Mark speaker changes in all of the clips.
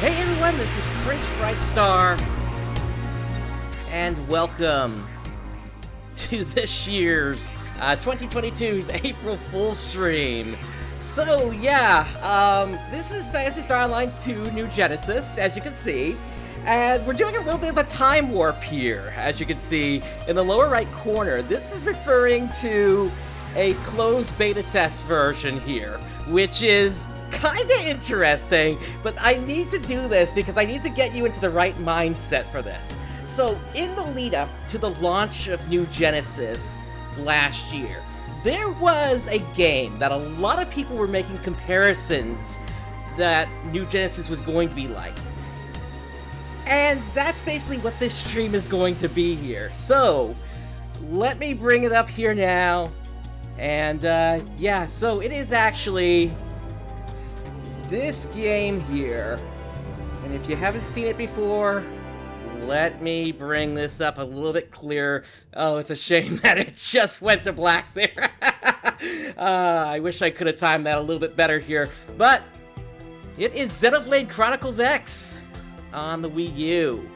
Speaker 1: Hey everyone, this is PrinceBrightstar, and welcome to this year's 2022's April Fool's stream. So yeah, this is Phantasy Star Online 2 New Genesis, as you can see, and we're doing a little bit of a time warp here, as you can see in the lower right corner. This is referring to a closed beta test version here, which is kinda interesting, but I need to do this because I need to get you into the right mindset for this. So, in the lead up to the launch of New Genesis last year, there was a game that a lot of people were making comparisons that New Genesis was going to be like. And that's basically what this stream is going to be here. So, let me bring it up here now. And, yeah, so it is actually this game here. And if you haven't seen it before, let me bring this up a little bit clearer. Oh, it's a shame that it just went to black there. I wish I could have timed that a little bit better here. But it is Xenoblade Chronicles X on the Wii U.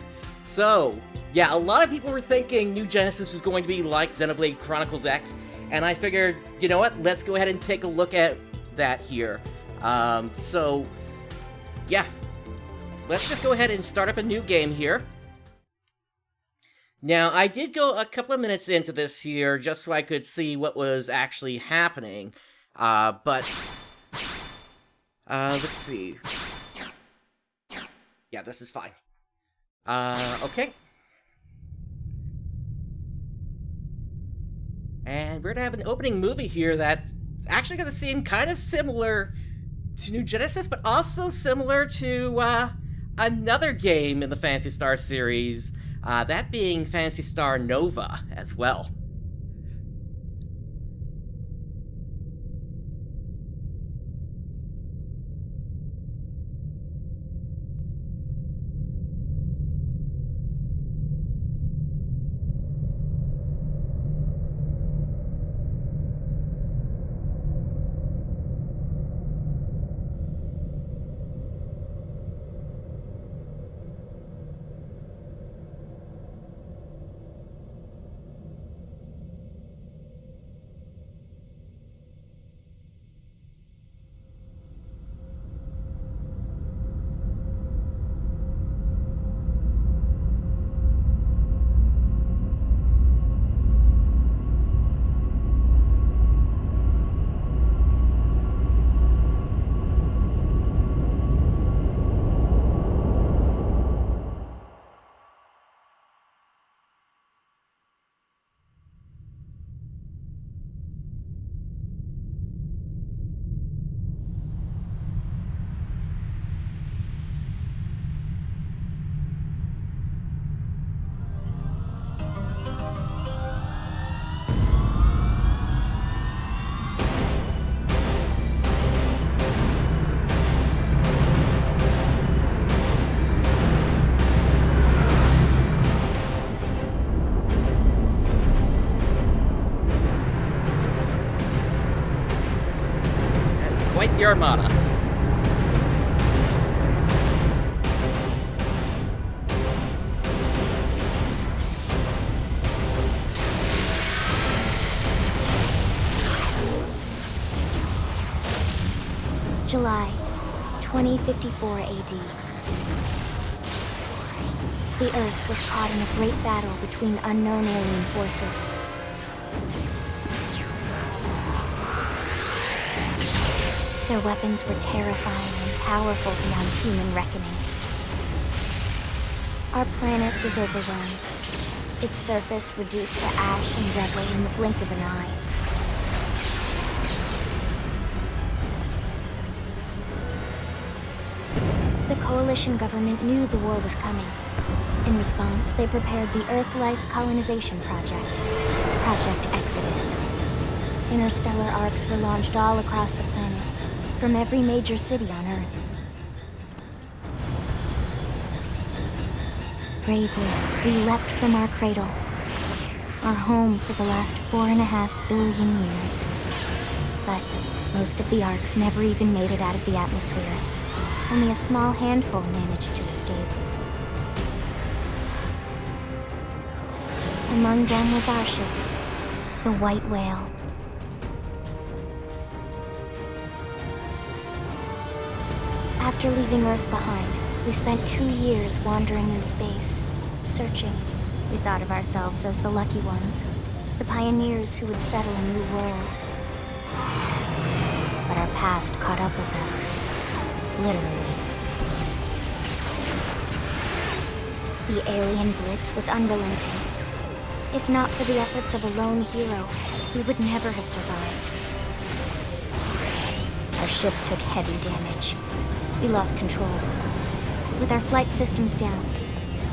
Speaker 1: So, yeah, a lot of people were thinking New Genesis was going to be like Xenoblade Chronicles X. And I figured, you know what, let's go ahead and take a look at that here. So, yeah. Let's just go ahead and start up a new game here. Now, I did go a couple of minutes into this here just so I could see what was actually happening. But let's see. Yeah, this is fine. Okay. And we're gonna have an opening movie here that's actually gonna seem kind of similar to New Genesis, but also similar to another game in the Phantasy Star series, that being Phantasy Star Nova as well. The Armada.
Speaker 2: July 2054 AD. The Earth was caught in a great battle between unknown alien forces. Their weapons were terrifying and powerful beyond human reckoning. Our planet was overwhelmed, its surface reduced to ash and rubble in the blink of an eye. The Coalition government knew the war was coming. In response, they prepared the Earth-Life Colonization Project, Project Exodus. Interstellar arcs were launched all across the planet, from every major city on Earth. Bravely, we leapt from our cradle, our home for the last 4.5 billion years. But most of the arcs never even made it out of the atmosphere. Only a small handful managed to escape. Among them was our ship, the White Whale. After leaving Earth behind, we spent 2 years wandering in space, searching. We thought of ourselves as the lucky ones, the pioneers who would settle a new world. But our past caught up with us, literally. The alien blitz was unrelenting. If not for the efforts of a lone hero, we would never have survived. Our ship took heavy damage. We lost control. With our flight systems down,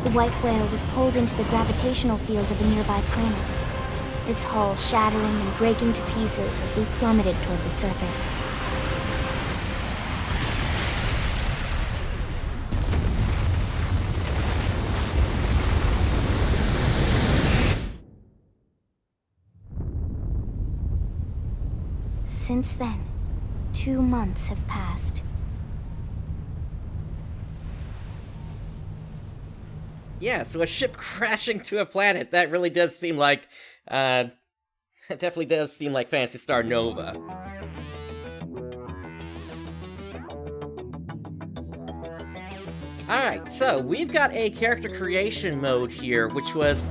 Speaker 2: the White Whale was pulled into the gravitational field of a nearby planet, its hull shattering and breaking to pieces as we plummeted toward the surface. Since then, 2 months have passed.
Speaker 1: Yeah, so a ship crashing to a planet, that really does seem like, it definitely does seem like Phantasy Star Nova. Alright, so we've got a character creation mode here, which was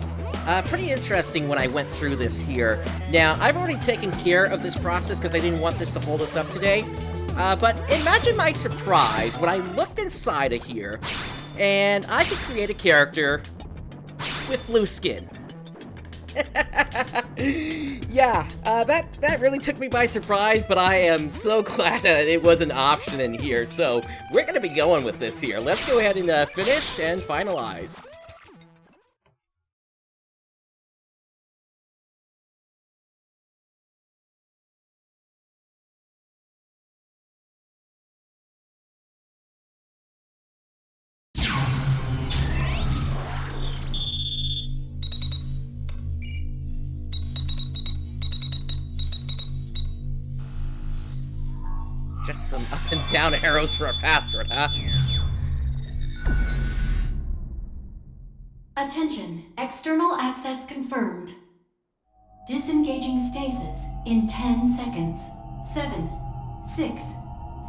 Speaker 1: pretty interesting when I went through this here. Now, I've already taken care of this process because I didn't want this to hold us up today, but imagine my surprise when I looked inside of here, and I could create a character with blue skin. Yeah, that really took me by surprise, but I am so glad that it was an option in here. So we're going to be going with this here. Let's go ahead and finish and finalize. Just some up and down arrows for a password, huh?
Speaker 3: Attention, external access confirmed. Disengaging stasis in 10 seconds. 7, 6,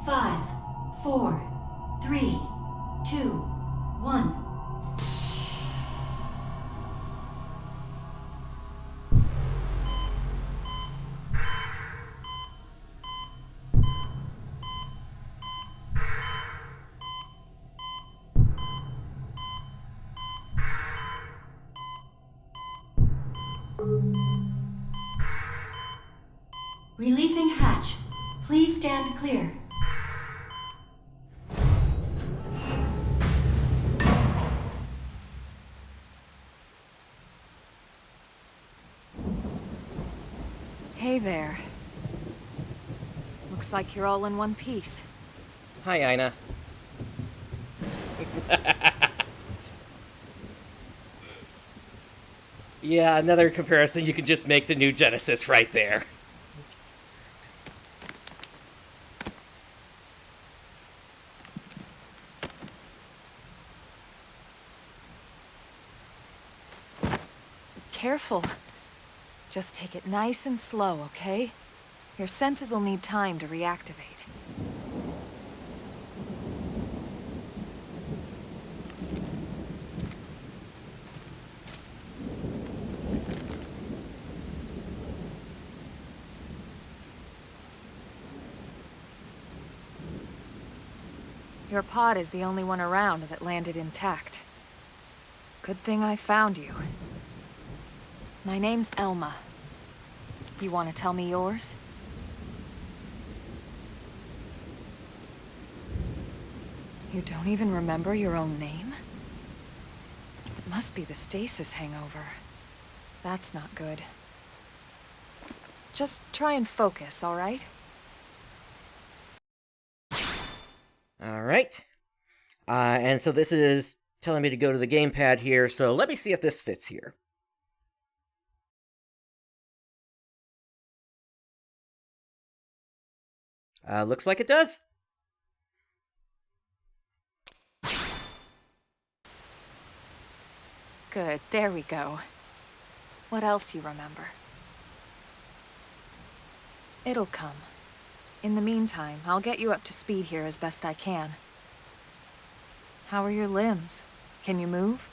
Speaker 3: 5, 4, 3, 2, 1. Releasing hatch. Please stand clear.
Speaker 4: Hey there. Looks like you're all in one piece.
Speaker 1: Hi, Aina. Yeah, another comparison you can just make the new Genesis right there.
Speaker 4: Careful. Just take it nice and slow, okay? Your senses will need time to reactivate. Your pod is the only one around that landed intact. Good thing I found you. My name's Elma. You want to tell me yours? You don't even remember your own name? It must be the stasis hangover. That's not good. Just try and focus, all right?
Speaker 1: All right. And so this is telling me to go to the gamepad here, so let me see if this fits here. Looks like it does.
Speaker 4: Good, there we go. What else you remember? It'll come. In the meantime, I'll get you up to speed here as best I can. How are your limbs? Can you move?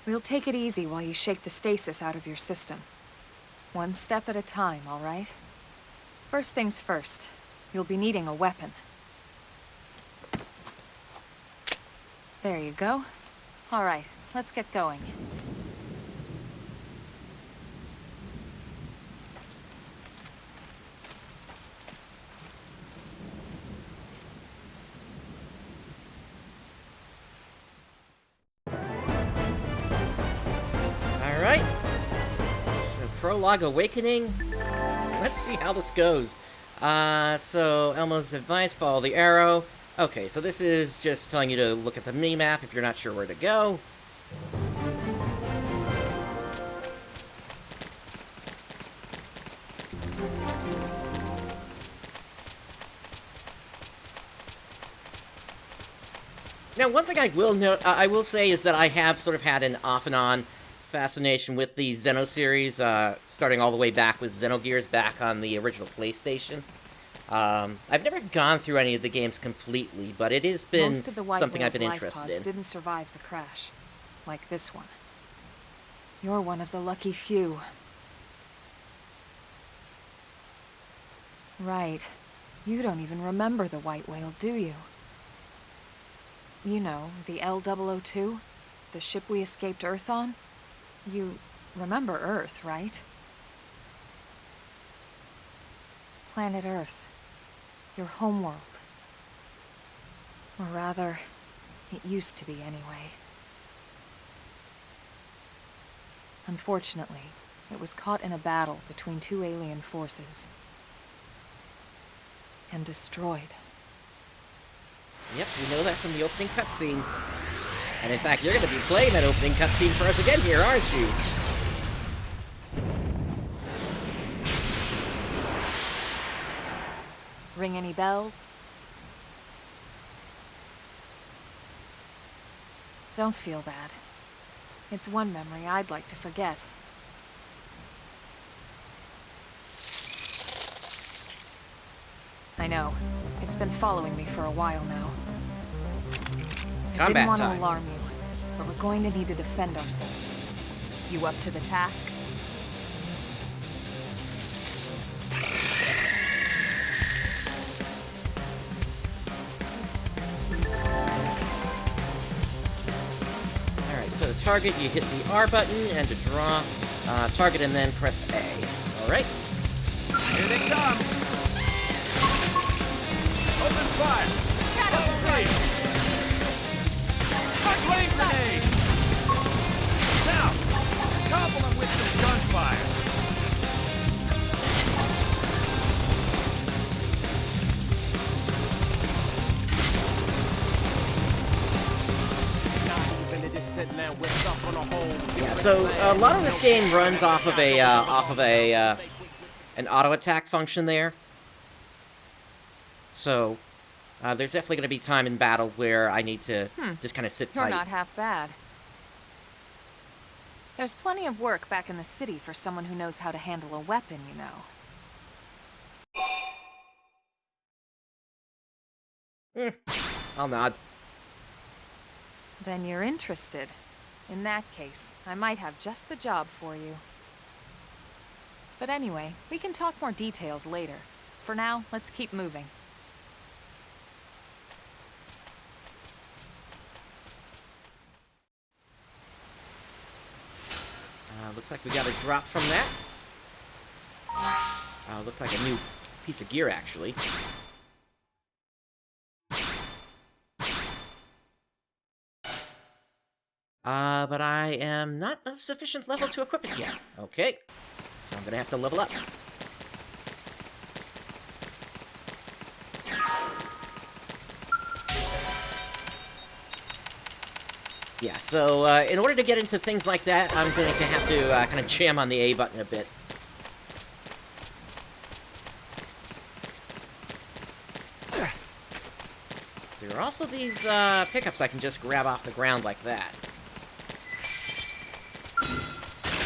Speaker 4: We'll take it easy while you shake the stasis out of your system. One step at a time, all right? First things first, you'll be needing a weapon. There you go. All right, let's get going.
Speaker 1: Alright. So, Prologue Awakening. Let's see how this goes. So, Elmo's advice, follow the arrow. Okay, so this is just telling you to look at the mini-map if you're not sure where to go. Now, one thing I will note, I will say is that I have sort of had an off and on fascination with the Xeno series, starting all the way back with Xenogears back on the original PlayStation. I've never gone through any of the games completely, but it has been something I've been interested in.
Speaker 4: Didn't survive the crash, like this one. You're one of the lucky few. Right. You don't even remember the white whale, do you? You know, the L002? The ship we escaped Earth on? You remember Earth, right? Planet Earth. Your homeworld. Or rather, it used to be anyway. Unfortunately, it was caught in a battle between two alien forces. And destroyed.
Speaker 1: Yep, we know that from the opening cutscene. And in fact, you're going to be playing that opening cutscene for us again here, aren't you?
Speaker 4: Ring any bells? Don't feel bad. It's one memory I'd like to forget. I know. It's been following me for a while now. I didn't want to alarm you, but we're going to need to defend ourselves. You up to the task?
Speaker 1: Alright, so to target, you hit the R button, and to draw, target and then press A. Alright.
Speaker 5: Here they come! Open fire!
Speaker 4: Shadow strike!
Speaker 5: Flame grenade! Now, couple them with some gunfire!
Speaker 1: Yeah, so a lot of this game runs off of an auto attack function there. So there's definitely going to be time in battle where I need to just kind of sit tight.
Speaker 4: You're not half bad. There's plenty of work back in the city for someone who knows how to handle a weapon, you know.
Speaker 1: I'll nod.
Speaker 4: Then you're interested. In that case, I might have just the job for you. But anyway, we can talk more details later. For now, let's keep moving.
Speaker 1: Looks like we got a drop from that. Looked like a new piece of gear, actually. But I am not of sufficient level to equip it yet. Okay. So I'm gonna have to level up. Yeah, so in order to get into things like that, I'm going to have to kind of jam on the A button a bit. There are also these pickups I can just grab off the ground like that.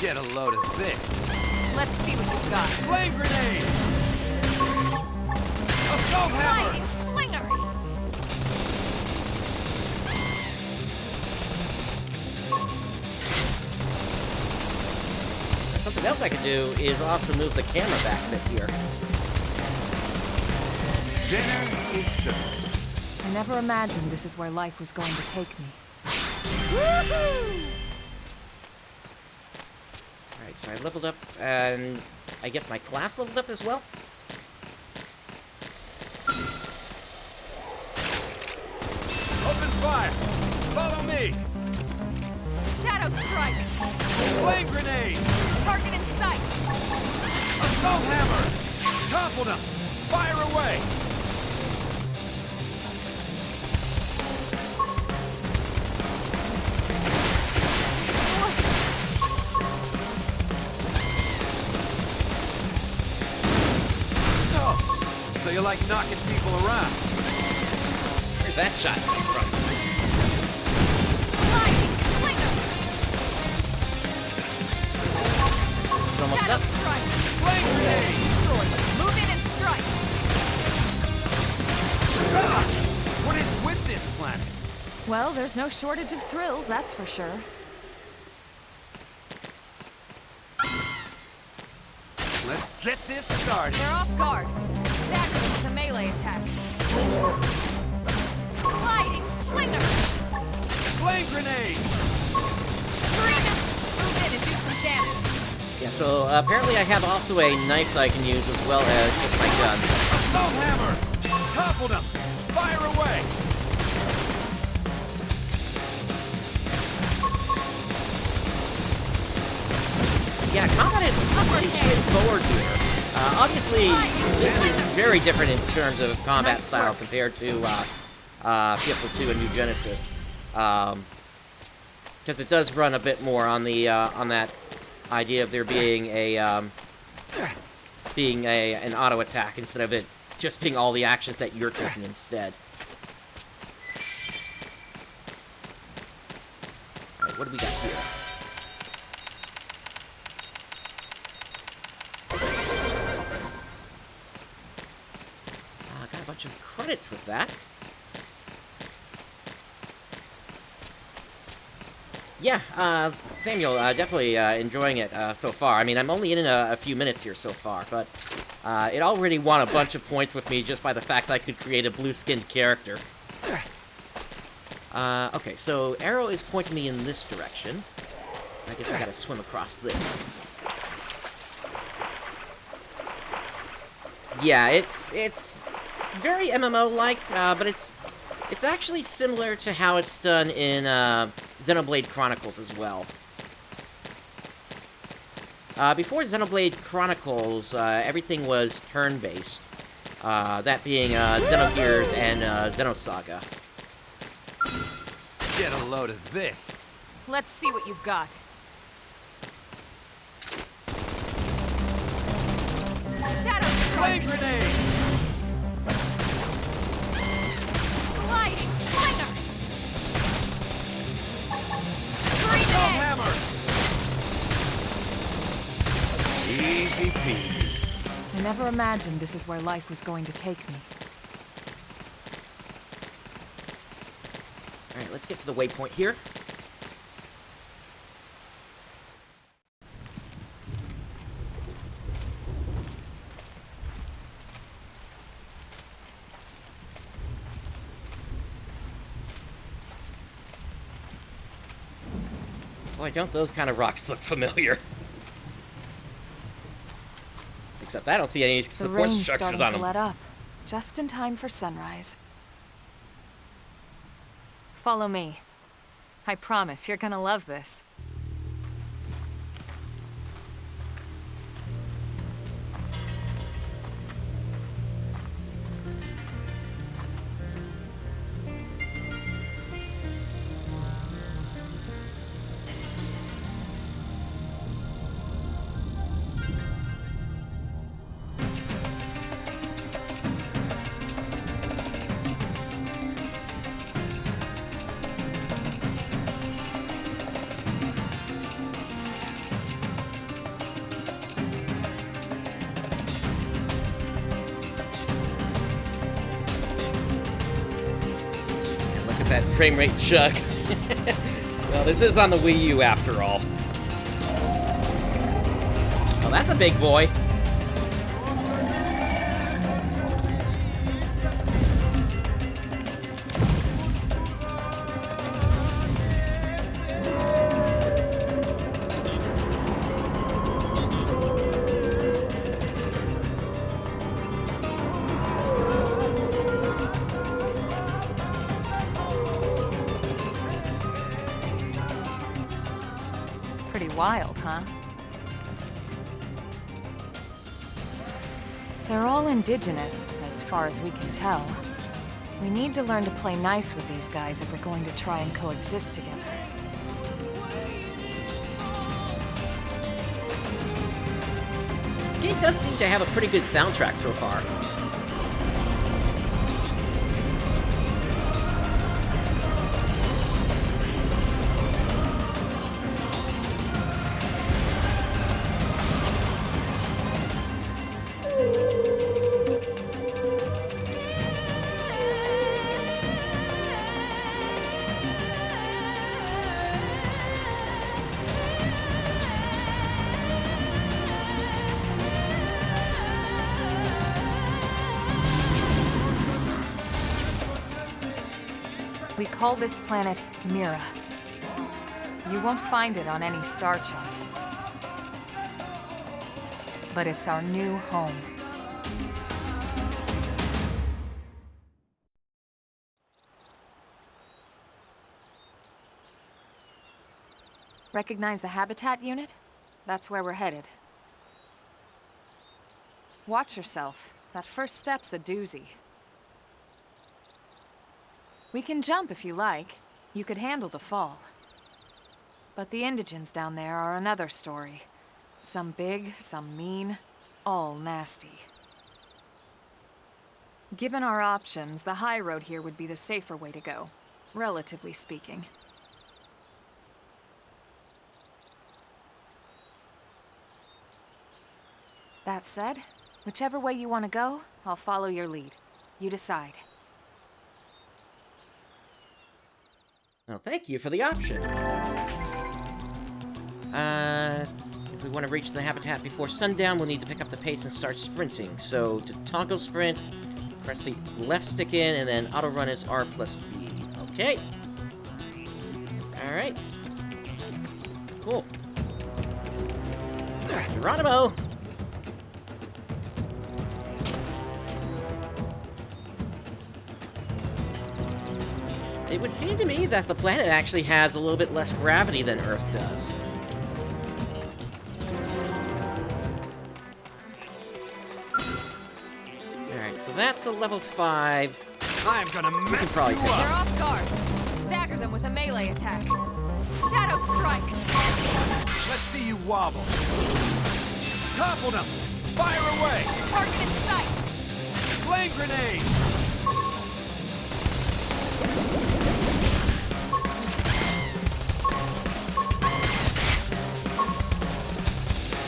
Speaker 5: Get a load of this.
Speaker 4: Let's see what you've got.
Speaker 5: Flame grenade! Assault hammer!
Speaker 4: Lightning slinger!
Speaker 1: Something else I can do is also move the camera back a bit here.
Speaker 5: Dinner is served.
Speaker 4: I never imagined this is where life was going to take me.
Speaker 1: Alright, so I leveled up, and I guess my class leveled up as well?
Speaker 5: Open fire! Follow me!
Speaker 4: Shadow strike!
Speaker 5: Flame grenade!
Speaker 4: Target in sight!
Speaker 5: Assault hammer! Topple them! Fire away! Oh, so you like knocking people around?
Speaker 1: Where's that shot come from?
Speaker 4: Lightning slinger!
Speaker 1: This is almost
Speaker 4: Shadow
Speaker 1: up.
Speaker 4: strike!
Speaker 5: Flame grenade!
Speaker 4: Destroy! Move in and strike!
Speaker 5: Ah! What is with this planet?
Speaker 4: Well, there's no shortage of thrills, that's for sure.
Speaker 5: Let's get this started.
Speaker 4: They're off guard. Stagger them with a melee attack. Sliding slinger!
Speaker 5: Flame grenade!
Speaker 4: Screamus! Move in and do some damage.
Speaker 1: Yeah, so apparently I have also a knife that I can use as well as just my gun.
Speaker 5: Assault hammer! Topple them! Fire away!
Speaker 1: Yeah, combat is pretty straightforward here. Obviously, this is very different in terms of combat style compared to PSO2 and New Genesis, because it does run a bit more on the on that idea of there being an auto attack instead of it just being all the actions that you're taking instead. All right, what do we got here? Got a bunch of credits with that. Yeah, Samuel, definitely enjoying it so far. I mean, I'm only in a few minutes here so far, but it already won a bunch of points with me just by the fact that I could create a blue-skinned character. Okay, so arrow is pointing me in this direction. I guess I gotta swim across this. Yeah, it's very MMO-like, but it's actually similar to how it's done in Xenoblade Chronicles as well. Before Xenoblade Chronicles, everything was turn-based, that being Xenogears and Xenosaga.
Speaker 5: Get a load of this.
Speaker 4: Let's see what you've got. Shadow
Speaker 5: Flame
Speaker 4: strike!
Speaker 5: grenade!
Speaker 4: Sliding slinger!
Speaker 5: Assault
Speaker 4: Scream edge!
Speaker 5: hammer! Easy peasy.
Speaker 4: I never imagined this is where life was going to take me.
Speaker 1: Alright, let's get to the waypoint here. Boy, don't those kind of rocks look familiar. Except I don't see any
Speaker 4: The
Speaker 1: support
Speaker 4: rain's
Speaker 1: structures
Speaker 4: starting
Speaker 1: on
Speaker 4: to
Speaker 1: them.
Speaker 4: let up, just in time for sunrise. Follow me. I promise you're gonna love this.
Speaker 1: frame rate chug. Well, this is on the Wii U after all. Oh, that's a big boy.
Speaker 4: Pretty wild, huh? They're all indigenous, as far as we can tell. We need to learn to play nice with these guys if we're going to try and coexist together.
Speaker 1: The game does seem to have a pretty good soundtrack so far.
Speaker 4: We call this planet Mira. You won't find it on any star chart. But it's our new home. Recognize the habitat unit? That's where we're headed. Watch yourself. That first step's a doozy. We can jump if you like. You could handle the fall. But the indigents down there are another story. Some big, some mean, all nasty. Given our options, the high road here would be the safer way to go, relatively speaking. That said, whichever way you want to go, I'll follow your lead. You decide.
Speaker 1: Well, thank you for the option. If we want to reach the habitat before sundown, we'll need to pick up the pace and start sprinting. So, to toggle sprint, press the left stick in, and then auto run is R plus B. Okay. Alright. Cool. Geronimo! It would seem to me that the planet actually has a little bit less gravity than Earth does. Alright, so that's a level 5.
Speaker 5: I'm gonna mess
Speaker 1: We can probably
Speaker 5: you
Speaker 1: take
Speaker 5: up.
Speaker 4: They're off guard. Stagger them with a melee attack. Shadow strike!
Speaker 5: Let's see you wobble. Topple them! Fire away!
Speaker 4: Target in sight!
Speaker 5: Flame grenade!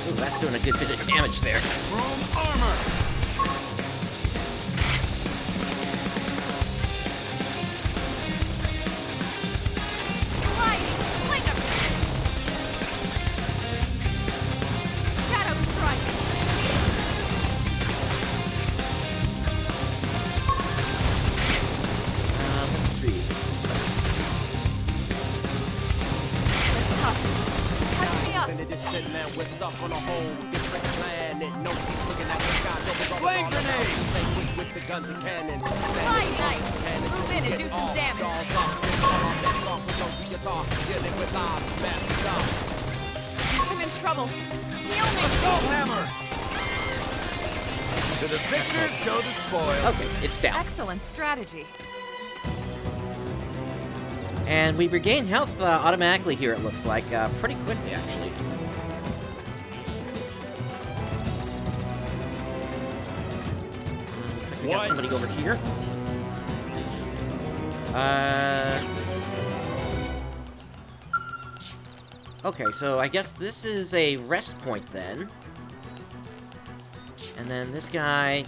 Speaker 1: Ooh, that's doing a good bit of damage there.
Speaker 5: Chrome armor!
Speaker 4: Sliding slinger! Shadow strike!
Speaker 1: Let's see.
Speaker 4: That's tough. Touch me up!
Speaker 6: In the distant land, we're stuck on a whole different planet. Nobody's looking at the sky. Nobody's on
Speaker 5: Flame
Speaker 6: the
Speaker 5: grenade!
Speaker 6: Stay quick with the guns and cannons.
Speaker 4: Fly nice! Move in and do some damage!
Speaker 6: Dealing with lives messed up.
Speaker 4: I'm in trouble. Heal me!
Speaker 5: Assault hammer! To the victors go the spoils.
Speaker 1: Okay, it's down.
Speaker 4: Excellent strategy.
Speaker 1: And we regain health automatically here, it looks like. Pretty quickly, actually. Looks like we got
Speaker 5: What?
Speaker 1: somebody over here. Okay, so I guess this is a rest point then. And then this guy...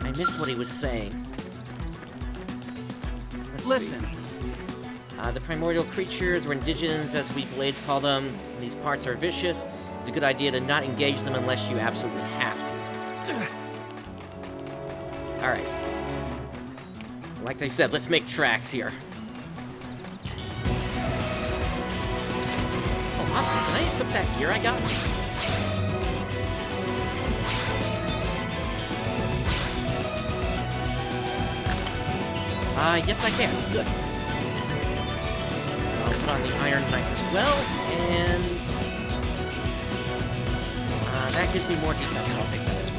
Speaker 1: I missed what he was saying.
Speaker 5: Listen.
Speaker 1: The primordial creatures, or indigens, as we Blades call them, these parts are vicious. It's a good idea to not engage them unless you absolutely have to. Alright. Like they said, let's make tracks here. Oh, awesome. Can I equip that gear I got? Yes I can. Good. I'll put on the Iron Knife as well, and... that gives me more defense. I'll take that as well.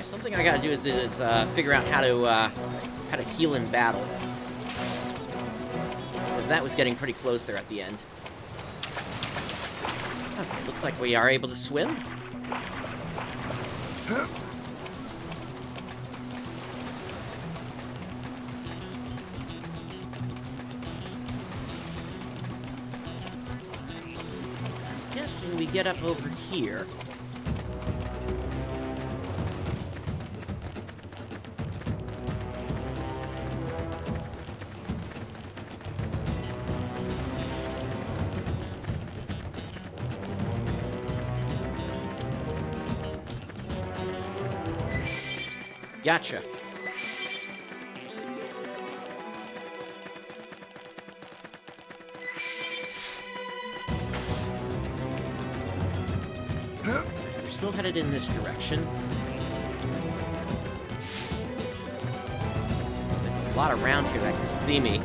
Speaker 1: Something I gotta do is figure out how to heal in battle, because that was getting pretty close there at the end. Okay, looks like we are able to swim. Guessing we get up over here. Gotcha. We're still headed in this direction. There's a lot around here that can see me.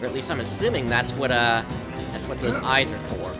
Speaker 1: Or at least I'm assuming that's what those eyes are for.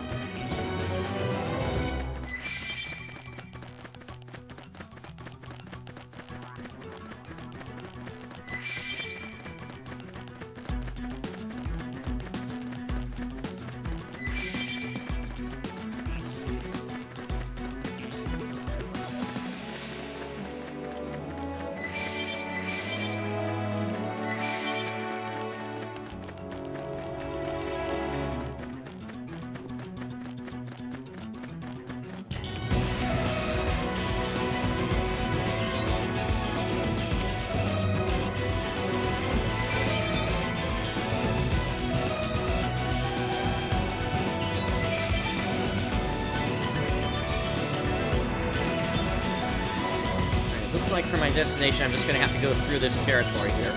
Speaker 1: Looks like for my destination, I'm just gonna have to go through this territory here.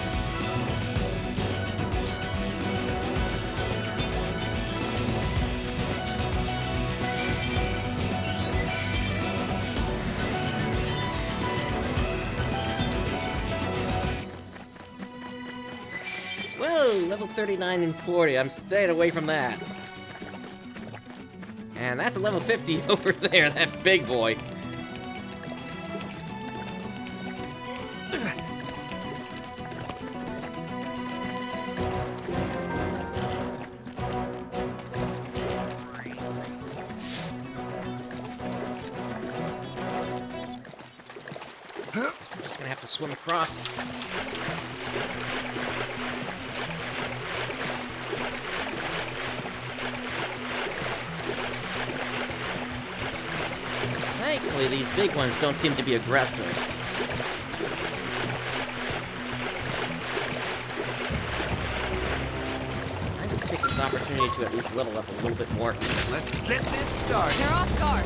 Speaker 1: Whoa, level 39 and 40. I'm staying away from that. And that's a level 50 over there, that big boy. I'm just gonna have to swim across. Thankfully, these big ones don't seem to be aggressive. I would take this opportunity to at least level up a little bit more.
Speaker 5: Let's get this started.
Speaker 4: They're off guard.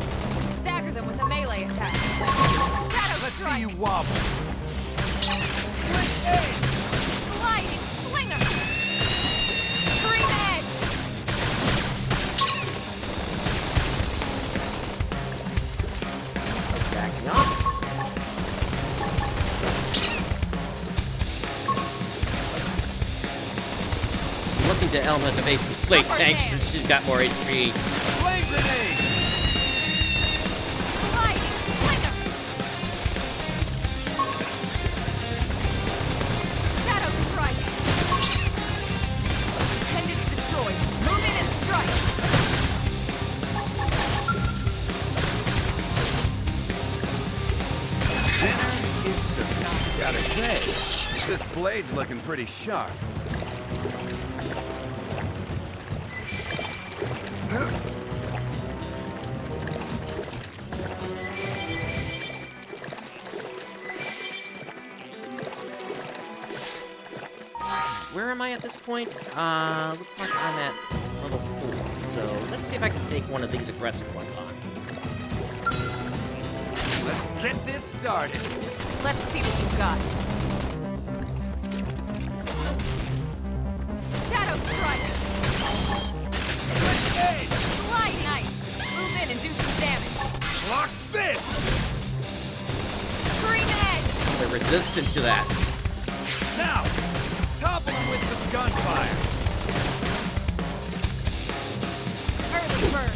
Speaker 4: Stagger them with a melee attack. Shadow
Speaker 5: Let's
Speaker 4: strike.
Speaker 5: see you wobble. Switch aim.
Speaker 4: Sliding slinger. Scream edge.
Speaker 1: Backing up. I'm looking to Elma to basically play
Speaker 4: Upper
Speaker 1: tank
Speaker 4: hand.
Speaker 1: since she's got more HP.
Speaker 5: Flame grenade.
Speaker 4: Sliding slinger.
Speaker 5: Hey, this blade's looking pretty sharp.
Speaker 1: Where am I at this point? Looks like I'm at level 4, so let's see if I can take one of these aggressive ones on.
Speaker 5: Let's get this started.
Speaker 4: Let's see what you've got. Shadow Strike!
Speaker 5: Hey,
Speaker 4: Slide nice! Move in and do some damage.
Speaker 5: block this!
Speaker 4: Scream Edge!
Speaker 1: They're resistant to that.
Speaker 5: Now, topple him with some gunfire.
Speaker 4: Early bird.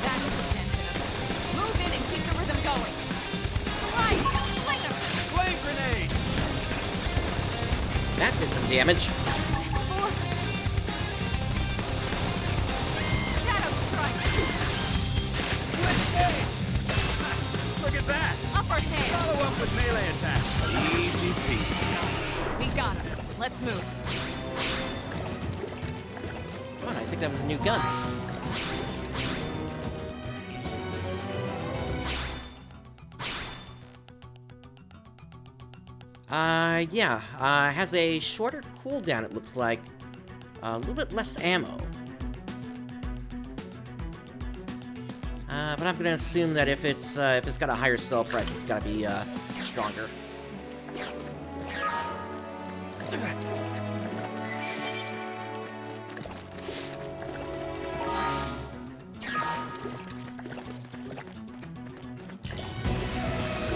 Speaker 4: That was the tension. Move in and keep the rhythm going. Slide! Slinger!
Speaker 5: Flame grenade!
Speaker 1: That did some damage.
Speaker 4: This force! Shadow Strike!
Speaker 5: Switch edge! Look at that!
Speaker 4: Upper hand!
Speaker 5: Follow up with melee attacks. Easy peasy.
Speaker 4: We got him. Let's move.
Speaker 1: Oh, I think that was a new gun. Yeah, has a shorter cooldown, it looks like. A little bit less ammo. But I'm gonna assume that if it's got a higher sell price, it's gotta be, stronger. So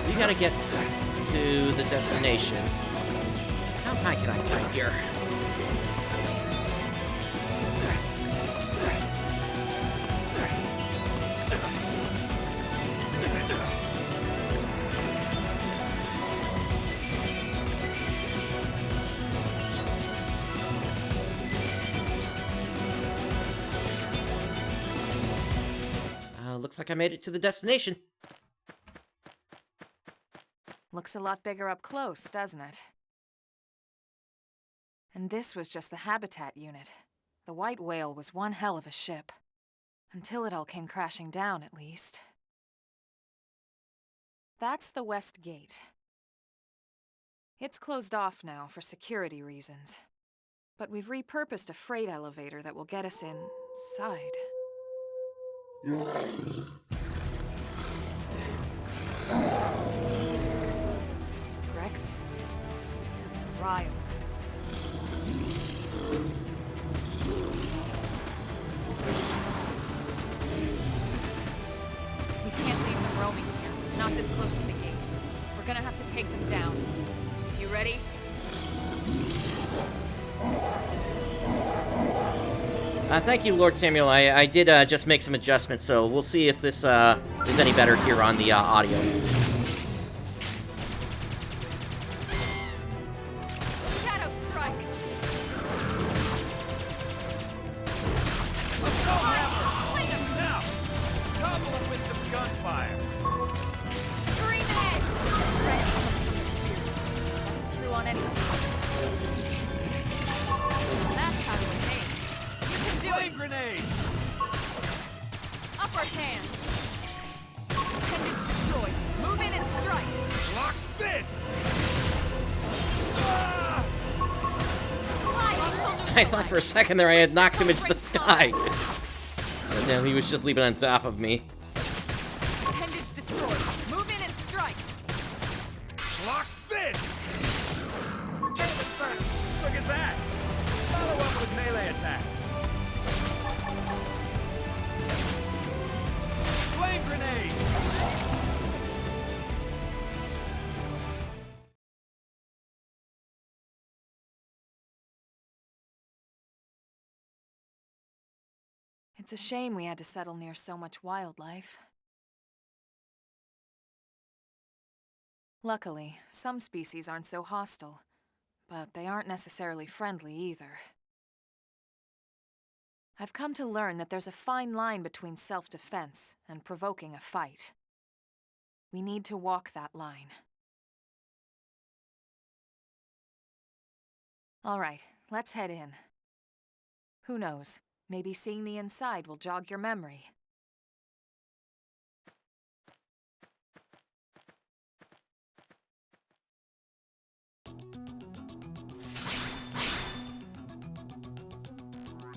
Speaker 1: we gotta get to the destination. How high can I climb here? Looks like I made it to the destination.
Speaker 4: Looks a lot bigger up close, doesn't it? And this was just the habitat unit. The white whale was one hell of a ship. Until it all came crashing down, at least. That's the west gate. It's closed off now for security reasons. But we've repurposed a freight elevator that will get us inside. Grexes. They're riled. We can't leave them roaming here. Not this close to the gate. We're gonna have to take them down. You ready?
Speaker 1: Thank you, Lord Samuel. I did just make some adjustments, so we'll see if this is any better here on the audio.
Speaker 4: Shadow Strike!
Speaker 5: Assault hammer! Now, topple him with some gunfire.
Speaker 4: Scream Edge! Strength comes from experience. That's true on anything. That's how you aim. You can do
Speaker 5: Flame
Speaker 4: it!
Speaker 5: grenade!
Speaker 4: Upper hand! Appendage destroyed. Move in and strike!
Speaker 5: Block this! Ah!
Speaker 4: Slide!
Speaker 1: I thought for a second there I had knocked him into the sky. But no, he was just leaving on top of me.
Speaker 4: Appendage destroyed. Move in and strike!
Speaker 5: Block this!
Speaker 4: Early bird!
Speaker 5: Look at that! Follow up with melee attacks. Flame grenade!
Speaker 4: It's a shame we had to settle near so much wildlife. Luckily, some species aren't so hostile, but they aren't necessarily friendly either. I've come to learn that there's a fine line between self-defense and provoking a fight. We need to walk that line. All right, let's head in. Who knows? Maybe seeing the inside will jog your memory.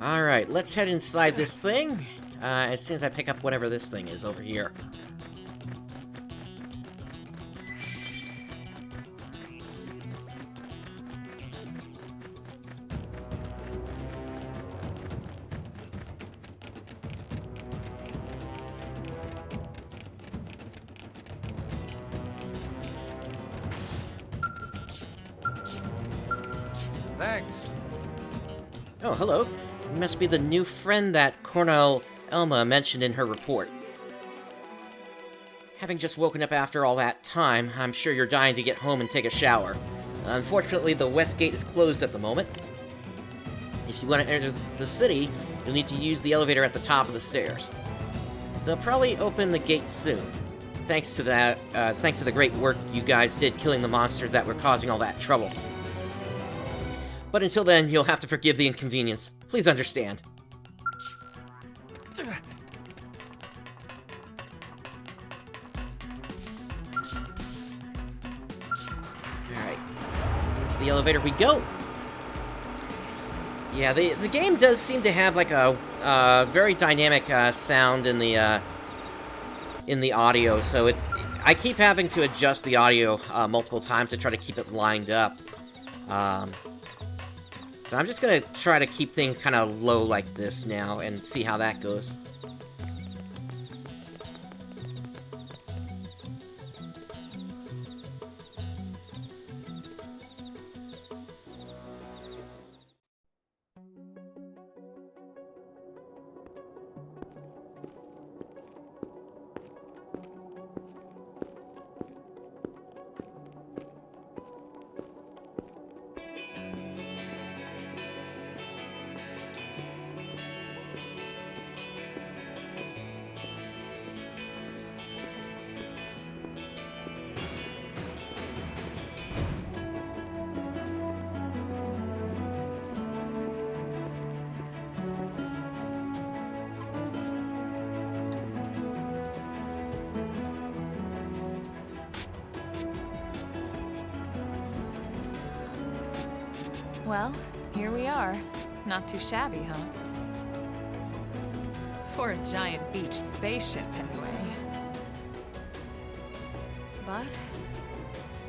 Speaker 1: Alright, let's head inside this thing, as soon as I pick up whatever this thing is over here.
Speaker 5: Thanks.
Speaker 1: Oh, hello. You must be the new friend that Colonel Elma mentioned in her report. Having just woken up after all that time, I'm sure you're dying to get home and take a shower. Unfortunately, the west gate is closed at the moment. If you want to enter the city, you'll need to use the elevator at the top of the stairs. They'll probably open the gate soon. Thanks to the great work you guys did killing the monsters that were causing all that trouble. But until then, you'll have to forgive the inconvenience. Please understand. Alright. Into the elevator we go! Yeah, the game does seem to have like a very dynamic sound in the audio, so I keep having to adjust the audio multiple times to try to keep it lined up. So I'm just gonna try to keep things kind of low like this now and see how that goes.
Speaker 4: Well, here we are. Not too shabby, huh? For a giant beached spaceship, anyway. But,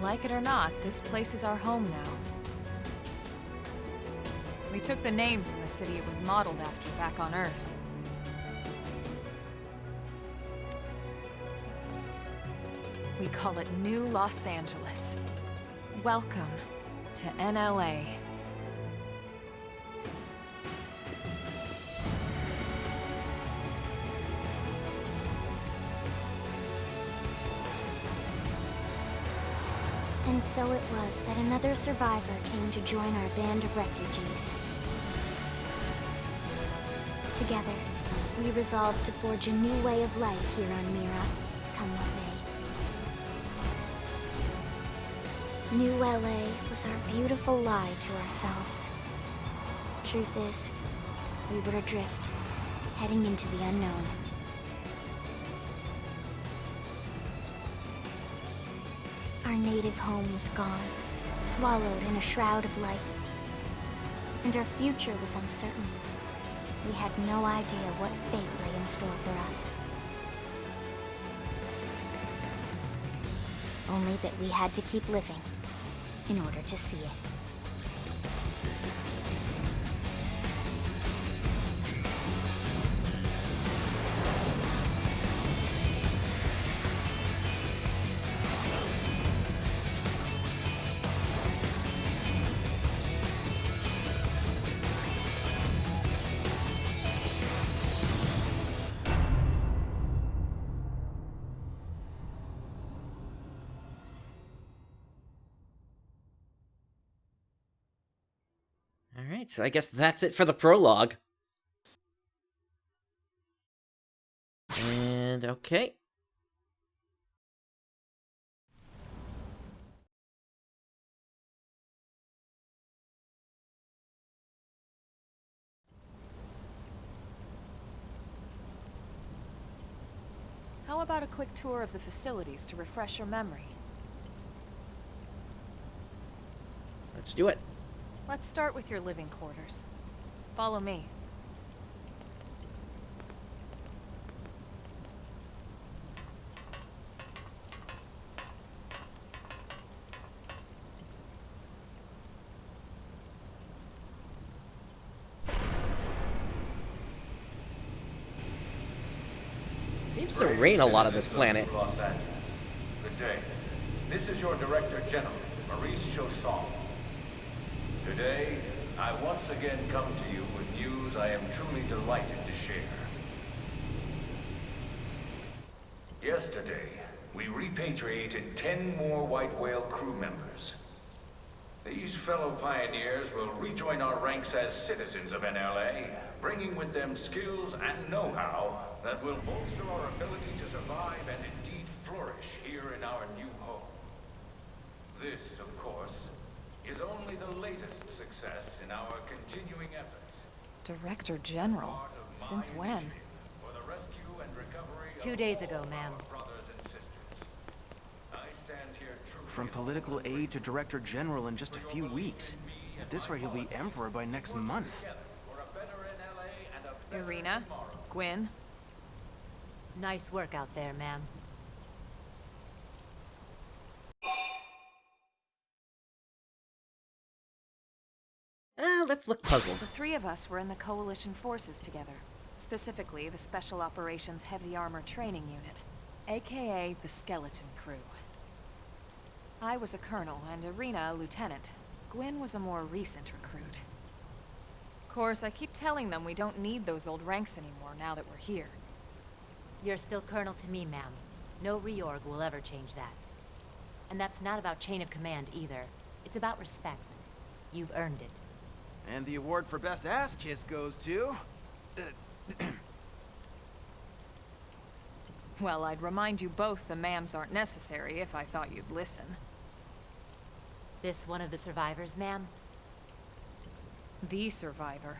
Speaker 4: like it or not, this place is our home now. We took the name from the city it was modeled after back on Earth. We call it New Los Angeles. Welcome to NLA.
Speaker 2: And so it was that another survivor came to join our band of refugees. Together, we resolved to forge a new way of life here on Mira, come what may. New LA was our beautiful lie to ourselves. Truth is, we were adrift, heading into the unknown. Our native home was gone, swallowed in a shroud of light. And our future was uncertain. We had no idea what fate lay in store for us. Only that we had to keep living in order to see it.
Speaker 1: Alright, so I guess that's it for the prologue. And okay.
Speaker 4: How about a quick tour of the facilities to refresh your memory?
Speaker 1: Let's do it.
Speaker 4: Let's start with your living quarters. Follow me.
Speaker 1: Seems to rain a lot on this planet.
Speaker 7: Los Angeles. Good day. This is your Director General, Maurice Chausson. Today, I once again come to you with news I am truly delighted to share. Yesterday, we repatriated 10 more White Whale crew members. These fellow pioneers will rejoin our ranks as citizens of NLA, bringing with them skills and know-how that will bolster our ability to survive and indeed flourish here in our new home. This, of course, is only the latest success in our continuing efforts.
Speaker 4: Director General? Since when?
Speaker 7: For the rescue and recovery of
Speaker 8: 2 days ago,
Speaker 7: all
Speaker 8: ma'am.
Speaker 7: our brothers and sisters. I stand here truly
Speaker 9: From political aide to Director General in just a few weeks. At this rate, he'll be Emperor by next month.
Speaker 7: for a better NLA and a better
Speaker 4: Irina?
Speaker 7: tomorrow.
Speaker 4: Gwyn?
Speaker 8: Nice work out there, ma'am.
Speaker 1: Let's look puzzled.
Speaker 4: The three of us were in the Coalition forces together. Specifically, the Special Operations Heavy Armor Training Unit, aka the Skeleton Crew. I was a colonel and Irina a lieutenant. Gwyn was a more recent recruit. Of course, I keep telling them we don't need those old ranks anymore now that we're here.
Speaker 8: You're still colonel to me, ma'am. No reorg will ever change that. And that's not about chain of command either. It's about respect. You've earned it.
Speaker 9: And the award for Best Ass Kiss goes to...
Speaker 4: Well, I'd remind you both the ma'ams aren't necessary if I thought you'd listen.
Speaker 8: This one of the survivors, ma'am?
Speaker 4: The survivor.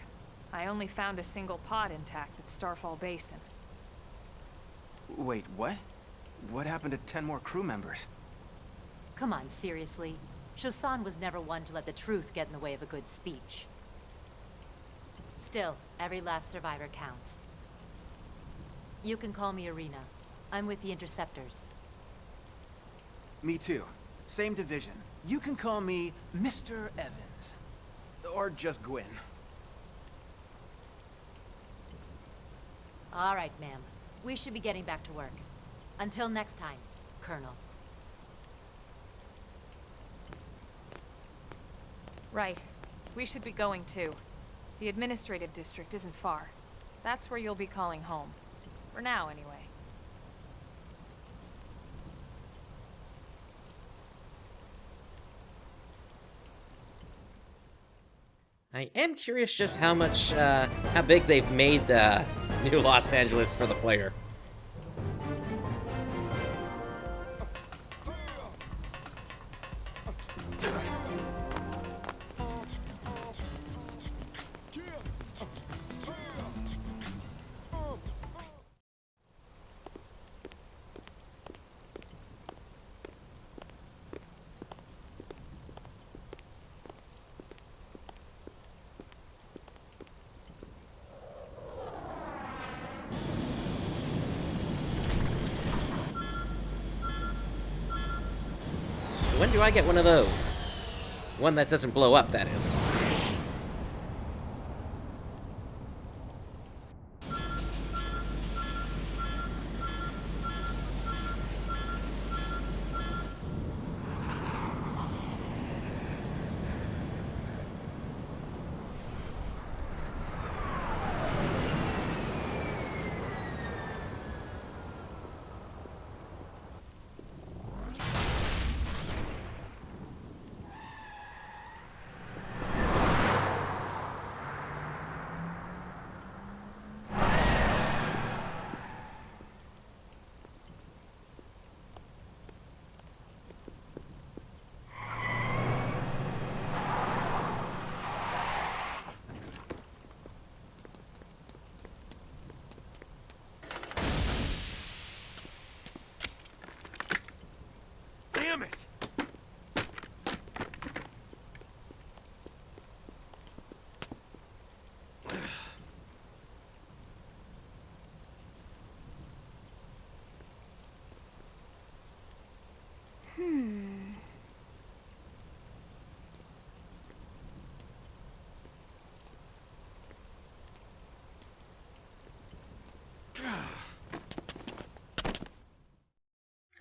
Speaker 4: I only found a single pod intact at Starfall Basin.
Speaker 9: Wait, what? What happened to 10 more crew members?
Speaker 8: Come on, seriously? Chausson was never one to let the truth get in the way of a good speech. Still, every last survivor counts. You can call me Irina. I'm with the Interceptors.
Speaker 9: Me too. Same division. You can call me Mr. Evans. Or just Gwyn.
Speaker 8: All right, ma'am. We should be getting back to work. Until next time, Colonel.
Speaker 4: Right. We should be going too. The administrative district isn't far. That's where you'll be calling home. For now, anyway.
Speaker 1: I am curious just how much, how big they've made the new Los Angeles for the player. When do I get one of those? One that doesn't blow up, that is.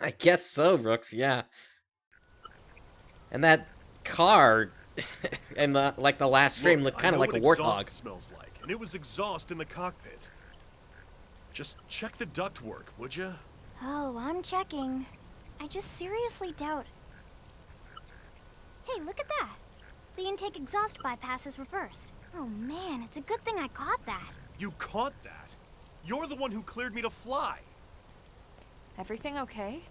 Speaker 1: I guess so, Rooks, yeah. And that car, and the last stream, looked kind of like a warthog.
Speaker 10: Exhaust smells like, and it was exhaust in the cockpit. Just check the ductwork, would you?
Speaker 2: Oh, I'm checking. I just seriously doubt... Hey, look at that! The intake exhaust bypass is reversed. Oh man, it's a good thing I caught that.
Speaker 10: You caught that? You're the one who cleared me to fly.
Speaker 4: Everything okay?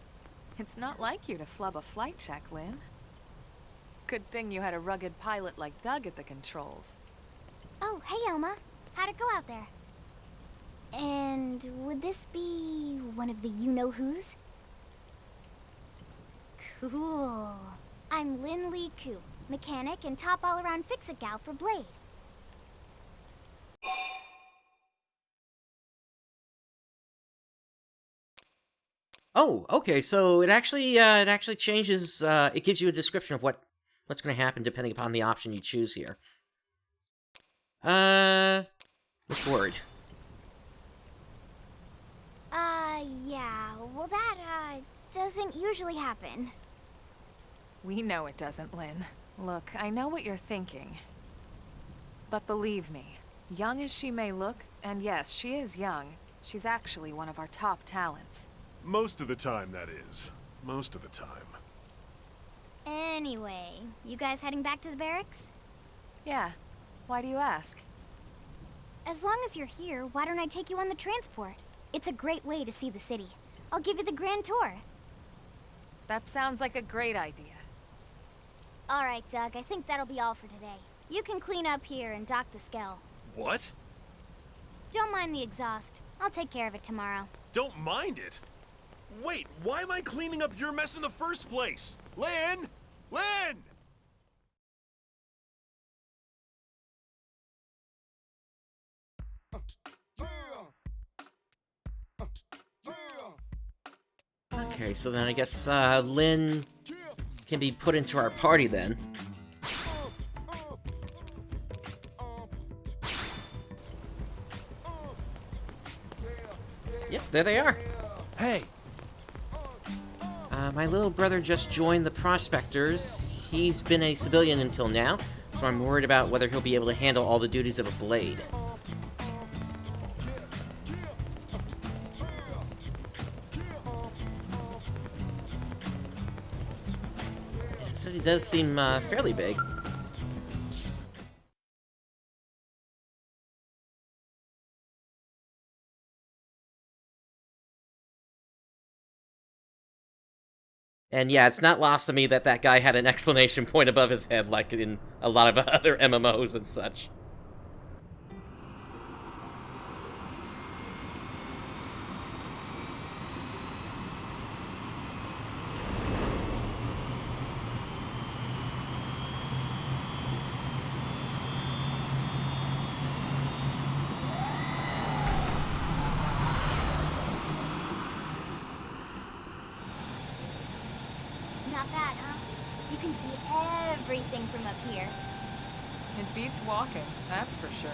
Speaker 4: It's not like you to flub a flight check, Lynn. Good thing you had a rugged pilot like Doug at the controls.
Speaker 2: Oh, hey Elma. How'd it go out there? And would this be one of the you-know-whos? Cool. I'm Lynn Lee Koo, mechanic and top all-around fix-it gal for Blade.
Speaker 1: Oh, okay, so it actually changes, it gives you a description of what's going to happen depending upon the option you choose here. Which word?
Speaker 2: Yeah, well that, doesn't usually happen.
Speaker 4: We know it doesn't, Lynn. Look, I know what you're thinking. But believe me, young as she may look, and yes, she is young, she's actually one of our top talents.
Speaker 10: Most of the time, that is. Most of the time.
Speaker 2: Anyway, you guys heading back to the barracks?
Speaker 4: Yeah. Why do you ask?
Speaker 2: As long as you're here, why don't I take you on the transport? It's a great way to see the city. I'll give you the grand tour.
Speaker 4: That sounds like a great idea.
Speaker 2: All right, Doug, I think that'll be all for today. You can clean up here and dock the Skell.
Speaker 10: What?
Speaker 2: Don't mind the exhaust. I'll take care of it tomorrow.
Speaker 10: Don't mind it? Wait, why am I cleaning up your mess in the first place? Lynn! Lynn!
Speaker 1: Okay, so then I guess, Lynn can be put into our party then. Yep, there they are.
Speaker 5: Hey!
Speaker 1: My little brother just joined the Prospectors. He's been a civilian until now, so I'm worried about whether he'll be able to handle all the duties of a Blade. The city does seem, fairly big. And yeah, it's not lost to me that that guy had an exclamation point above his head, like in a lot of other MMOs and such.
Speaker 2: Not bad, huh? You can see everything from up here.
Speaker 4: It beats walking, that's for sure.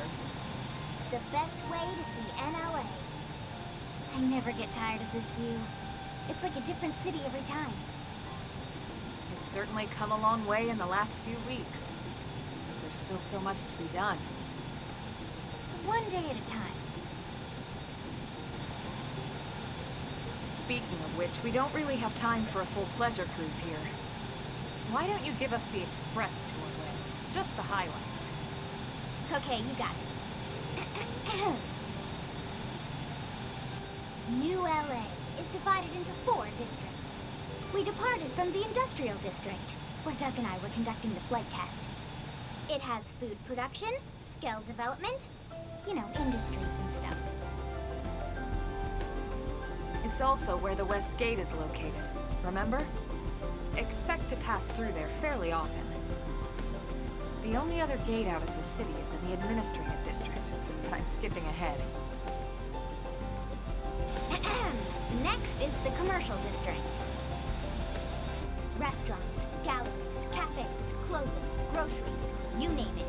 Speaker 2: The best way to see NLA. I never get tired of this view. It's like a different city every time.
Speaker 4: It's certainly come a long way in the last few weeks. But there's still so much to be done.
Speaker 2: One day at a time.
Speaker 4: Speaking of which, we don't really have time for a full pleasure cruise here. Why don't you give us the express tour, Lynn? Just the highlights.
Speaker 2: Okay, you got it. New LA is divided into 4 districts. We departed from the industrial district, where Doug and I were conducting the flight test. It has food production, skill development, you know, industries and stuff.
Speaker 4: It's also where the West Gate is located, remember? Expect to pass through there fairly often. The only other gate out of the city is in the administrative district, but I'm skipping ahead.
Speaker 2: Next is the commercial district. Restaurants, galleries, cafes, clothing, groceries, you name it.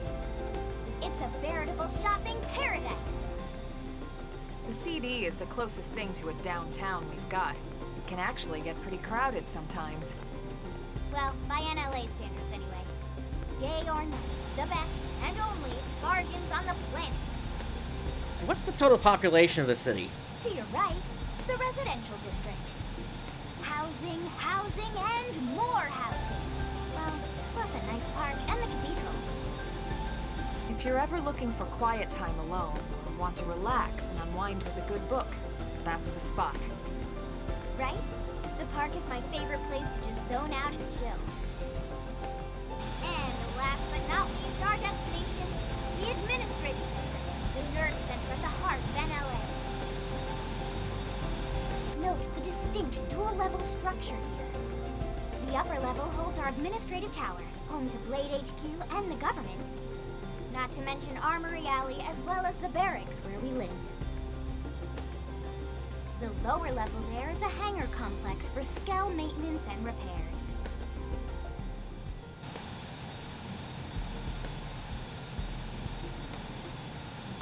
Speaker 2: It's a veritable shopping paradise.
Speaker 4: The CD is the closest thing to a downtown we've got. It can actually get pretty crowded sometimes.
Speaker 2: Well, by NLA standards anyway. Day or night, the best and only bargains on the planet.
Speaker 1: So what's the total population of the city?
Speaker 2: To your right, the residential district. Housing, housing, and more housing. Well, plus a nice park and the cathedral.
Speaker 4: If you're ever looking for quiet time alone, or want to relax and unwind with a good book, that's the spot.
Speaker 2: Right? The park is my favorite place to just zone out and chill. And last but not least, our destination, the administrative district, the nerve center at the heart of NLA. Note the distinct dual-level structure here. The upper level holds our administrative tower, home to Blade HQ and the government. Not to mention Armory Alley as well as the barracks where we live. The lower level there is a hangar complex for Skell maintenance and repairs.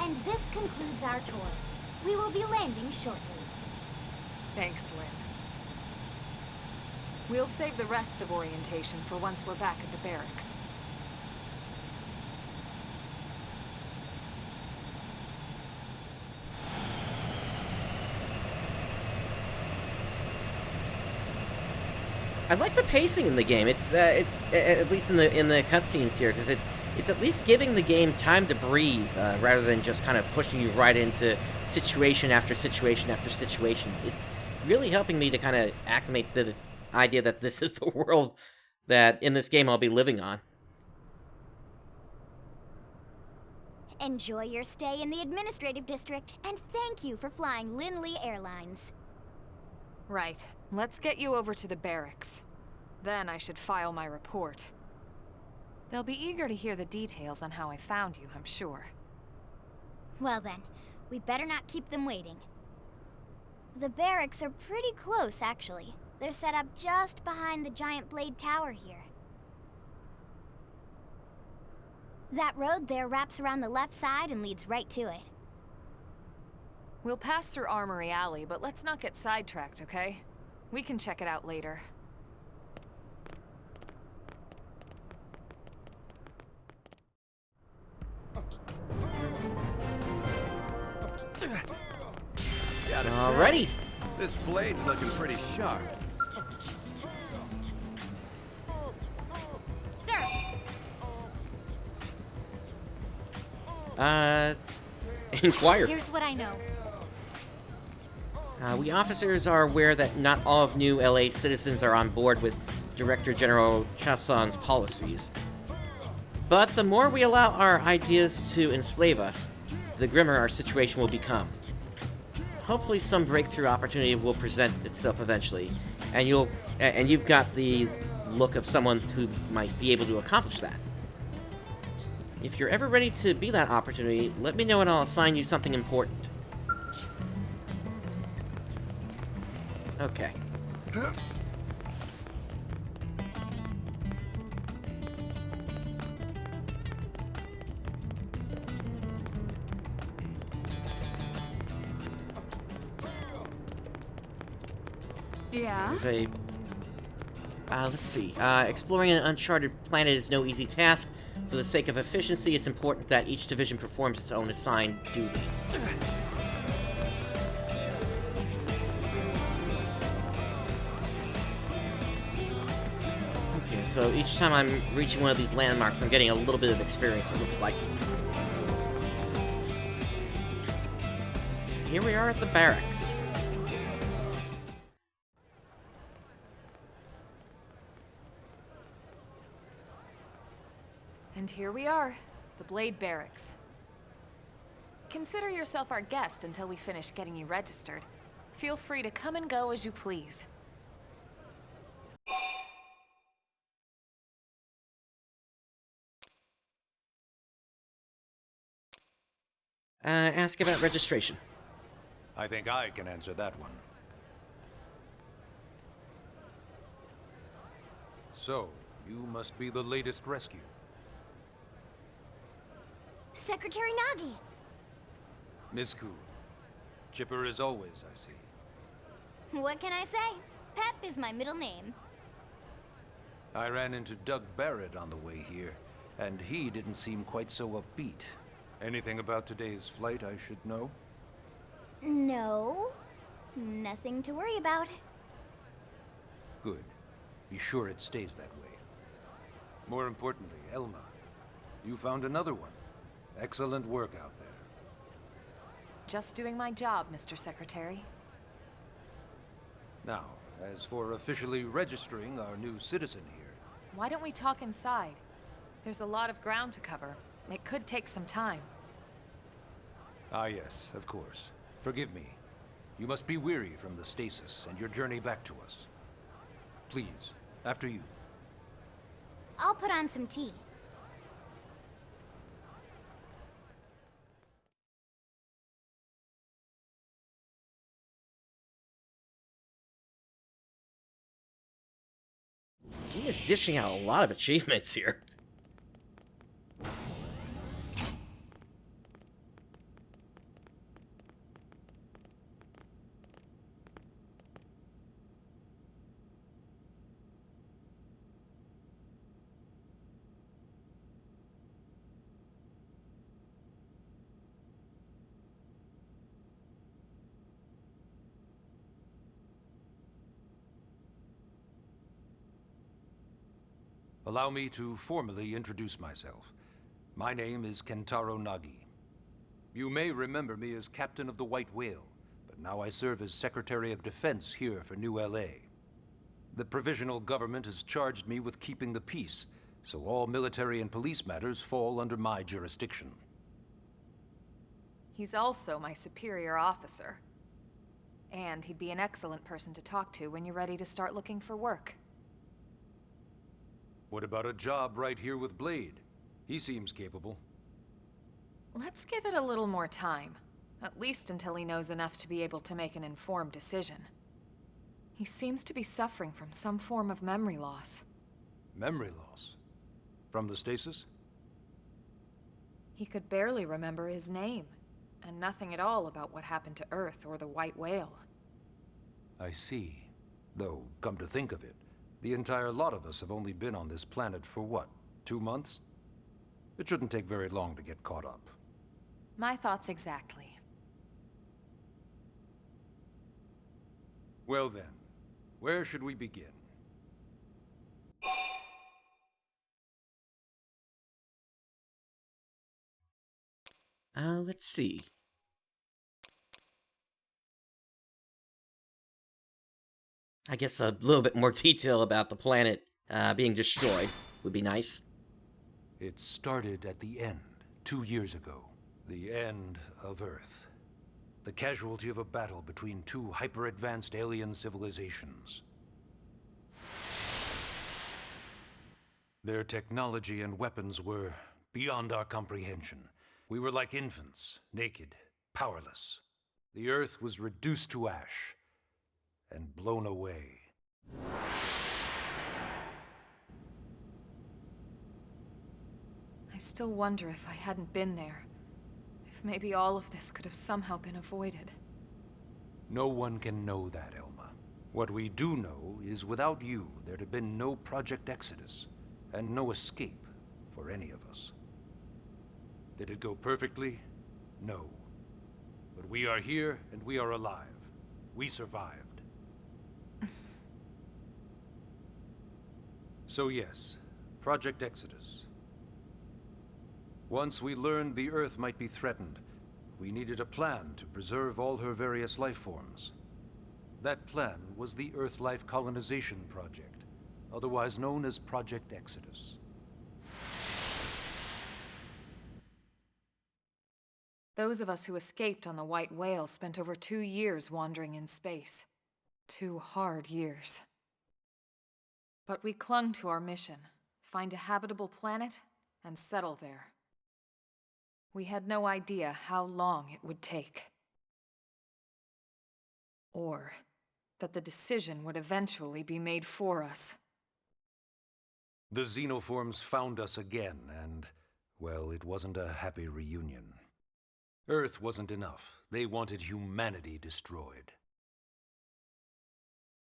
Speaker 2: And this concludes our tour. We will be landing shortly.
Speaker 4: Thanks, Lynn. We'll save the rest of orientation for once we're back at the barracks.
Speaker 1: I like the pacing in the game. It's at least in the cutscenes here, because it's at least giving the game time to breathe, rather than just kind of pushing you right into situation after situation after situation. It's really helping me to kind of acclimate to the idea that this is the world that in this game I'll be living on.
Speaker 2: Enjoy your stay in the administrative district, and thank you for flying Linley Airlines.
Speaker 4: Right. Let's get you over to the barracks. Then I should file my report. They'll be eager to hear the details on how I found you, I'm sure.
Speaker 2: Well then, we better not keep them waiting. The barracks are pretty close, actually. They're set up just behind the giant blade tower here. That road there wraps around the left side and leads right to it.
Speaker 4: We'll pass through Armory Alley, but let's not get sidetracked, okay? We can check it out later.
Speaker 1: Alrighty.
Speaker 10: This blade's looking pretty sharp.
Speaker 2: Sir!
Speaker 1: Inquire.
Speaker 2: Here's what I know.
Speaker 1: We officers are aware that not all of New LA citizens are on board with Director General Chasson's policies. But the more we allow our ideas to enslave us, the grimmer our situation will become. Hopefully some breakthrough opportunity will present itself eventually, and you've got the look of someone who might be able to accomplish that. If you're ever ready to be that opportunity, let me know and I'll assign you something important. Okay.
Speaker 11: Yeah?
Speaker 1: Let's see. Exploring an uncharted planet is no easy task. For the sake of efficiency, it's important that each division performs its own assigned duty. Okay, so each time I'm reaching one of these landmarks, I'm getting a little bit of experience, it looks like. Here we are at the barracks.
Speaker 4: And here we are, the Blade Barracks. Consider yourself our guest until we finish getting you registered. Feel free to come and go as you please.
Speaker 1: Ask about registration.
Speaker 10: I think I can answer that one. So, you must be the latest rescue.
Speaker 2: Secretary Nagi!
Speaker 10: Ms. Ku,
Speaker 12: Chipper as always, I see.
Speaker 2: What can I say? Pep is my middle name.
Speaker 12: I ran into Doug Barrett on the way here, and he didn't seem quite so upbeat. Anything about today's flight I should know?
Speaker 2: No, nothing to worry about.
Speaker 12: Good. Be sure it stays that way. More importantly, Elma, you found another one. Excellent work out there.
Speaker 4: Just doing my job, Mr. Secretary.
Speaker 12: Now, as for officially registering our new citizen here...
Speaker 4: Why don't we talk inside? There's a lot of ground to cover. It could take some time.
Speaker 12: Ah yes, of course. Forgive me. You must be weary from the stasis and your journey back to us. Please, after you.
Speaker 2: I'll put on some tea.
Speaker 1: He is dishing out a lot of achievements here.
Speaker 12: Allow me to formally introduce myself. My name is Kentaro Nagi. You may remember me as Captain of the White Whale, but now I serve as Secretary of Defense here for New LA. The provisional government has charged me with keeping the peace, so all military and police matters fall under my jurisdiction.
Speaker 4: He's also my superior officer. And he'd be an excellent person to talk to when you're ready to start looking for work.
Speaker 12: What about a job right here with Blade? He seems capable.
Speaker 4: Let's give it a little more time. At least until he knows enough to be able to make an informed decision. He seems to be suffering from some form of memory loss.
Speaker 12: Memory loss? From the stasis?
Speaker 4: He could barely remember his name, and nothing at all about what happened to Earth or the White Whale.
Speaker 12: I see. Though, come to think of it, the entire lot of us have only been on this planet for what, 2 months? It shouldn't take very long to get caught up.
Speaker 4: My thoughts exactly.
Speaker 12: Well then, where should we begin?
Speaker 1: Let's see. I guess a little bit more detail about the planet being destroyed would be nice.
Speaker 12: It started at the end, 2 years ago. The end of Earth. The casualty of a battle between two hyper-advanced alien civilizations. Their technology and weapons were beyond our comprehension. We were like infants, naked, powerless. The Earth was reduced to ash and blown away.
Speaker 4: I still wonder if I hadn't been there. If maybe all of this could have somehow been avoided.
Speaker 12: No one can know that, Elma. What we do know is without you, there'd have been no Project Exodus, and no escape for any of us. Did it go perfectly? No. But we are here, and we are alive. We survived. So yes, Project Exodus. Once we learned the Earth might be threatened, we needed a plan to preserve all her various life forms. That plan was the Earth-Life Colonization Project, otherwise known as Project Exodus.
Speaker 4: Those of us who escaped on the White Whale spent over 2 years wandering in space. 2 hard years. But we clung to our mission, find a habitable planet and settle there. We had no idea how long it would take. Or that the decision would eventually be made for us.
Speaker 12: The xenoforms found us again, and, well, it wasn't a happy reunion. Earth wasn't enough. They wanted humanity destroyed.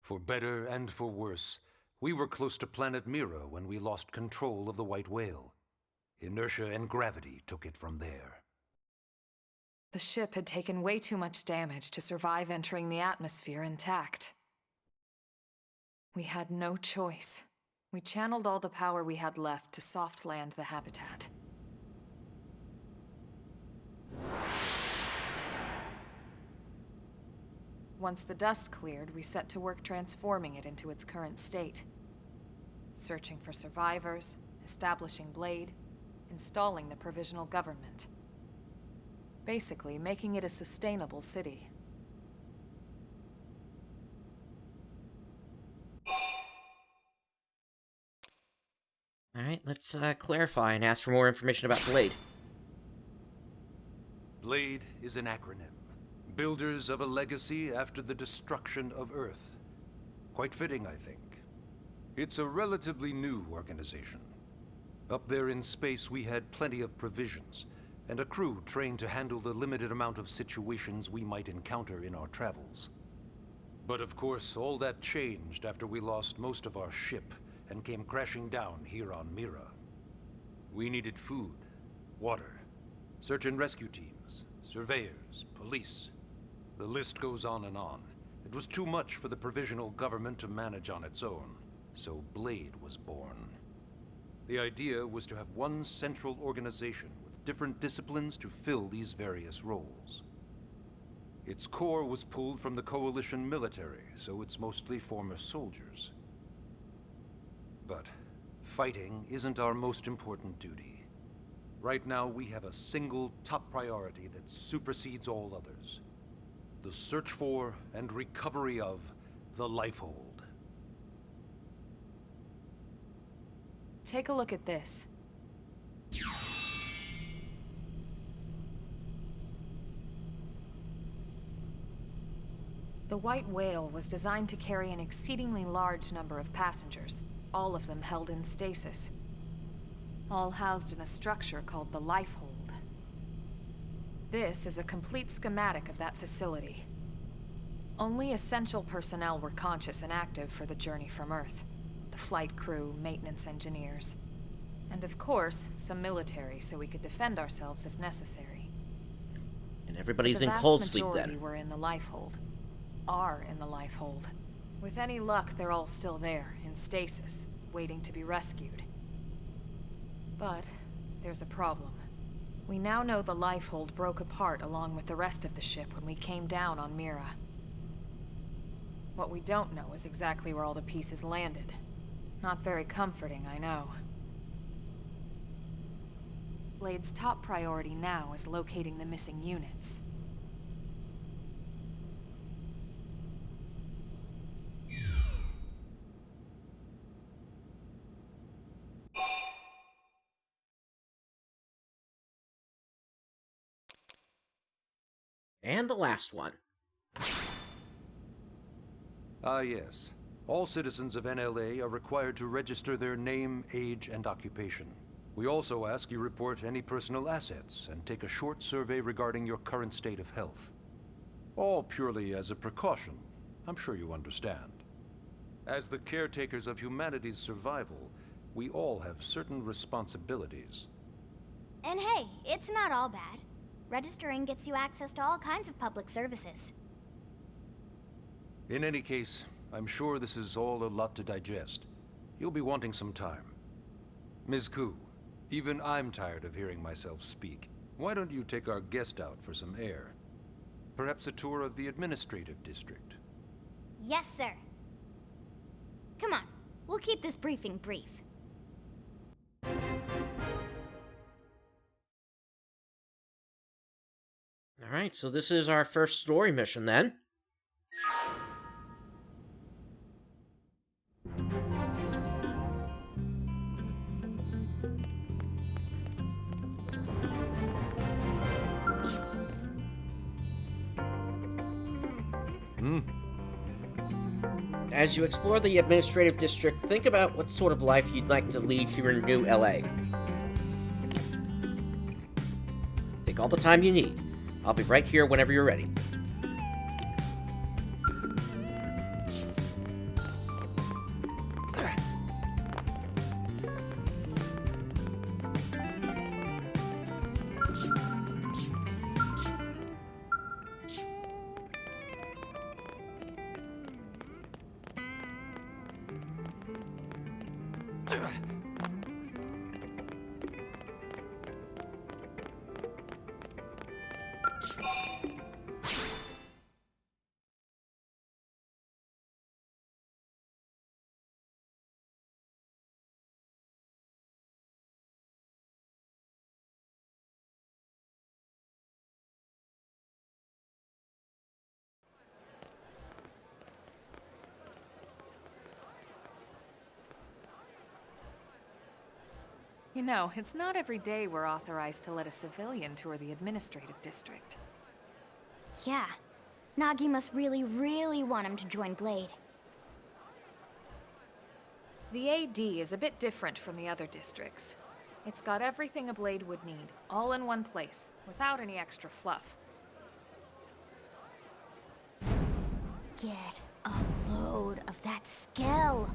Speaker 12: For better and for worse, we were close to planet Mira when we lost control of the White Whale. Inertia and gravity took it from there.
Speaker 4: The ship had taken way too much damage to survive entering the atmosphere intact. We had no choice. We channeled all the power we had left to soft land the habitat. Once the dust cleared, we set to work transforming it into its current state. Searching for survivors, establishing Blade, installing the provisional government. Basically, making it a sustainable city.
Speaker 1: Alright, let's clarify and ask for more information about Blade.
Speaker 12: Blade is an acronym. Builders of a legacy after the destruction of Earth. Quite fitting, I think. It's a relatively new organization. Up there in space, we had plenty of provisions, and a crew trained to handle the limited amount of situations we might encounter in our travels. But of course, all that changed after we lost most of our ship and came crashing down here on Mira. We needed food, water, search and rescue teams, surveyors, police. The list goes on and on. It was too much for the provisional government to manage on its own, so Blade was born. The idea was to have one central organization with different disciplines to fill these various roles. Its core was pulled from the Coalition military, so it's mostly former soldiers. But fighting isn't our most important duty. Right now, we have a single top priority that supersedes all others. The search for and recovery of the Lifehold.
Speaker 4: Take a look at this. The White Whale was designed to carry an exceedingly large number of passengers, all of them held in stasis. All housed in a structure called the Lifehold. This is a complete schematic of that facility. Only essential personnel were conscious and active for the journey from Earth. The flight crew, maintenance engineers. And of course, some military so we could defend ourselves if necessary.
Speaker 1: And everybody's in cold sleep then.
Speaker 4: The vast majority were in the Lifehold. Are in the Lifehold. With any luck, they're all still there, in stasis, waiting to be rescued. But there's a problem. We now know the Lifehold broke apart along with the rest of the ship when we came down on Mira. What we don't know is exactly where all the pieces landed. Not very comforting, I know. Blade's top priority now is locating the missing units.
Speaker 1: And the last one.
Speaker 12: Yes. All citizens of NLA are required to register their name, age, and occupation. We also ask you report any personal assets and take a short survey regarding your current state of health. All purely as a precaution. I'm sure you understand. As the caretakers of humanity's survival, we all have certain responsibilities.
Speaker 2: And hey, it's not all bad. Registering gets you access to all kinds of public services.
Speaker 12: In any case, I'm sure this is all a lot to digest. You'll be wanting some time. Ms. Koo, even I'm tired of hearing myself speak. Why don't you take our guest out for some air? Perhaps a tour of the administrative district.
Speaker 2: Yes, sir. Come on, we'll keep this briefing brief.
Speaker 1: Alright, so this is our first story mission then. As you explore the administrative district, think about what sort of life you'd like to lead here in New LA. Take all the time you need. I'll be right here whenever you're ready.
Speaker 4: You know, it's not every day we're authorized to let a civilian tour the administrative district.
Speaker 2: Yeah. Nagi must really, really want him to join Blade.
Speaker 4: The AD is a bit different from the other districts. It's got everything a Blade would need, all in one place, without any extra fluff.
Speaker 2: Get a load of that Skell.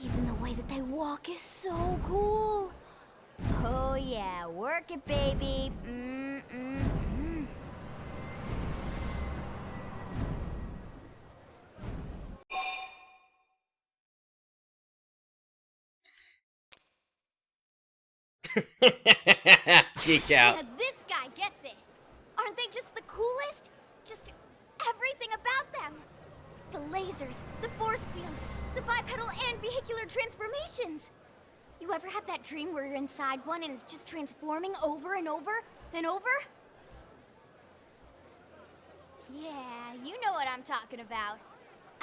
Speaker 2: Even the way that they walk is so cool. Oh yeah, work it, baby.
Speaker 1: Geek out.
Speaker 2: Yeah, this guy gets it. Aren't they just the coolest? Just everything about them. The lasers, the force fields, the bipedal and vehicular transformations. You ever have that dream where you're inside one and it's just transforming over and over and over? Yeah, you know what I'm talking about.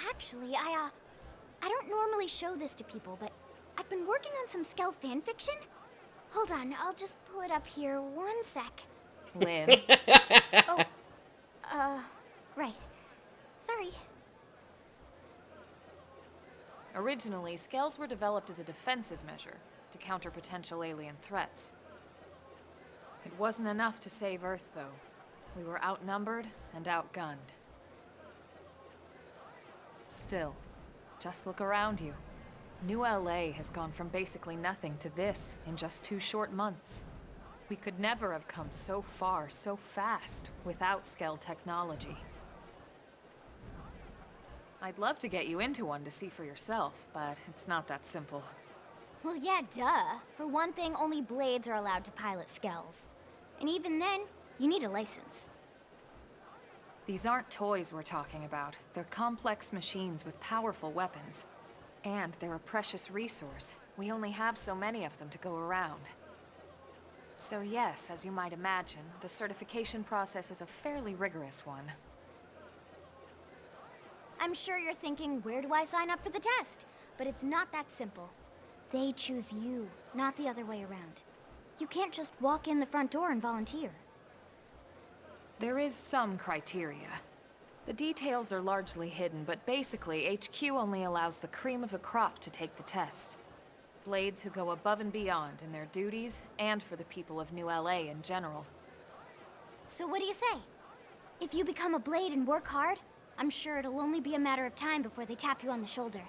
Speaker 2: Actually, I don't normally show this to people, but I've been working on some Skell fanfiction. Hold on, I'll just pull it up here 1 sec.
Speaker 4: Lynn.
Speaker 2: Right. Sorry.
Speaker 4: Originally, Skells were developed as a defensive measure to counter potential alien threats. It wasn't enough to save Earth, though. We were outnumbered and outgunned. Still, just look around you. New LA has gone from basically nothing to this in just 2 short months. We could never have come so far so fast without Skell technology. I'd love to get you into one to see for yourself, but it's not that simple.
Speaker 2: Well, yeah, duh. For one thing, only Blades are allowed to pilot Skells. And even then, you need a license.
Speaker 4: These aren't toys we're talking about. They're complex machines with powerful weapons. And they're a precious resource. We only have so many of them to go around. So yes, as you might imagine, the certification process is a fairly rigorous one.
Speaker 2: I'm sure you're thinking, where do I sign up for the test? But it's not that simple. They choose you, not the other way around. You can't just walk in the front door and volunteer.
Speaker 4: There is some criteria. The details are largely hidden, but basically, HQ only allows the cream of the crop to take the test. Blades who go above and beyond in their duties, and for the people of New LA in general.
Speaker 2: So what do you say? If you become a Blade and work hard, I'm sure it'll only be a matter of time before they tap you on the shoulder.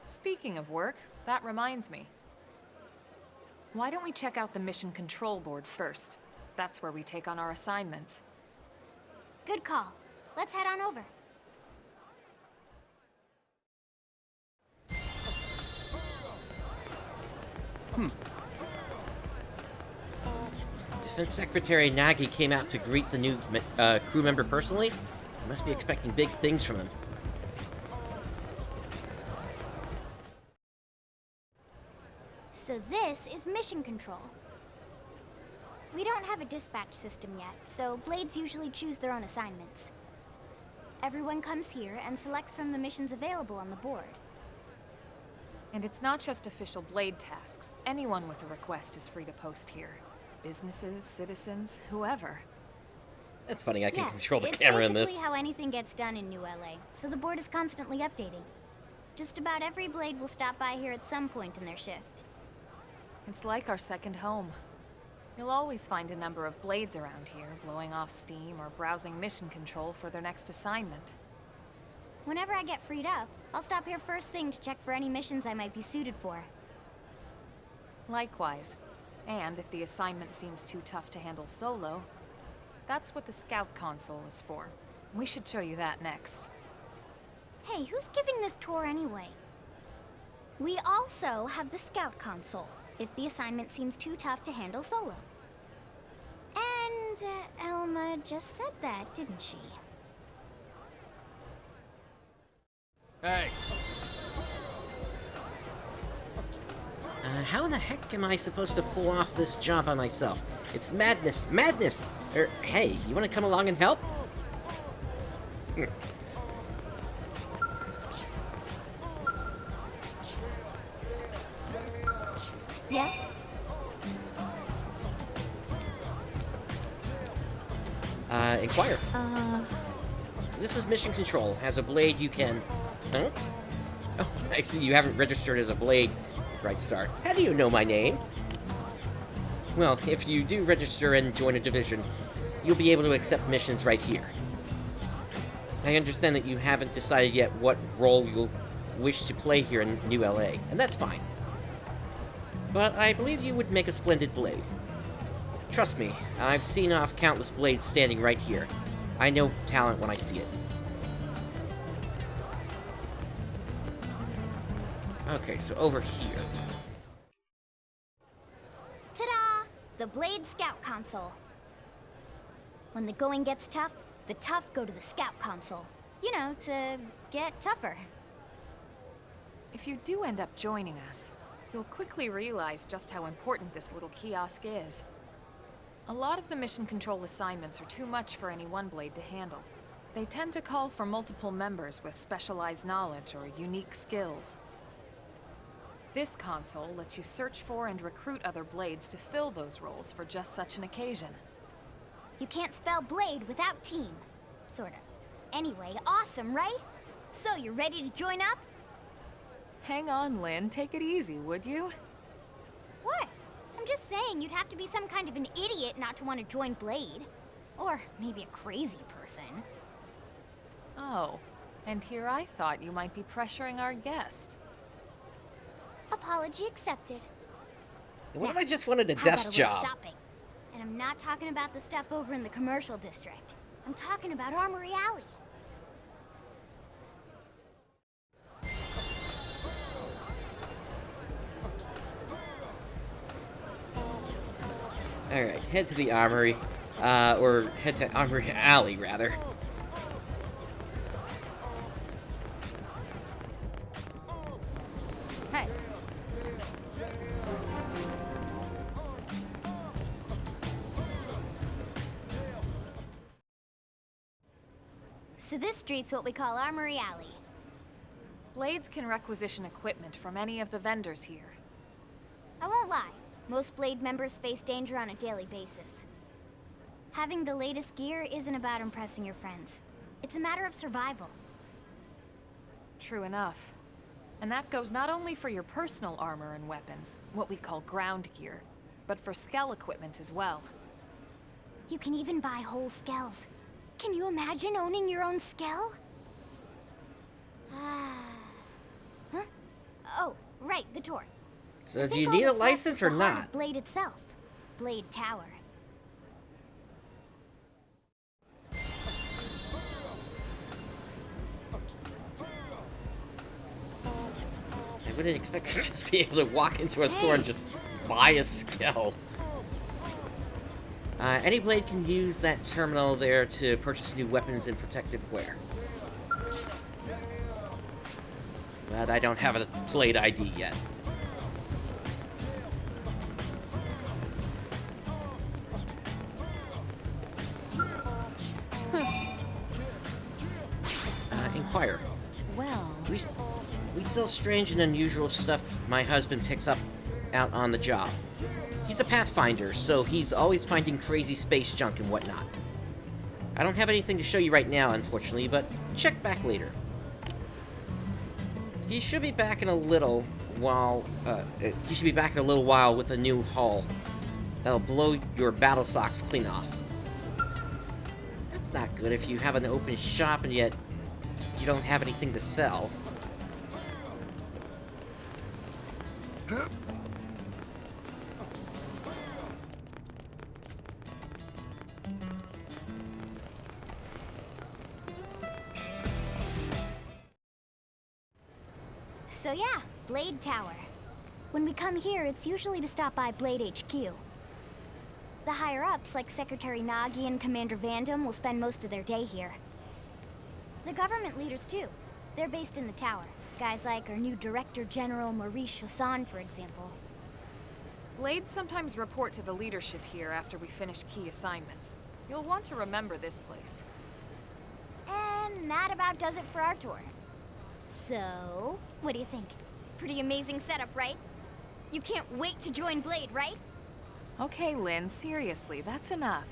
Speaker 4: Speaking of work, that reminds me. Why don't we check out the Mission Control Board first? That's where we take on our assignments.
Speaker 2: Good call. Let's head on over.
Speaker 1: Defense Secretary Nagi came out to greet the new crew member personally. You must be expecting big things from him.
Speaker 2: So this is Mission Control. We don't have a dispatch system yet, so Blades usually choose their own assignments. Everyone comes here and selects from the missions available on the board.
Speaker 4: And it's not just official Blade tasks. Anyone with a request is free to post here. Businesses, citizens, whoever.
Speaker 1: That's funny, I can control the camera in this.
Speaker 2: It's basically how anything gets done in New LA, so the board is constantly updating. Just about every Blade will stop by here at some point in their shift.
Speaker 4: It's like our second home. You'll always find a number of blades around here, blowing off steam or browsing mission control for their next assignment.
Speaker 2: Whenever I get freed up, I'll stop here first thing to check for any missions I might be suited for.
Speaker 4: Likewise. And if the assignment seems too tough to handle solo, that's what the scout console is for. We should show you that next.
Speaker 2: Hey, who's giving this tour anyway? We also have the scout console, if the assignment seems too tough to handle solo. And Elma just said that, didn't she?
Speaker 5: Hey!
Speaker 1: How in the heck am I supposed to pull off this job by myself? It's madness! Madness! Hey, you want to come along and help?
Speaker 2: Yes?
Speaker 1: Inquire. This is mission control. As a blade, you can... Huh? Oh, I see you haven't registered as a blade, Brightstar. How do you know my name? Well, if you do register and join a division, you'll be able to accept missions right here. I understand that you haven't decided yet what role you'll wish to play here in New LA, and that's fine. But I believe you would make a splendid blade. Trust me, I've seen off countless blades standing right here. I know talent when I see it. Okay, so over here.
Speaker 2: Ta-da! The Blade Scout Console. When the going gets tough, the tough go to the Scout Console. You know, to get tougher.
Speaker 4: If you do end up joining us, you'll quickly realize just how important this little kiosk is. A lot of the mission control assignments are too much for any one blade to handle. They tend to call for multiple members with specialized knowledge or unique skills. This console lets you search for and recruit other blades to fill those roles for just such an occasion.
Speaker 2: You can't spell blade without team. Sorta. Anyway, awesome, right? So, you ready to join up?
Speaker 4: Hang on, Lynn. Take it easy, would you?
Speaker 2: What? I'm just saying you'd have to be some kind of an idiot not to want to join Blade. Or maybe a crazy person.
Speaker 4: Oh, and here I thought you might be pressuring our guest.
Speaker 2: Apology accepted.
Speaker 1: What if I just wanted a
Speaker 2: How
Speaker 1: desk
Speaker 2: about a little
Speaker 1: job?
Speaker 2: shopping? And I'm not talking about the stuff over in the commercial district. I'm talking about Armory Alley.
Speaker 1: Alright, head to the armory. Or head to Armory Alley, rather.
Speaker 11: Hey.
Speaker 2: So this street's what we call Armory Alley.
Speaker 4: Blades can requisition equipment from any of the vendors here.
Speaker 2: I won't lie. Most Blade members face danger on a daily basis. Having the latest gear isn't about impressing your friends. It's a matter of survival.
Speaker 4: True enough. And that goes not only for your personal armor and weapons, what we call ground gear, but for skell equipment as well.
Speaker 2: You can even buy whole skells. Can you imagine owning your own skell? Huh? Oh, right, the tour.
Speaker 1: So do you need a license or not?
Speaker 2: Blade itself. Blade Tower.
Speaker 1: I wouldn't expect to just be able to walk into a store and just buy a skill. Any blade can use that terminal there to purchase new weapons and protective wear. But I don't have a blade ID yet. Inquire.
Speaker 2: Well...
Speaker 1: We sell strange and unusual stuff my husband picks up out on the job. He's a pathfinder, so he's always finding crazy space junk and whatnot. I don't have anything to show you right now, unfortunately, but check back later. He should be back in a little while, with a new haul. That'll blow your battle socks clean off. That's not good if you have an open shop and yet you don't have anything to sell.
Speaker 2: So yeah, Blade Tower. When we come here, it's usually to stop by Blade HQ. The higher-ups, like Secretary Nagi and Commander Vandam, will spend most of their day here. The government leaders, too. They're based in the tower. Guys like our new Director General Maurice Chassan, for example.
Speaker 4: Blades sometimes report to the leadership here after we finish key assignments. You'll want to remember this place.
Speaker 2: And that about does it for our tour. So, what do you think? Pretty amazing setup, right? You can't wait to join Blade, right?
Speaker 4: Okay, Lynn, seriously, that's enough.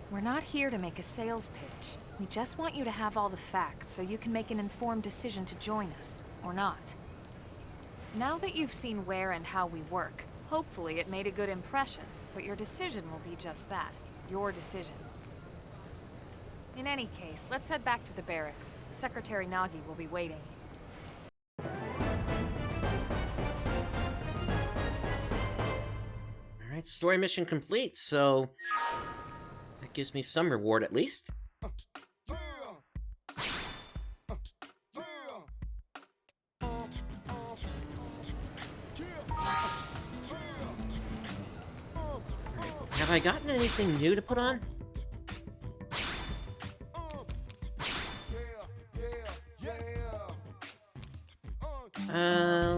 Speaker 4: We're not here to make a sales pitch. We just want you to have all the facts so you can make an informed decision to join us, or not. Now that you've seen where and how we work, hopefully it made a good impression, but your decision will be just that, your decision. In any case, let's head back to the barracks. Secretary Nagi will be waiting.
Speaker 1: Alright, story mission complete, so that gives me some reward at least. Have I gotten anything new to put on?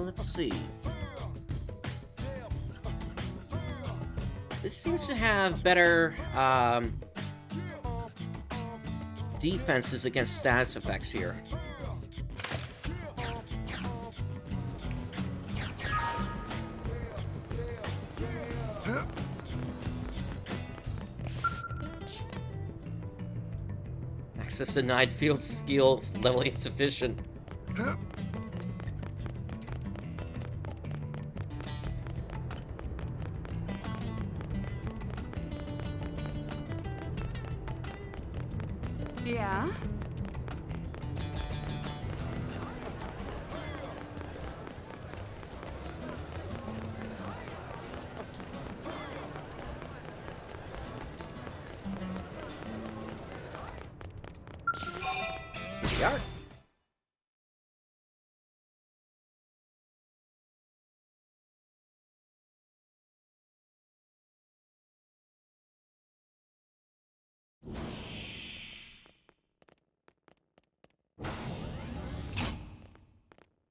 Speaker 1: Let's see. This seems to have better, defenses against status effects here. Access denied, field skills level insufficient.
Speaker 11: Yeah?
Speaker 1: Here we are.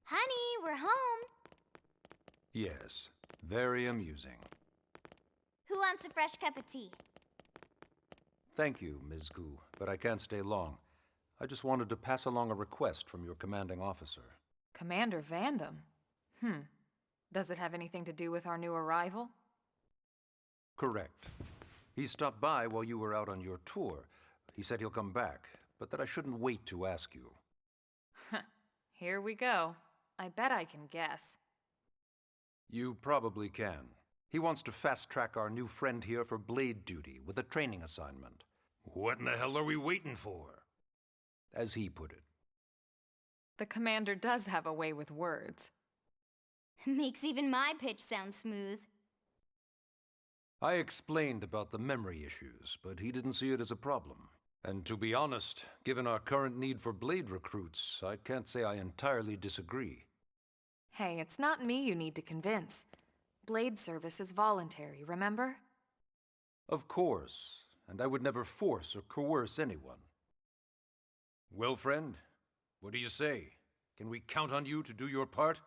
Speaker 2: Honey, we're home.
Speaker 12: Yes, very amusing.
Speaker 2: Who wants a fresh cup of tea?
Speaker 12: Thank you, Ms. Gu, but I can't stay long. I just wanted to pass along a request from your commanding officer.
Speaker 4: Commander Vandam? Does it have anything to do with our new arrival?
Speaker 12: Correct. He stopped by while you were out on your tour. He said he'll come back, but that I shouldn't wait to ask you.
Speaker 4: Here we go. I bet I can guess.
Speaker 12: You probably can. He wants to fast-track our new friend here for blade duty with a training assignment.
Speaker 5: What in the hell are we waiting for?
Speaker 12: As he put it.
Speaker 4: The commander does have a way with words.
Speaker 2: Makes even my pitch sound smooth.
Speaker 12: I explained about the memory issues, but he didn't see it as a problem. And to be honest, given our current need for blade recruits, I can't say I entirely disagree.
Speaker 4: Hey, it's not me you need to convince. Blade service is voluntary, remember?
Speaker 12: Of course, and I would never force or coerce anyone.
Speaker 5: Well, friend, what do you say? Can we count on you to do your part?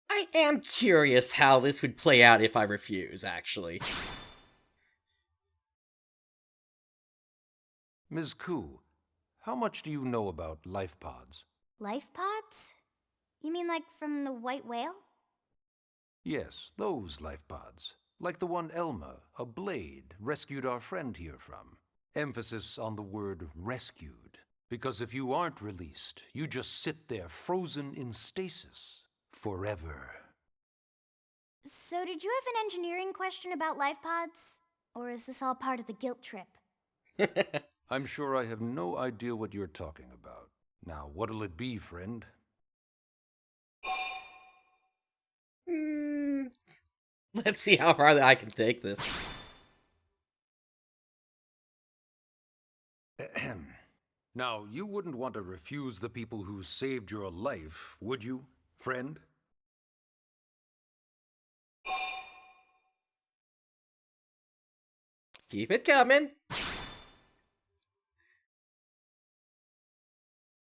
Speaker 1: I am curious how this would play out if I refuse, actually.
Speaker 12: Ms. Ku, how much do you know about life pods?
Speaker 2: Life pods? You mean like from the white whale?
Speaker 12: Yes, those life pods. Like the one Elma, a blade, rescued our friend here from. Emphasis on the word rescued. Because if you aren't released, you just sit there frozen in stasis. forever.
Speaker 2: So did you have an engineering question about life pods? Or is this all part of the guilt trip?
Speaker 12: I'm sure I have no idea what you're talking about. Now, what'll it be, friend?
Speaker 1: Let's see how far I can take this.
Speaker 12: Now, you wouldn't want to refuse the people who saved your life, would you, friend?
Speaker 1: Keep it coming.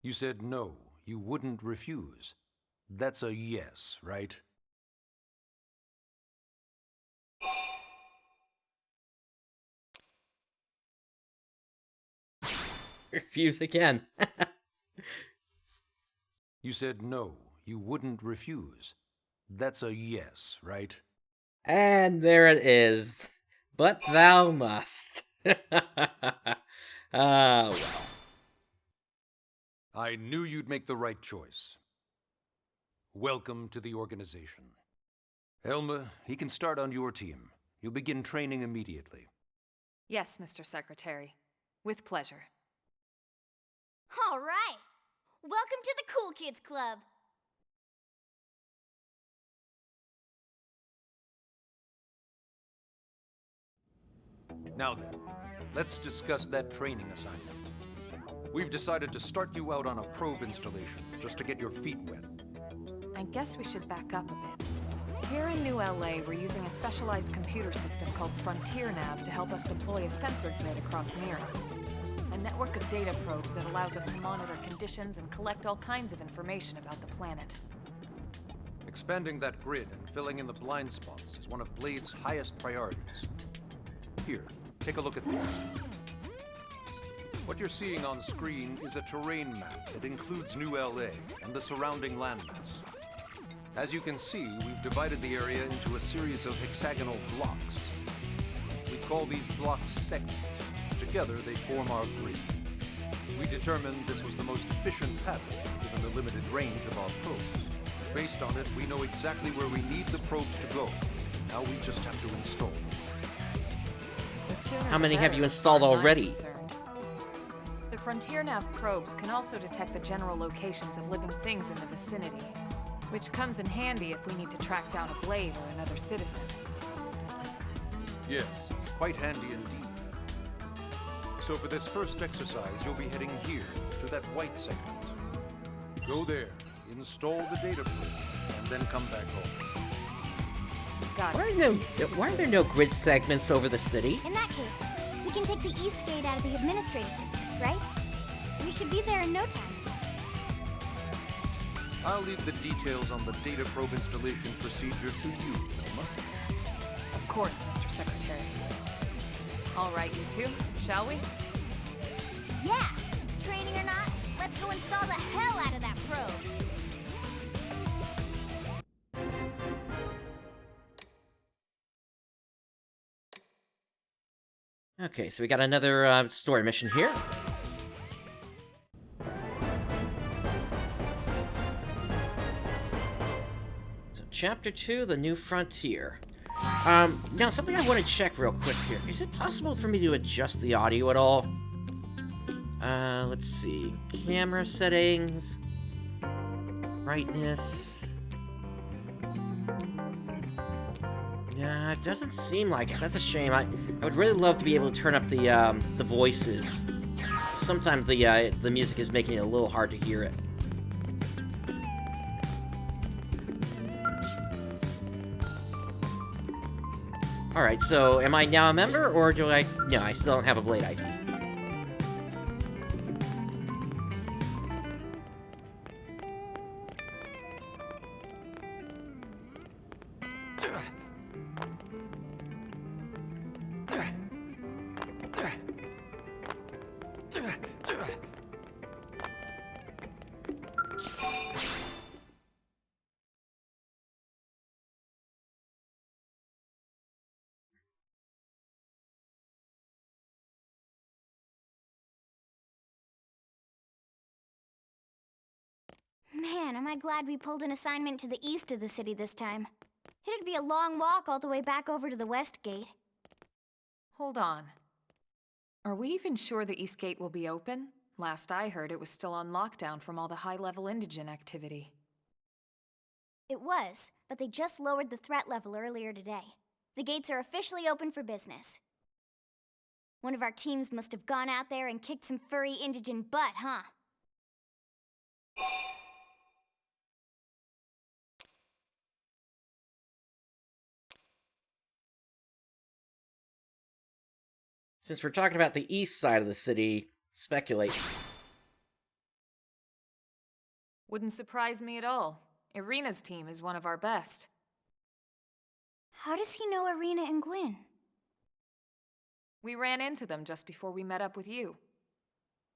Speaker 12: You said no, you wouldn't refuse. That's a yes, right?
Speaker 1: Refuse again.
Speaker 12: You said no, you wouldn't refuse. That's a yes, right?
Speaker 1: And there it is. But thou must. Well.
Speaker 12: I knew you'd make the right choice. Welcome to the organization. Elma, he can start on your team. You'll begin training immediately.
Speaker 4: Yes, Mr. Secretary. With pleasure.
Speaker 2: All right. Welcome to the Cool Kids Club.
Speaker 12: Now then, let's discuss that training assignment. We've decided to start you out on a probe installation, just to get your feet wet.
Speaker 4: I guess we should back up a bit. Here in New LA, we're using a specialized computer system called Frontier Nav to help us deploy a sensor grid across Mira. A network of data probes that allows us to monitor conditions and collect all kinds of information about the planet.
Speaker 12: Expanding that grid and filling in the blind spots is one of Blade's highest priorities. Here, take a look at this. What you're seeing on screen is a terrain map that includes New LA and the surrounding landmass. As you can see, we've divided the area into a series of hexagonal blocks. We call these blocks segments. Together, they form our grid. We determined this was the most efficient pattern, given the limited range of our probes. Based on it, we know exactly where we need the probes to go. Now we just have to install them.
Speaker 1: How many have you installed already?
Speaker 4: The Frontier Nav probes can also detect the general locations of living things in the vicinity, which comes in handy if we need to track down a Blade or another citizen.
Speaker 12: Yes, quite handy indeed. So for this first exercise, you'll be heading here, to that white segment. Go there, install the data probe, and then come back home.
Speaker 1: Why are there no grid segments over the city?
Speaker 2: In that case, we can take the East Gate out of the administrative district, right? We should be there in no time.
Speaker 12: I'll leave the details on the data probe installation procedure to you, Elma.
Speaker 4: Of course, Mr. Secretary. All right, you two, shall we?
Speaker 2: Yeah! Training or not, let's go install the hell out of that probe!
Speaker 1: Okay, so we got another story mission here. So, Chapter 2, The New Frontier. Now, something I want to check real quick here. Is it possible for me to adjust the audio at all? Let's see. Camera settings. Brightness. Nah, it doesn't seem like it. That's a shame. I would really love to be able to turn up the voices. Sometimes the music is making it a little hard to hear it. Alright, so am I now a member, or do I... No, I still don't have a Blade ID.
Speaker 2: Man, am I glad we pulled an assignment to the east of the city this time. It'd be a long walk all the way back over to the west gate.
Speaker 4: Hold on. Are we even sure the East Gate will be open? Last I heard, it was still on lockdown from all the high-level indigent activity.
Speaker 2: It was, but they just lowered the threat level earlier today. The gates are officially open for business. One of our teams must have gone out there and kicked some furry indigent butt, huh?
Speaker 1: Since we're talking about the east side of the city, speculate.
Speaker 4: Wouldn't surprise me at all. Irina's team is one of our best.
Speaker 2: How does he know Irina and Gwyn?
Speaker 4: We ran into them just before we met up with you.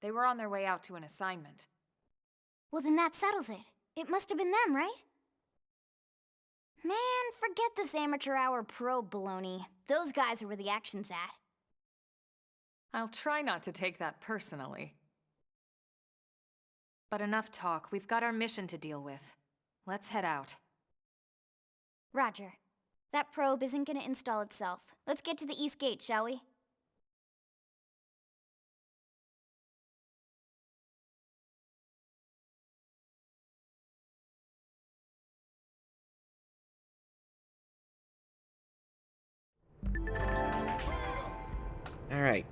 Speaker 4: They were on their way out to an assignment.
Speaker 2: Well, then that settles it. It must have been them, right? Man, forget this amateur hour probe baloney. Those guys are where the action's at.
Speaker 4: I'll try not to take that personally. But enough talk. We've got our mission to deal with. Let's head out.
Speaker 2: Roger. That probe isn't gonna install itself. Let's get to the East Gate, shall we?
Speaker 1: Alright.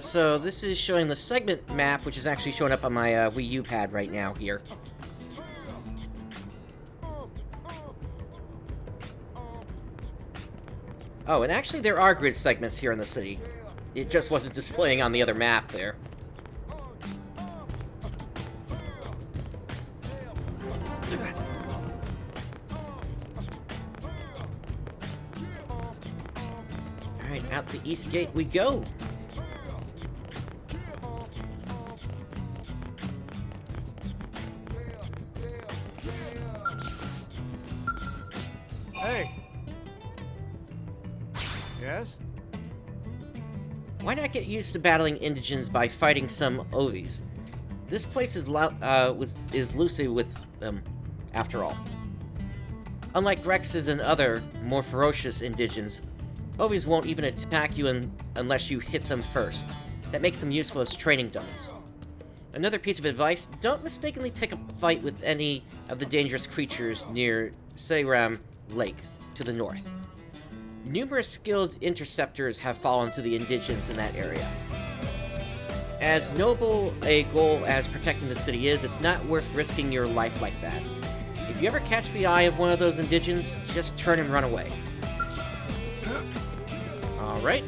Speaker 1: So this is showing the segment map, which is actually showing up on my Wii U pad right now here. Oh, and actually there are grid segments here in the city. It just wasn't displaying on the other map there. Alright, out the East Gate we go.
Speaker 5: Hey. Yes?
Speaker 1: Why not get used to battling indigents by fighting some Ovies? This place is loosely with them, after all. Unlike Rexes and other, more ferocious indigents, Ovies won't even attack you unless you hit them first. That makes them useful as training dummies. Another piece of advice, don't mistakenly pick a fight with any of the dangerous creatures near Seiram Lake, to the north. Numerous skilled interceptors have fallen to the indigents in that area. As noble a goal as protecting the city is, it's not worth risking your life like that. If you ever catch the eye of one of those indigents, just turn and run away. Alright.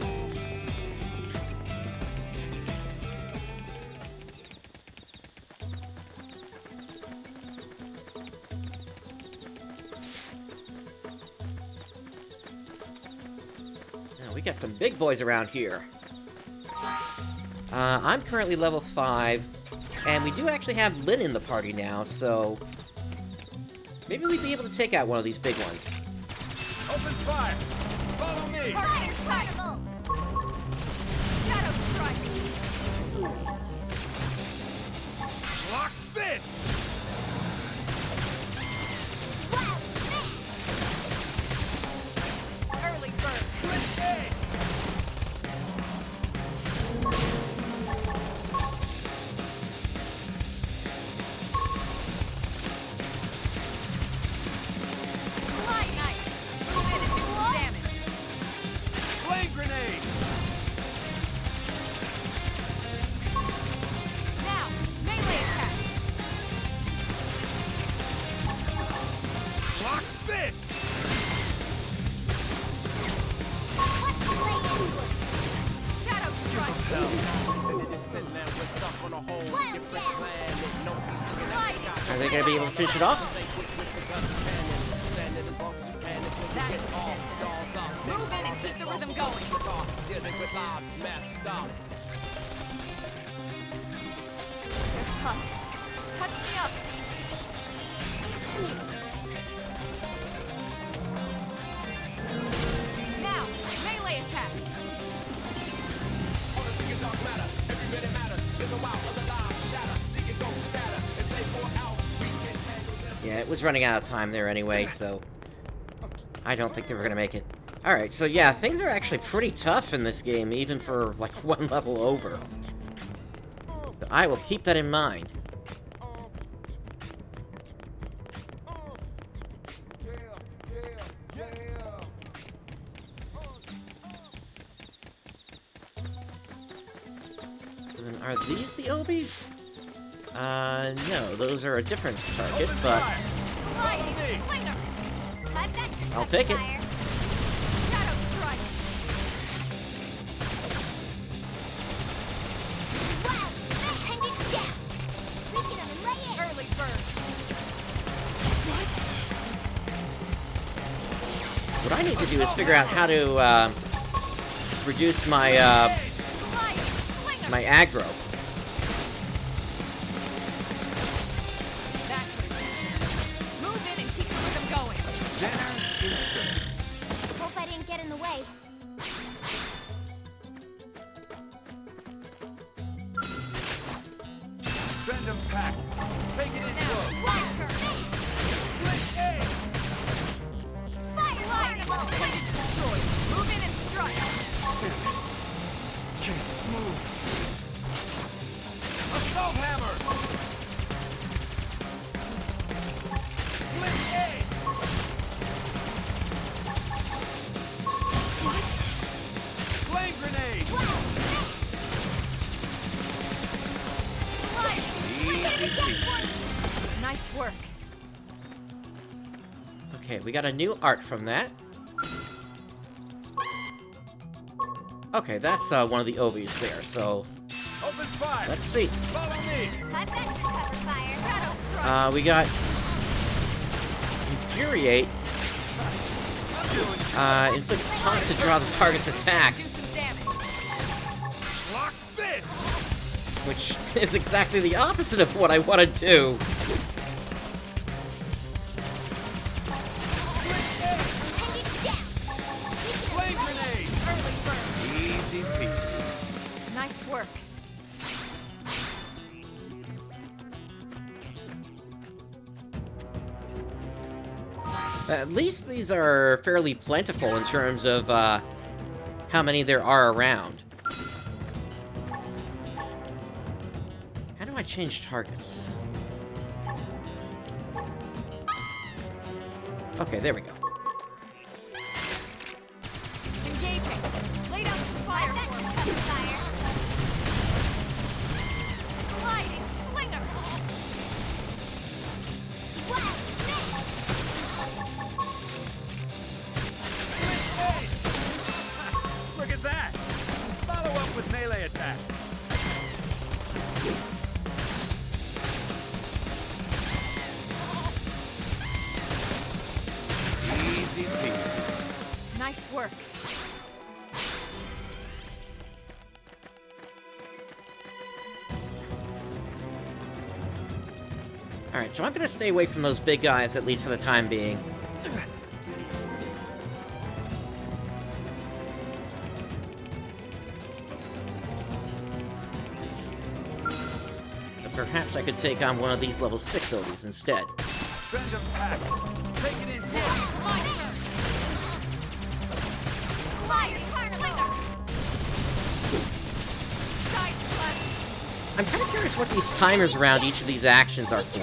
Speaker 1: Now, we got some big boys around here. I'm currently level 5, and we do actually have Lynn in the party now, so maybe we'd be able to take out one of these big ones.
Speaker 5: Open fire! Follow me!
Speaker 2: Fire particle! Shadow strike!
Speaker 5: Block this!
Speaker 2: Wild smash!
Speaker 4: Early burst!
Speaker 5: Switch edge!
Speaker 4: Light knife! Move in and do some damage!
Speaker 5: Flame grenade!
Speaker 4: Now, melee attacks!
Speaker 5: Block this!
Speaker 4: Shadow strike!
Speaker 1: Are they going to be able to finish it off?
Speaker 4: Move in and keep the rhythm going! You're tough. Touch me up! Now, melee attacks!
Speaker 1: was running out of time there anyway, so I don't think they were gonna make it. Alright, so yeah, things are actually pretty tough in this game, even for, like, one level over. So I will keep that in mind. Are these the Obies? No, those are a different target, but... I'll take it. What I need to do is figure out how to, reduce my, my aggro.
Speaker 4: Move in and keep the rhythm going.
Speaker 10: Dinner is served.
Speaker 2: Hope I didn't get in the way.
Speaker 10: Send them pack. Take it in close.
Speaker 4: Right turn.
Speaker 10: Split A.
Speaker 4: Fire! Plated destroyed. Move in and strike.
Speaker 10: Can't move. Assault hammer. Split A.
Speaker 2: What?
Speaker 10: Flame grenade. Easy peasy.
Speaker 4: Nice work.
Speaker 1: Okay, we got a new art from that. Okay, that's one of the Obies there, so...
Speaker 10: Open fire.
Speaker 1: Let's see.
Speaker 10: Follow me.
Speaker 2: I've got your cover fire. Shadow strike.
Speaker 1: We got... Infuriate. Inflicts taunt to draw the target's attacks.
Speaker 10: Block this.
Speaker 1: Which is exactly the opposite of what I want to do.
Speaker 10: Flame grenade.
Speaker 4: Early burn.
Speaker 10: Easy peasy.
Speaker 4: Nice work.
Speaker 1: At least these are fairly plentiful in terms of, how many there are around. How do I change targets? Okay, there we go.
Speaker 4: Engaging. Lay down some fire for me.
Speaker 2: Cover fire.
Speaker 4: Sliding slinger.
Speaker 10: Look at that. Follow up with melee attack. Easy peasy.
Speaker 4: Nice work.
Speaker 1: Alright, so I'm gonna stay away from those big guys, at least for the time being. But perhaps I could take on one of these level 6 Obies instead.
Speaker 10: Send them pack. Take it in close.
Speaker 4: My turn. Sliding slinger. Side slash.
Speaker 1: I'm kind of curious what these timers around each of these actions are for.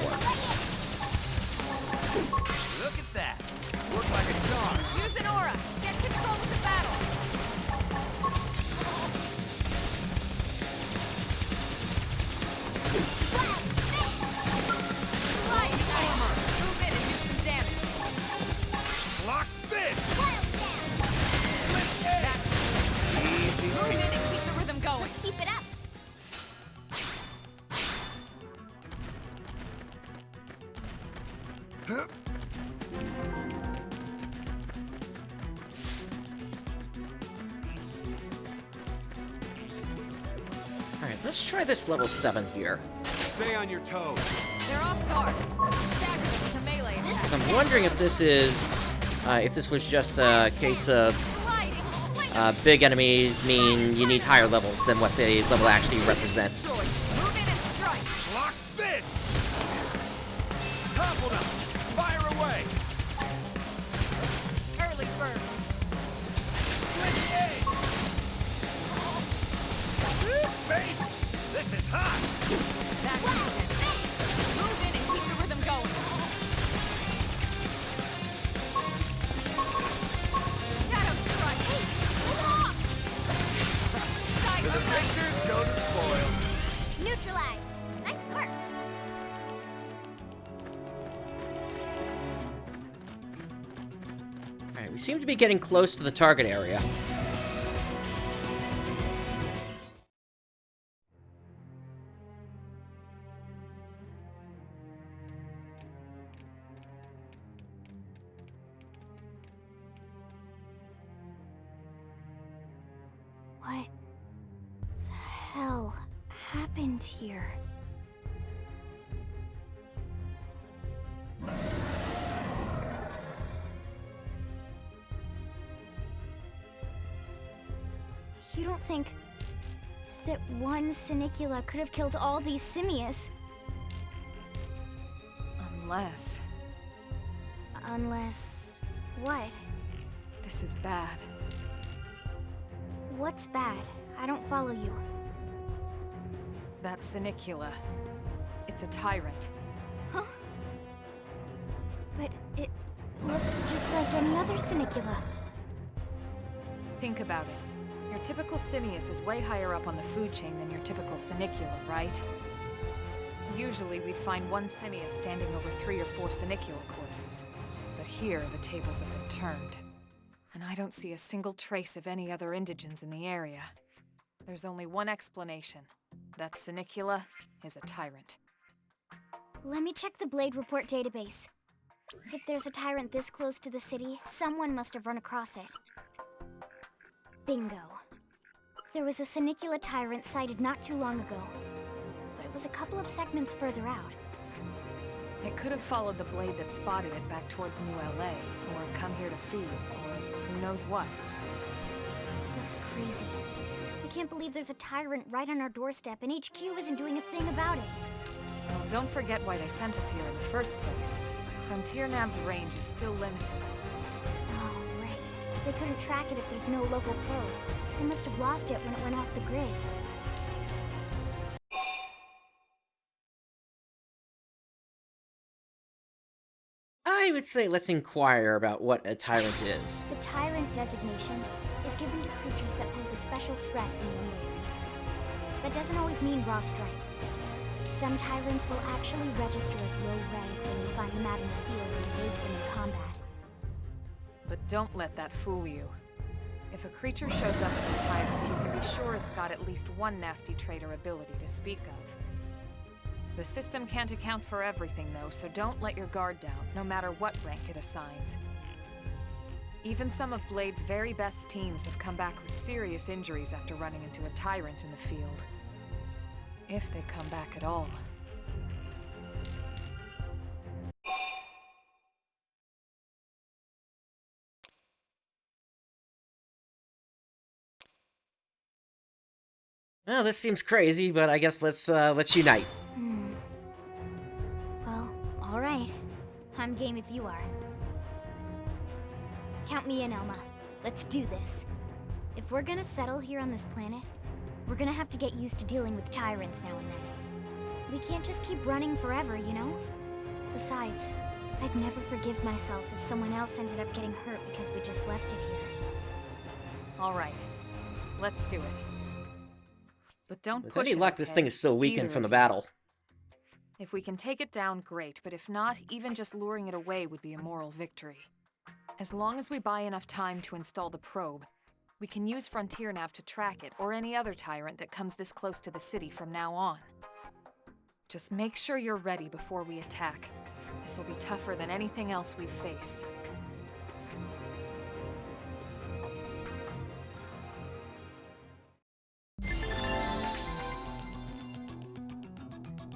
Speaker 10: Look at that. Worked like a charm.
Speaker 4: Use an aura. Get control of the battle. Sliding hammer. Move in and do some damage.
Speaker 10: Block this. Easy
Speaker 4: Move in
Speaker 10: peasy.
Speaker 4: and keep the rhythm going.
Speaker 2: Let's keep it up.
Speaker 1: Alright, let's try this level 7 here.
Speaker 10: Stay on your toes.
Speaker 4: They're off guard. Stagger them with a melee attack.
Speaker 1: I'm wondering if this is, if this was just a case of
Speaker 4: Sliding slinger.
Speaker 1: big enemies mean you need higher levels than what the level actually represents.
Speaker 4: Destroyed. Move in and strike.
Speaker 10: Block this. Topple them.
Speaker 5: Hunters go to spoils.
Speaker 2: Neutralized. Nice work.
Speaker 1: Alright, we seem to be getting close to the target area.
Speaker 2: What the hell happened here? You don't think that one Sinicula could have killed all these simius?
Speaker 4: Unless...
Speaker 2: Unless... what?
Speaker 4: This is bad.
Speaker 2: What's bad? I don't follow you.
Speaker 4: That Sinicula. It's a tyrant.
Speaker 2: Huh? But it looks just like any other Sinicula.
Speaker 4: Think about it. Your typical simius is way higher up on the food chain than your typical Sinicula, right? Usually we'd find one simius standing over 3 or 4 Sinicula corpses. But here, the tables have been turned. And I don't see a single trace of any other indigents in the area. There's only one explanation. That Sinicula is a tyrant.
Speaker 2: Let me check the Blade Report database. If there's a tyrant this close to the city, someone must have run across it. Bingo. There was a Sinicula tyrant sighted not too long ago, but it was a couple of segments further out.
Speaker 4: It could have followed the blade that spotted it back towards New LA, or come here to feed, or who knows what.
Speaker 2: That's crazy. I can't believe there's a tyrant right on our doorstep and HQ isn't doing a thing about it.
Speaker 4: Well, don't forget why they sent us here in the first place. Frontier Nav's range is still limited.
Speaker 2: Oh, right. They couldn't track it if there's no local probe. They must have lost it when it went off the grid.
Speaker 1: I would say let's inquire about what a tyrant is.
Speaker 2: The tyrant designation is given to creatures that pose a special threat in one way or another. That doesn't always mean raw strength. Some tyrants will actually register as low rank when you find them out in the field and engage them in combat.
Speaker 4: But don't let that fool you. If a creature shows up as a tyrant, you can be sure it's got at least one nasty trait or ability to speak of. The system can't account for everything, though, so don't let your guard down, no matter what rank it assigns. Even some of Blade's very best teams have come back with serious injuries after running into a tyrant in the field. If they come back at all.
Speaker 1: Well, this seems crazy, but I guess let's unite.
Speaker 2: Well, alright. I'm game if you are. Count me in, Elma. Let's do this. If we're gonna settle here on this planet, we're gonna have to get used to dealing with tyrants now and then. We can't just keep running forever, you know? Besides, I'd never forgive myself if someone else ended up getting hurt because we just left it here.
Speaker 4: All right. Let's do it. But don't
Speaker 1: With
Speaker 4: push
Speaker 1: any
Speaker 4: it,
Speaker 1: luck, this
Speaker 4: okay?
Speaker 1: thing is still weakened
Speaker 4: Either
Speaker 1: from the
Speaker 4: of you.
Speaker 1: battle.
Speaker 4: If we can take it down, great, but if not, even just luring it away would be a moral victory. As long as we buy enough time to install the probe, we can use Frontier Nav to track it, or any other tyrant that comes this close to the city from now on. Just make sure you're ready before we attack. This will be tougher than anything else we've faced.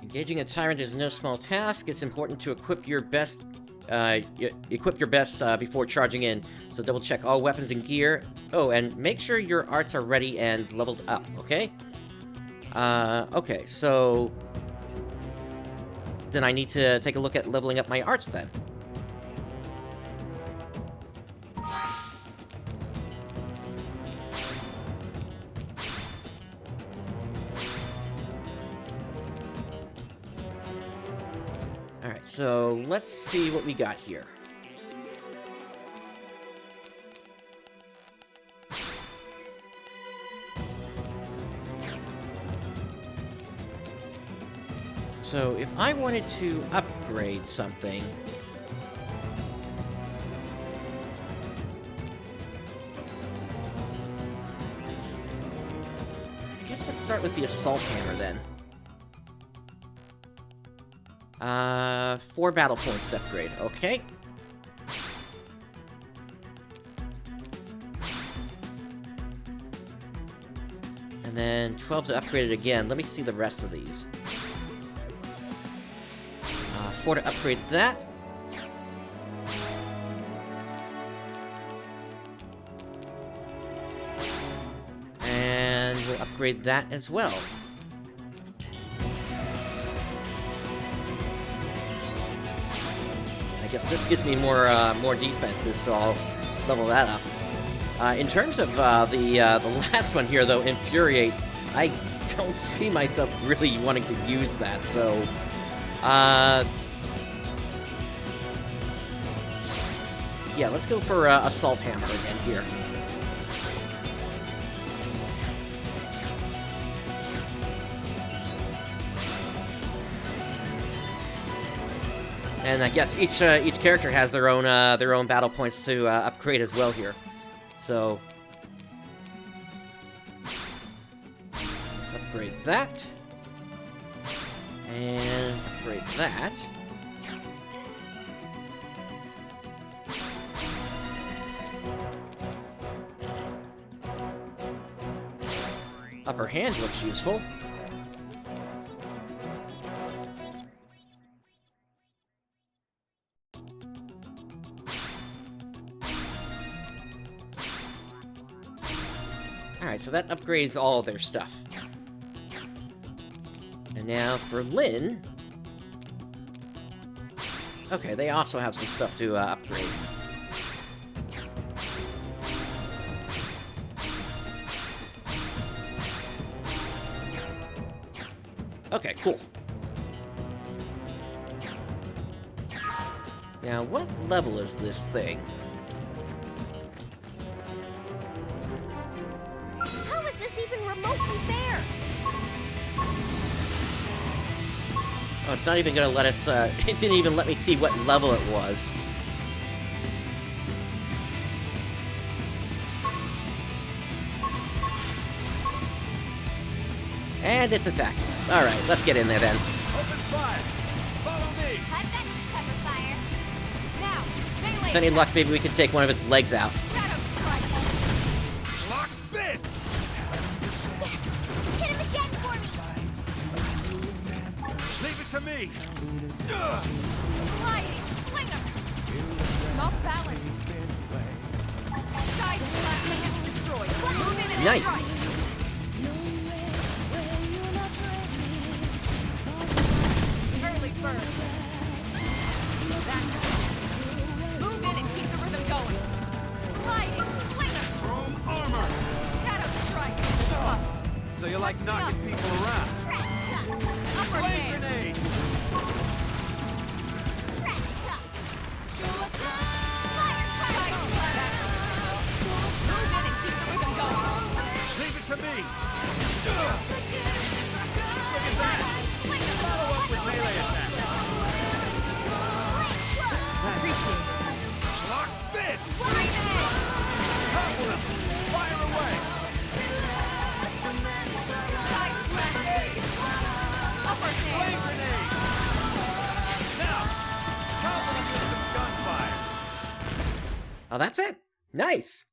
Speaker 1: Engaging a tyrant is no small task. It's important to equip your best before charging in. So double check all weapons and gear. Oh, and make sure your arts are ready and leveled up, okay? Okay, so then I need to take a look at leveling up my arts then. Alright, so let's see what we got here. So if I wanted to upgrade something... I guess let's start with the assault hammer then. 4 battle points to upgrade, okay. And then 12 to upgrade it again. Let me see the rest of these. 4 to upgrade that. And we'll upgrade that as well. I guess this gives me more defenses, so I'll level that up. In terms of the last one here, though, Infuriate, I don't see myself really wanting to use that, so... yeah, let's go for Assault Hammer again here. And I guess each character has their own battle points to upgrade as well here. So let's upgrade that, and upgrade that. Upper hand looks useful. Alright, so that upgrades all their stuff. And now for Lynn... okay, they also have some stuff to upgrade. Okay, cool. Now, what level is this thing?
Speaker 2: How is this even remotely fair?
Speaker 1: Oh, it's not even gonna let us, it didn't even let me see what level it was. And it's attacking us. Alright, let's get in there then.
Speaker 5: Open fire! Follow me!
Speaker 2: I've got your cover fire. Now, melee.
Speaker 1: With any luck, maybe we can take one of its legs out.
Speaker 2: Shadow strike.
Speaker 5: Lock this!
Speaker 2: Yes! Hit him again for me!
Speaker 5: Leave it to me!
Speaker 4: Sliding slinger! I'm off balance. Side slap gets destroyed. Move in and
Speaker 1: Nice!
Speaker 4: strike. Early bird. That. Move in and keep the rhythm going. Sliding slinger!
Speaker 5: Chrome armor!
Speaker 4: Shadow strike! Tough.
Speaker 5: So you like
Speaker 4: Touch me
Speaker 5: knocking
Speaker 4: up.
Speaker 5: people around?
Speaker 4: Upper
Speaker 5: Flame
Speaker 4: hand.
Speaker 5: grenade!
Speaker 4: Move in and keep the rhythm going.
Speaker 5: Leave it to me! Look at that! Follow up with melee attack!
Speaker 4: Appreciate it.
Speaker 5: Lock this!
Speaker 4: Right in.
Speaker 5: Topple them! Fire away!
Speaker 4: Side slap. Upper
Speaker 5: Flame
Speaker 4: hand.
Speaker 5: grenade! Now, topple them with some gunfire!
Speaker 1: Oh, that's it! Nice!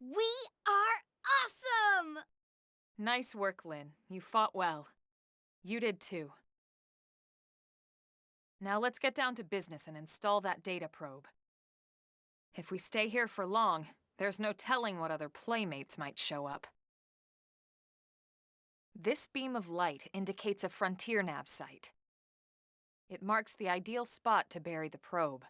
Speaker 2: We are awesome!
Speaker 4: Nice work, Lynn. You fought well. You did too. Now let's get down to business and install that data probe. If we stay here for long, there's no telling what other playmates might show up. This beam of light indicates a frontier nav site. It marks the ideal spot to bury the probe.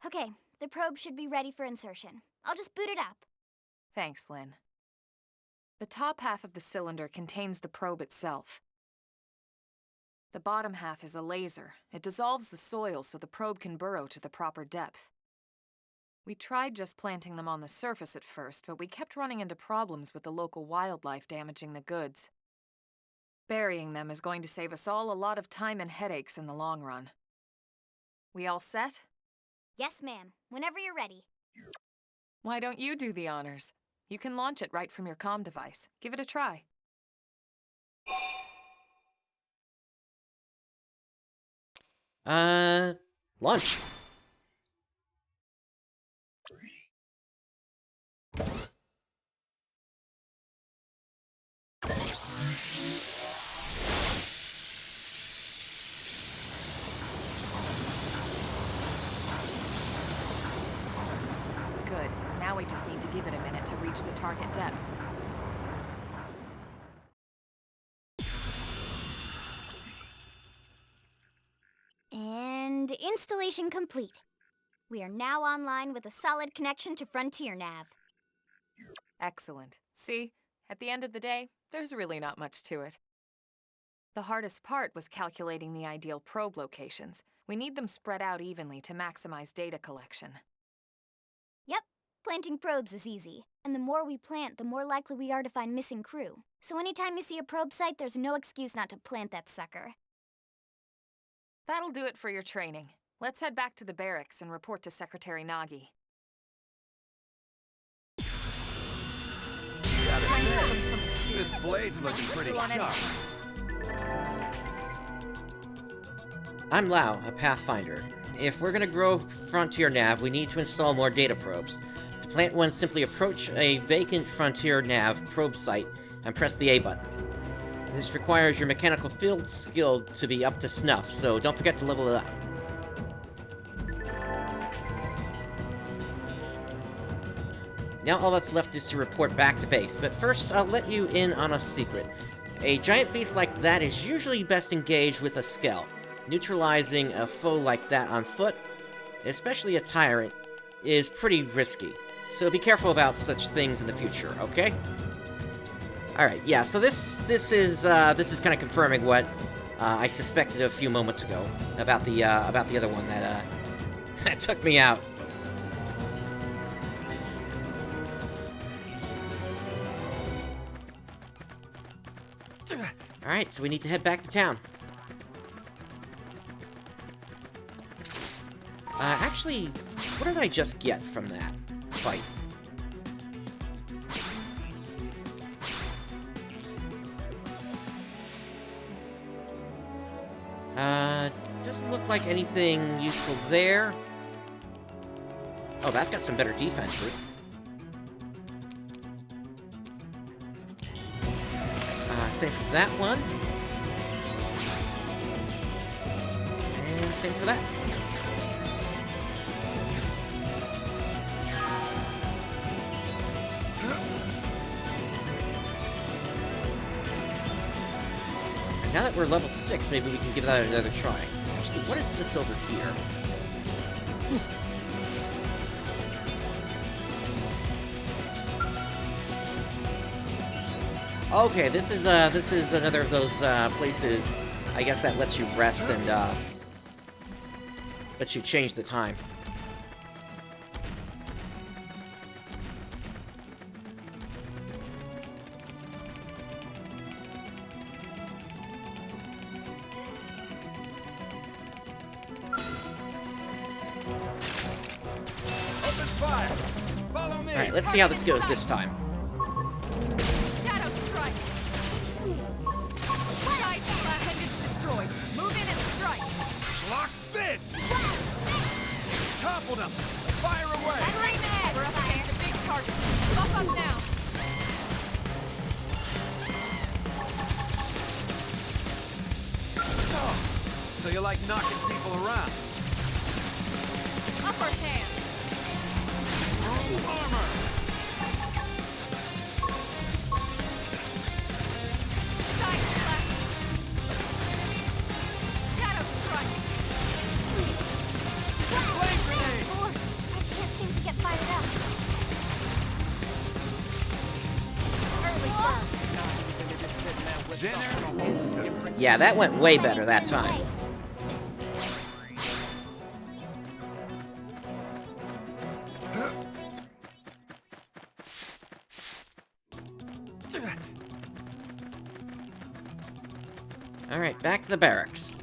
Speaker 2: Okay, the probe should be ready for insertion. I'll just boot it up.
Speaker 4: Thanks, Lynn. The top half of the cylinder contains the probe itself. The bottom half is a laser. It dissolves the soil so the probe can burrow to the proper depth. We tried just planting them on the surface at first, but we kept running into problems with the local wildlife damaging the goods. Burying them is going to save us all a lot of time and headaches in the long run. We all set?
Speaker 2: Yes, ma'am. Whenever you're ready.
Speaker 4: Why don't you do the honors? You can launch it right from your comm device. Give it a try.
Speaker 1: Launch.
Speaker 4: Good. Now we just need to give it a minute to reach the target depth.
Speaker 2: And installation complete. We are now online with a solid connection to Frontier Nav.
Speaker 4: Excellent. See? At the end of the day, there's really not much to it. The hardest part was calculating the ideal probe locations. We need them spread out evenly to maximize data collection.
Speaker 2: Yep, planting probes is easy. And the more we plant, the more likely we are to find missing crew. So anytime you see a probe site, there's no excuse not to plant that sucker.
Speaker 4: That'll do it for your training. Let's head back to the barracks and report to Secretary Nagi.
Speaker 10: This blade's looking pretty sharp.
Speaker 1: I'm Lau, a Pathfinder. If we're gonna grow Frontier Nav, we need to install more data probes. To plant one, simply approach a vacant Frontier Nav probe site and press the A button. This requires your mechanical field skill to be up to snuff, so don't forget to level it up. Now all that's left is to report back to base, but first I'll let you in on a secret. A giant beast like that is usually best engaged with a Skell. Neutralizing a foe like that on foot, especially a tyrant, is pretty risky. So be careful about such things in the future, okay? Alright, yeah, so this is kind of confirming what I suspected a few moments ago about the other one that that took me out. Alright, so we need to head back to town. Actually, what did I just get from that fight? Doesn't look like anything useful there. Oh, that's got some better defenses. Same for that one. And same for that. Now that we're level 6, maybe we can give that another try. Actually, what is this over here? Okay, this is another of those places, I guess, that lets you rest and lets you change the time.
Speaker 10: Open fire! Follow me!
Speaker 1: Alright, let's see how this goes this time.
Speaker 10: Toppled him! Fire away!
Speaker 4: I'm right ahead! We're up against a big target. Buff up now!
Speaker 10: Oh, so you like knocking people around?
Speaker 4: Upper hand!
Speaker 10: Armor!
Speaker 4: Side slash! Shadow strike!
Speaker 10: Flame grenade!
Speaker 2: Force! I can't seem to get fired up.
Speaker 4: Early burn.
Speaker 1: Yeah, that went way better that time. Alright, back to the barracks.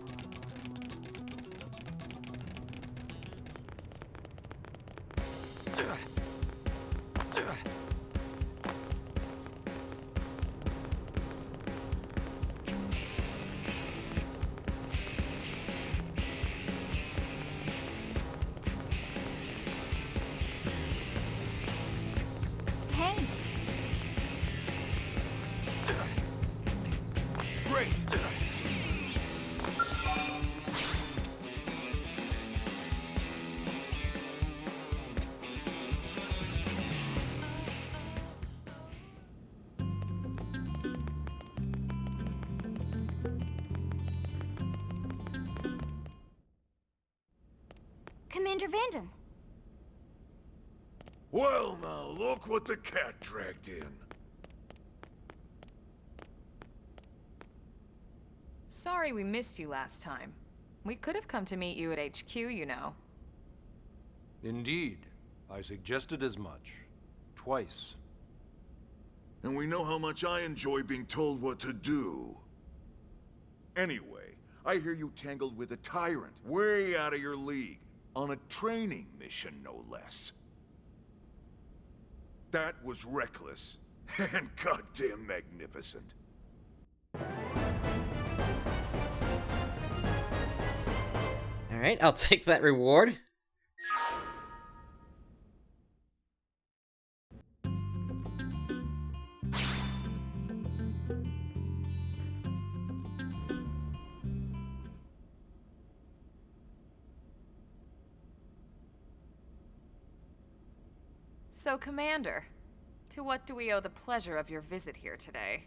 Speaker 2: Hey,
Speaker 10: Great!
Speaker 2: Commander Vandam.
Speaker 10: Well, now, look what the cat dragged in.
Speaker 4: Sorry we missed you last time. We could have come to meet you at HQ, you know.
Speaker 12: Indeed. I suggested as much. Twice.
Speaker 10: And we know how much I enjoy being told what to do. Anyway, I hear you tangled with a tyrant, way out of your league, on a training mission, no less. That was reckless, and goddamn magnificent.
Speaker 1: Alright, I'll take that reward.
Speaker 4: So, Commander, to what do we owe the pleasure of your visit here today?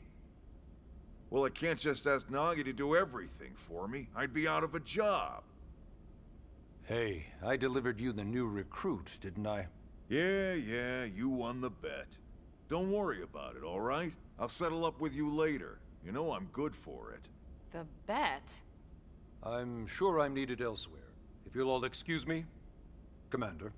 Speaker 10: Well, I can't just ask Nagi to do everything for me. I'd be out of a job.
Speaker 12: Hey, I delivered you the new recruit, didn't I?
Speaker 10: Yeah, you won the bet. Don't worry about it, all right? I'll settle up with you later. You know I'm good for it.
Speaker 4: The bet?
Speaker 12: I'm sure I'm needed elsewhere. If you'll all excuse me, Commander.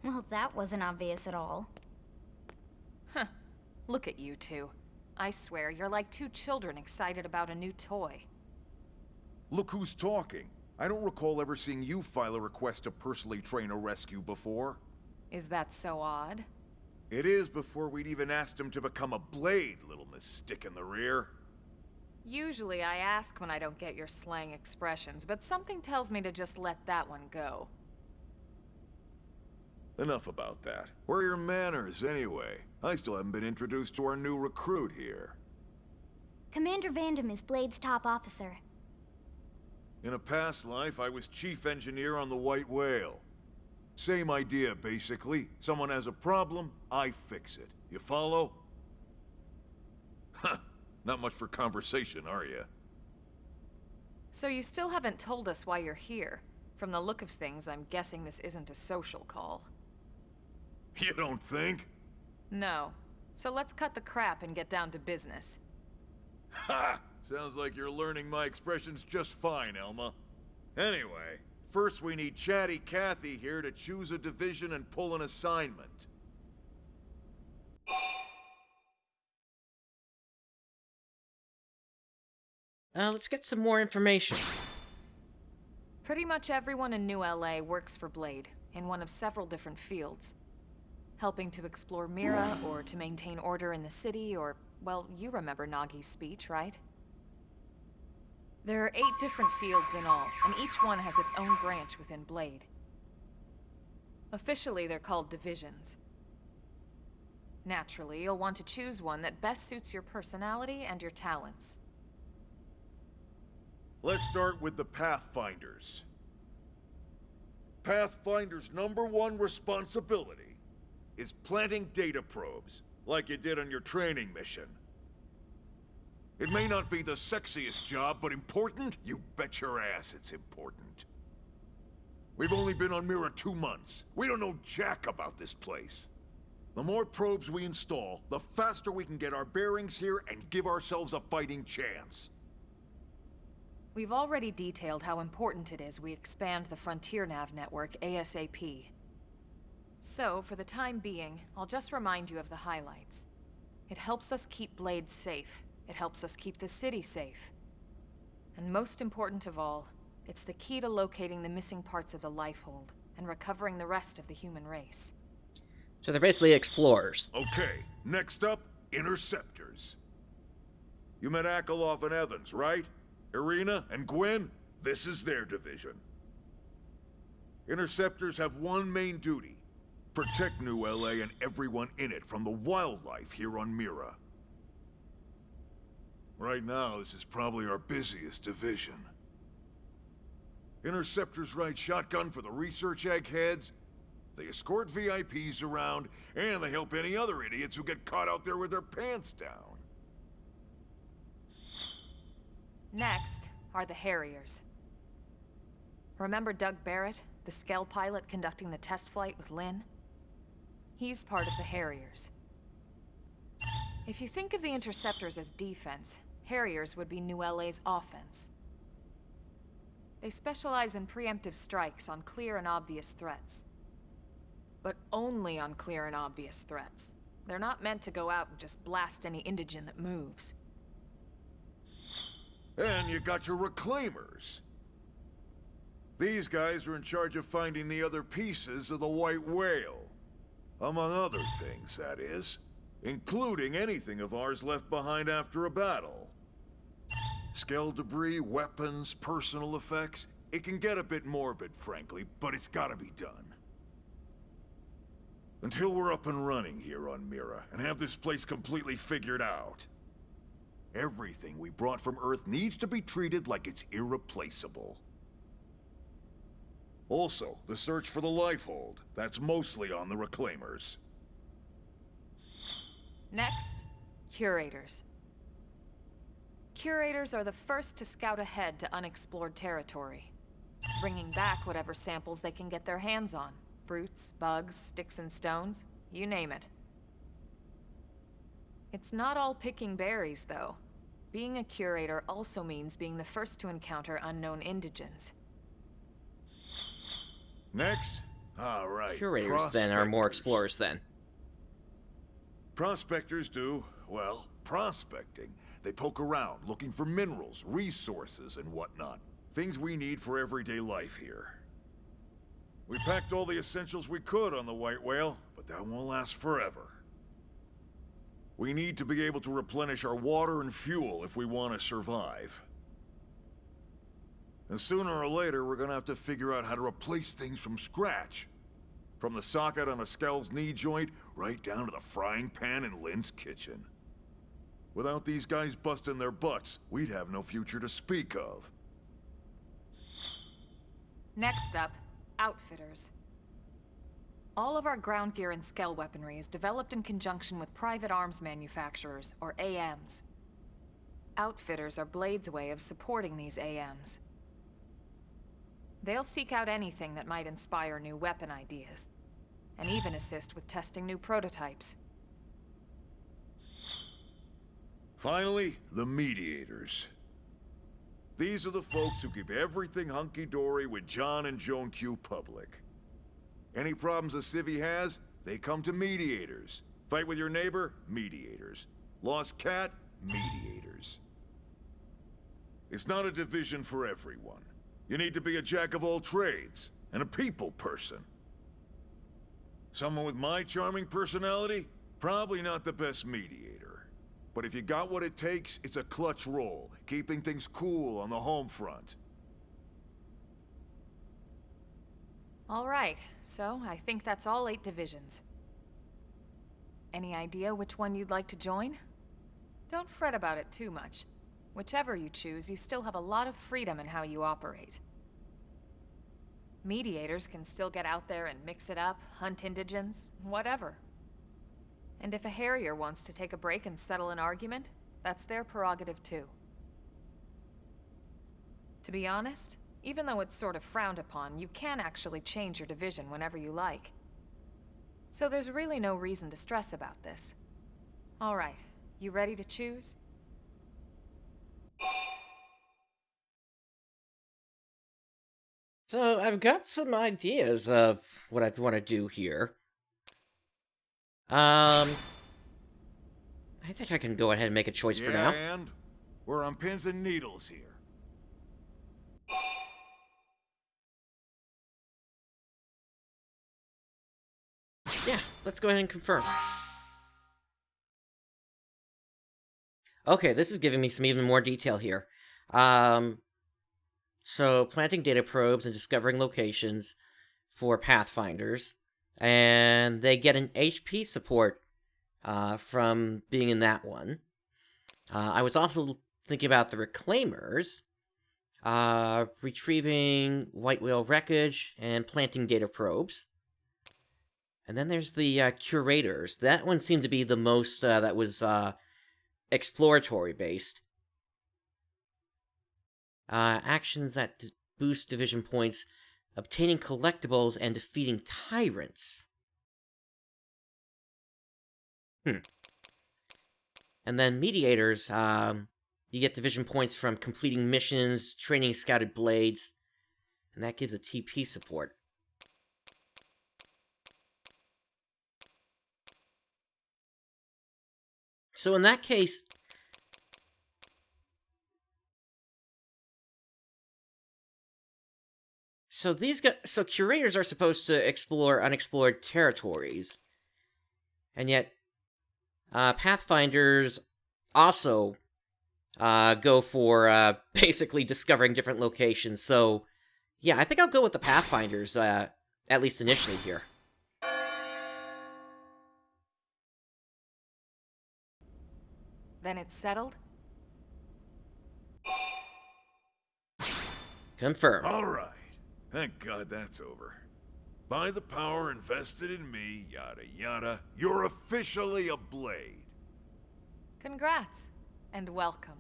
Speaker 2: Well, that wasn't obvious at all.
Speaker 4: Huh. Look at you two. I swear, you're like two children excited about a new toy.
Speaker 10: Look who's talking. I don't recall ever seeing you file a request to personally train a rescue before.
Speaker 4: Is that so odd?
Speaker 10: It is before we'd even asked him to become a blade, little Miss Stick in the Rear.
Speaker 4: Usually I ask when I don't get your slang expressions, but something tells me to just let that one go.
Speaker 10: Enough about that. Where are your manners, anyway? I still haven't been introduced to our new recruit here.
Speaker 2: Commander Vandam is Blade's top officer.
Speaker 10: In a past life, I was chief engineer on the White Whale. Same idea, basically. Someone has a problem, I fix it. You follow? Huh. Not much for conversation, are you?
Speaker 4: So you still haven't told us why you're here. From the look of things, I'm guessing this isn't a social call.
Speaker 10: You don't think?
Speaker 4: No. So let's cut the crap and get down to business.
Speaker 10: Ha! Sounds like you're learning my expressions just fine, Elma. Anyway, first we need Chatty Cathy here to choose a division and pull an assignment.
Speaker 1: Let's get some more information.
Speaker 4: Pretty much everyone in New LA works for Blade, in one of several different fields. Helping to explore Mira, or to maintain order in the city, or, well, you remember Nagi's speech, right? There are 8 different fields in all, and each one has its own branch within Blade. Officially, they're called divisions. Naturally, you'll want to choose one that best suits your personality and your talents.
Speaker 10: Let's start with the Pathfinders. Pathfinder's #1 responsibility is planting data probes, like you did on your training mission. It may not be the sexiest job, but important? You bet your ass it's important. We've only been on Mira 2 months. We don't know jack about this place. The more probes we install, the faster we can get our bearings here and give ourselves a fighting chance.
Speaker 4: We've already detailed how important it is we expand the Frontier Nav network ASAP. So, for the time being, I'll just remind you of the highlights. It helps us keep Blade safe. It helps us keep the city safe. And most important of all, it's the key to locating the missing parts of the Lifehold and recovering the rest of the human race.
Speaker 1: So they're basically explorers.
Speaker 10: Okay, next up, Interceptors. You met Akeloff and Evans, right? Irina and Gwen? This is their division. Interceptors have one main duty. Protect New LA and everyone in it from the wildlife here on Mira. Right now, this is probably our busiest division. Interceptors ride shotgun for the research eggheads, they escort VIPs around, and they help any other idiots who get caught out there with their pants down.
Speaker 4: Next are the Harriers. Remember Doug Barrett, the Skell pilot conducting the test flight with Lynn? He's part of the Harriers. If you think of the Interceptors as defense, Harriers would be New LA's offense. They specialize in preemptive strikes on clear and obvious threats. But only on clear and obvious threats. They're not meant to go out and just blast any indigen that moves.
Speaker 10: And you got your Reclaimers. These guys are in charge of finding the other pieces of the White Whale. Among other things, that is. Including anything of ours left behind after a battle. Skell debris, weapons, personal effects. It can get a bit morbid, frankly, but it's gotta be done. Until we're up and running here on Mira, and have this place completely figured out. Everything we brought from Earth needs to be treated like it's irreplaceable. Also, the search for the Lifehold. That's mostly on the Reclaimers.
Speaker 4: Next, Curators. Curators are the first to scout ahead to unexplored territory, bringing back whatever samples they can get their hands on. Fruits, bugs, sticks and stones, you name it. It's not all picking berries, though. Being a curator also means being the first to encounter unknown indigens.
Speaker 10: Next? All right.
Speaker 1: Curators, then, are more explorers, then.
Speaker 10: Prospectors do, well, prospecting. They poke around, looking for minerals, resources, and whatnot. Things we need for everyday life here. We packed all the essentials we could on the White Whale, but that won't last forever. We need to be able to replenish our water and fuel if we want to survive. And sooner or later, we're gonna have to figure out how to replace things from scratch. From the socket on a Skell's knee joint, right down to the frying pan in Lynn's kitchen. Without these guys busting their butts, we'd have no future to speak of.
Speaker 4: Next up, Outfitters. All of our ground gear and Skell weaponry is developed in conjunction with private arms manufacturers, or AMs. Outfitters are Blade's way of supporting these AMs. They'll seek out anything that might inspire new weapon ideas, and even assist with testing new prototypes.
Speaker 10: Finally, the Mediators. These are the folks who keep everything hunky-dory with John and Joan Q public. Any problems a civvy has, they come to Mediators. Fight with your neighbor? Mediators. Lost cat? Mediators. It's not a division for everyone. You need to be a jack of all trades, and a people person. Someone with my charming personality? Probably not the best mediator. But if you got what it takes, it's a clutch role, keeping things cool on the home front.
Speaker 4: All right, so I think that's all 8 divisions. Any idea which one you'd like to join? Don't fret about it too much. Whichever you choose, you still have a lot of freedom in how you operate. Mediators can still get out there and mix it up, hunt indigens, whatever. And if a Harrier wants to take a break and settle an argument, that's their prerogative too. To be honest, even though it's sort of frowned upon, you can actually change your division whenever you like. So there's really no reason to stress about this. All right, you ready to choose?
Speaker 1: So I've got some ideas of what I'd want to do here. I think I can go ahead and make a choice for now.
Speaker 10: And we're on pins and needles here.
Speaker 1: Yeah, let's go ahead and confirm. Okay, this is giving me some even more detail here. So, planting data probes and discovering locations for Pathfinders. And they get an HP support from being in that one. I was also thinking about the Reclaimers, retrieving White Whale wreckage and planting data probes. And then there's the Curators. That one seemed to be the most that was exploratory based. Actions that boost division points, obtaining collectibles, and defeating tyrants. And then Mediators, you get division points from completing missions, training scouted blades, and that gives a TP support. So in that case, so Curators are supposed to explore unexplored territories, and yet Pathfinders also go for basically discovering different locations. So yeah, I think I'll go with the Pathfinders, at least initially here.
Speaker 4: Then it's settled?
Speaker 1: Confirmed.
Speaker 10: All right. Thank God that's over. By the power invested in me, yada yada, you're officially a Blade.
Speaker 4: Congrats, and welcome.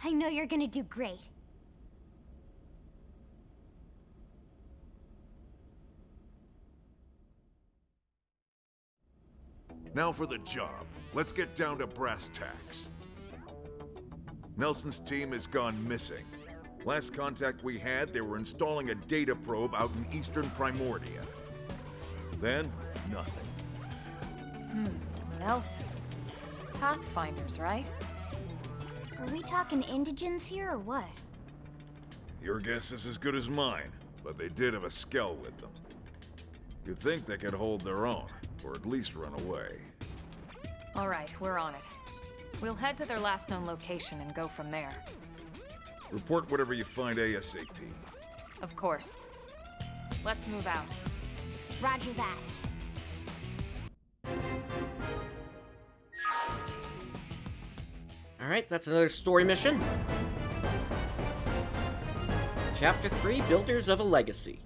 Speaker 2: I know you're gonna do great.
Speaker 10: Now for the job. Let's get down to brass tacks. Nelson's team has gone missing. Last contact we had, they were installing a data probe out in eastern Primordia. Then, nothing.
Speaker 4: Nelson. Pathfinders, right?
Speaker 2: Are we talking indigents here or what?
Speaker 10: Your guess is as good as mine, but they did have a skell with them. You'd think they could hold their own, or at least run away.
Speaker 4: All right, we're on it. We'll head to their last known location and go from there.
Speaker 10: Report whatever you find ASAP.
Speaker 4: Of course. Let's move out.
Speaker 2: Roger that.
Speaker 1: Alright, that's another story mission. Chapter 3, Builders of a Legacy.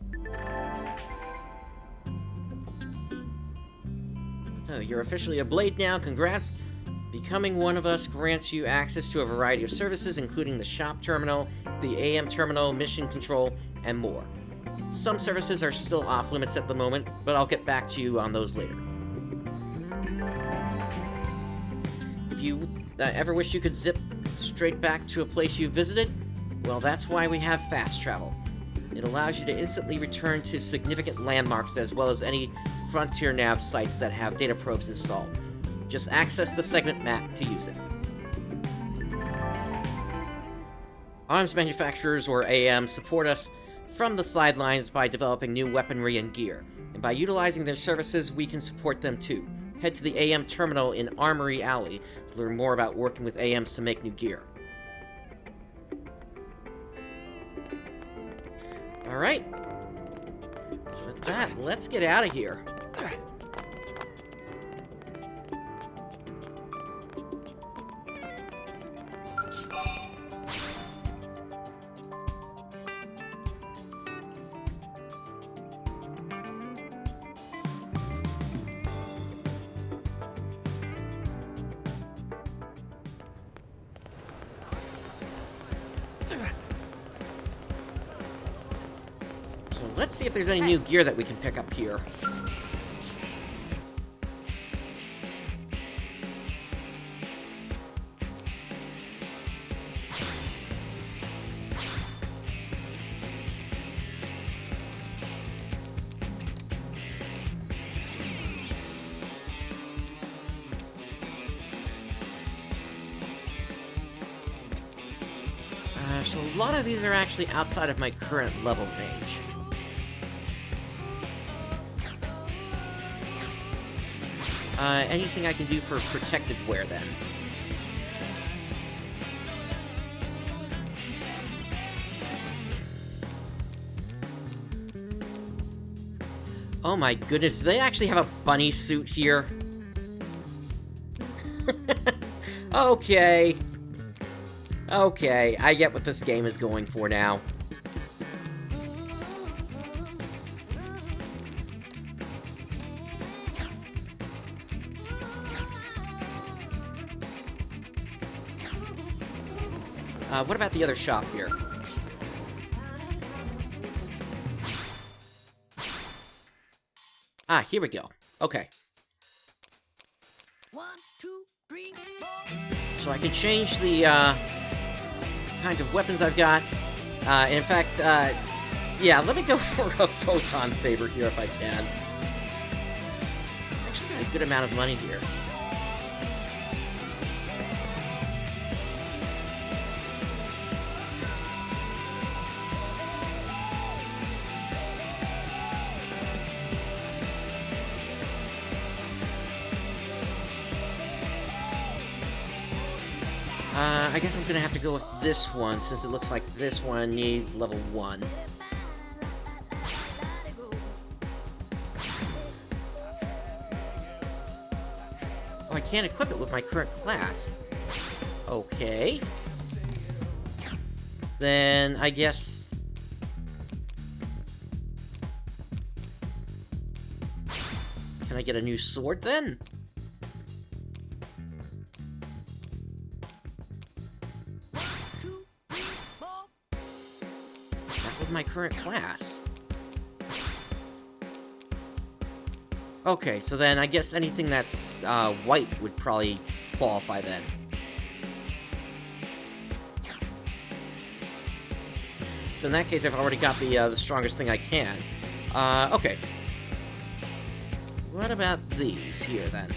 Speaker 1: So, you're officially a Blade now, congrats. Becoming one of us grants you access to a variety of services, including the shop terminal, the AM terminal, mission control, and more. Some services are still off limits at the moment, but I'll get back to you on those later. If you ever wish you could zip straight back to a place you visited, well, that's why we have fast travel. It allows you to instantly return to significant landmarks as well as any Frontier Nav sites that have data probes installed. Just access the segment map to use it. Arms manufacturers, or AM, support us from the sidelines by developing new weaponry and gear, and by utilizing their services, we can support them too. Head to the AM terminal in Armory Alley to learn more about working with AMs to make new gear. Alright. So with that, let's get out of here. So let's see if there's any new gear that we can pick up here. So a lot of these are actually outside of my current level range. Anything I can do for protective wear, then? Oh my goodness, do they actually have a bunny suit here? Okay. Okay, I get what this game is going for now. What about the other shop here? Ah, here we go. Okay.
Speaker 6: 1, 2, 3, 4.
Speaker 1: So I can change the, kind of weapons I've got. In fact, yeah, let me go for a photon saber here if I can. Actually got a good amount of money here. I guess I'm gonna have to go with this one, since it looks like this one needs level 1. Oh, I can't equip it with my current class. Okay. Then, I guess... Can I get a new sword, then? My current class. Okay, so then I guess anything that's white would probably qualify then. In that case, I've already got the strongest thing I can. Okay. What about these here then?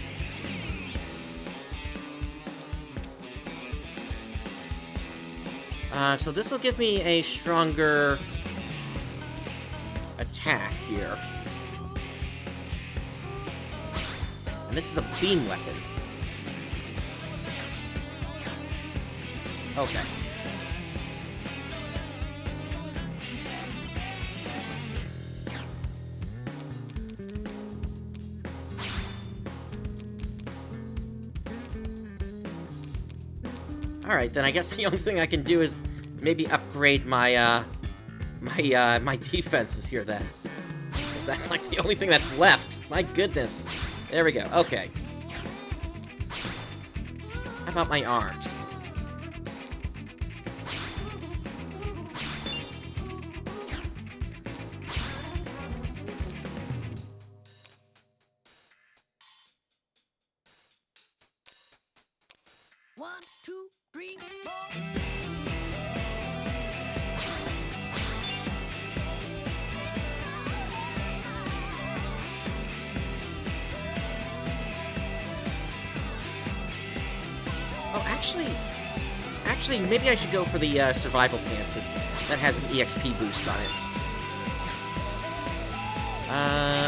Speaker 1: So this will give me a stronger attack here. And this is a beam weapon. Okay. Alright, then I guess the only thing I can do is maybe upgrade my, my defenses here, then. 'Cause that's, like, the only thing that's left. My goodness. There we go. Okay. How about my arms? Actually, maybe I should go for the survival pants. That has an EXP boost on it.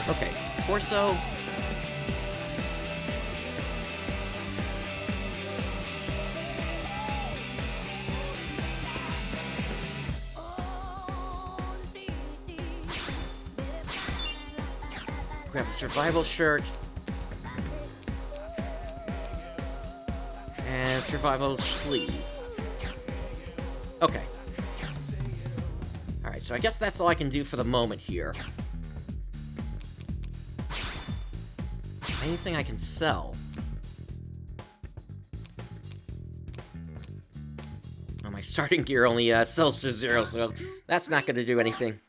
Speaker 1: Okay. Torso. Grab a survival shirt. And survival sleeve. Okay. Alright, so I guess that's all I can do for the moment here. Anything I can sell? Well, my starting gear only sells for 0, so that's not going to do anything.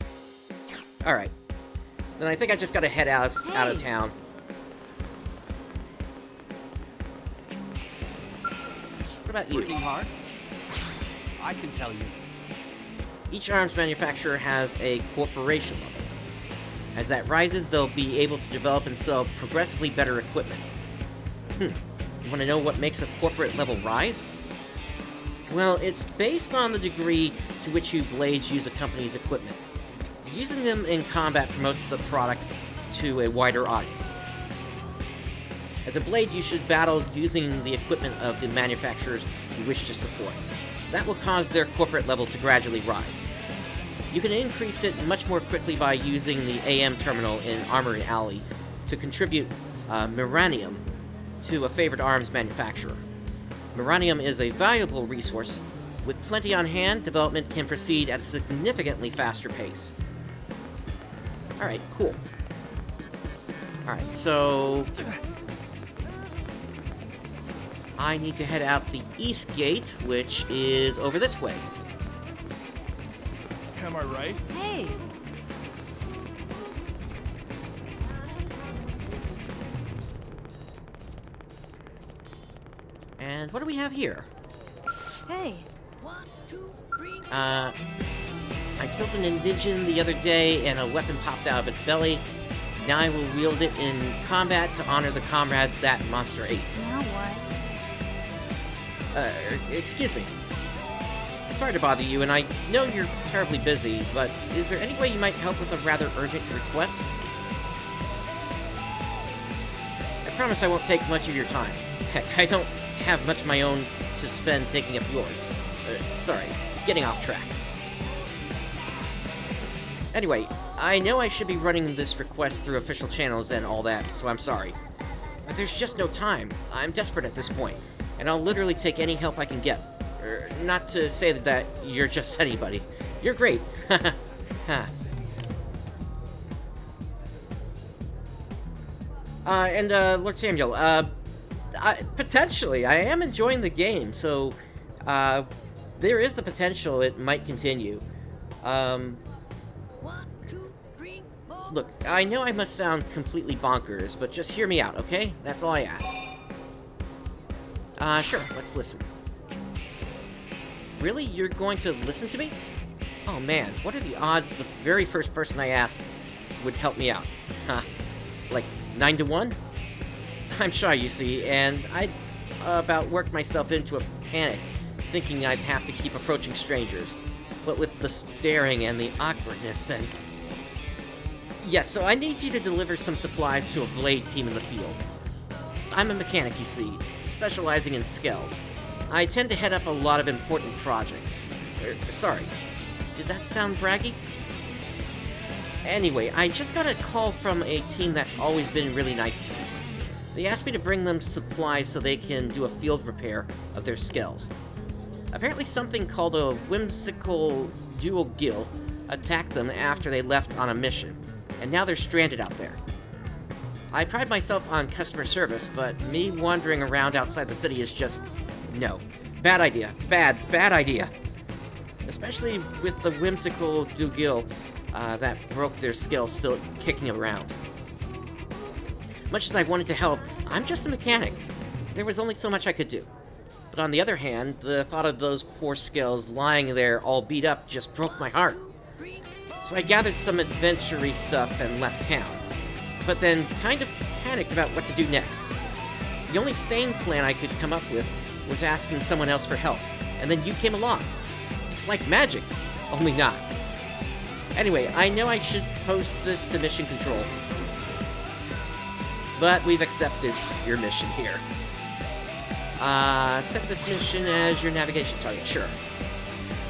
Speaker 1: Alright. Then I think I just gotta head out of town. What about you?
Speaker 6: Working hard? I can tell you.
Speaker 1: Each arms manufacturer has a corporation level. As that rises, they'll be able to develop and sell progressively better equipment. You want to know what makes a corporate level rise? Well, it's based on the degree to which you blades use a company's equipment. Using them in combat promotes the product to a wider audience. As a blade, you should battle using the equipment of the manufacturers you wish to support. That will cause their corporate level to gradually rise. You can increase it much more quickly by using the AM terminal in Armory Alley to contribute Miranium to a favored arms manufacturer. Miranium is a valuable resource. With plenty on hand, development can proceed at a significantly faster pace. Alright, cool. Alright, so I need to head out the east gate, which is over this way.
Speaker 5: Am I right?
Speaker 11: Hey!
Speaker 1: And what do we have here?
Speaker 11: Hey!
Speaker 1: I killed an indigene the other day and a weapon popped out of its belly. Now I will wield it in combat to honor the comrade that monster ate.
Speaker 11: Now what?
Speaker 1: Excuse me. Sorry to bother you, and I know you're terribly busy, but is there any way you might help with a rather urgent request? I promise I won't take much of your time. Heck, I don't have much of my own to spend taking up yours. Sorry, getting off track. Anyway, I know I should be running this request through official channels and all that, so I'm sorry. But there's just no time. I'm desperate at this point, and I'll literally take any help I can get. Not to say that you're just anybody. You're great. Lord Samuel, potentially, I am enjoying the game, so, there is the potential it might continue. Look, I know I must sound completely bonkers, but just hear me out, okay? That's all I ask. Sure, let's listen. Really? You're going to listen to me? Oh man, what are the odds the very first person I asked would help me out? Huh. Like, 9 to 1? I'm shy, you see, and I'd about worked myself into a panic, thinking I'd have to keep approaching strangers. But with the staring and the awkwardness and... Yes, so I need you to deliver some supplies to a blade team in the field. I'm a mechanic, you see, specializing in scales. I tend to head up a lot of important projects. Sorry, did that sound braggy? Anyway, I just got a call from a team that's always been really nice to me. They asked me to bring them supplies so they can do a field repair of their scales. Apparently something called a whimsical dual gill attacked them after they left on a mission, and now they're stranded out there. I pride myself on customer service, but me wandering around outside the city is just... no. Bad idea. Bad idea. Especially with the whimsical Dougal that broke their skill still kicking around. Much as I wanted to help, I'm just a mechanic. There was only so much I could do. But on the other hand, the thought of those poor skills lying there all beat up just broke my heart. So I gathered some adventure-y stuff and left town. But then kind of panicked about what to do next. The only sane plan I could come up with was asking someone else for help, and then you came along. It's like magic, only not. Anyway, I know I should post this to Mission Control, but we've accepted your mission here. Set this mission as your navigation target, sure.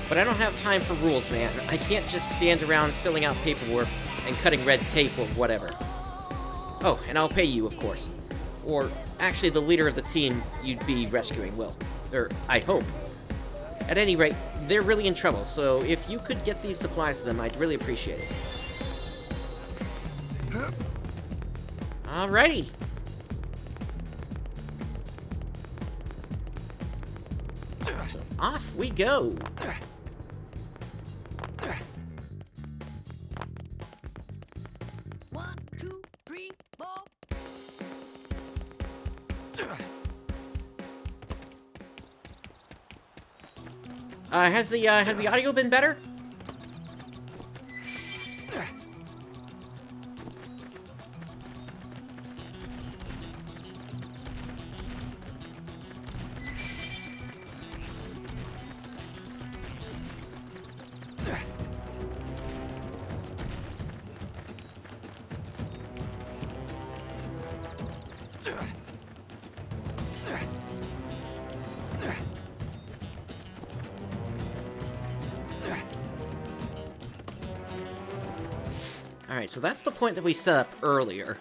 Speaker 1: But I don't have time for rules, man. I can't just stand around filling out paperwork and cutting red tape or whatever. Oh, and I'll pay you, of course. Or, actually, the leader of the team you'd be rescuing will. Or, I hope. At any rate, they're really in trouble, so if you could get these supplies to them, I'd really appreciate it. Alrighty. So, off we go. Has the audio been better? Alright, so that's the point that we set up earlier.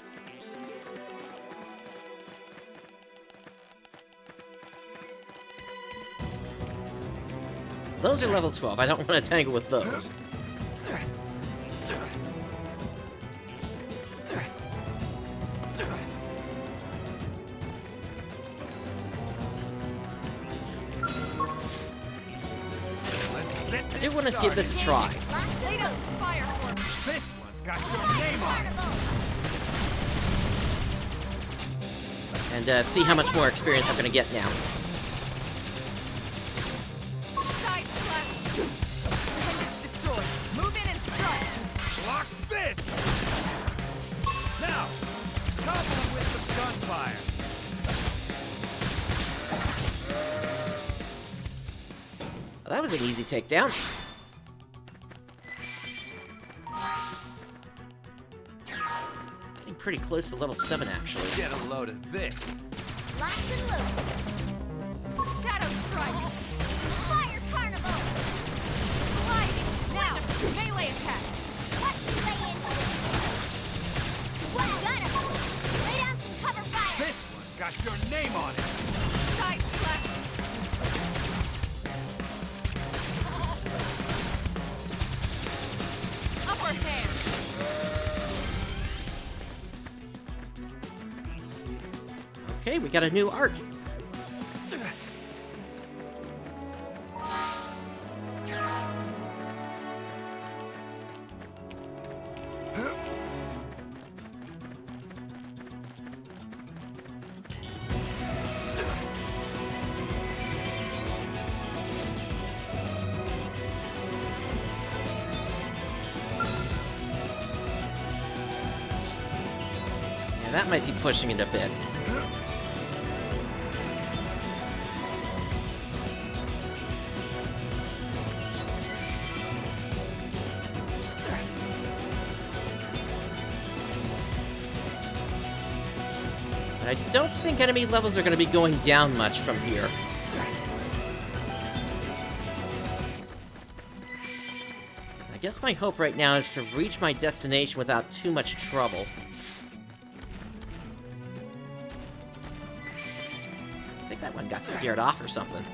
Speaker 1: Those are level 12. I don't want to tangle with those. I do want to give this a try.
Speaker 5: This one's got your name on it.
Speaker 1: And see how much more experience I'm going to get now.
Speaker 5: Block this! Now, come with some gunfire.
Speaker 1: Well, that was an easy takedown. Getting pretty close to level 7, actually.
Speaker 5: Get a load of this.
Speaker 2: Locked and loaded. Shadow Strike. Fire Carnival. Sliding. Now, melee attacks. Watch me lay in. One gunner. Lay down some cover fire.
Speaker 5: This one's got your name on it.
Speaker 2: Side slash. Upper hand.
Speaker 1: Okay, we got a new art. Yeah, that might be pushing it a bit. I don't think enemy levels are going to be going down much from here. I guess my hope right now is to reach my destination without too much trouble. I think that one got scared off or something.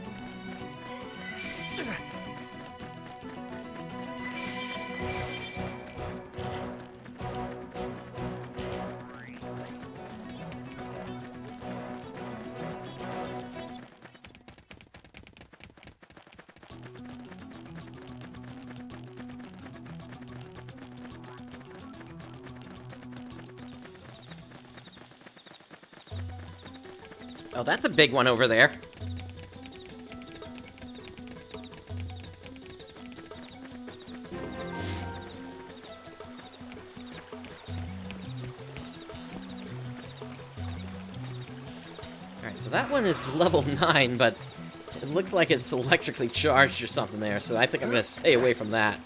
Speaker 1: Oh, that's a big one over there. Alright, so that one is level 9, but it looks like it's electrically charged or something there, so I think I'm gonna stay away from that.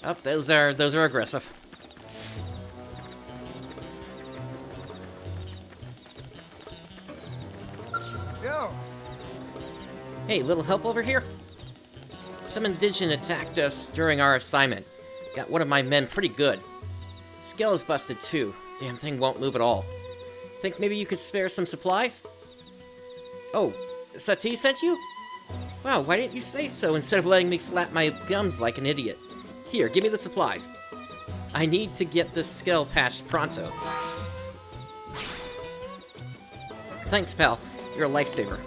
Speaker 1: Oh, those are aggressive.
Speaker 9: Yo!
Speaker 1: Hey, little help over here? Some indigent attacked us during our assignment. Got one of my men pretty good. Skell is busted too. Damn thing won't move at all. Think maybe you could spare some supplies? Oh, Sati sent you? Wow, why didn't you say so instead of letting me flap my gums like an idiot? Here, give me the supplies. I need to get this Skell patched pronto. Thanks, pal. You're a lifesaver.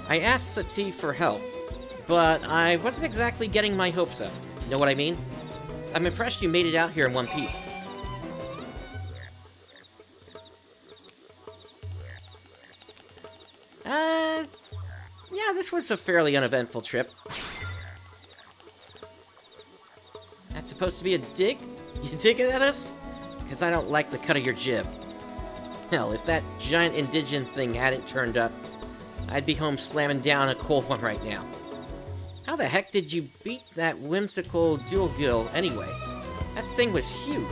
Speaker 1: I asked Sati for help, but I wasn't exactly getting my hopes up. Know what I mean? I'm impressed you made it out here in one piece. Yeah, this was a fairly uneventful trip. That's supposed to be a dig? You digging at us? Because I don't like the cut of your jib. Hell, if that giant indigent thing hadn't turned up, I'd be home slamming down a cold one right now. How the heck did you beat that whimsical dual gill anyway? That thing was huge.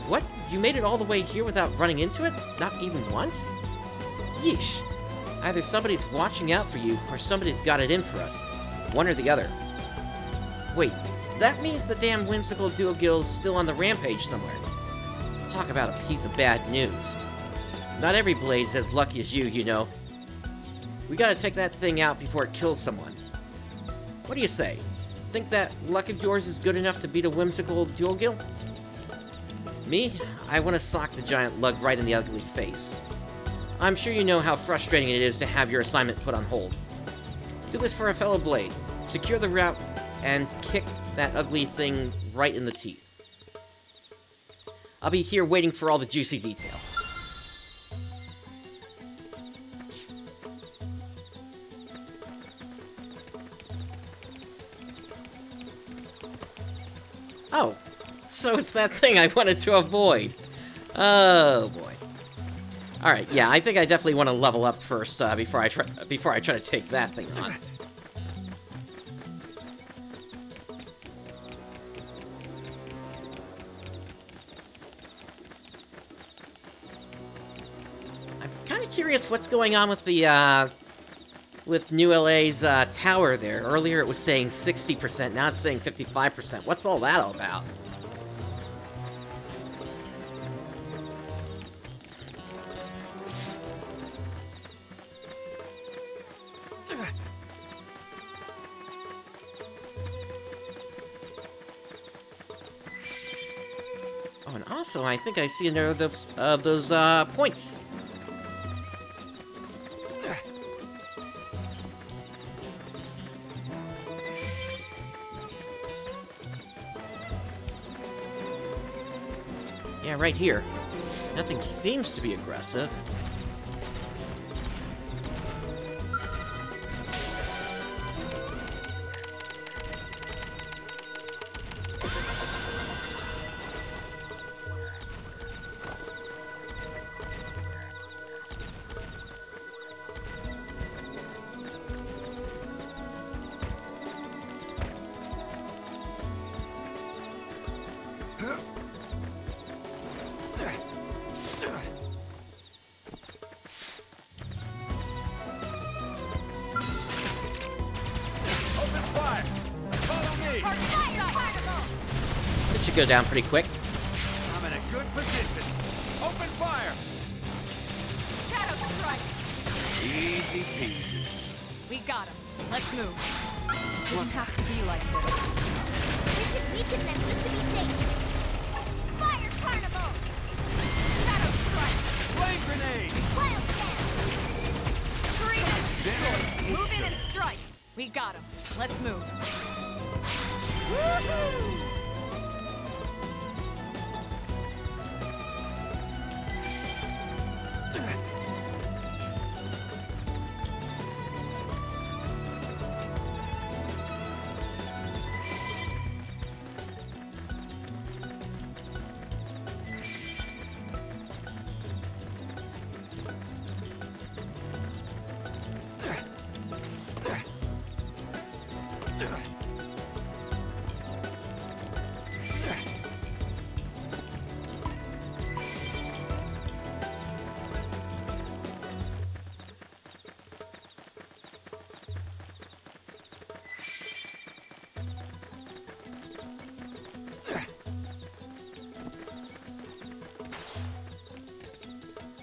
Speaker 1: What? You made it all the way here without running into it? Not even once? Yeesh. Either somebody's watching out for you, or somebody's got it in for us. One or the other. Wait, that means the damn whimsical dual gill's still on the rampage somewhere. Talk about a piece of bad news. Not every blade's as lucky as you know. We gotta take that thing out before it kills someone. What do you say? Think that luck of yours is good enough to beat a whimsical dual gill? Me? I want to sock the giant lug right in the ugly face. I'm sure you know how frustrating it is to have your assignment put on hold. Do this for a fellow blade. Secure the route and kick that ugly thing right in the teeth. I'll be here waiting for all the juicy details. Oh, so it's that thing I wanted to avoid. Oh boy. All right, yeah, I think I definitely want to level up first before I try to take that thing on. I'm kind of curious what's going on with the with New LA's tower there. Earlier it was saying 60%, now it's saying 55%. What's all that all about? Oh, and also, I think I see another of those points. Yeah, right here. Nothing seems to be aggressive. It should go down pretty quick.
Speaker 5: I'm in a good position. Open fire!
Speaker 4: Shadow strike!
Speaker 5: Easy peasy.
Speaker 4: We got him. Let's move. Doesn't have to be like this.
Speaker 2: We should weaken them just to be safe. Fire carnival!
Speaker 4: Shadow strike!
Speaker 5: Flame grenade!
Speaker 2: Wildcat!
Speaker 4: Scream and
Speaker 5: Damn.
Speaker 4: move in and strike. We got him. Let's move.
Speaker 2: Woohoo!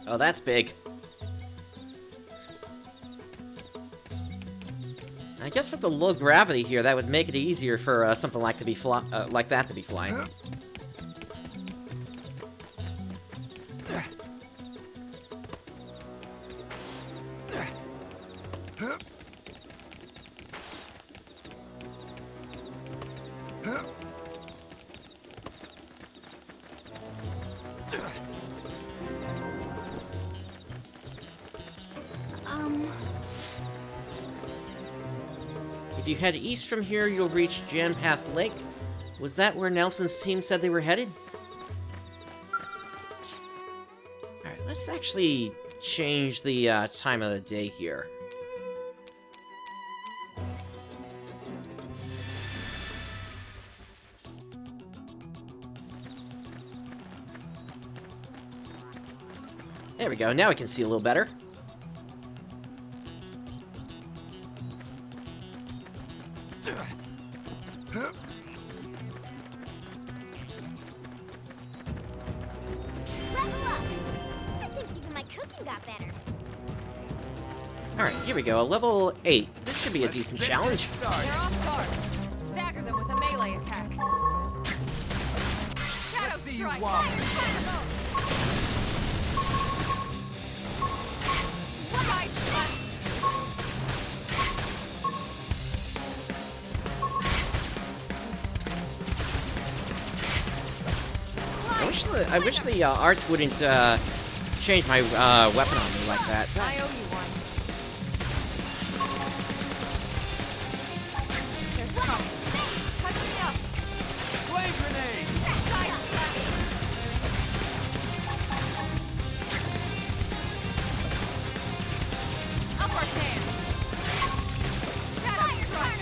Speaker 1: Oh, that's big. I guess with the low gravity here, that would make it easier for something like that to be flying. If you head east from here, you'll reach Janpath Lake. Was that where Nelson's team said they were headed? Alright, let's actually change the time of the day here. There we go, now we can see a little better. Alright, here we go, level 8. This should be a decent challenge.
Speaker 4: They're off guard. Stagger them with a melee attack. Shadow Strike! Side slash!
Speaker 1: I wish the arts wouldn't change my weapon on me like that.
Speaker 4: I owe you one. They're tough. Touch me up.
Speaker 5: Flame grenade!
Speaker 4: Side slash! Upper hand. Shadow Strike.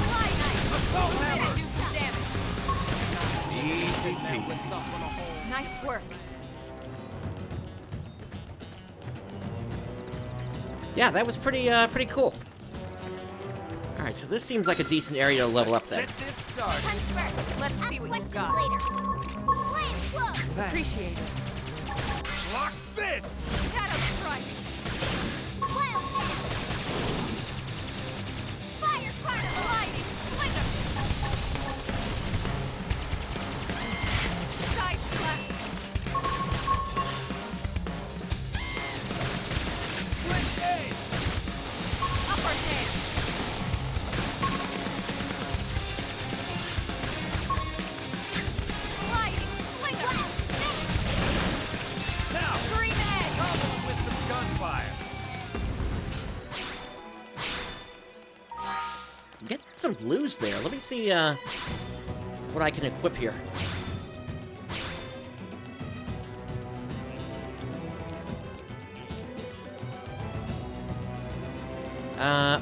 Speaker 4: Fly knife.
Speaker 5: Assault hammer!
Speaker 4: Do some damage.
Speaker 5: Easy peasy.
Speaker 4: Nice work.
Speaker 1: Yeah, that was pretty cool. Alright, so this seems like a decent area to level up then.
Speaker 5: Get this started.
Speaker 4: Let's see what you've got. Appreciate it.
Speaker 5: Lock this!
Speaker 4: Shadow Strike. Gliding Slinger. Side slash.
Speaker 5: Switch aim!
Speaker 4: Upper hand. Gliding Slinger.
Speaker 5: Now,
Speaker 4: Green Edge.
Speaker 5: combo with some gunfire.
Speaker 1: Get some blues there. Let me see what I can equip here.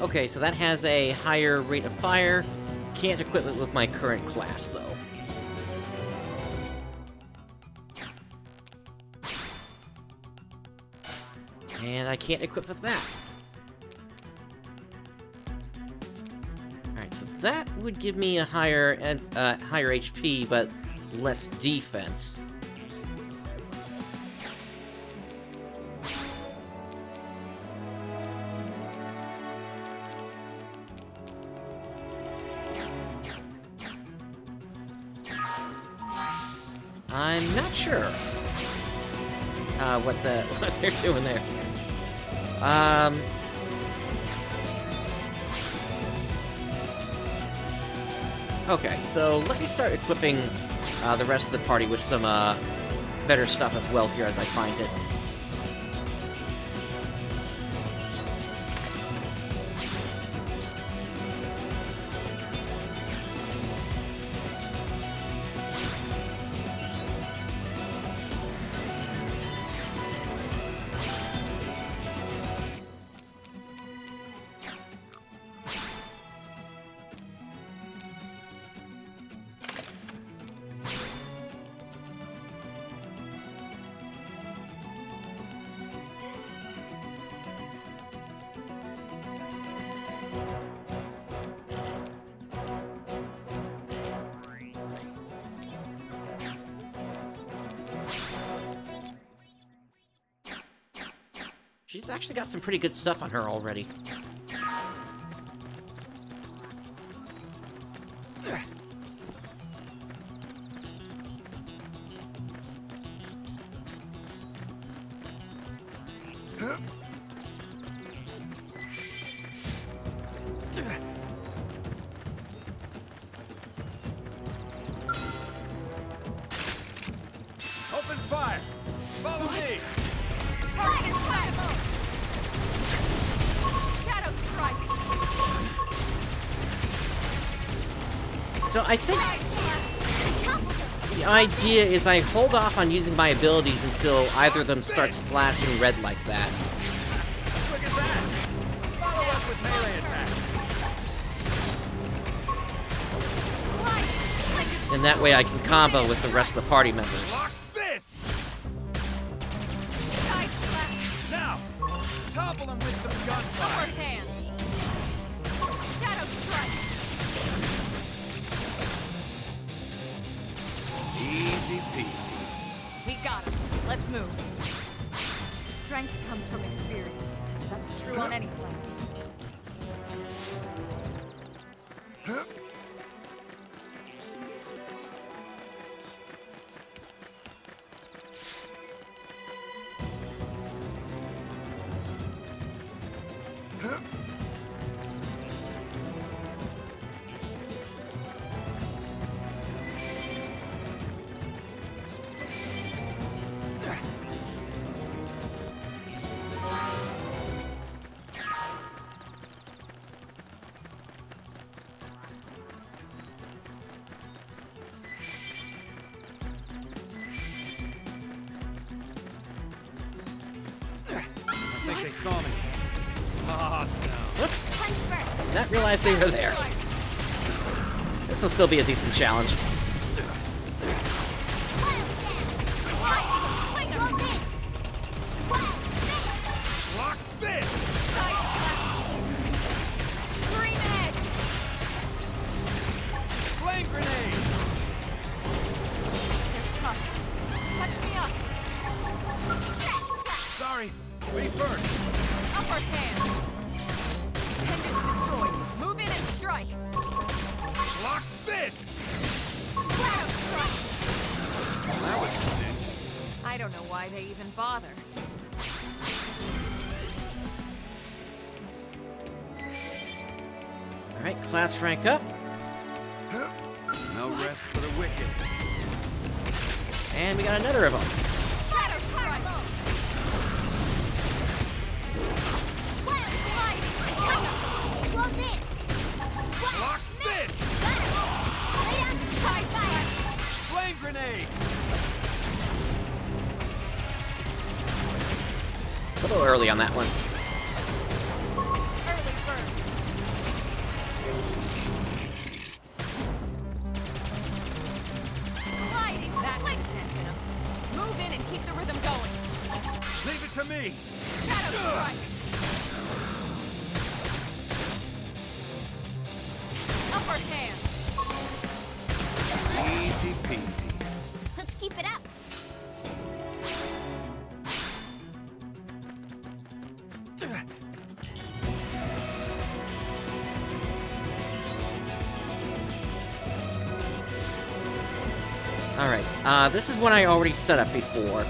Speaker 1: Okay, so that has a higher rate of fire. Can't equip it with my current class, though. And I can't equip with that. Alright, so that would give me a higher HP, but less defense. I'm not sure what they're doing there. Okay, so let me start equipping the rest of the party with some better stuff as well here as I find it. She's actually got some pretty good stuff on her already.
Speaker 5: Open fire! Follow me!
Speaker 4: Target fire. Shadow Strike.
Speaker 1: So I think the idea is I hold off on using my abilities until either of them starts flashing red like that.
Speaker 5: Look at that! Follow up with melee attack.
Speaker 1: And that way I can combo with the rest of the party members.
Speaker 5: Lock this! Level him with some gunfire.
Speaker 4: Upper hand. Shadow strike.
Speaker 5: Easy peasy.
Speaker 4: We got him. Let's move. Strength comes from experience. That's true on any planet.
Speaker 5: I think they saw me. Awesome.
Speaker 1: Whoops. Did not realize they were there. This will still be a decent challenge.
Speaker 5: Lock this!
Speaker 4: Scream edge.
Speaker 5: Flame grenade!
Speaker 4: They're tough. Touch me up.
Speaker 5: Sorry, me first.
Speaker 4: Upper hand. Appendage destroyed. Move in and strike.
Speaker 5: Lock this!
Speaker 4: Shadow strike.
Speaker 5: That was a cinch.
Speaker 4: I don't know why they even bother.
Speaker 1: Alright, class rank up.
Speaker 5: No rest for the wicked.
Speaker 1: And we got another of them.
Speaker 4: Shadow strike.
Speaker 5: Lock this!
Speaker 4: Side slash.
Speaker 5: Flame grenade!
Speaker 1: A little early on that one.
Speaker 4: Early bird. Gliding. That like dent in 'em. Move in and keep the rhythm going.
Speaker 5: Leave it to me!
Speaker 4: Shadow strike. Upper hand.
Speaker 5: Easy peasy.
Speaker 2: Let's keep it up.
Speaker 1: Alright, this is one I already set up before.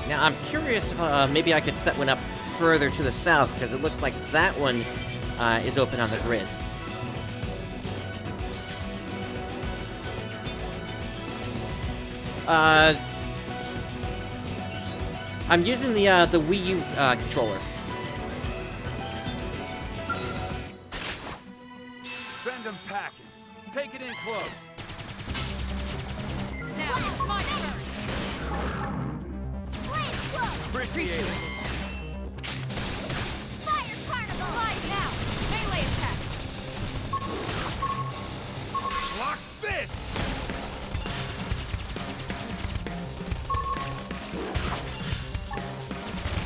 Speaker 1: Now, I'm curious if maybe I could set one up further to the south, because it looks like that one is open on the grid. I'm using the Wii U controller.
Speaker 5: Send them packing. Take it in close.
Speaker 4: Now, it's my turn.
Speaker 5: Appreciate it.
Speaker 4: Fire carnival. Slide now. Melee attacks.
Speaker 5: Lock this!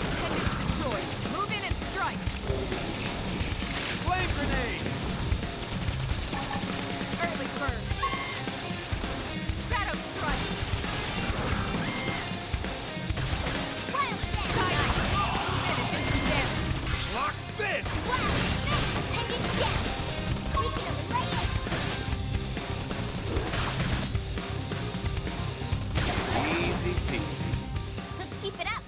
Speaker 4: Appendage destroyed. Move in and strike.
Speaker 5: Flame grenade!
Speaker 4: Early bird. Shadow strike. Side eye. Move in and do some damage.
Speaker 5: Lock this! Easy peasy.
Speaker 2: Let's keep it up.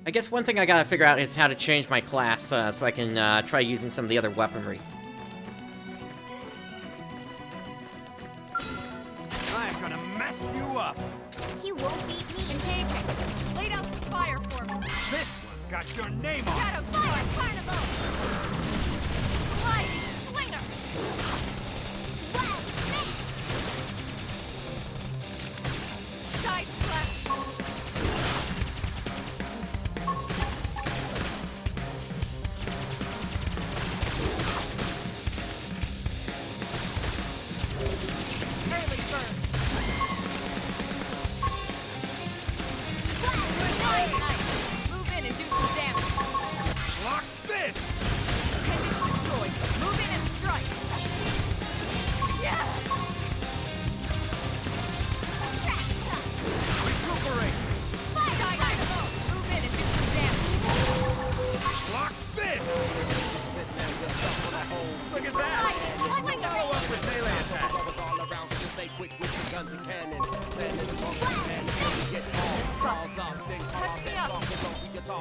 Speaker 1: I guess one thing I gotta figure out is how to change my class, so I can try using some of the other weaponry.
Speaker 5: I'm gonna mess you up.
Speaker 2: You won't beat me.
Speaker 4: Engaging. Lay down some fire for me.
Speaker 5: This one's got your name on it.
Speaker 4: Shadow strike. Carnival. Sliding slinger. Side slash. Early bird.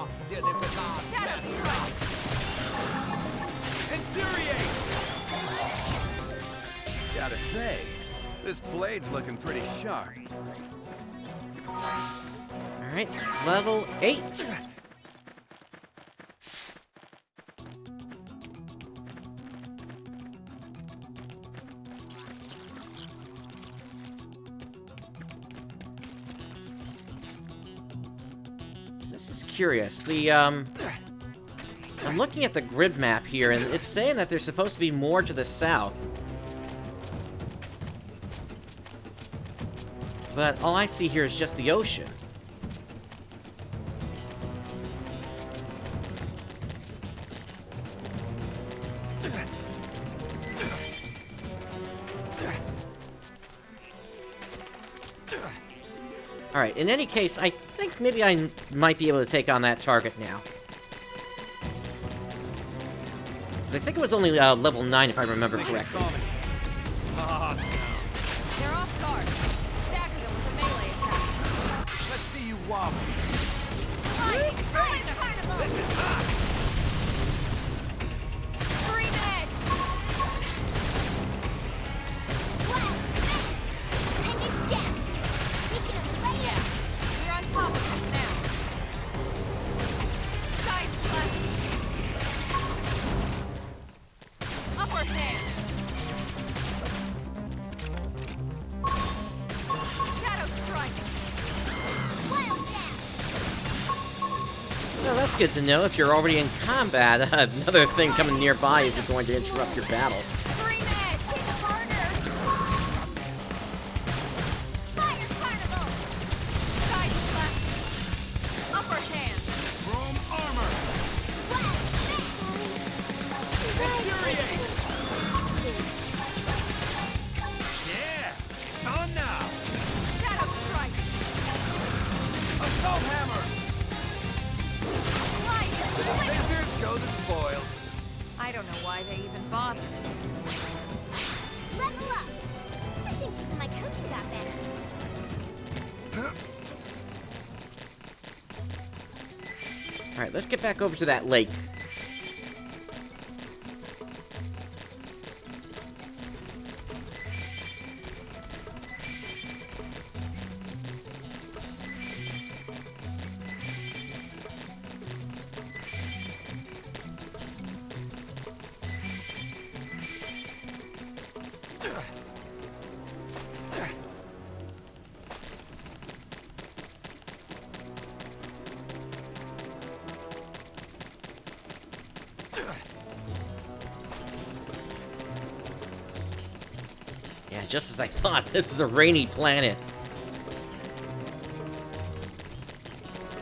Speaker 6: Shadow Strike! Infuriate!
Speaker 13: Gotta say, this blade's looking pretty sharp.
Speaker 1: Alright, level 8. This is curious. I'm looking at the grid map here, and it's saying that there's supposed to be more to the south. But all I see here is just the ocean. Alright, in any case, I think maybe I might be able to take on that target now. I think it was only level 9 if I remember correctly.
Speaker 4: They're off guard. Stacking them with a melee attack.
Speaker 13: Let's see you wobble.
Speaker 6: This is hot!
Speaker 4: Scream edge! Yeah, we're on top of this now. Side slash. Upper hand. Shadow strike.
Speaker 1: Well, that's good to know. If you're already in combat, another thing coming nearby isn't going to interrupt your battle.
Speaker 4: Scream edge. Fire carnival. Side slash. Upper hand.
Speaker 6: Chrome armor! Infuriate! Yeah! It's on now!
Speaker 4: Shadow strike.
Speaker 6: Assault hammer!
Speaker 13: Victors go the spoils.
Speaker 4: I don't know why they even bothered.
Speaker 2: Level up! I think even my cooking got better.
Speaker 1: Alright, let's get back over to that lake. Yeah, just as I thought, this is a rainy planet.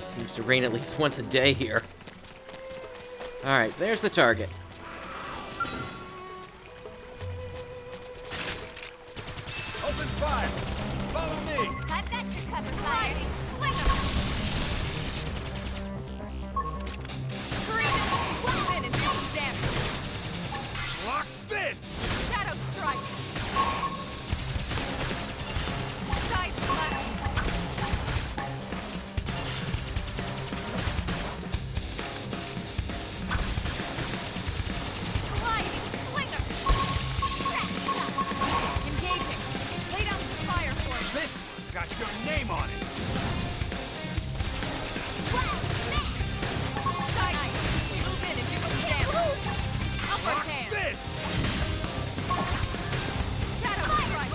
Speaker 1: Seems to rain at least once a day here. Alright, there's the target.
Speaker 6: Open fire! Follow me!
Speaker 2: I've got your cover, fire.
Speaker 4: Scream in and do some damage.
Speaker 6: Block this!
Speaker 4: Shadow strike. Side slash. Sliding slinger. Engaging. Lay down some fire for it.
Speaker 6: This one's got your name on it!
Speaker 4: Side. Move in and do some damage. Upper
Speaker 6: Block
Speaker 4: hand.
Speaker 6: this!
Speaker 4: Shadow strike.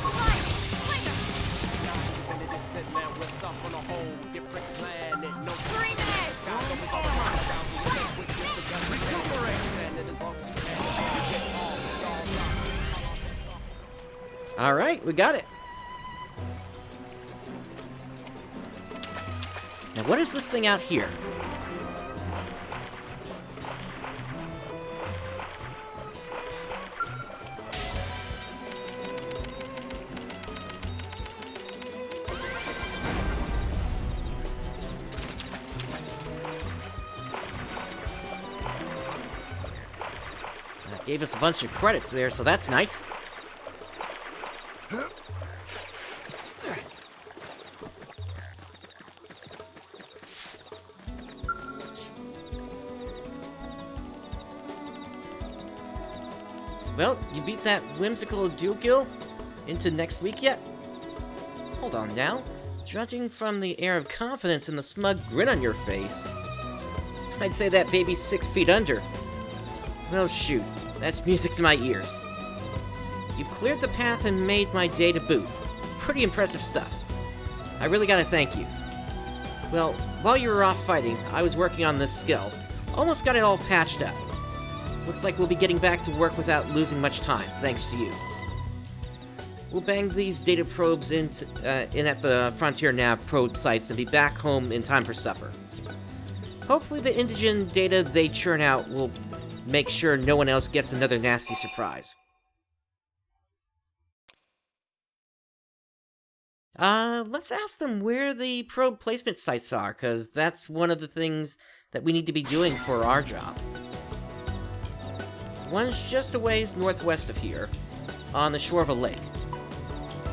Speaker 4: Sliding slinger.
Speaker 6: In the distant land, we're stuck on a whole different planet. No
Speaker 4: Scream edge.
Speaker 6: recuperate! And as long as we get all
Speaker 1: Alright, we got it. Now, what is this thing out here? That gave us a bunch of credits there, so that's nice. Well, you beat that whimsical duo-kill into next week yet? Hold on now. Judging from the air of confidence and the smug grin on your face, I'd say that baby's 6 feet under. Well, shoot. That's music to my ears. You've cleared the path and made my day to boot. Pretty impressive stuff. I really gotta thank you. Well, while you were off fighting, I was working on this skill. Almost got it all patched up. Looks like we'll be getting back to work without losing much time, thanks to you. We'll bang these data probes in at the Frontier Nav probe sites and be back home in time for supper. Hopefully the indigen data they churn out will make sure no one else gets another nasty surprise. Let's ask them where the probe placement sites are, because that's one of the things that we need to be doing for our job. One's just a ways northwest of here, on the shore of a lake.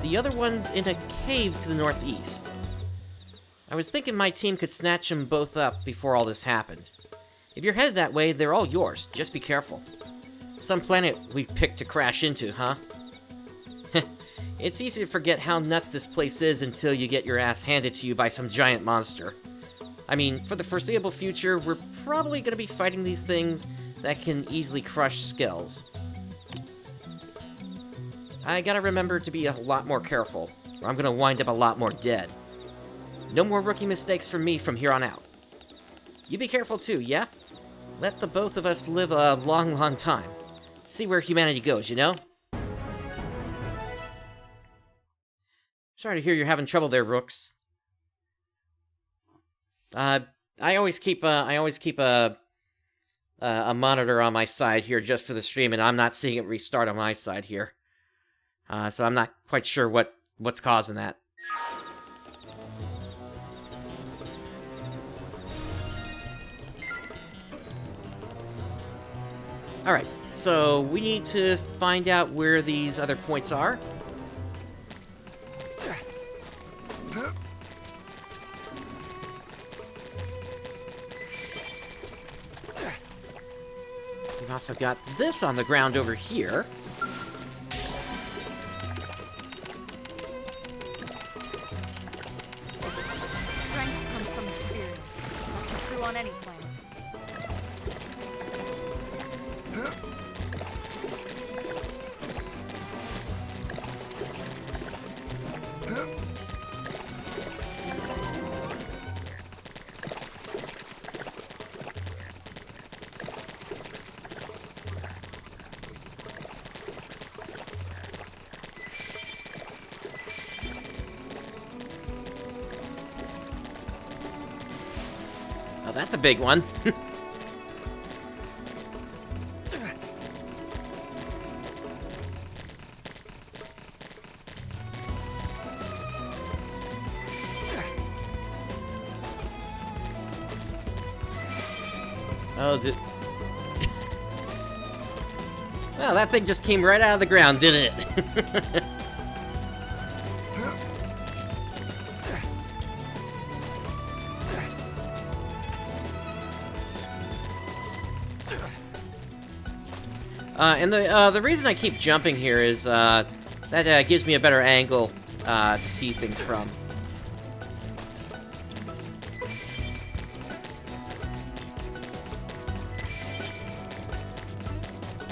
Speaker 1: The other one's in a cave to the northeast. I was thinking my team could snatch them both up before all this happened. If you're headed that way, they're all yours. Just be careful. Some planet we picked to crash into, huh? It's easy to forget how nuts this place is until you get your ass handed to you by some giant monster. I mean, for the foreseeable future, we're probably going to be fighting these things that can easily crush skulls. I gotta remember to be a lot more careful, or I'm gonna wind up a lot more dead. No more rookie mistakes from me from here on out. You be careful too, yeah? Let the both of us live a long, long time. See where humanity goes, you know? Sorry to hear you're having trouble there, Rooks. I always keep a monitor on my side here just for the stream, and I'm not seeing it restart on my side here. So I'm not quite sure what's causing that. Alright, so we need to find out where these other points are. We've also got this on the ground over here.
Speaker 4: Strength comes from experience. That's true on any planet.
Speaker 1: Oh, that's a big one. Oh, well, that thing just came right out of the ground, didn't it? And the reason I keep jumping here is that gives me a better angle to see things from.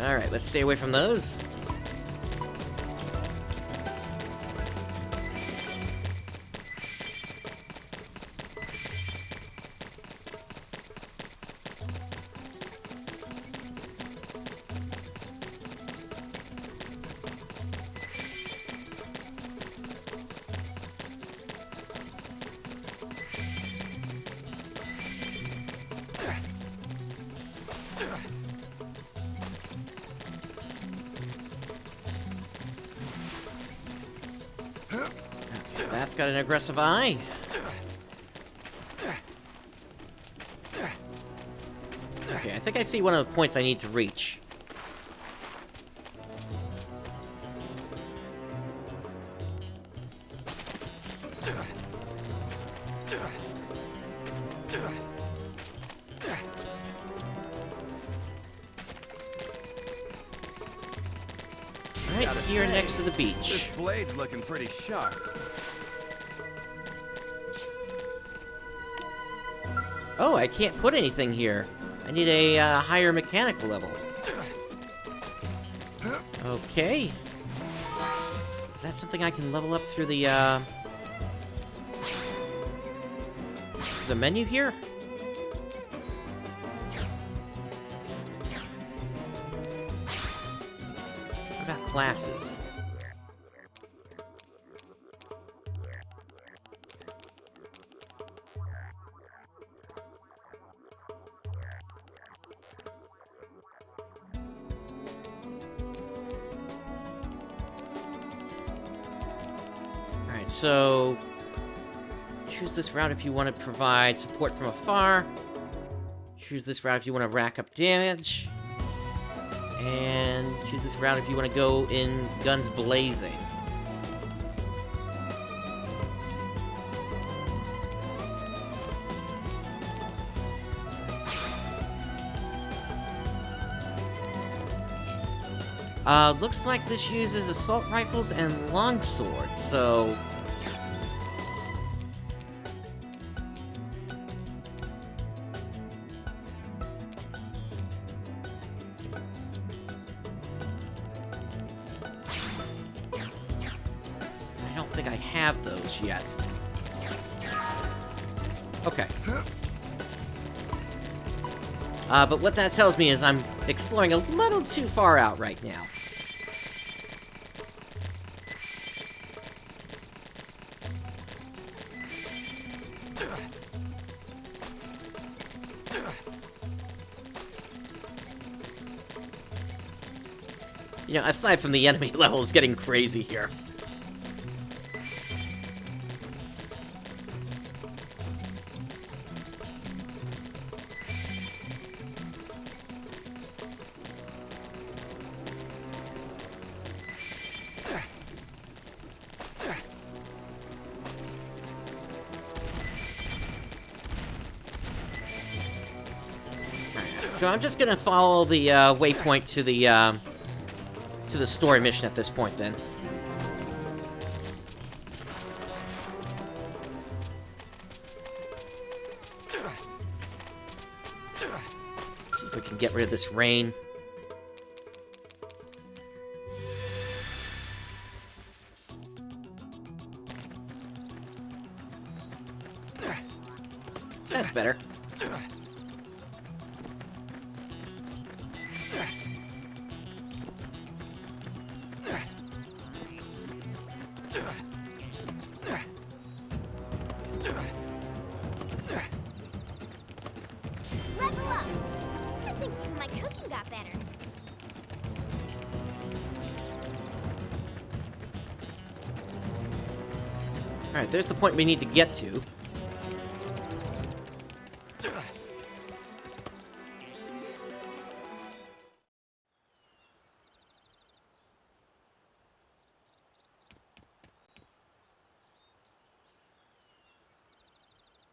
Speaker 1: Alright, let's stay away from those. That's got an aggressive eye. Okay, I think I see one of the points I need to reach. right
Speaker 13: Gotta
Speaker 1: here
Speaker 13: say,
Speaker 1: next to the beach.
Speaker 13: This blade's looking pretty sharp.
Speaker 1: Oh, I can't put anything here. I need a higher mechanical level. Okay. Is that something I can level up through the menu here? What about classes? Alright, so choose this route if you want to provide support from afar. Choose this route if you want to rack up damage. And choose this route if you want to go in guns blazing. Looks like this uses assault rifles and longswords, so... I don't think I have those yet. Okay. But what that tells me is I'm exploring a little too far out right now. You know, aside from the enemy levels getting crazy here. So I'm just gonna follow the waypoint to the story mission at this point, then. See if we can get rid of this rain. That's better.
Speaker 2: Level up! I think even my cooking got better.
Speaker 1: Alright, there's the point we need to get to.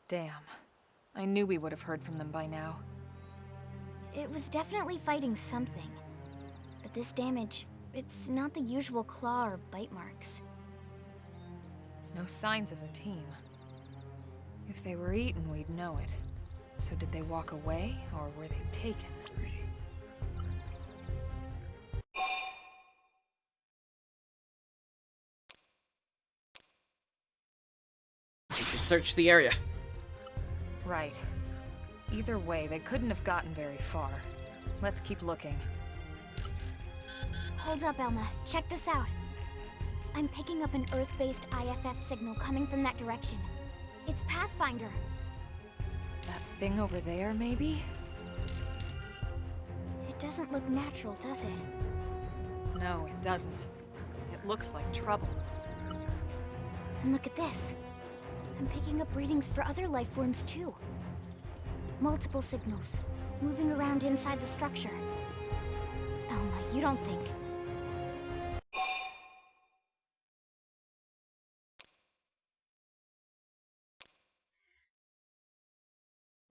Speaker 4: Damn. I knew we would have heard from them by now.
Speaker 2: It was definitely fighting something. But this damage, it's not the usual claw or bite marks.
Speaker 4: No signs of the team. If they were eaten, we'd know it. So did they walk away, or were they taken?
Speaker 1: We should search the area.
Speaker 4: Right. Either way, they couldn't have gotten very far. Let's keep looking.
Speaker 2: Hold up, Elma. Check this out. I'm picking up an Earth-based IFF signal coming from that direction. It's Pathfinder.
Speaker 4: That thing over there, maybe?
Speaker 2: It doesn't look natural, does it?
Speaker 4: No, it doesn't. It looks like trouble.
Speaker 2: And look at this. I'm picking up readings for other life forms, too. Multiple signals, moving around inside the structure. Elma, you don't think...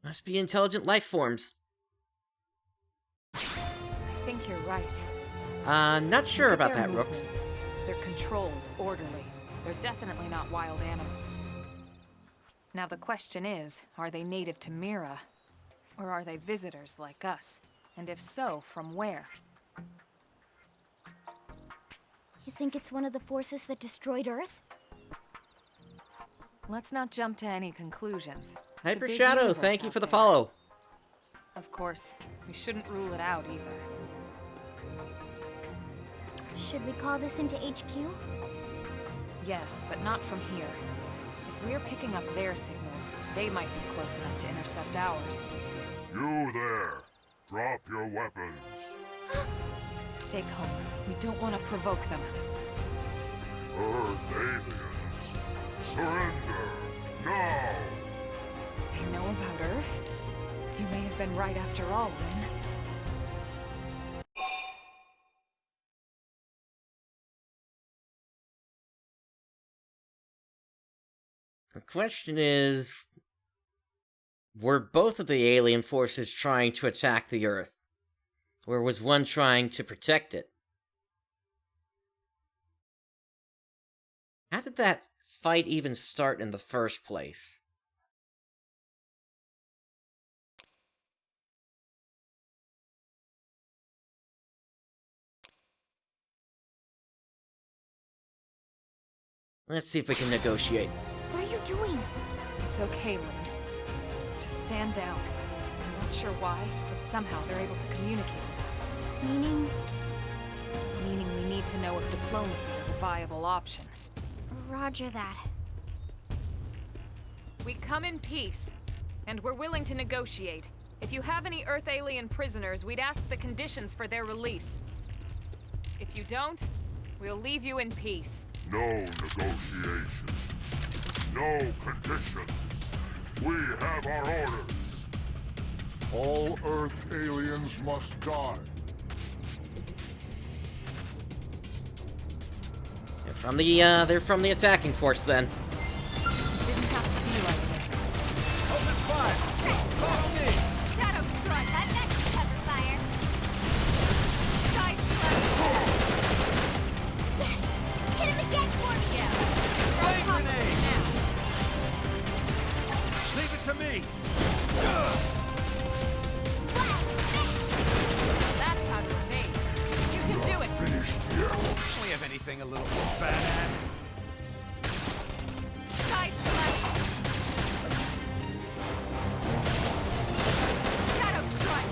Speaker 1: Must be intelligent life forms.
Speaker 4: I think you're right.
Speaker 1: Not sure
Speaker 4: Look at
Speaker 1: about
Speaker 4: their
Speaker 1: that, Rooks.
Speaker 4: movements. They're controlled, orderly. They're definitely not wild animals. Now the question is, are they native to Mira? Or are they visitors like us? And if so, from where?
Speaker 2: You think it's one of the forces that destroyed Earth?
Speaker 4: Let's not jump to any conclusions. It's a
Speaker 1: Hyper
Speaker 4: big
Speaker 1: Shadow,
Speaker 4: universe
Speaker 1: thank you
Speaker 4: out
Speaker 1: for the
Speaker 4: there.
Speaker 1: follow.
Speaker 4: Of course, we shouldn't rule it out either.
Speaker 2: Should we call this into HQ?
Speaker 4: Yes, but not from here. If we're picking up their signals, they might be close enough to intercept ours.
Speaker 10: You there! Drop your weapons.
Speaker 4: Stay calm. We don't want to provoke them.
Speaker 10: Earth aliens, surrender now!
Speaker 4: They know about Earth? You may have been right after all, Lynn.
Speaker 1: The question is, were both of the alien forces trying to attack the Earth? Or was one trying to protect it? How did that fight even start in the first place? Let's see if we can negotiate.
Speaker 2: What are you doing?
Speaker 4: It's okay, Lynn. Just stand down. I'm not sure why, but somehow they're able to communicate with us.
Speaker 2: Meaning?
Speaker 4: Meaning we need to know if diplomacy is a viable option.
Speaker 2: Roger that.
Speaker 4: We come in peace, and we're willing to negotiate. If you have any Earth alien prisoners, we'd ask the conditions for their release. If you don't, we'll leave you in peace.
Speaker 10: No negotiation. No conditions. We have our orders. All Earth aliens must die.
Speaker 1: They're from the attacking force then.
Speaker 4: It didn't have to be like this.
Speaker 5: Open fire! Follow me!
Speaker 2: Shadow strike! I've got you cover fire! Side Yes! Hit him again for me!
Speaker 4: Yeah.
Speaker 5: Flame
Speaker 4: Cover
Speaker 5: grenade!
Speaker 4: now.
Speaker 5: Leave it to me!
Speaker 4: That's how you're made. You can do it.
Speaker 10: Finished yet?
Speaker 13: Can we have anything a little more badass?
Speaker 2: Side slash! Shadow strike!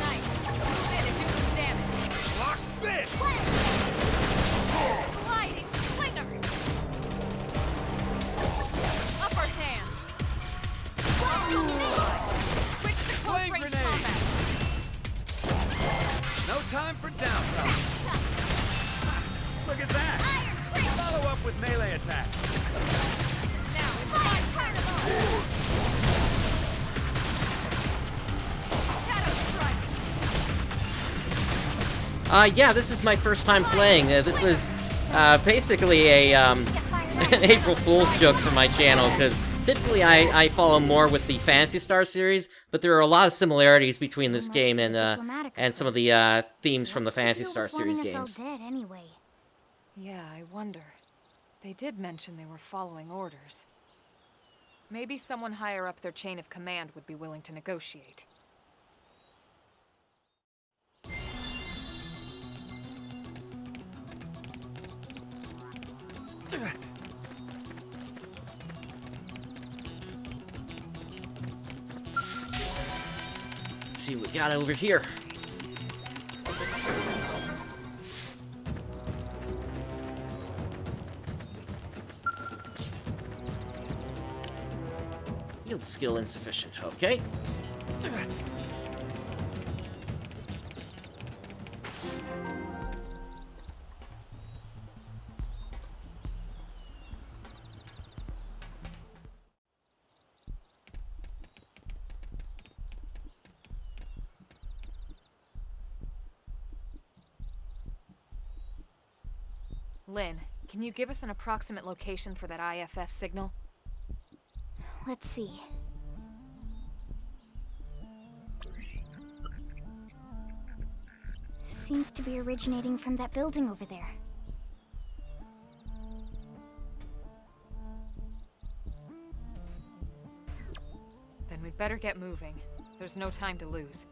Speaker 4: Nice. Move in and do some damage.
Speaker 5: Lock this!
Speaker 2: Sliding slinger!
Speaker 4: Upper hand. Switch to close
Speaker 5: Flame
Speaker 4: range
Speaker 5: grenade.
Speaker 4: combat.
Speaker 13: No time for downtime.
Speaker 5: Look at that! Follow up with melee attack.
Speaker 4: Now it's my turn.
Speaker 2: Shadow strike!
Speaker 1: Yeah, this is my first time playing. This was basically a an April Fool's joke for my channel, because typically I follow more with the Phantasy Star series, but there are a lot of similarities between this game and some of the themes from the Phantasy Star series games.
Speaker 2: Dead anyway.
Speaker 4: Yeah, I wonder. They did mention they were following orders. Maybe someone higher up their chain of command would be willing to negotiate.
Speaker 1: Let's see what we got over here. Yield skill insufficient, okay.
Speaker 4: Lynn, can you give us an approximate location for that IFF signal?
Speaker 2: Let's see. seems to be originating from that building over there.
Speaker 4: Then we'd better get moving. There's no time to lose.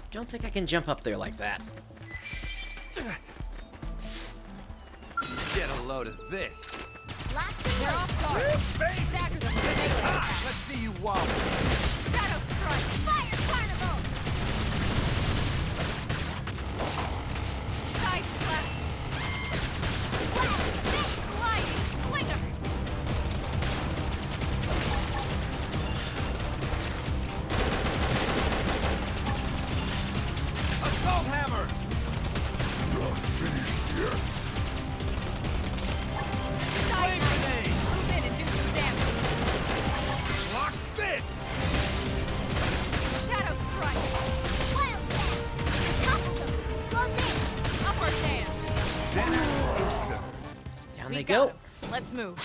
Speaker 1: Don't think I can jump up there like that.
Speaker 13: Get a load of this.
Speaker 4: They're off guard. Stagger them with a melee attack.
Speaker 13: Let's see you wobble.
Speaker 4: Shadow Strike! Fire Carnival! Side Slash! Sliding Slinger!
Speaker 13: Assault Hammer!
Speaker 10: Not finished yet.
Speaker 4: Side Grenade! Move in and do some damage.
Speaker 13: Block this!
Speaker 4: Shadow Strike!
Speaker 2: Wildcat! Topple them! Close in!
Speaker 4: Upward hand!
Speaker 13: Dinner is served.
Speaker 1: Down
Speaker 4: We
Speaker 1: they
Speaker 4: got
Speaker 1: go.
Speaker 4: 'em. Let's move.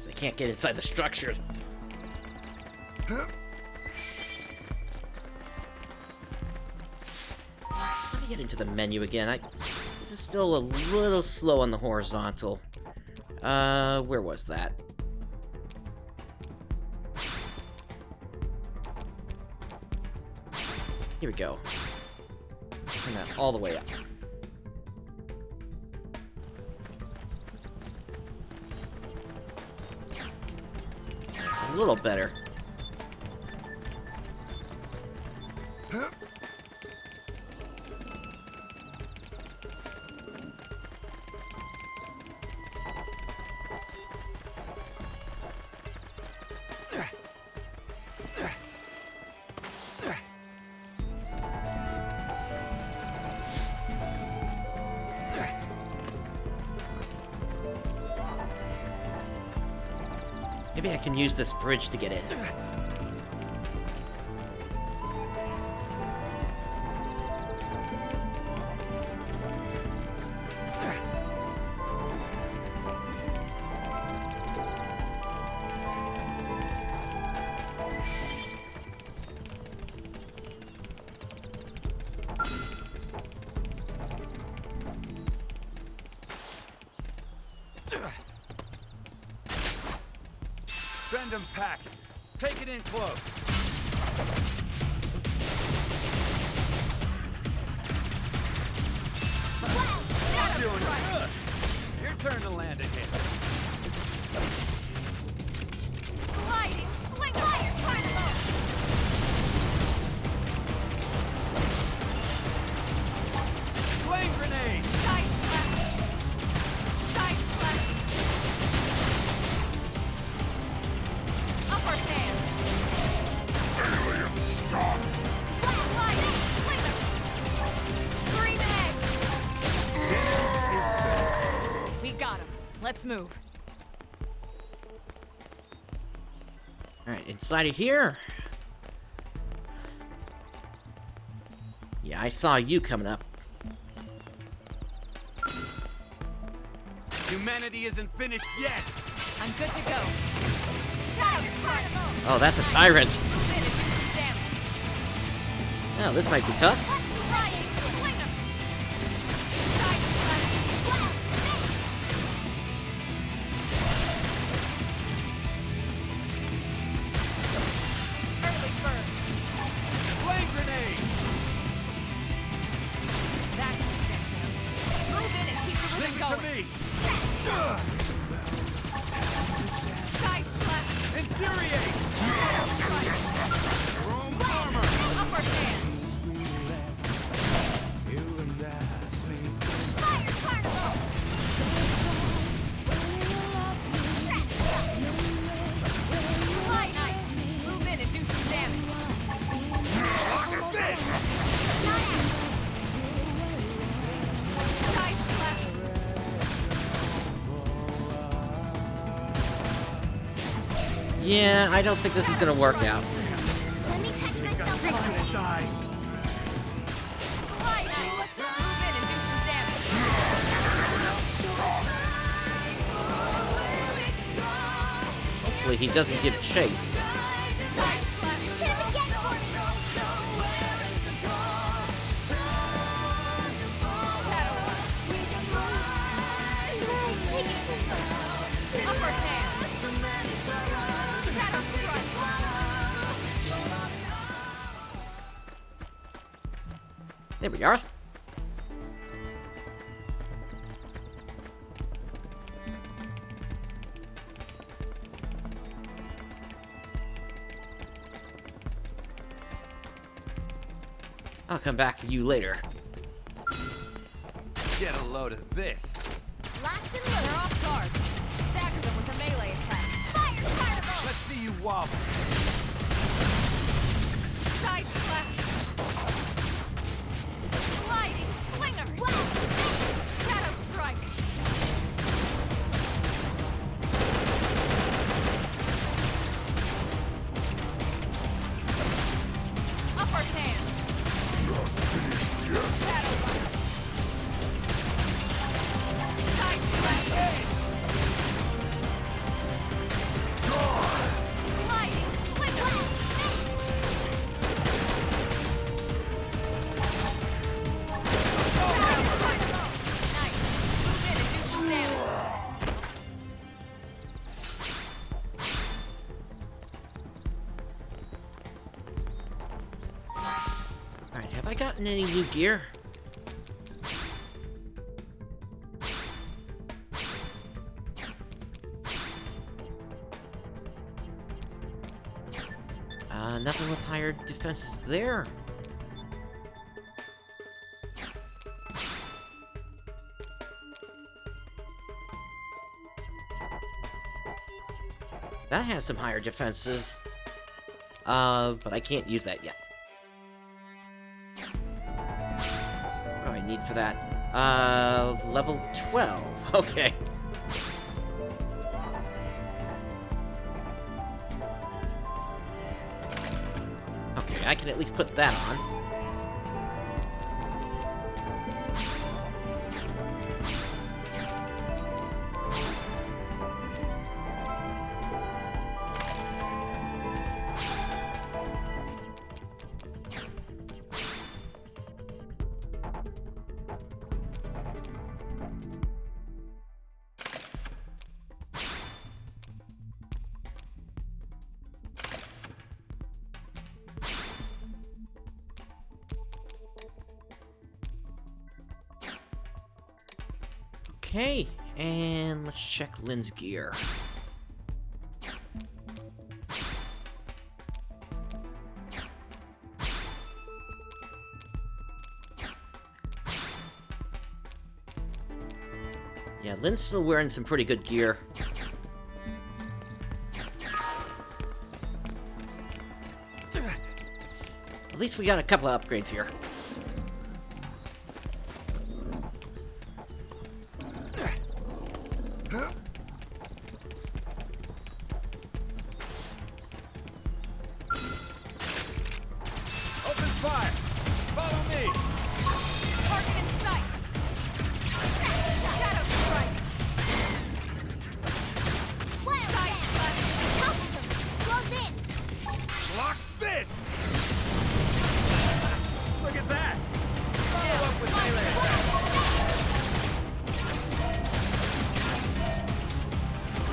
Speaker 1: They can't get inside the structure. Let me get into the menu again. This is still a little slow on the horizontal. Where was that? Here we go. Turn that all the way up. It's a little better. Maybe I can use this bridge to get in.
Speaker 13: Send them packing. Take it in close. You're doing good. Your turn to land a hit.
Speaker 4: Sliding Slinger! Fire Carnival!
Speaker 13: Flame grenade.
Speaker 4: Side Slash! Side Slash! Upward hand!
Speaker 10: Alien stop!
Speaker 4: Sliding Slinger! Scream Edge!
Speaker 13: Dinner is served.
Speaker 4: We got him. Let's move.
Speaker 1: Alright, inside of here. Yeah, I saw you coming up.
Speaker 13: Humanity isn't finished yet.
Speaker 4: I'm good to go. Shadow Carnival!
Speaker 1: Oh, that's a tyrant.
Speaker 4: Move in and do some damage.
Speaker 1: Oh, this might be tough.
Speaker 4: Sliding Slinger! Side Slash! Early bird!
Speaker 13: Flame grenade.
Speaker 4: That gets him. Move in and keep the rhythm
Speaker 13: Leave it to
Speaker 4: going.
Speaker 13: me.
Speaker 4: Side Slash!
Speaker 13: Infuriate.
Speaker 4: Shadow Strike!
Speaker 13: Chrome armor.
Speaker 4: Upward hand!
Speaker 1: Yeah, I don't think this is gonna work out.
Speaker 2: Let me catch myself.
Speaker 5: Die.
Speaker 4: Slide, nice. Move in and do some damage.
Speaker 1: Hopefully he doesn't give chase. There we are. I'll come back for you later.
Speaker 13: Get a load of this.
Speaker 2: Lots and
Speaker 4: They're off guard. Stagger them with a melee attack.
Speaker 2: fire carnival.
Speaker 13: Let's see you wobble.
Speaker 4: Side slash. Sliding slinger. Shadow strike. Upper hand. Shadow runner. Side slash. Sliding slinger. Nice. Move in and do some damage.
Speaker 1: Alright, have I gotten any new gear? Nothing with higher defenses there. That has some higher defenses. But I can't use that yet. What do I need for that? Level 12. Okay. Okay, I can at least put that on. Okay, and let's check Lynn's gear. Yeah, Lynn's still wearing some pretty good gear. At least we got a couple of upgrades here.
Speaker 5: Open fire. Follow me.
Speaker 4: Target in sight. Shadow strike. Side slash.
Speaker 2: Close in.
Speaker 5: Block this. Look at that. Follow up with melee attack.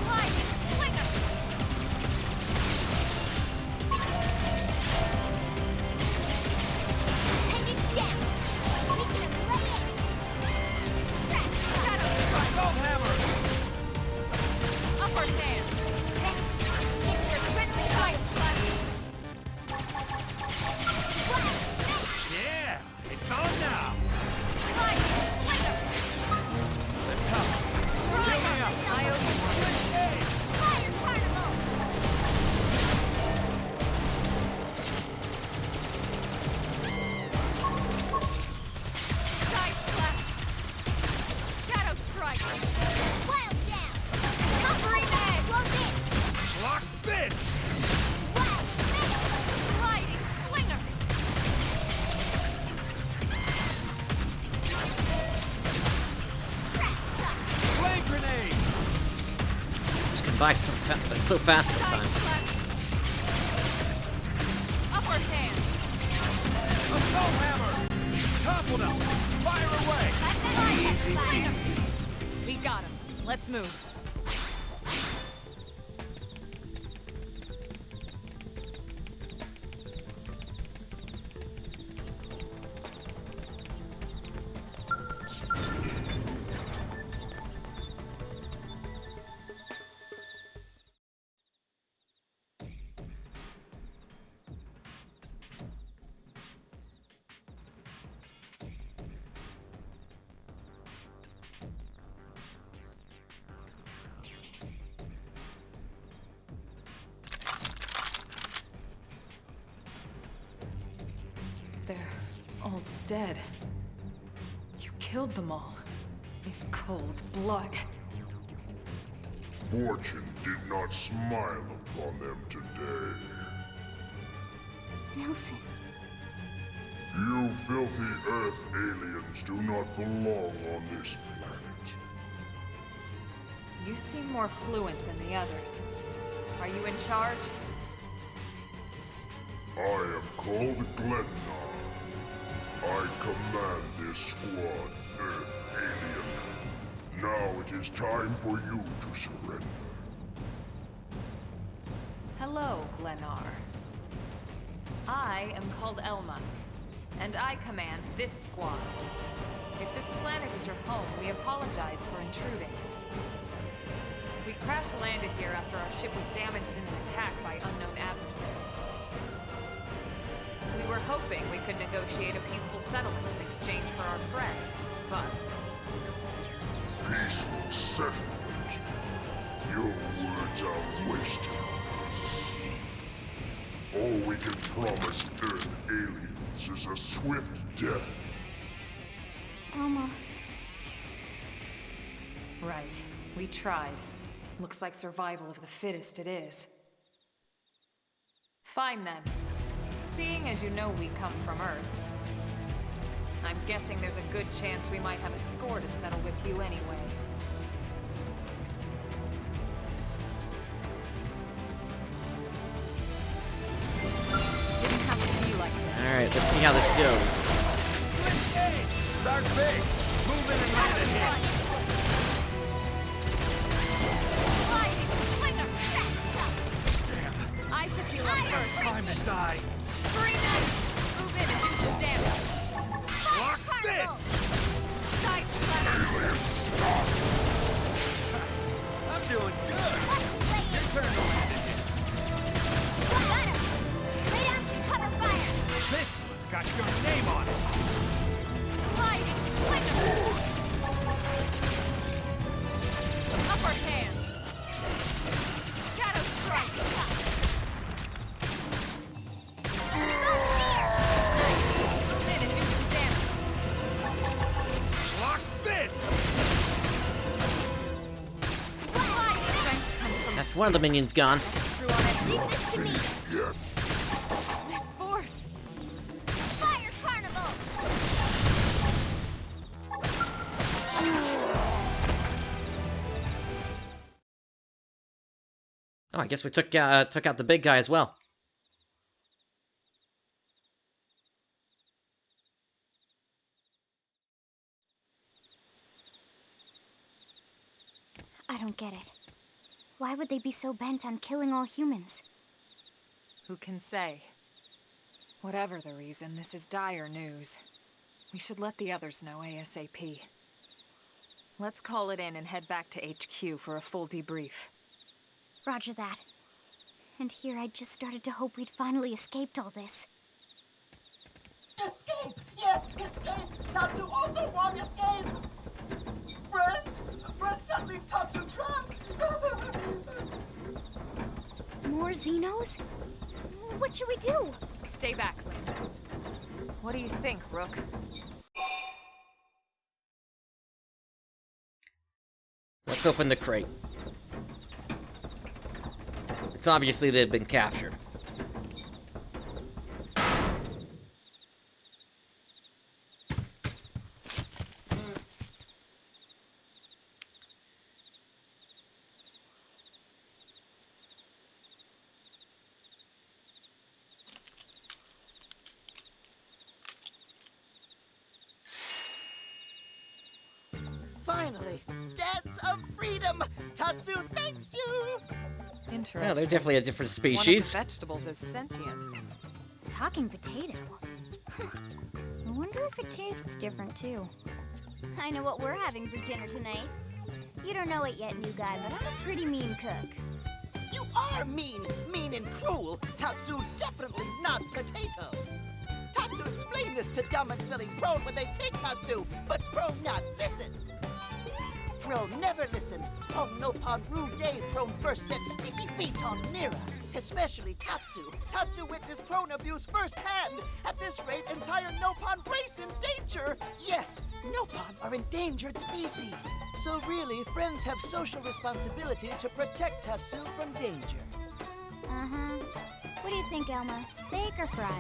Speaker 4: Sliding slinger.
Speaker 2: Hanging down. We can play it.
Speaker 4: Shadow strike.
Speaker 5: Assault hammer.
Speaker 4: Upper hand.
Speaker 2: Get your triple
Speaker 4: Side slash.
Speaker 5: Yeah, it's on now.
Speaker 4: Sliding
Speaker 1: by so fast sometimes.
Speaker 4: Upward hand.
Speaker 5: Assault hammer! Topple them! Fire away!
Speaker 4: We got him. Let's move. They're all dead. You killed them all. In cold blood.
Speaker 14: Fortune did not smile upon them today.
Speaker 2: Nelson.
Speaker 14: You filthy Earth aliens do not belong on this planet.
Speaker 4: You seem more fluent than the others. Are you in charge?
Speaker 14: I am called Glennar. I command this squad, Earth alien. Now it is time for you to surrender.
Speaker 4: Hello, Glennar. I am called Elma, and I command this squad. If this planet is your home, we apologize for intruding. We crash-landed here after our ship was damaged in an attack by unknown adversaries. We were hoping we could negotiate a peaceful settlement in exchange for our friends, but...
Speaker 14: Peaceful settlement? Your words are wasted on us. All we can promise Earth aliens is a swift death.
Speaker 2: Elma.
Speaker 4: Right. We tried. Looks like survival of the fittest it is. Fine then. Seeing as you know we come from Earth, I'm guessing there's a good chance we might have a score to settle with you anyway. Didn't have to be like this.
Speaker 1: Alright, let's see how this goes.
Speaker 5: Start big! Move in and land it here!
Speaker 4: I should heal up first.
Speaker 5: Time to die!
Speaker 4: Three nights! Move in and do some damage.
Speaker 5: Lock this! I'm doing good! Your turn to land it here. This one's got your name on it!
Speaker 4: Sliding slinger! Upper hand! Shadow strike! Move in and do some damage.
Speaker 5: Lock this!
Speaker 4: Strength comes from
Speaker 1: That's one of the minions gone.
Speaker 4: That's true on it.
Speaker 2: Leave this to me.
Speaker 14: Yet.
Speaker 4: This force!
Speaker 2: Fire Carnival!
Speaker 1: Oh, I guess we took out the big guy as well.
Speaker 2: I don't get it. Why would they be so bent on killing all humans?
Speaker 4: Who can say? Whatever the reason, this is dire news. We should let the others know ASAP. Let's call it in and head back to HQ for a full debrief.
Speaker 2: Roger that. And here I just started to hope we'd finally escaped all this.
Speaker 15: Escape! Yes, escape! Tatsu also want escape! Friends? Friends that leave Tatsu trapped!
Speaker 2: More Xenos? What should we do?
Speaker 4: Stay back, Lynn. What do you think, Rook?
Speaker 1: Let's open the crate. It's obviously they've been captured.
Speaker 15: Finally! Dance of freedom! Tatsu thanks you!
Speaker 4: Interesting.
Speaker 1: Yeah, they're definitely a different
Speaker 4: One of
Speaker 1: species.
Speaker 4: the vegetables is sentient.
Speaker 2: Talking potato. I wonder if it tastes different too. I know what we're having for dinner tonight. You don't know it yet, new guy, but I'm a pretty mean cook.
Speaker 15: You are mean! Mean and cruel! Tatsu definitely not potato! Tatsu explained this to dumb and smelly Prone when they take Tatsu, but Prone not listen! Prone never listen! On Nopon Rude Day, Prone first set sticky feet on Mira, especially Tatsu. Tatsu witnessed Prone abuse firsthand! At this rate, entire Nopon race in danger! Yes, Nopon are endangered species. So really, friends have social responsibility to protect Tatsu from danger.
Speaker 2: Uh-huh. What do you think, Elma? Bake or fry?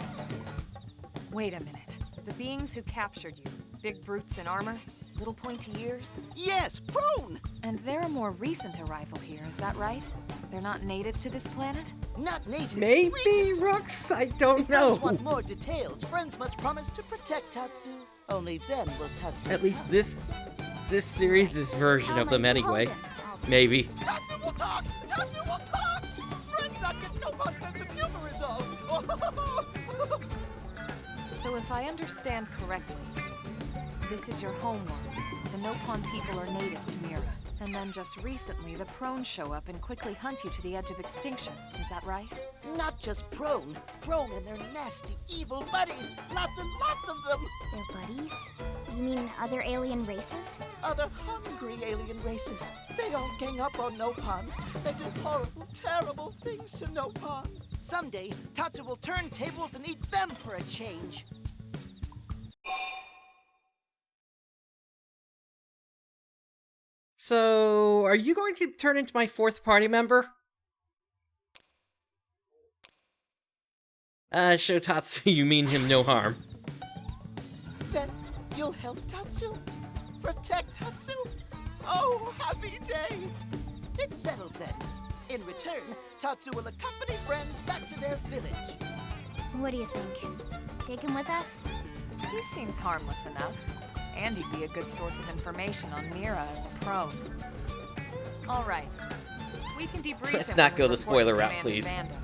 Speaker 4: Wait a minute. The beings who captured you, big brutes in armor, little pointy ears?
Speaker 15: Yes, Prone!
Speaker 4: And they're a more recent arrival here, is that right? They're not native to this planet?
Speaker 15: Not native.
Speaker 1: Maybe,
Speaker 15: recent.
Speaker 1: Rux? I don't
Speaker 15: If
Speaker 1: know.
Speaker 15: friends want more details, friends must promise to protect Tatsu. Only then will Tatsu
Speaker 1: At least
Speaker 15: talk.
Speaker 1: this series' version of them anyway. Maybe.
Speaker 15: Tatsu will talk! Tatsu will talk! Friends not get Nopon sense of humor is all!
Speaker 4: So if I understand correctly, this is your homeworld. The Nopon people are native to Mira. And then just recently, the Prone show up and quickly hunt you to the edge of extinction. Is that right?
Speaker 15: Not just Prone. Prone and their nasty, evil buddies. Lots and lots of them.
Speaker 2: Their buddies? You mean other alien races?
Speaker 15: Other hungry alien races. They all gang up on Nopon. They do horrible, terrible things to Nopon. Someday, Tatsu will turn tables and eat them for a change.
Speaker 1: So, are you going to turn into my fourth party member? Show Tatsu you mean him no harm.
Speaker 15: Then you'll help Tatsu? Protect Tatsu? Oh, happy day! It's settled then. In return, Tatsu will accompany friends back to their village.
Speaker 2: What do you think? Take him with us?
Speaker 4: He seems harmless enough. And he'd be a good source of information on Mira and the Prone. All right. We can debrief
Speaker 1: Let's
Speaker 4: him
Speaker 1: not
Speaker 4: when
Speaker 1: go
Speaker 4: we
Speaker 1: the
Speaker 4: report
Speaker 1: spoiler
Speaker 4: to
Speaker 1: route,
Speaker 4: Command
Speaker 1: please.
Speaker 4: Commando.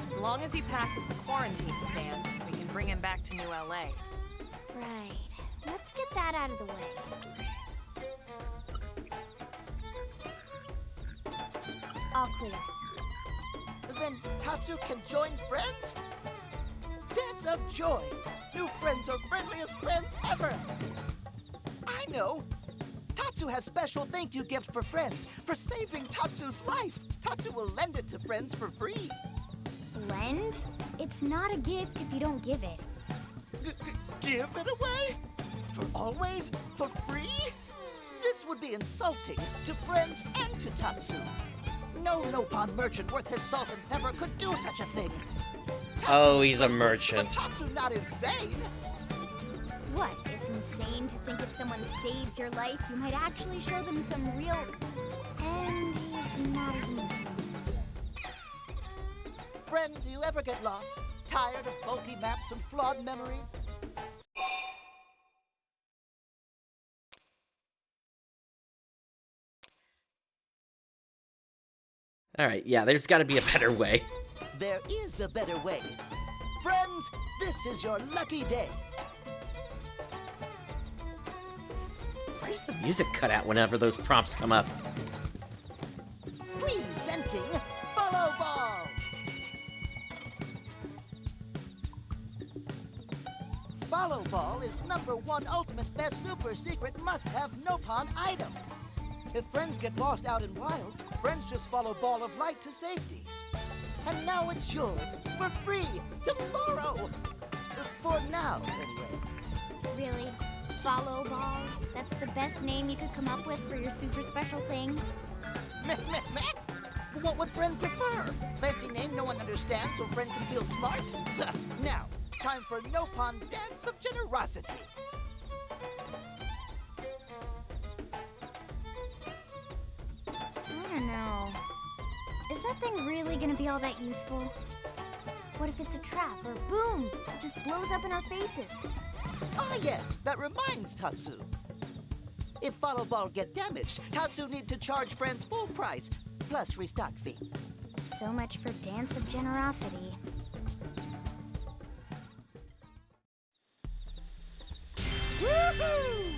Speaker 4: As long as he passes the quarantine scan, we can bring him back to New LA.
Speaker 2: Right. Let's get that out of the way. All clear.
Speaker 15: Then Tatsu can join friends? Dance of joy! New friends are friendliest friends ever! I know! Tatsu has special thank you gift for friends for saving Tatsu's life. Tatsu will lend it to friends for free.
Speaker 2: Lend? It's not a gift if you don't give it.
Speaker 15: Give it away? For always? For free? This would be insulting to friends and to Tatsu. No Nopon merchant worth his salt and pepper could do such a thing.
Speaker 1: Oh, he's a
Speaker 15: But
Speaker 1: merchant.
Speaker 15: Tatsu not insane.
Speaker 2: What? It's insane to think if someone saves your life, you might actually show them some real... And he's not even listening.
Speaker 15: Friend, do you ever get lost? Tired of bulky maps and flawed memory?
Speaker 1: Alright, yeah, there's gotta be a better way.
Speaker 15: There is a better way. Friends, this is your lucky day.
Speaker 1: Where's the music cut out whenever those prompts come up?
Speaker 15: Presenting Follow Ball. Follow Ball is #1 ultimate best super secret must-have Nopon item. If friends get lost out in wild, friends just follow Ball of Light to safety. And now it's yours, for free, tomorrow! For now, anyway.
Speaker 2: Really? Follow Ball? That's the best name you could come up with for your super special thing?
Speaker 15: Meh. What would friend prefer? Fancy name no one understands so friend can feel smart? Now, time for Nopon Dance of Generosity.
Speaker 2: I don't know. Is that thing really gonna be all that useful? What if it's a trap, or boom, it just blows up in our faces?
Speaker 15: Ah yes, that reminds Tatsu. If Follow Ball get damaged, Tatsu need to charge friends full price, plus restock fee.
Speaker 2: So much for Dance of Generosity.
Speaker 15: Woohoo!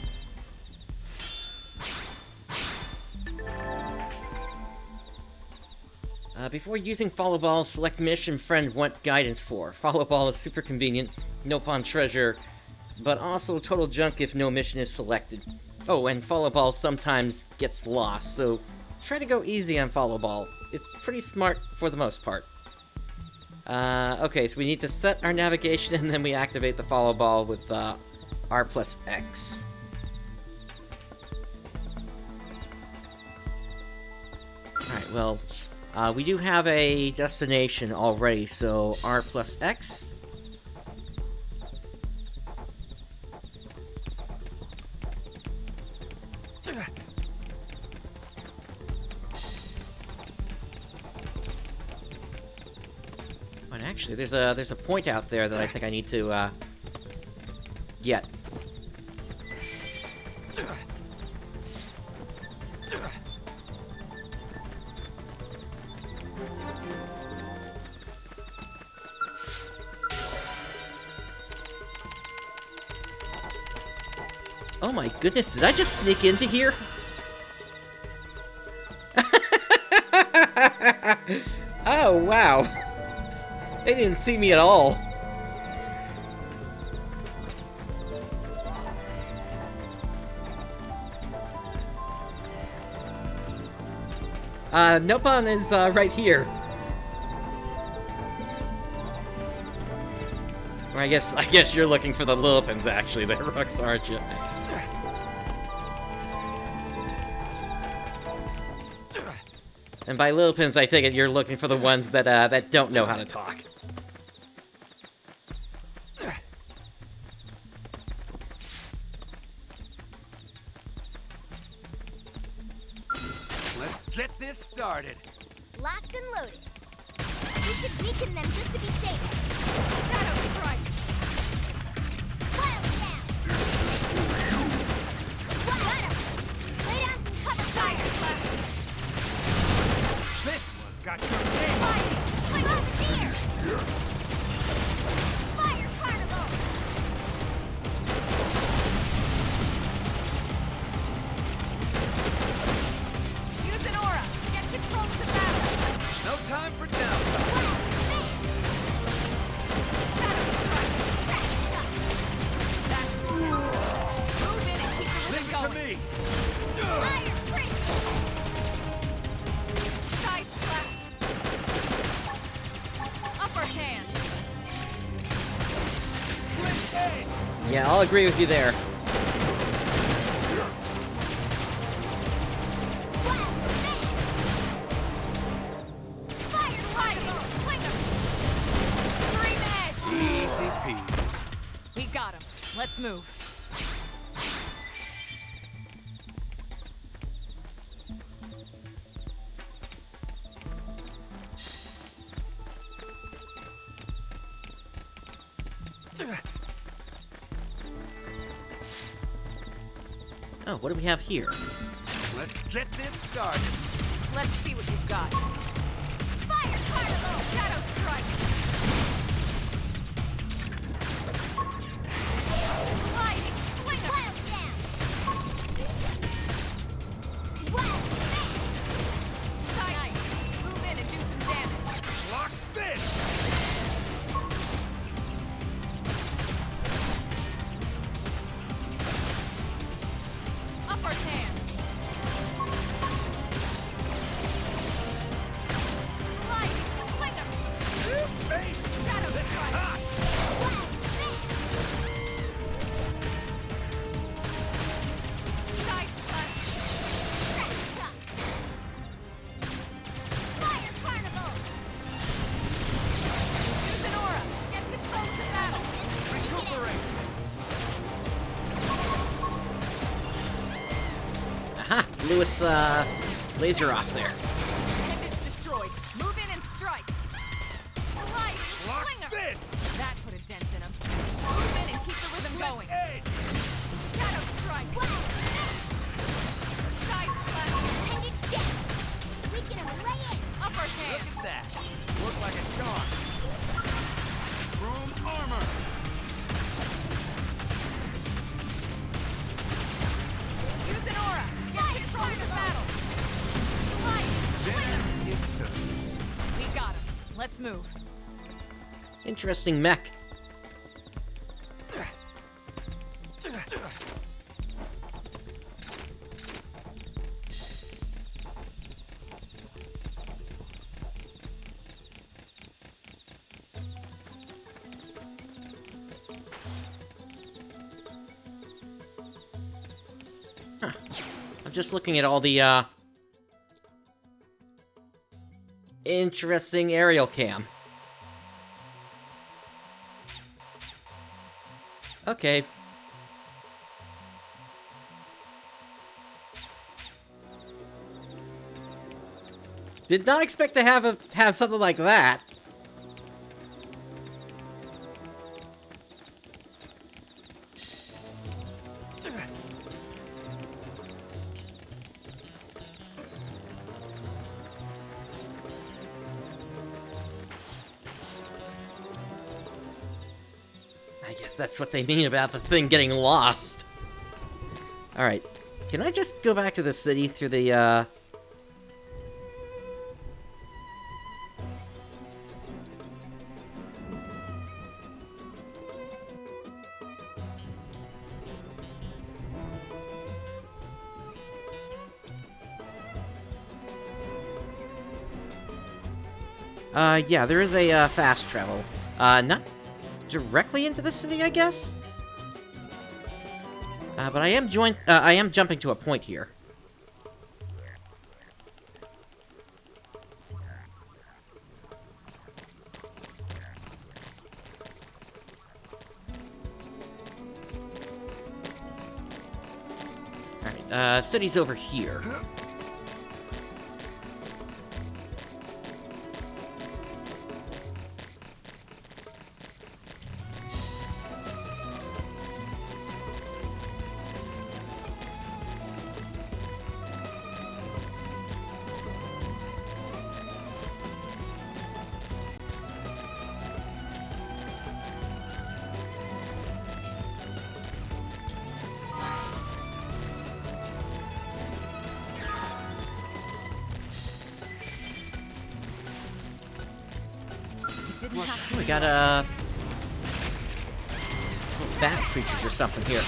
Speaker 1: Before using Follow Ball, select mission friend want guidance for. Follow Ball is super convenient, no pawn treasure, but also total junk if no mission is selected. Oh, and Follow Ball sometimes gets lost, so try to go easy on Follow Ball. It's pretty smart for the most part. Okay, so we need to set our navigation and then we activate the Follow Ball with R plus X. Alright, well, we do have a destination already, so R plus X. And actually, there's a point out there that I think I need to get. Oh my goodness, did I just sneak into here? Oh, wow. They didn't see me at all. Nopon is, right here. Or I guess you're looking for the Lillipins, actually, there, Rux, aren't you? And by Lillipins, I take it you're looking for the ones that, that don't know how to talk.
Speaker 13: Let's get this started.
Speaker 2: Locked and loaded. We should weaken them just to be safe. Shadow Strike. Wild Snap. Got him. Lay down some cover. Fire Flash.
Speaker 13: This one's got your name.
Speaker 2: Fire Carnival.
Speaker 4: Use an aura. Get control of the battle.
Speaker 13: No time for downtime.
Speaker 2: Shadow Strike.
Speaker 4: Move in and keep the rhythm
Speaker 13: Leave it to
Speaker 4: going.
Speaker 13: me.
Speaker 2: Fire Prince.
Speaker 4: Side slash. Upper hand.
Speaker 13: Switch edge.
Speaker 1: Yeah, I'll agree with you there.
Speaker 4: Fire lightning. Flinger. Scream edge.
Speaker 13: Easy peasy.
Speaker 4: We got him. Let's move.
Speaker 1: Oh, what do we have here?
Speaker 13: Let's get this started.
Speaker 4: Let's see what you've got.
Speaker 2: Fire Carnival.
Speaker 4: Shadow Strike. Sliding. Flinger.
Speaker 2: Wild Snap. Wild Snap.
Speaker 4: Nice. Move in and do some damage.
Speaker 13: Lock this.
Speaker 4: Upper hand. Sliding. Flinger.
Speaker 13: Face.
Speaker 4: Shadow
Speaker 13: This is
Speaker 4: Strike.
Speaker 13: hot.
Speaker 4: Side slash.
Speaker 2: Fire Carnival.
Speaker 4: Use an aura. Get control of the battle.
Speaker 13: Recuperate.
Speaker 1: Aha! Blew its, laser off there.
Speaker 4: Appendage destroyed. Move in and strike. Sliding.
Speaker 13: Lock
Speaker 4: Flinger.
Speaker 13: this.
Speaker 4: That put a dent in him. Move in and keep the rhythm going.
Speaker 13: Edge.
Speaker 4: Shadow Strike. move.
Speaker 1: Interesting mech. Huh. I'm just looking at all the, interesting aerial cam. Okay. Did not expect to have something like that. I guess that's what they mean about the thing getting lost. Alright. Can I just go back to the city through the, yeah, there is a, fast travel. Not directly into the city, I guess? But I am jumping to a point here. Alright, city's over here. We got bat creatures or something here.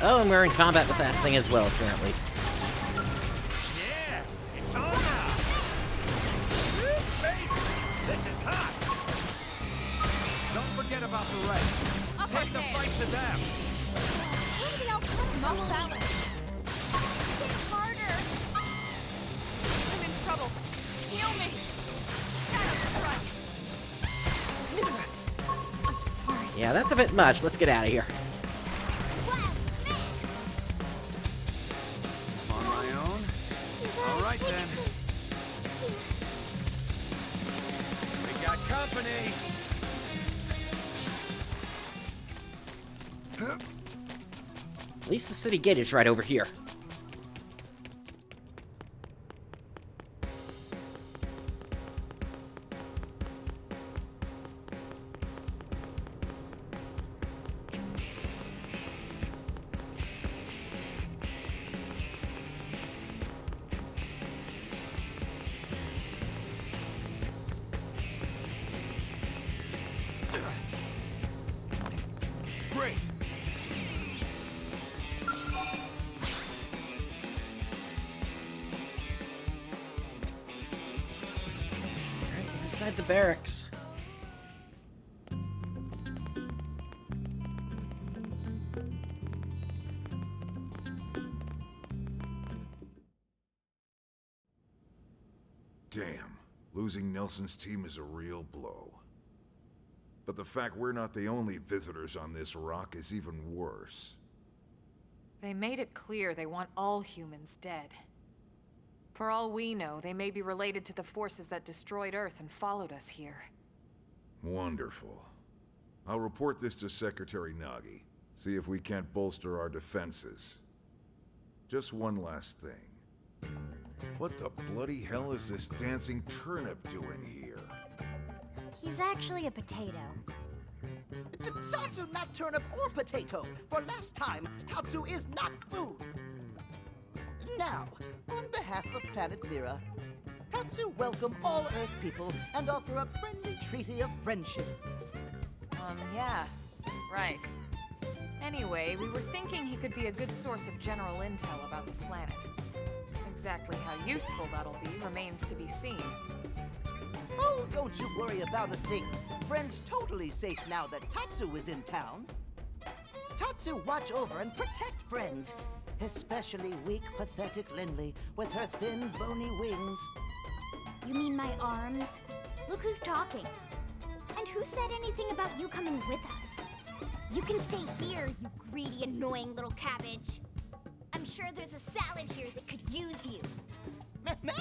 Speaker 1: Oh, and we're in combat with that thing as well, apparently.
Speaker 5: Yeah, it's on now. This is hot. Don't forget about the race. Take the fight to them.
Speaker 4: Must balance.
Speaker 11: Hit harder.
Speaker 4: I'm in trouble. Heal me. Shadow strike. I'm sorry.
Speaker 1: Yeah, that's a bit much. Let's get out of here.
Speaker 13: On my own? All right then. We got company.
Speaker 1: At least the city gate is right over here.
Speaker 5: Great.
Speaker 1: Inside the barracks.
Speaker 10: Damn, losing Nelson's team is a real blow. But the fact we're not the only visitors on this rock is even worse.
Speaker 4: They made it clear they want all humans dead. For all we know, they may be related to the forces that destroyed Earth and followed us here.
Speaker 10: Wonderful. I'll report this to Secretary Nagi. See if we can't bolster our defenses. Just one last thing. What the bloody hell is this dancing turnip doing here?
Speaker 2: He's actually a potato.
Speaker 15: Tatsu not turnip or potato. For last time, Tatsu is not food. Now, on behalf of Planet Mira, Tatsu welcome all Earth people and offer a friendly treaty of friendship.
Speaker 4: Yeah. Right. Anyway, we were thinking he could be a good source of general intel about the planet. Exactly how useful that'll be remains to be seen.
Speaker 15: Oh, don't you worry about a thing. Friend's totally safe now that Tatsu is in town. Tatsu watch over and protect friends, especially weak, pathetic Lindley with her thin, bony wings.
Speaker 2: You mean my arms? Look who's talking. And who said anything about you coming with us? You can stay here, you greedy, annoying little cabbage. I'm sure there's a salad here that could use you.
Speaker 15: Meh?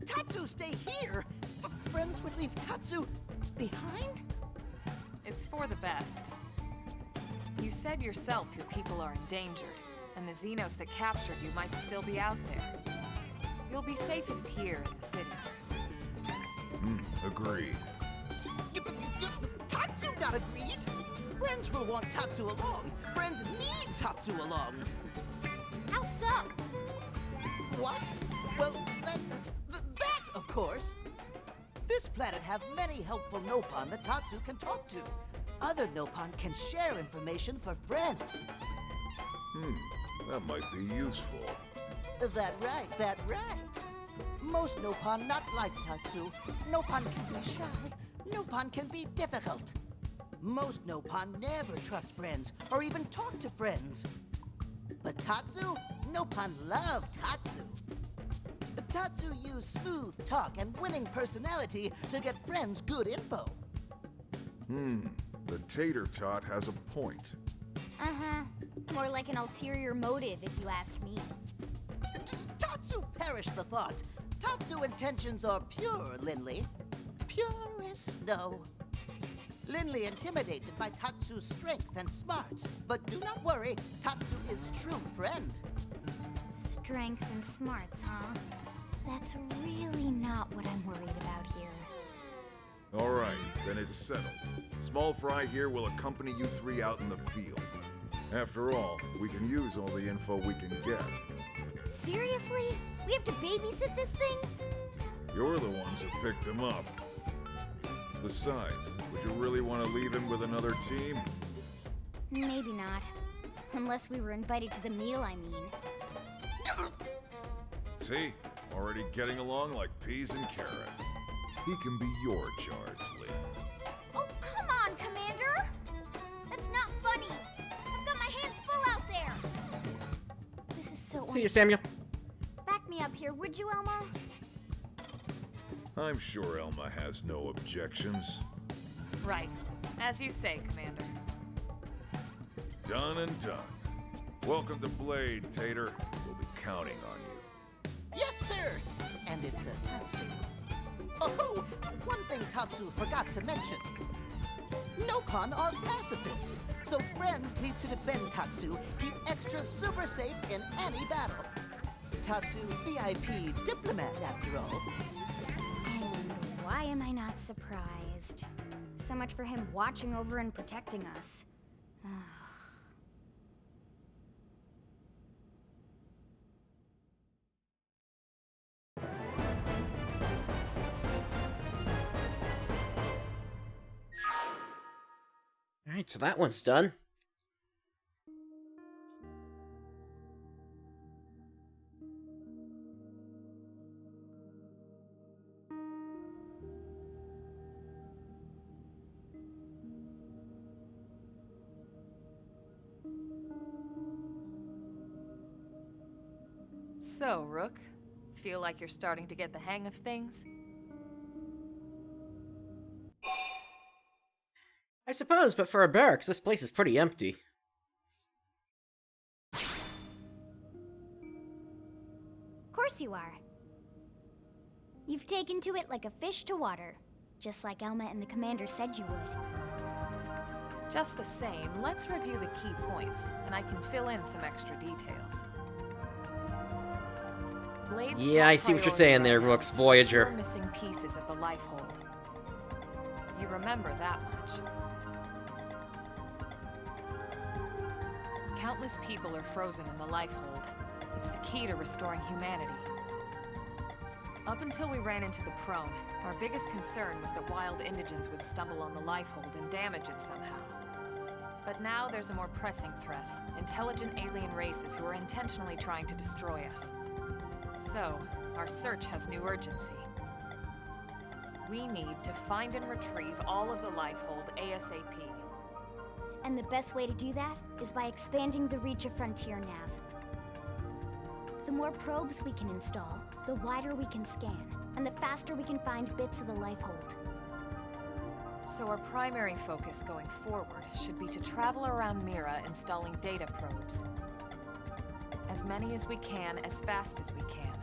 Speaker 15: Tatsu stay here? Friends would leave Tatsu behind?
Speaker 4: It's for the best. You said yourself your people are endangered, and the Xenos that captured you might still be out there. You'll be safest here in the city.
Speaker 10: Agreed.
Speaker 15: Tatsu not agreed. Friends will want Tatsu along. Friends need Tatsu along.
Speaker 2: How so?
Speaker 15: What? Well, that, of course. This planet have many helpful Nopon that Tatsu can talk to. Other Nopon can share information for friends.
Speaker 10: That might be useful.
Speaker 15: That right. Most Nopon not like Tatsu. Nopon can be shy. Nopon can be difficult. Most Nopon never trust friends or even talk to friends. But Tatsu? Nopon love Tatsu. Tatsu use smooth talk and winning personality to get friends good info.
Speaker 10: The tater tot has a point.
Speaker 2: Uh-huh. More like an ulterior motive, if you ask me.
Speaker 15: Tatsu perish the thought. Tatsu intentions are pure, Lindley. Pure as snow. Lindley intimidated by Tatsu's strength and smarts. But do not worry, Tatsu is true friend.
Speaker 2: Strength and smarts, huh? That's really not what I'm worried about here.
Speaker 10: All right, then it's settled. Small Fry here will accompany you three out in the field. After all, we can use all the info we can get.
Speaker 2: Seriously? We have to babysit this thing?
Speaker 10: You're the ones who picked him up. Besides, would you really want to leave him with another team?
Speaker 2: Maybe not. Unless we were invited to the meal, I mean.
Speaker 10: See? Already getting along like peas and carrots. He can be your charge, Lynn.
Speaker 2: Oh, come on, Commander! That's not funny! I've got my hands full out there! This is so
Speaker 1: See you, Samuel.
Speaker 2: Back me up here, would you, Elma?
Speaker 10: I'm sure Elma has no objections.
Speaker 4: Right. As you say, Commander.
Speaker 10: Done and done. Welcome to Blade, Tater. We'll be counting on you.
Speaker 15: Yes, sir! And it's a Tatsu. Oh, one thing Tatsu forgot to mention. Nopon are pacifists, so friends need to defend Tatsu, keep extra super safe in any battle. Tatsu VIP diplomat, after all.
Speaker 2: And why am I not surprised? So much for him watching over and protecting us.
Speaker 1: Alright, so that one's done.
Speaker 4: So, Rook, feel like you're starting to get the hang of things?
Speaker 1: I suppose, but for a barracks, this place is pretty empty.
Speaker 2: Of course you are. You've taken to it like a fish to water, just like Elma and the Commander said you would.
Speaker 4: Just the same, let's review the key points, and I can fill in some extra details. Blade's
Speaker 1: Yeah, I see what you're saying there, Rook's Voyager.
Speaker 4: Missing pieces of the life hold. remember that much. Countless people are frozen in the Lifehold. It's the key to restoring humanity. Up until we ran into the Prone, our biggest concern was that wild indigents would stumble on the Lifehold and damage it somehow. But now there's a more pressing threat. Intelligent alien races who are intentionally trying to destroy us. So, our search has new urgency. We need to find and retrieve all of the Lifehold ASAP.
Speaker 2: And the best way to do that is by expanding the reach of Frontier Nav. The more probes we can install, the wider we can scan, and the faster we can find bits of the Lifehold.
Speaker 4: So our primary focus going forward should be to travel around Mira installing data probes. As many as we can, as fast as we can.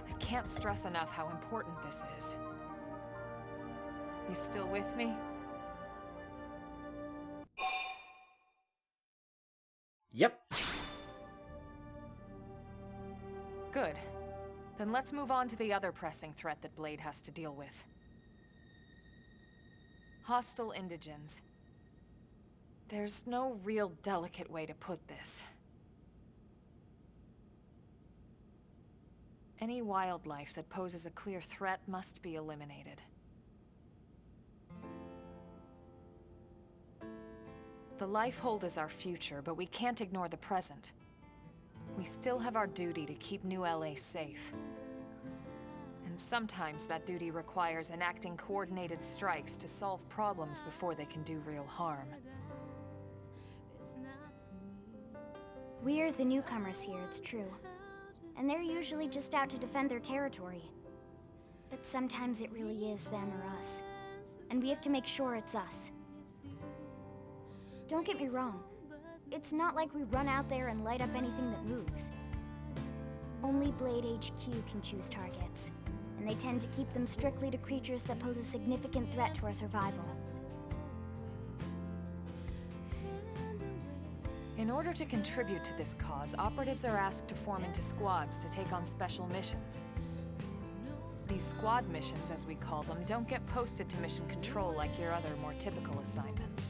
Speaker 4: I can't stress enough how important this is. You still with me?
Speaker 1: Yep.
Speaker 4: Good. Then let's move on to the other pressing threat that Blade has to deal with. Hostile indigens. There's no real delicate way to put this. Any wildlife that poses a clear threat must be eliminated. The Lifehold is our future, but we can't ignore the present. We still have our duty to keep New LA safe. And sometimes that duty requires enacting coordinated strikes to solve problems before they can do real harm.
Speaker 2: We're the newcomers here, it's true. And they're usually just out to defend their territory. But sometimes it really is them or us. And we have to make sure it's us. Don't get me wrong. It's not like we run out there and light up anything that moves. Only Blade HQ can choose targets, and they tend to keep them strictly to creatures that pose a significant threat to our survival.
Speaker 4: In order to contribute to this cause, operatives are asked to form into squads to take on special missions. These squad missions, as we call them, don't get posted to mission control like your other, more typical assignments.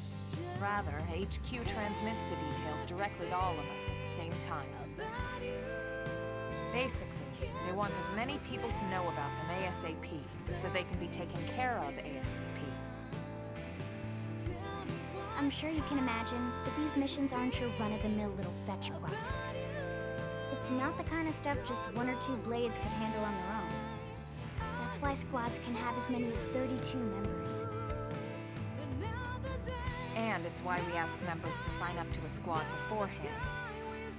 Speaker 4: Rather, HQ transmits the details directly to all of us at the same time. Basically, they want as many people to know about them ASAP, so they can be taken care of ASAP.
Speaker 2: I'm sure you can imagine that these missions aren't your run-of-the-mill little fetch quests. It's not the kind of stuff just one or two Blades could handle on their own. That's why squads can have as many as 32 members.
Speaker 4: And it's why we ask members to sign up to a squad beforehand.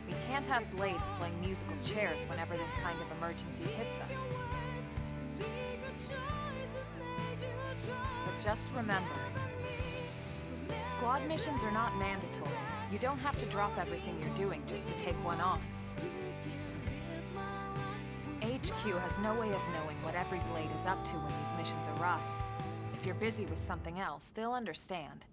Speaker 4: We can't have Blades playing musical chairs whenever this kind of emergency hits us. But just remember, squad missions are not mandatory. You don't have to drop everything you're doing just to take one on. HQ has no way of knowing what every Blade is up to when these missions arise. If you're busy with something else, they'll understand.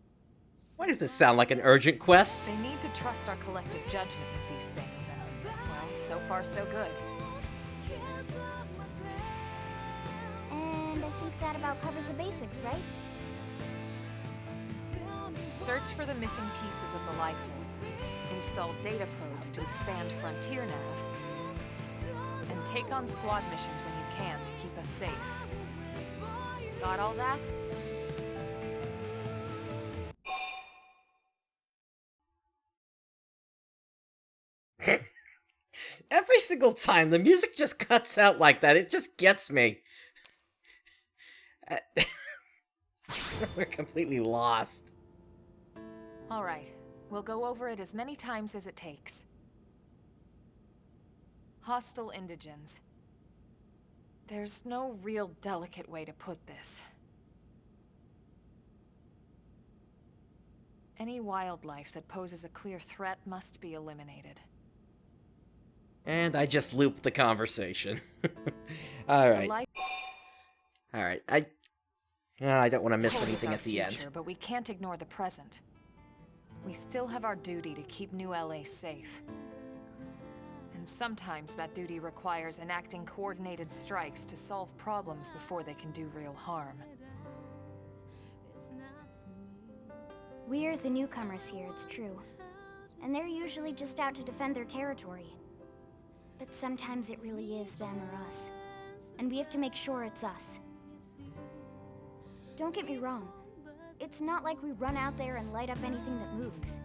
Speaker 1: Why does this sound like an urgent quest?
Speaker 4: They need to trust our collective judgment with these things, and, well, so far so good.
Speaker 2: And I think that about covers the basics, right?
Speaker 4: Search for the missing pieces of the Lifehold, install data probes to expand Frontier Nav, and take on squad missions when you can to keep us safe. Got all that?
Speaker 1: Every single time the music just cuts out like that, it just gets me. We're completely lost.
Speaker 4: All right, we'll go over it as many times as it takes. Hostile indigens. There's no real delicate way to put this. Any wildlife that poses a clear threat must be eliminated.
Speaker 1: And I just looped the conversation. Alright. Alright, I don't want to miss anything at the end.
Speaker 4: But we can't ignore the present. We still have our duty to keep New LA safe. And sometimes that duty requires enacting coordinated strikes to solve problems before they can do real harm.
Speaker 2: We're the newcomers here, it's true. And they're usually just out to defend their territory. But sometimes it really is them or us. And we have to make sure it's us. Don't get me wrong. It's not like we run out there and light up anything that moves.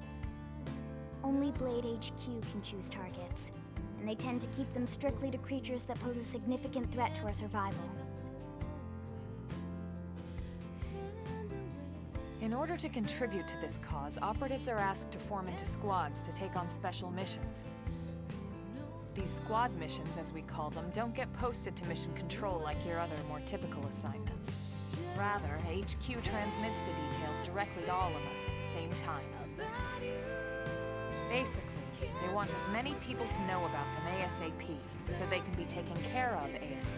Speaker 2: Only Blade HQ can choose targets, and they tend to keep them strictly to creatures that pose a significant threat to our survival.
Speaker 4: In order to contribute to this cause, operatives are asked to form into squads to take on special missions. These squad missions, as we call them, don't get posted to mission control like your other, more typical assignments. Rather, HQ transmits the details directly to all of us at the same time. Basically, they want as many people to know about them ASAP, so they can be taken care of ASAP.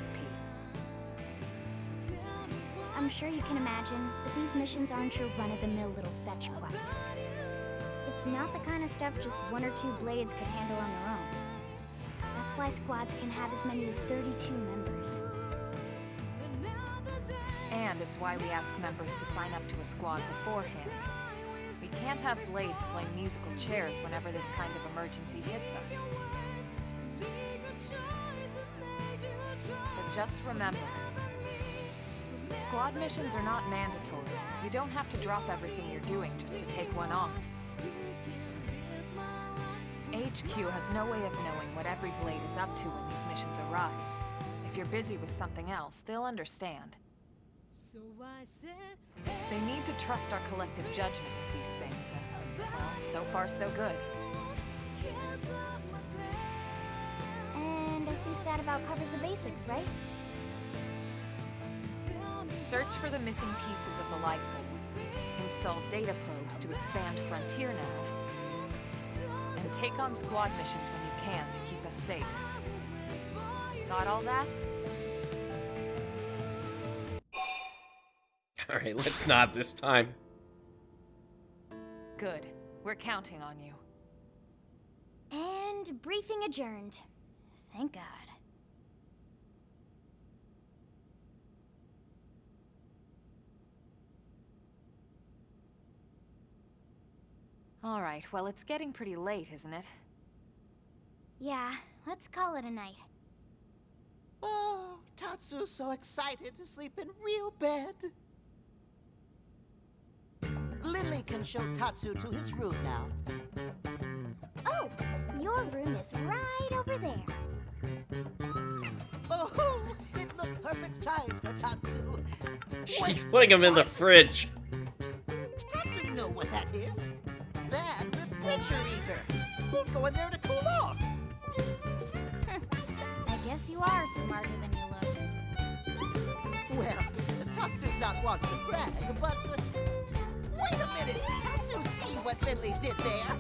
Speaker 2: I'm sure you can imagine, but these missions aren't your run-of-the-mill little fetch quests. It's not the kind of stuff just one or two blades could handle on their own. That's why squads can have as many as 32 members.
Speaker 4: And it's why we ask members to sign up to a squad beforehand. We can't have blades playing musical chairs whenever this kind of emergency hits us. But just remember, squad missions are not mandatory. You don't have to drop everything you're doing just to take one on. HQ has no way of knowing what every blade is up to when these missions arise. If you're busy with something else, they'll understand. They need to trust our collective judgment with these things, and, well, so far so good.
Speaker 2: And I think that about covers the basics, right?
Speaker 4: Search for the missing pieces of the lifeboat. Install data probes to expand Frontier Nav. And take on squad missions when you can to keep us safe. Got all that?
Speaker 1: Alright, let's not this time.
Speaker 4: Good. We're counting on you.
Speaker 2: And briefing adjourned. Thank God.
Speaker 4: All right, well, it's getting pretty late, isn't it?
Speaker 2: Yeah, let's call it a night.
Speaker 15: Oh, Tatsu's so excited to sleep in real bed. Lily can show Tatsu to his room now.
Speaker 2: Oh, your room is right over there.
Speaker 15: Oh, it looks perfect size for Tatsu.
Speaker 1: She's putting him in the fridge.
Speaker 15: Tatsu know what that is. That refrigerator. We'll go in there to cool off.
Speaker 2: I guess you are smarter than you look.
Speaker 15: Well, Tatsu's not one to brag, but... wait a minute! Tatsu see what Lily did there?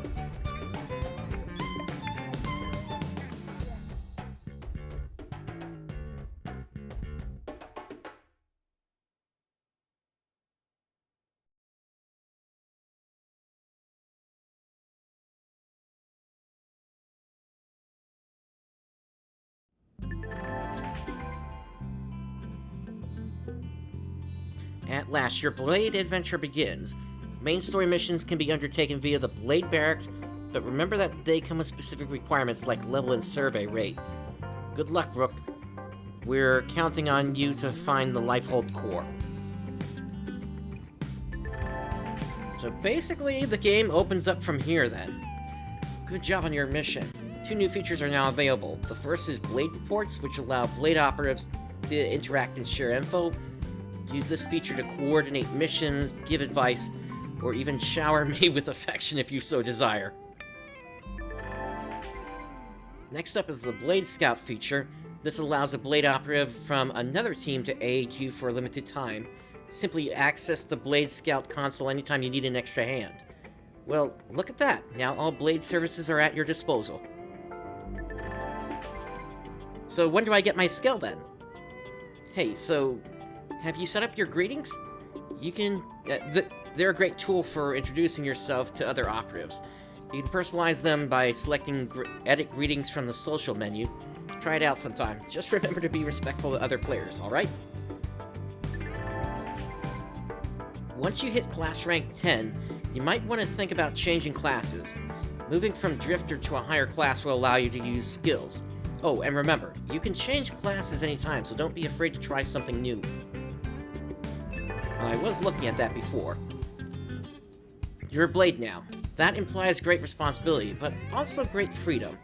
Speaker 1: At last, your Blade adventure begins. Main story missions can be undertaken via the Blade Barracks, but remember that they come with specific requirements like level and survey rate. Good luck, Rook. We're counting on you to find the Lifehold core. So basically, the game opens up from here then. Good job on your mission. 2 new features are now available. The first is Blade Reports, which allow Blade operatives to interact and share info. Use this feature to coordinate missions, give advice, or even shower me with affection if you so desire. Next up is the Blade Scout feature. This allows a Blade operative from another team to aid you for a limited time. Simply access the Blade Scout console anytime you need an extra hand. Well, look at that. Now all Blade services are at your disposal. So when do I get my skill then? Hey, so have you set up your greetings? You can... they're a great tool for introducing yourself to other operatives. You can personalize them by selecting Edit Greetings from the social menu. Try it out sometime. Just remember to be respectful to other players, alright? Once you hit class rank 10, you might want to think about changing classes. Moving from Drifter to a higher class will allow you to use skills. Oh, and remember, you can change classes anytime, so don't be afraid to try something new. I was looking at that before. You're a Blade now. That implies great responsibility, but also great freedom.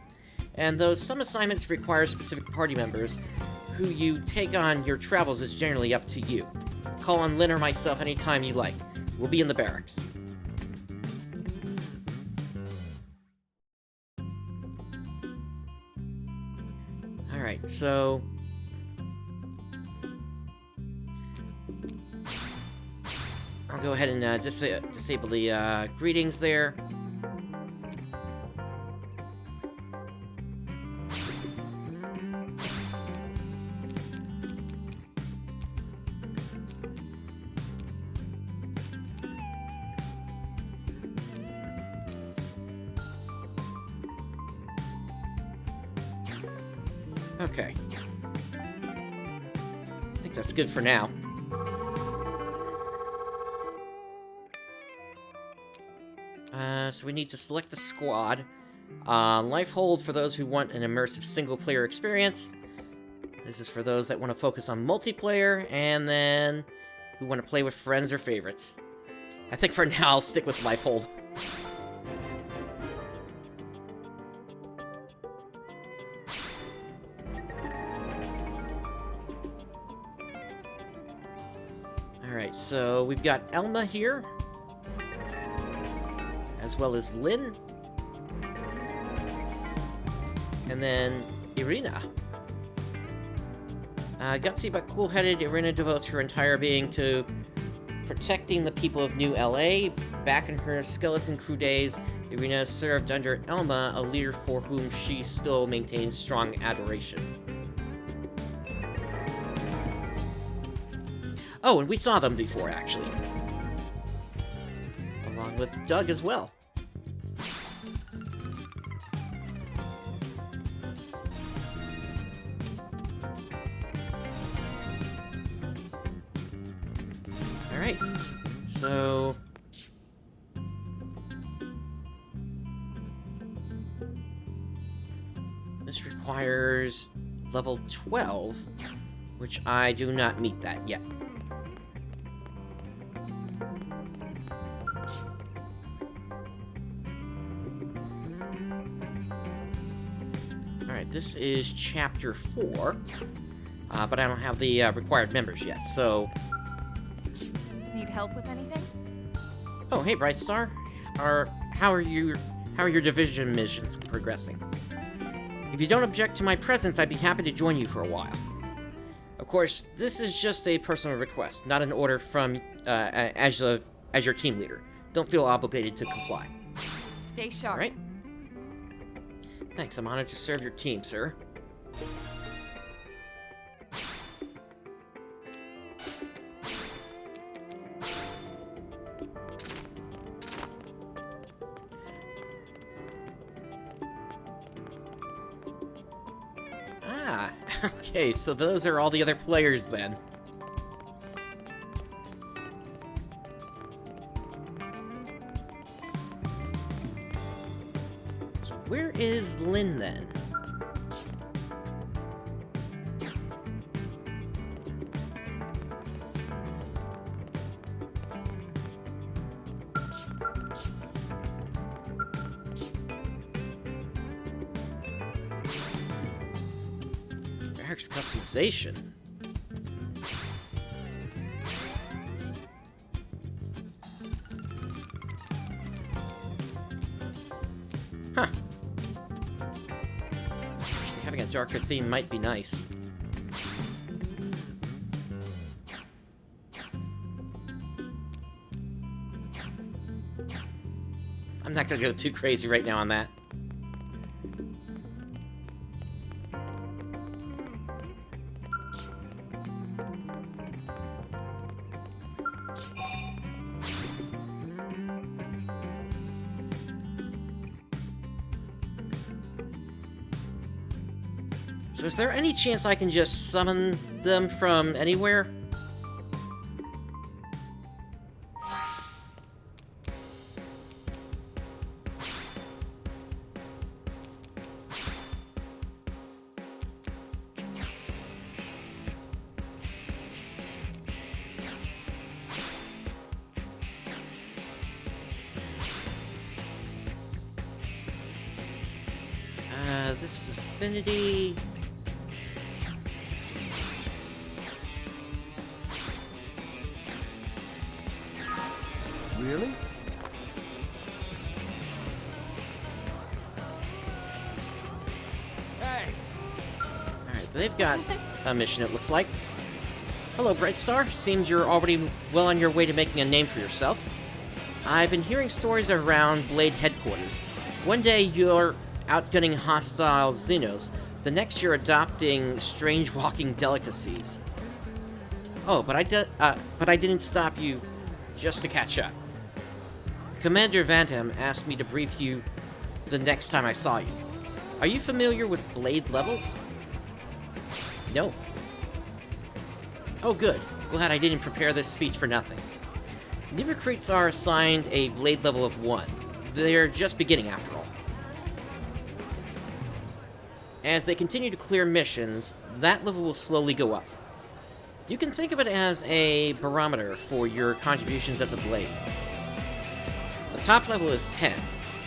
Speaker 1: And though some assignments require specific party members, who you take on your travels is generally up to you. Call on Lynn or myself anytime you like. We'll be in the barracks. Alright, so... I'll go ahead and disable the greetings there. Okay. I think that's good for now. So we need to select a squad. Life hold for those who want an immersive single-player experience. This is for those that want to focus on multiplayer, and then who want to play with friends or favorites. I think for now I'll stick with life hold. Alright, so we've got Elma here, as well as Lynn, and then Irina. Gutsy but cool-headed, Irina devotes her entire being to protecting the people of New LA. Back in her skeleton crew days, Irina served under Elma, a leader for whom she still maintains strong adoration. Oh, and we saw them before, actually. Along with Doug as well. Alright, so... this requires level 12, which I do not meet that yet. Alright, this is Chapter 4, but I don't have the required members yet, so...
Speaker 4: Need help with anything?
Speaker 1: Oh, hey, Brightstar. How are your division missions progressing? If you don't object to my presence, I'd be happy to join you for a while. Of course, this is just a personal request, not an order from as your team leader. Don't feel obligated to comply.
Speaker 4: Stay sharp.
Speaker 1: All right. Thanks. I'm honored to serve your team, sir. Okay, so those are all the other players then. So where is Lynn then? Customization. Huh. Having a darker theme might be nice. I'm not gonna go too crazy right now on that. So is there any chance I can just summon them from anywhere? This affinity...
Speaker 9: Really?
Speaker 5: Hey!
Speaker 1: Alright, they've got a mission, it looks like. Hello, Brightstar. Seems you're already well on your way to making a name for yourself. I've been hearing stories around Blade headquarters. One day you're outgunning hostile Xenos, the next you're adopting strange walking delicacies. Oh, but I didn't stop you just to catch up. Commander Vandham asked me to brief you the next time I saw you. Are you familiar with Blade levels? No. Oh, good. Glad I didn't prepare this speech for nothing. New recruits are assigned a Blade level of 1. They're just beginning, after all. As they continue to clear missions, that level will slowly go up. You can think of it as a barometer for your contributions as a Blade. The top level is 10.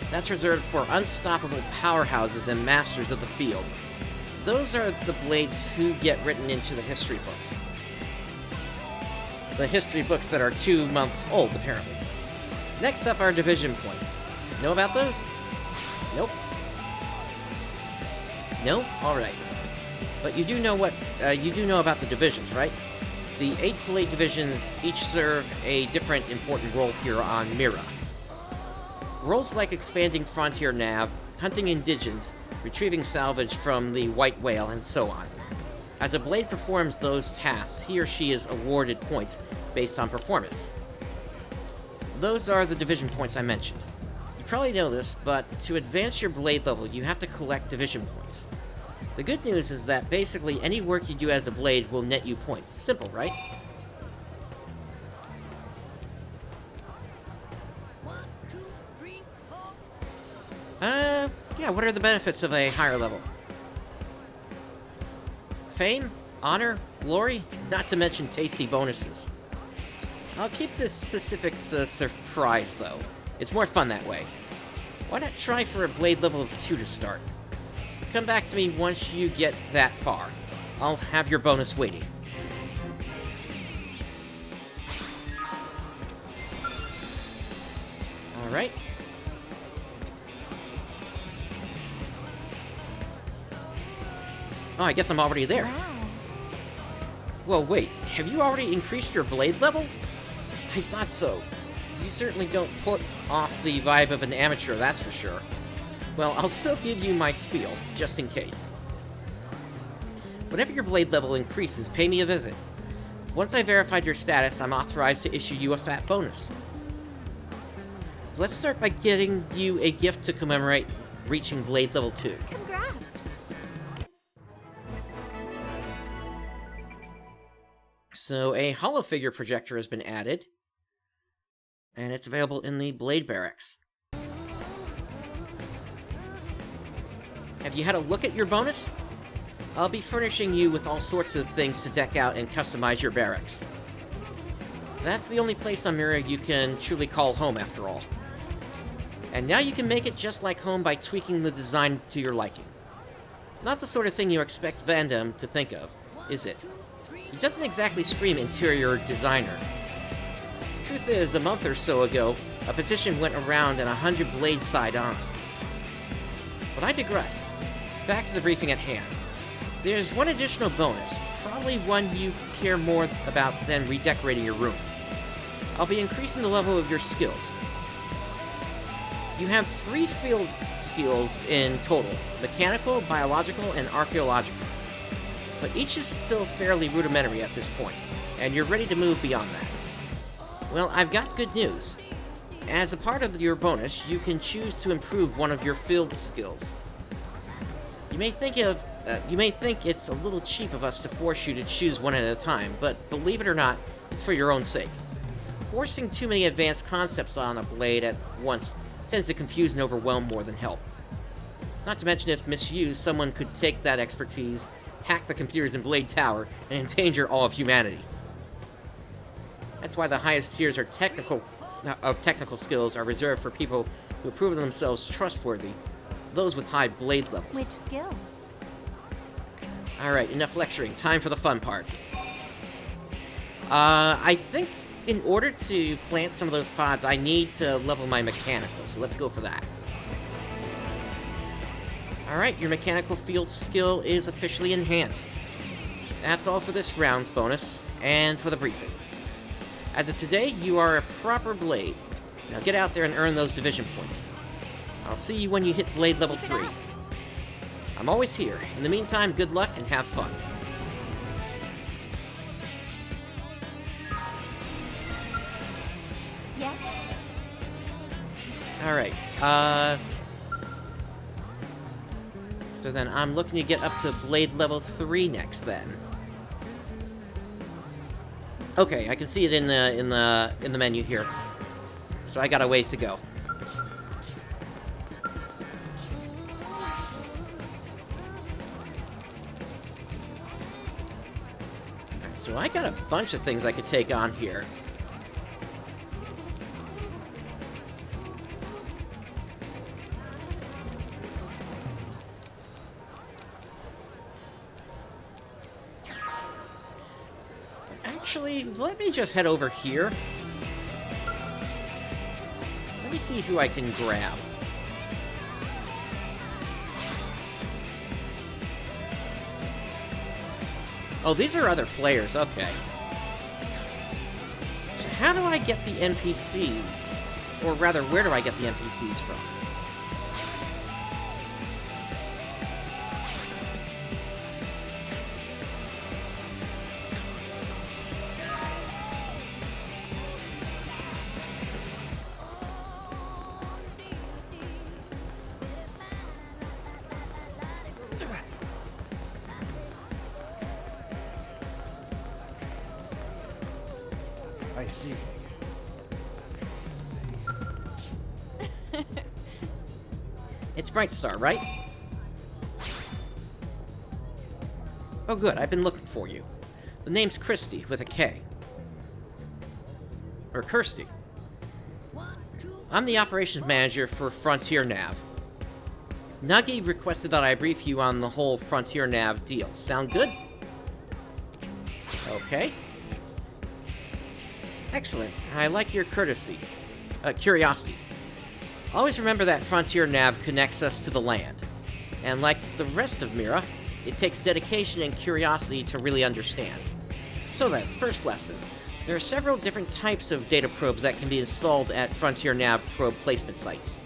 Speaker 1: That's reserved for unstoppable powerhouses and masters of the field. Those are the Blades who get written into the history books. The history books that are 2 months old, apparently. Next up are division points. Know about those? Nope. No? Alright. But you do know about the divisions, right? The 8 Blade divisions each serve a different important role here on Mira. Roles like expanding frontier nav, hunting indigents, retrieving salvage from the White Whale, and so on. As a Blade performs those tasks, he or she is awarded points based on performance. Those are the division points I mentioned. You probably know this, but to advance your Blade level, you have to collect division points. The good news is that basically any work you do as a Blade will net you points. Simple, right? Yeah, what are the benefits of a higher level? Fame, honor, glory, not to mention tasty bonuses. I'll keep this specifics a surprise, though. It's more fun that way. Why not try for a Blade level of 2 to start? Come back to me once you get that far. I'll have your bonus waiting. Alright. Oh, I guess I'm already there.
Speaker 2: Wow.
Speaker 1: Well, wait, have you already increased your Blade level? I thought so. You certainly don't put off the vibe of an amateur, that's for sure. Well, I'll still give you my spiel, just in case. Whenever your Blade level increases, pay me a visit. Once I verified your status, I'm authorized to issue you a fat bonus. Let's start by getting you a gift to commemorate reaching Blade level 2.
Speaker 2: Congrats!
Speaker 1: So, a holofigure projector has been added, and it's available in the Blade Barracks. Have you had a look at your bonus? I'll be furnishing you with all sorts of things to deck out and customize your barracks. That's the only place on Mira you can truly call home, after all. And now you can make it just like home by tweaking the design to your liking. Not the sort of thing you expect Vandham to think of, is it? He doesn't exactly scream interior designer. Truth is, a month or so ago, a petition went around and 100 Blades signed on. But I digress. Back to the briefing at hand. There's one additional bonus, probably one you care more about than redecorating your room. I'll be increasing the level of your skills. You have 3 field skills in total: mechanical, biological, and archaeological. But each is still fairly rudimentary at this point, and you're ready to move beyond that. Well, I've got good news. As a part of your bonus, you can choose to improve one of your field skills. You may think it's a little cheap of us to force you to choose one at a time, but believe it or not, it's for your own sake. Forcing too many advanced concepts on a Blade at once tends to confuse and overwhelm more than help. Not to mention, if misused, someone could take that expertise, hack the computers in Blade Tower, and endanger all of humanity. That's why the highest tiers of technical skills are reserved for people who prove themselves trustworthy those with high blade levels.
Speaker 2: Which skill?
Speaker 1: Alright, enough lecturing. Time for the fun part. I think in order to plant some of those pods, I need to level my mechanical, so let's go for that. Alright, your mechanical field skill is officially enhanced. That's all for this round's bonus, and for the briefing. As of today, you are a proper blade. Now get out there and earn those division points. I'll see you when you hit blade level 3. I'm always here. In the meantime, good luck and have fun.
Speaker 2: Yes?
Speaker 1: Alright, so then I'm looking to get up to blade level 3 next then. Okay, I can see it in the menu here. So I got a ways to go. Alright, so I got a bunch of things I could take on here. Actually, let me just head over here. Let me see who I can grab. Oh, these are other players, okay. So how do I get the NPCs? Or rather, where do I get the NPCs from?
Speaker 9: I see.
Speaker 1: It's Brightstar, right? Oh good, I've been looking for you. The name's Christy, with a K. Or Kirsty. I'm the operations manager for Frontier Nav. Nagi requested that I brief you on the whole Frontier Nav deal. Sound good? Okay. Excellent. I like your curiosity. Always remember that Frontier Nav connects us to the land. And like the rest of Mira, it takes dedication and curiosity to really understand. So then, first lesson. There are several different types of data probes that can be installed at Frontier Nav probe placement sites.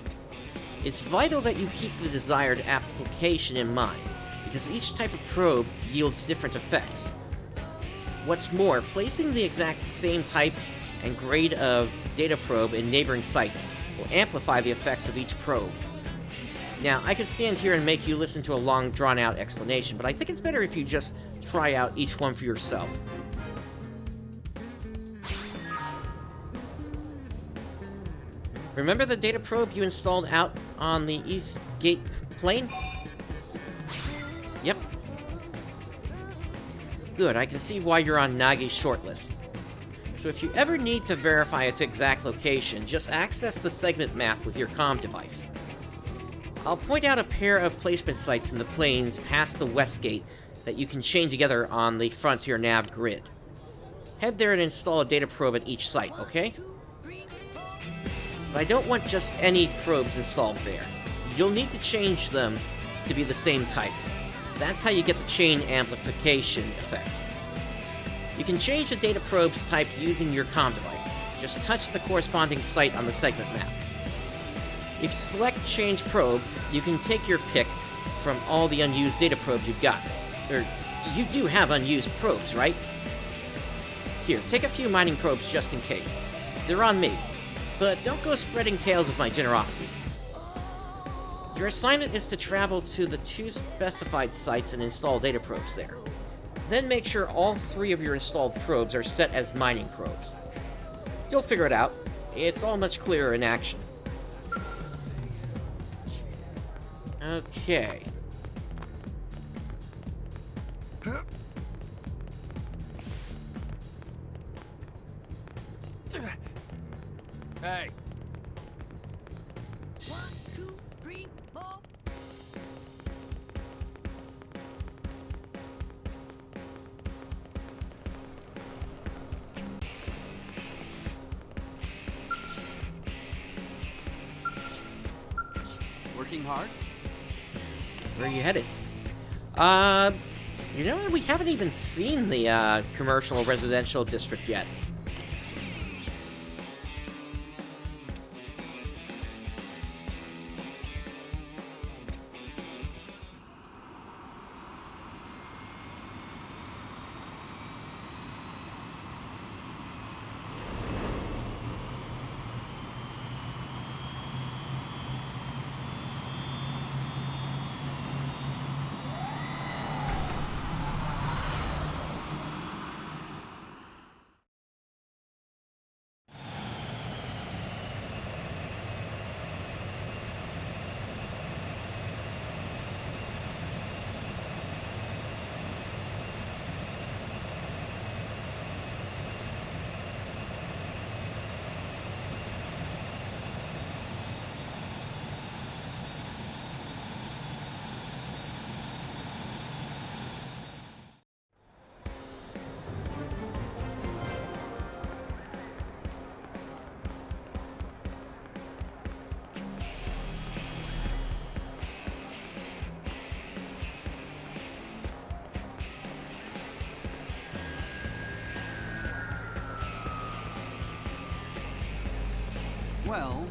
Speaker 1: It's vital that you keep the desired application in mind, because each type of probe yields different effects. What's more, placing the exact same type and grade of data probe in neighboring sites will amplify the effects of each probe. Now, I could stand here and make you listen to a long, drawn-out explanation, but I think it's better if you just try out each one for yourself. Remember the data probe you installed out on the East Gate plane? Yep. Good, I can see why you're on Nagi's shortlist. So if you ever need to verify its exact location, just access the segment map with your comm device. I'll point out a pair of placement sites in the plains past the West Gate that you can chain together on the Frontier Nav grid. Head there and install a data probe at each site, okay? But I don't want just any probes installed there. You'll need to change them to be the same types. That's how you get the chain amplification effects. You can change the data probe's type using your comm device. Just touch the corresponding site on the segment map. If you select Change Probe, you can take your pick from all the unused data probes you've got. You do have unused probes, right? Here, take a few mining probes just in case. They're on me. But don't go spreading tales of my generosity. Your assignment is to travel to the 2 specified sites and install data probes there. Then make sure all 3 of your installed probes are set as mining probes. You'll figure it out. It's all much clearer in action. Okay.
Speaker 6: Hey.
Speaker 5: 1, 2, 3, 4.
Speaker 6: Working hard?
Speaker 1: Where are you headed? You know, we haven't even seen the, commercial residential district yet.
Speaker 6: Well...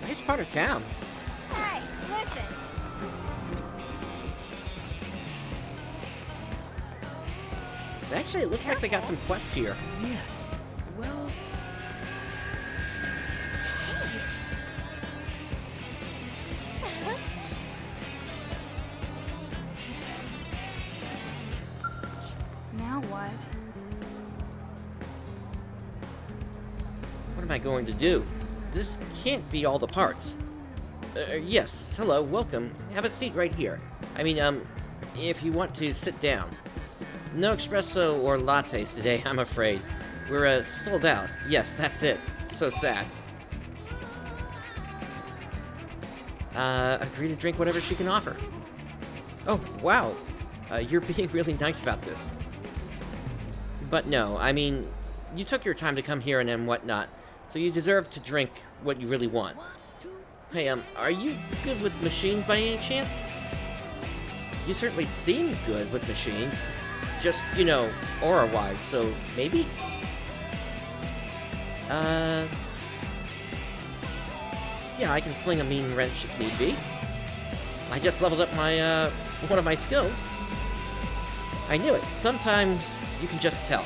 Speaker 1: Nice part of town.
Speaker 11: Hey, listen.
Speaker 1: Actually, it looks like they got some quests here.
Speaker 6: Yes. Well...
Speaker 11: Now what?
Speaker 1: What am I going to do? This can't be all the parts. Yes, hello, welcome. Have a seat right here. I mean, if you want to sit down. No espresso or lattes today, I'm afraid. We're, sold out. Yes, that's it. So sad. Agree to drink whatever she can offer. Oh, wow. You're being really nice about this. But no, I mean, you took your time to come here and whatnot, so you deserve to drink what you really want. Hey, are you good with machines by any chance? You certainly seem good with machines. Just, you know, aura-wise, so maybe? Yeah, I can sling a mean wrench if need be. I just leveled up my, one of my skills. I knew it. Sometimes you can just tell.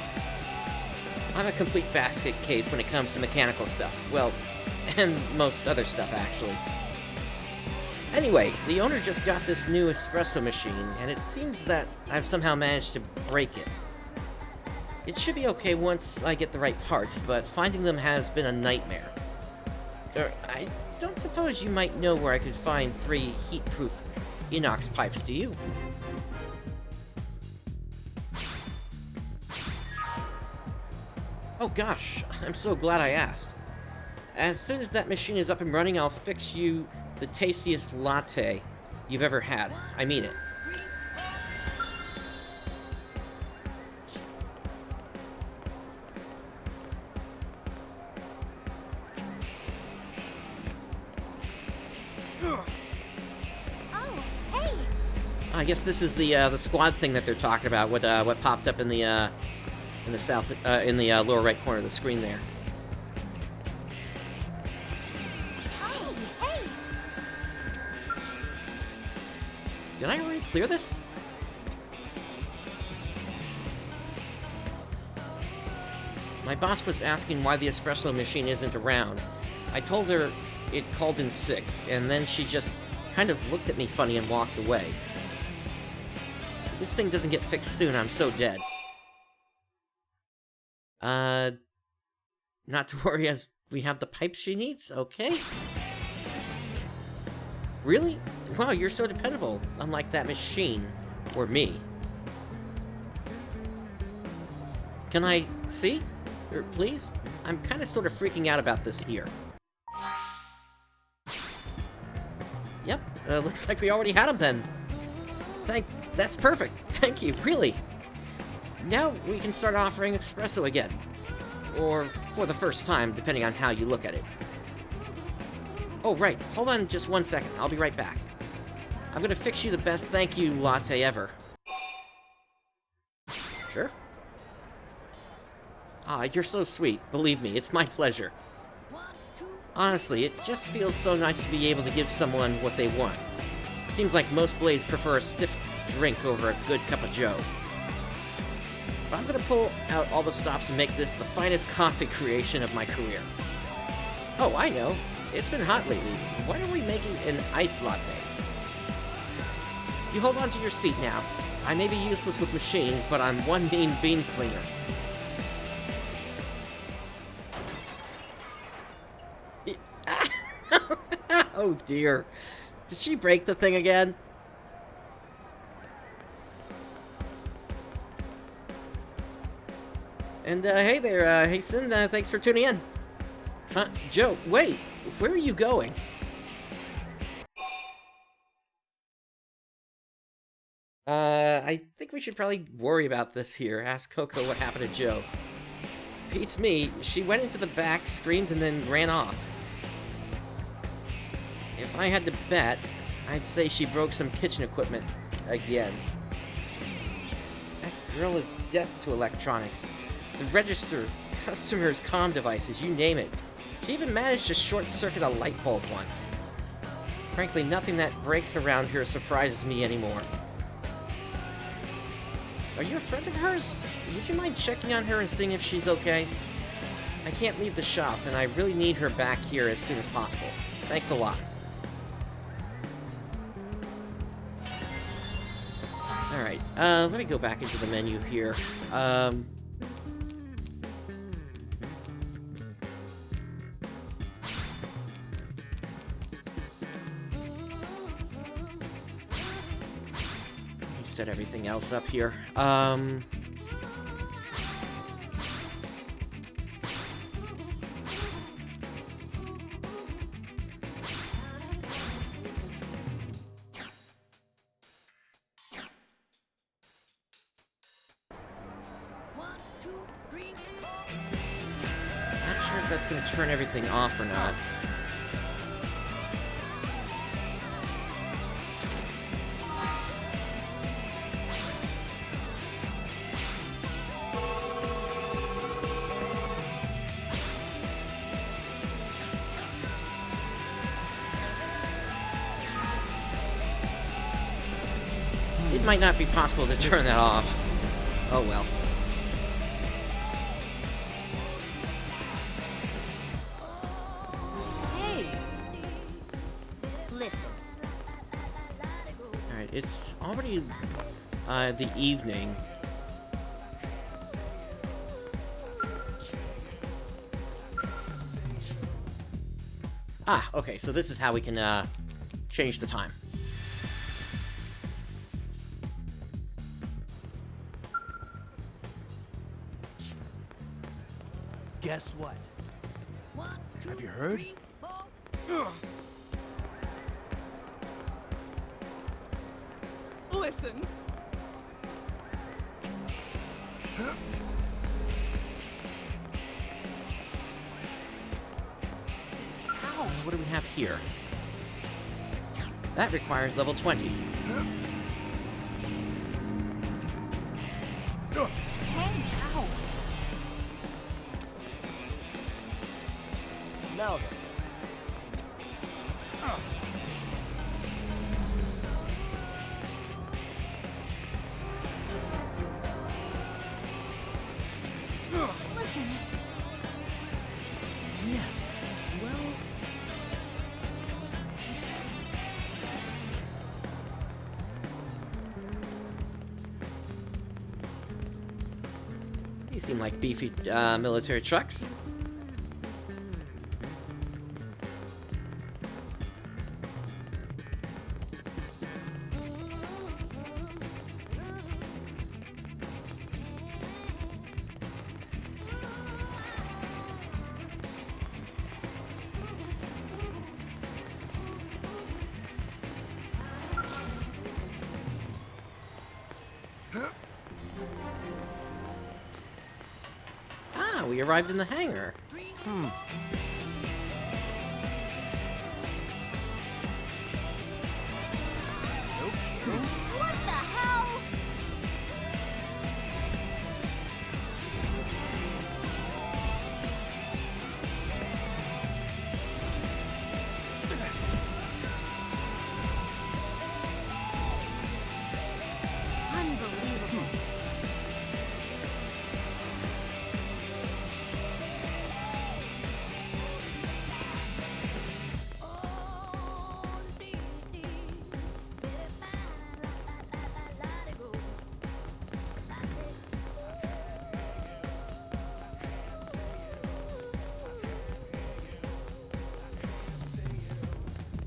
Speaker 1: I'm a complete basket case when it comes to mechanical stuff. Well, and most other stuff, actually. Anyway, the owner just got this new espresso machine, and it seems that I've somehow managed to break it. It should be okay once I get the right parts, but finding them has been a nightmare. I don't suppose you might know where I could find 3 heat-proof inox pipes, do you? Oh gosh, I'm so glad I asked. As soon as that machine is up and running, I'll fix you the tastiest latte you've ever had. I mean it.
Speaker 11: Oh, hey!
Speaker 1: I guess this is the squad thing that they're talking about. What popped up in the lower right corner of the screen there.
Speaker 11: Oh, hey!
Speaker 1: Did I already clear this? My boss was asking why the espresso machine isn't around. I told her it called in sick, and then she just kind of looked at me funny and walked away. If this thing doesn't get fixed soon, I'm so dead. Not to worry, as we have the pipes she needs, okay? Really? Wow, you're so dependable, unlike that machine. Or me. Can I see? Please? I'm kind of sort of freaking out about this here. Yep, looks like we already had them then. That's perfect. Thank you, really. Now we can start offering espresso again. Or For the first time, depending on how you look at it. Oh, right. Hold on just 1 second. I'll be right back. I'm gonna fix you the best thank you latte ever. Sure. Ah, you're so sweet. Believe me, it's my pleasure. Honestly, it just feels so nice to be able to give someone what they want. Seems like most blades prefer a stiff drink over a good cup of joe. But I'm gonna pull out all the stops and make this the finest coffee creation of my career. Oh, I know. It's been hot lately. Why are we making an iced latte? You hold on to your seat now. I may be useless with machines, but I'm one mean bean slinger. Oh dear. Did she break the thing again? And hey there, Hasten, thanks for tuning in. Joe, wait, where are you going? I think we should probably worry about this here. Ask Coco what happened to Joe. Beats me, she went into the back, screamed, and then ran off. If I had to bet, I'd say she broke some kitchen equipment again. That girl is deaf to electronics. The register, customers' comm devices, you name it. She even managed to short-circuit a light bulb once. Frankly, nothing that breaks around here surprises me anymore. Are you a friend of hers? Would you mind checking on her and seeing if she's okay? I can't leave the shop, and I really need her back here as soon as possible. Thanks a lot. Alright, let me go back into the menu here. Set everything else up here. Not sure if that's gonna turn everything off or not. It might not be possible to turn that off. Oh well.
Speaker 11: Hey! Listen.
Speaker 1: Alright, it's already the evening. Ah, okay, so this is how we can change the time.
Speaker 6: Guess what? Have you heard?
Speaker 11: Listen.
Speaker 1: What do we have here? That requires level 20.
Speaker 11: Hey, ow.
Speaker 6: Now then.
Speaker 11: Listen.
Speaker 6: Yes. Well.
Speaker 1: These seem like beefy military trucks. We arrived in the hangar.
Speaker 11: What the hell? Unbelievable.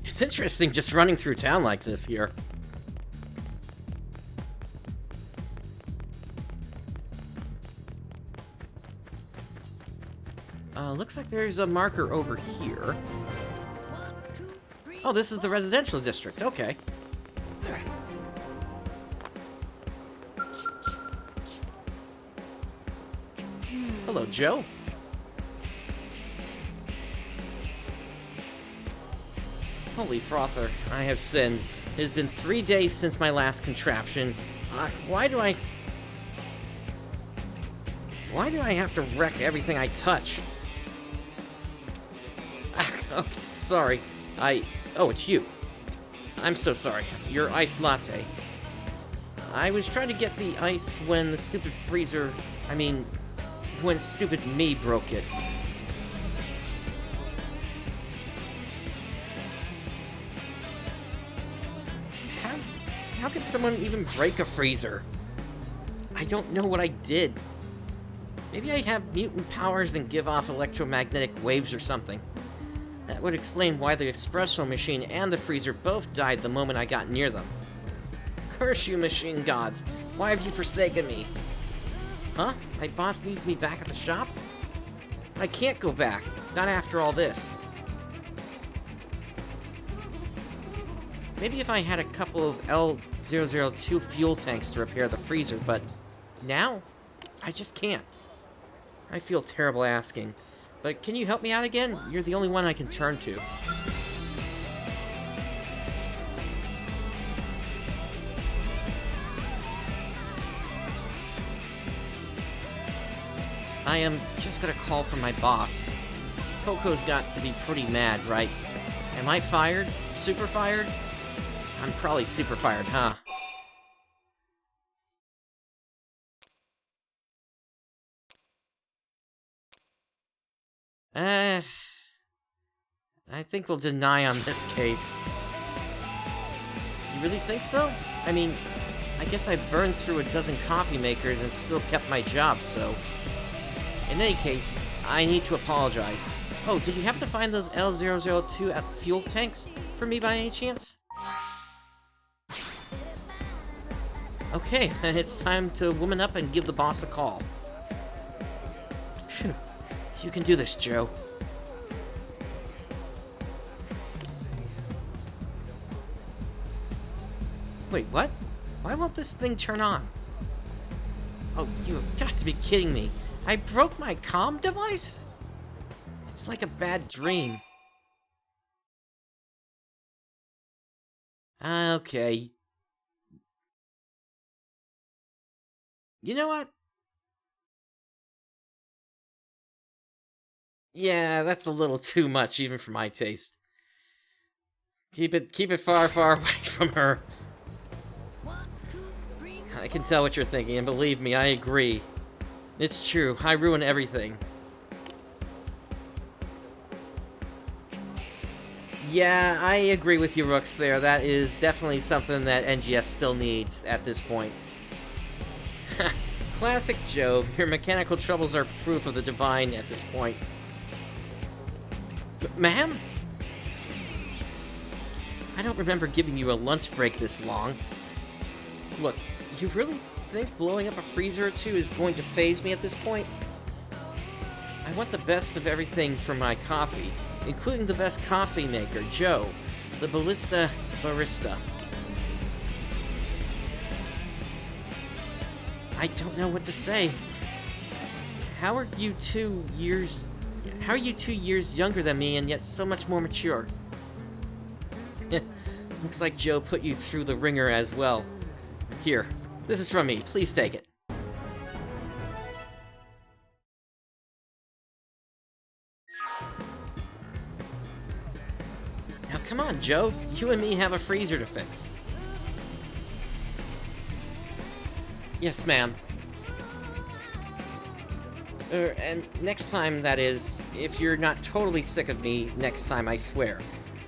Speaker 1: It's interesting just running through town like this here. Looks like there's a marker over here. Oh, this is the residential district. Okay. Hello, Joe. Holy frother, I have sinned. It has been 3 days since my last contraption. Why do I have to wreck everything I touch? Oh, sorry. Oh, it's you. I'm so sorry. Your iced latte. I was trying to get the ice when the stupid freezer... when stupid me broke it. How could someone even break a freezer? I don't know what I did. Maybe I have mutant powers and give off electromagnetic waves or something. That would explain why the espresso machine and the freezer both died the moment I got near them. Curse you, machine gods! Why have you forsaken me? Huh? My boss needs me back at the shop? I can't go back. Not after all this. Maybe if I had a couple of L002 fuel tanks to repair the freezer, but now, I just can't. I feel terrible asking, but can you help me out again? You're the only one I can turn to. I am just gonna call from my boss. Coco's got to be pretty mad, right? Am I fired? Super fired? I'm probably super fired, huh? I think we'll deny on this case. You really think so? I mean, I guess I burned through a dozen coffee makers and still kept my job, so... In any case, I need to apologize. Oh, did you happen to find those L002 fuel tanks for me by any chance? Okay, then it's time to woman up and give the boss a call. You can do this, Joe. Wait, what? Why won't this thing turn on? Oh, you have got to be kidding me. I broke my comm device? It's like a bad dream. Okay. You know what? Yeah, that's a little too much even for my taste. Keep it far, far away from her. I can tell what you're thinking, and believe me, I agree. It's true, I ruin everything. Yeah, I agree with you, Rooks, there. That is definitely something that NGS still needs at this point. Classic Joe. Your mechanical troubles are proof of the divine at this point. Ma'am? I don't remember giving you a lunch break this long. Look, you really think blowing up a freezer or two is going to faze me at this point? I want the best of everything for my coffee, including the best coffee maker, Joe, the Ballista Barista. I don't know what to say. How are you 2 years How are you 2 years younger than me and yet so much more mature? Looks like Joe put you through the ringer as well. Here, this is from me. Please take it. Now come on, Joe. You and me have a freezer to fix. Yes, ma'am. And next time, that is, if you're not totally sick of me next time, I swear,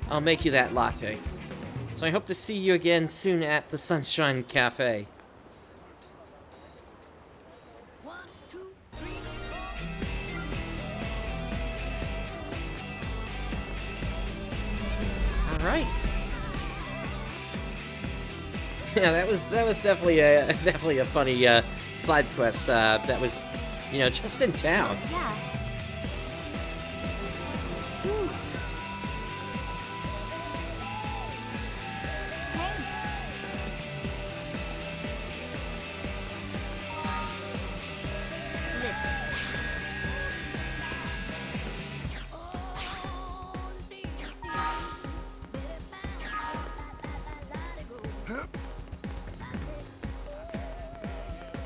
Speaker 1: I'll make you that latte. So I hope to see you again soon at the Sunshine Cafe. All right. Yeah, that was definitely a funny side quest. That was, you know, just in town.
Speaker 2: Yeah.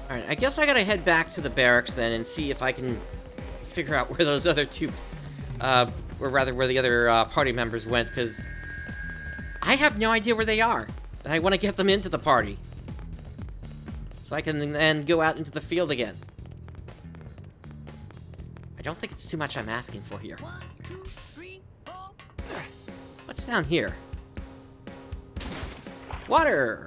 Speaker 1: Alright, I guess I gotta head back to the barracks then and see if I can figure out where those other two, or rather where the other party members went, because I have no idea where they are. And I want to get them into the party. So I can then go out into the field again. I don't think it's too much I'm asking for here.
Speaker 6: 1, 2, 3, 4.
Speaker 1: What's down here? Water!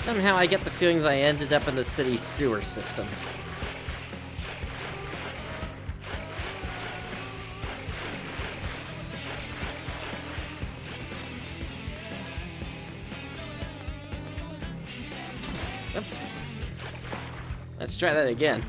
Speaker 1: Somehow I get the feelings I ended up in the city's sewer system. Oops. Let's try that again.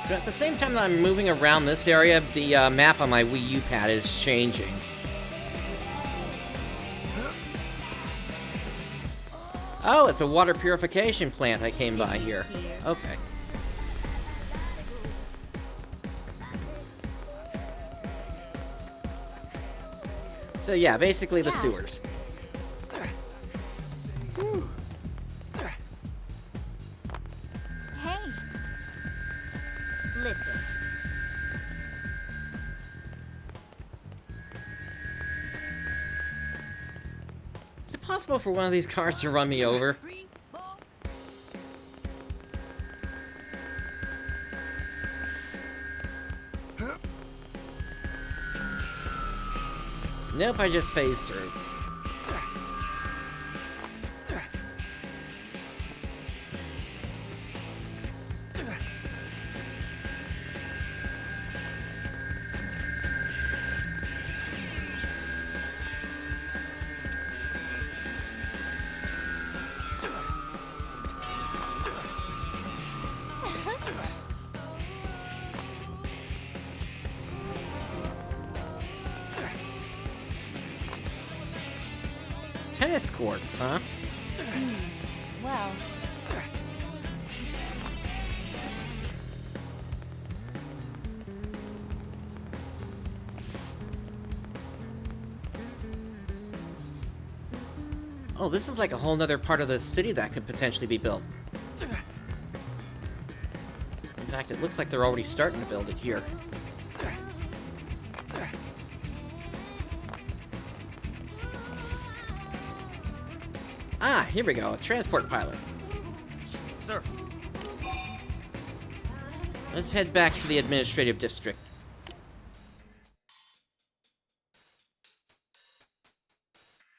Speaker 1: So at the same time that I'm moving around this area, the map on my Wii U pad is changing. Oh, it's a water purification plant I came by here. Okay. So yeah, basically the sewers. Possible for one of these cars to run me over. Nope, I just phased through. escorts, huh?
Speaker 2: Well,
Speaker 1: Oh, this is like a whole nother part of the city that could potentially be built. In fact, it looks like they're already starting to build it here. Ah, here we go, a transport pilot.
Speaker 5: Sir.
Speaker 1: Let's head back to the administrative district.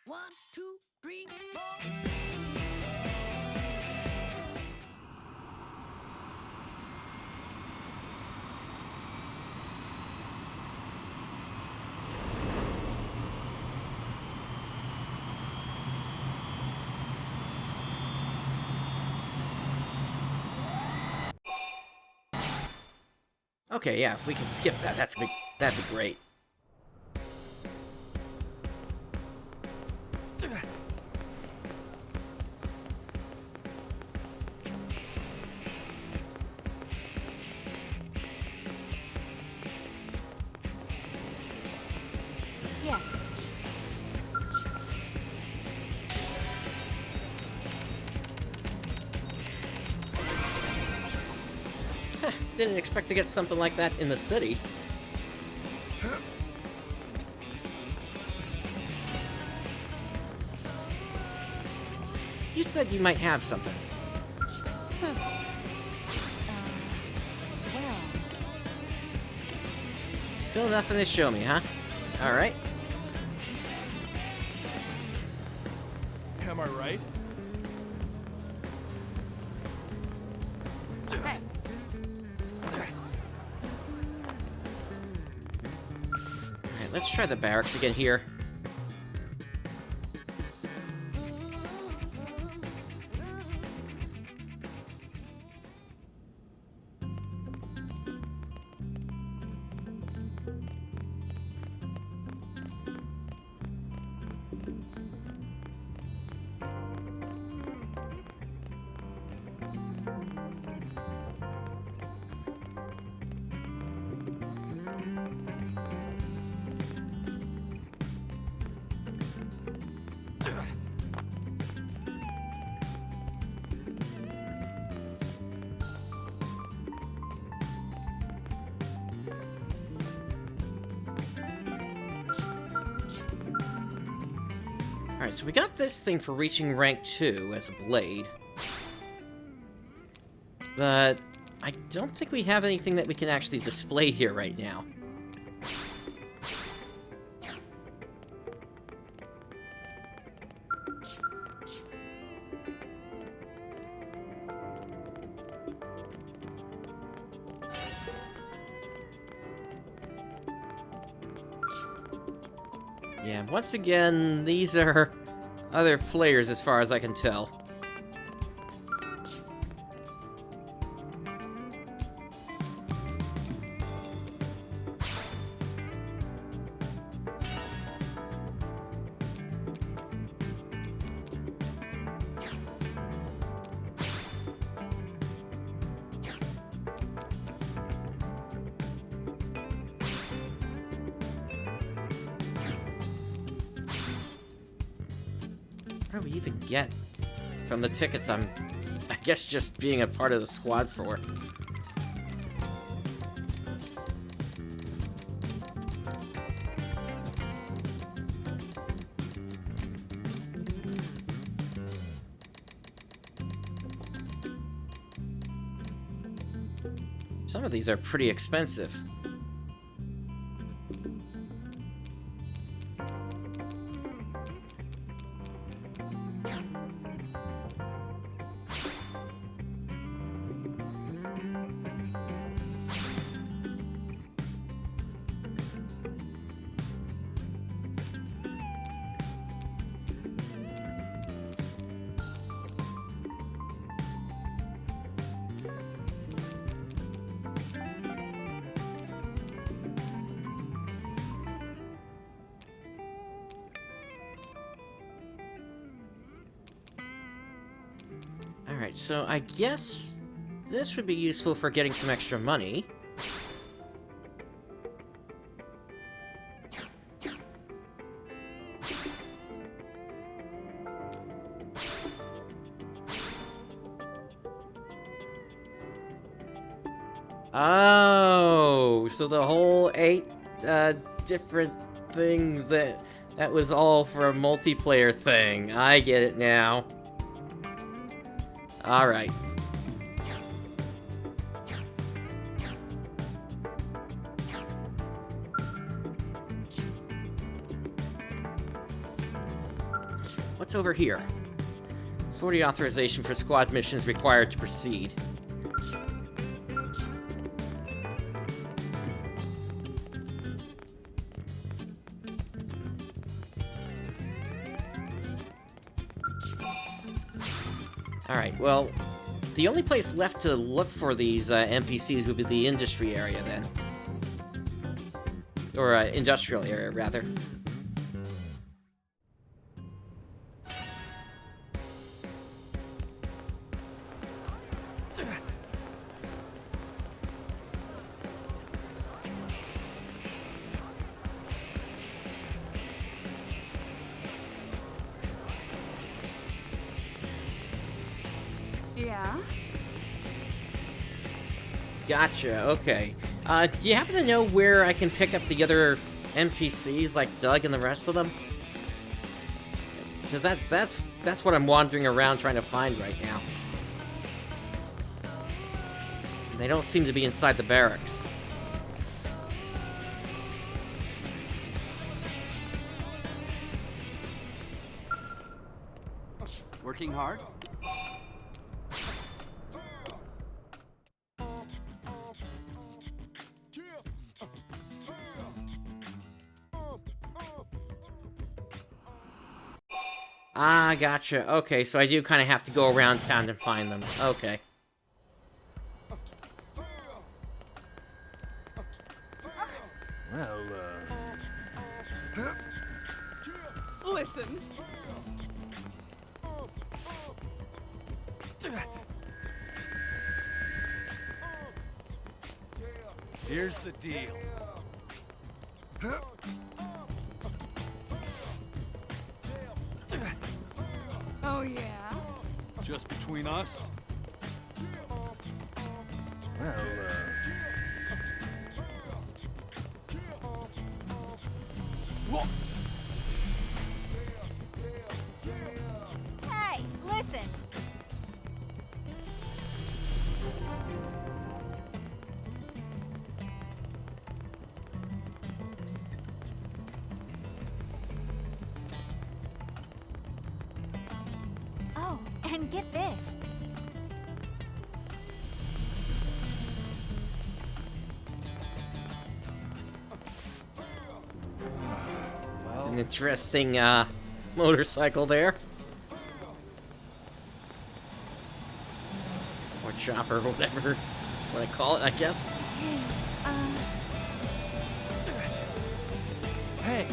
Speaker 6: One, two, three, four.
Speaker 1: Okay, yeah, if we can skip that, that'd be great.
Speaker 2: yes.
Speaker 1: Didn't expect to get something like that in the city. You said you might have something.
Speaker 2: Well,
Speaker 1: Still nothing to show me, huh? Alright.
Speaker 5: Am I right?
Speaker 2: hey,
Speaker 1: Alright, let's try the barracks again here. Alright, so we got this thing for reaching rank 2 as a blade. But I don't think we have anything that we can actually display here right now. Yeah, once again, these are other players as far as I can tell. What do we even get from the tickets I'm, I guess, just being a part of the squad for? Some of these are pretty expensive. Alright, so I guess this would be useful for getting some extra money. Oh, so the whole 8 different things that was all for a multiplayer thing. I get it now. All right. What's over here? Sortie authorization for squad missions required to proceed. Alright, well, the only place left to look for these NPCs would be the industry area, then. Or, industrial area, rather.
Speaker 16: Yeah?
Speaker 1: Gotcha, okay. Do you happen to know where I can pick up the other NPCs, like Doug and the rest of them? Because that's what I'm wandering around trying to find right now. They don't seem to be inside the barracks.
Speaker 9: Working hard?
Speaker 1: Ah, gotcha. Okay, so I do kind of have to go around town to find them. Okay.
Speaker 13: Well,
Speaker 16: Listen.
Speaker 13: here's the deal.
Speaker 16: Oh, yeah?
Speaker 13: Just between us? Well, Whoa.
Speaker 11: Hey, listen. Oh, and get this.
Speaker 1: An interesting, motorcycle there. Or chopper, whatever. What I call it, I guess.
Speaker 13: Hey.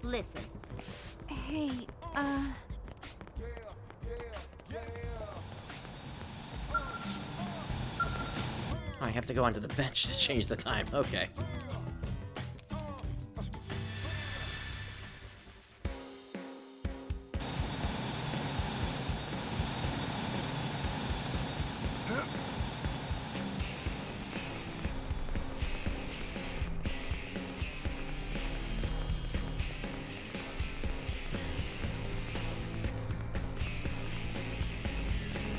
Speaker 3: Listen.
Speaker 11: Hey,
Speaker 1: I have to go onto the bench to change the time. Okay.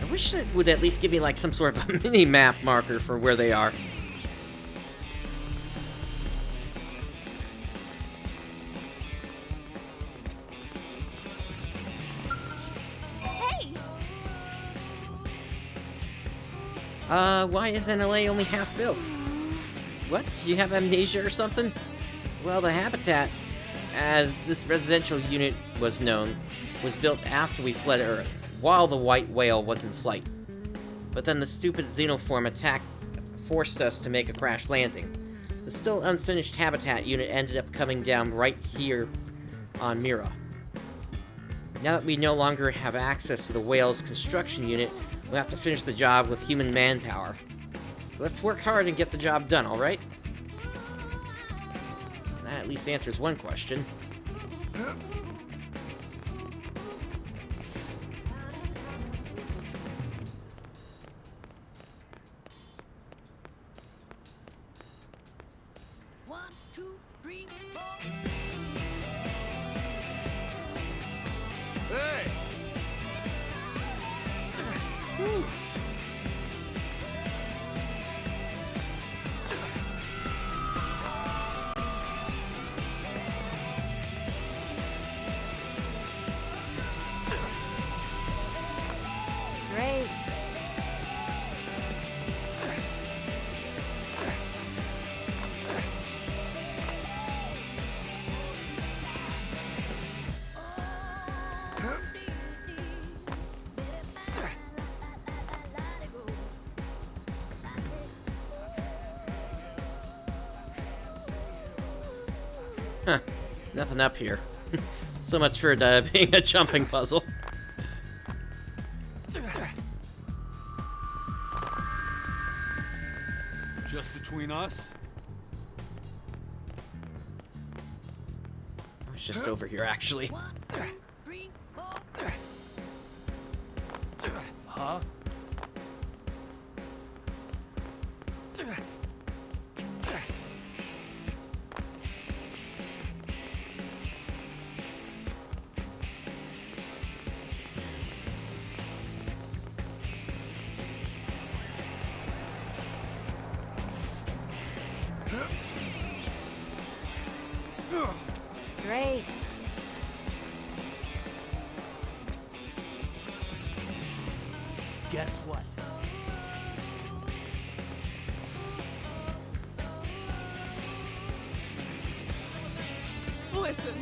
Speaker 1: I wish it would at least give me like some sort of a mini-map marker for where they are.
Speaker 11: hey!
Speaker 1: Why is NLA only half built? What? Do you have amnesia or something? Well, the habitat, as this residential unit was known, was built after we fled Earth, while the white whale was in flight. But then the stupid xenoform attack forced us to make a crash landing. The still unfinished habitat unit ended up coming down right here on Mira. Now that we no longer have access to the whale's construction unit, we'll have to finish the job with human manpower. Let's work hard and get the job done, alright? That at least answers one question.
Speaker 5: Hey!
Speaker 4: Great.
Speaker 1: Huh. Nothing up here. So much for being a jumping puzzle.
Speaker 5: Just between us?
Speaker 1: I was just over here, actually.
Speaker 5: Huh?
Speaker 4: Great.
Speaker 5: Guess what?
Speaker 16: Listen.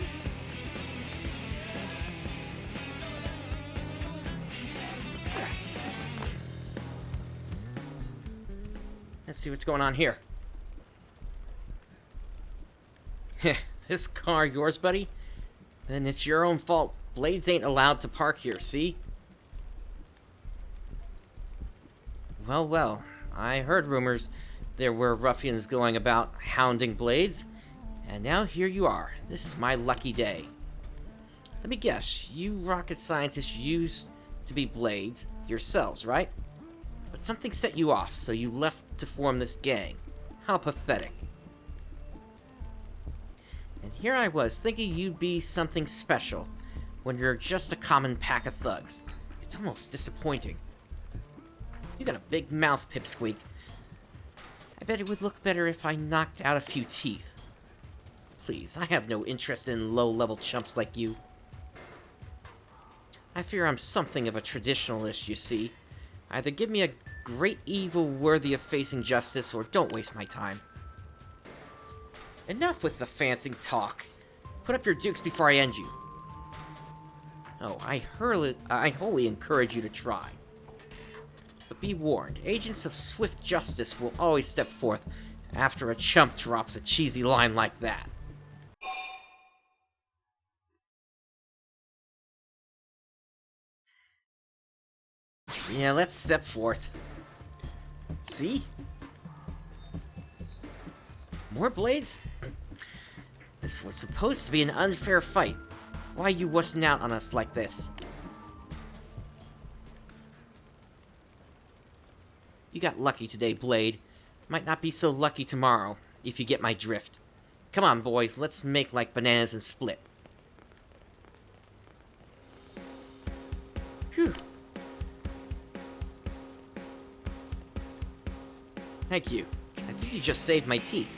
Speaker 1: Let's see what's going on here. This car yours, buddy? Then it's your own fault. Blades ain't allowed to park here, see? Well, well. I heard rumors there were ruffians going about hounding Blades, and now here you are. This is my lucky day. Let me guess, you rocket scientists used to be Blades yourselves, right? But something set you off, so you left to form this gang. How pathetic. And here I was, thinking you'd be something special, when you're just a common pack of thugs. It's almost disappointing. You got a big mouth, Pipsqueak. I bet it would look better if I knocked out a few teeth. Please, I have no interest in low-level chumps like you. I fear I'm something of a traditionalist, you see. Either give me a great evil worthy of facing justice, or don't waste my time. Enough with the fancy talk. Put up your dukes before I end you. Oh, I wholly encourage you to try. But be warned, agents of swift justice will always step forth after a chump drops a cheesy line like that. Yeah, let's step forth. See? More blades? This was supposed to be an unfair fight. Why are you wussing out on us like this? You got lucky today, Blade. Might not be so lucky tomorrow, if you get my drift. Come on, boys, let's make like bananas and split. Phew. Thank you. I think you just saved my teeth.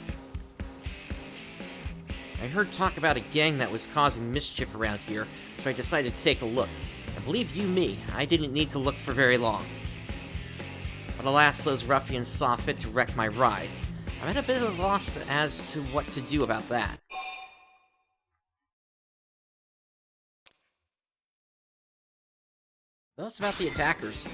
Speaker 1: I heard talk about a gang that was causing mischief around here, so I decided to take a look. And believe you me, I didn't need to look for very long. But alas, those ruffians saw fit to wreck my ride. I'm at a bit of a loss as to what to do about that. Tell us about the attackers.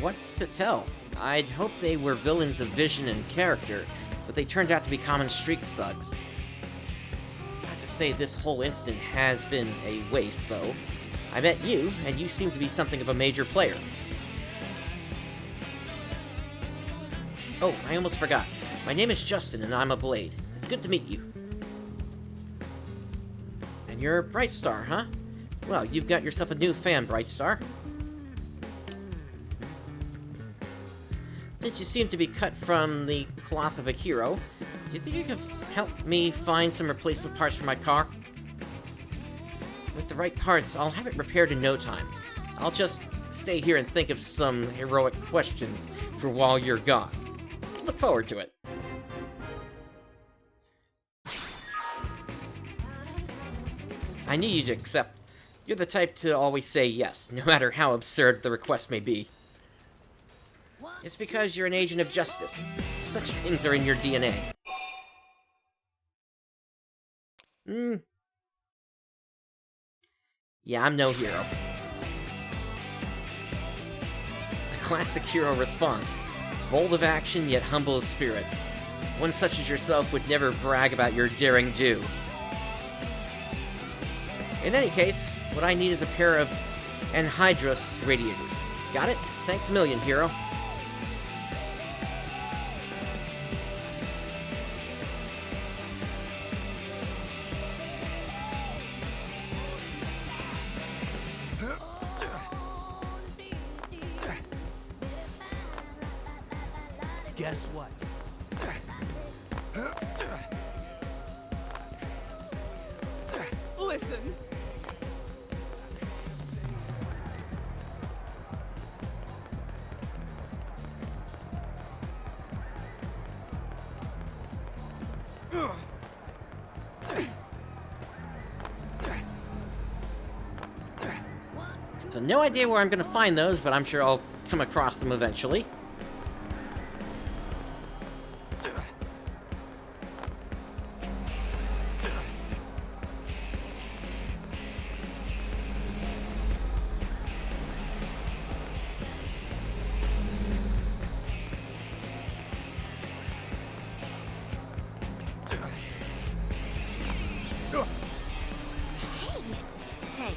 Speaker 1: What's to tell? I'd hoped they were villains of vision and character, but they turned out to be common street thugs. Not to say this whole incident has been a waste, though. I met you, and you seem to be something of a major player. Oh, I almost forgot. My name is Justin, and I'm a Blade. It's good to meet you. And you're Brightstar, huh? Well, you've got yourself a new fan, Brightstar. Since you seem to be cut from the cloth of a hero, do you think you could help me find some replacement parts for my car? With the right parts, I'll have it repaired in no time. I'll just stay here and think of some heroic questions for while you're gone. Look forward to it. I knew you'd accept. You're the type to always say yes, no matter how absurd the request may be. It's because you're an agent of justice. Such things are in your DNA. Yeah, I'm no hero. A classic hero response. Bold of action, yet humble of spirit. One such as yourself would never brag about your daring do. In any case, what I need is a pair of anhydrous radiators. Got it? Thanks a million, hero.
Speaker 6: Guess what?
Speaker 16: Listen.
Speaker 1: So no idea where I'm gonna find those, but I'm sure I'll come across them eventually.
Speaker 2: Hey.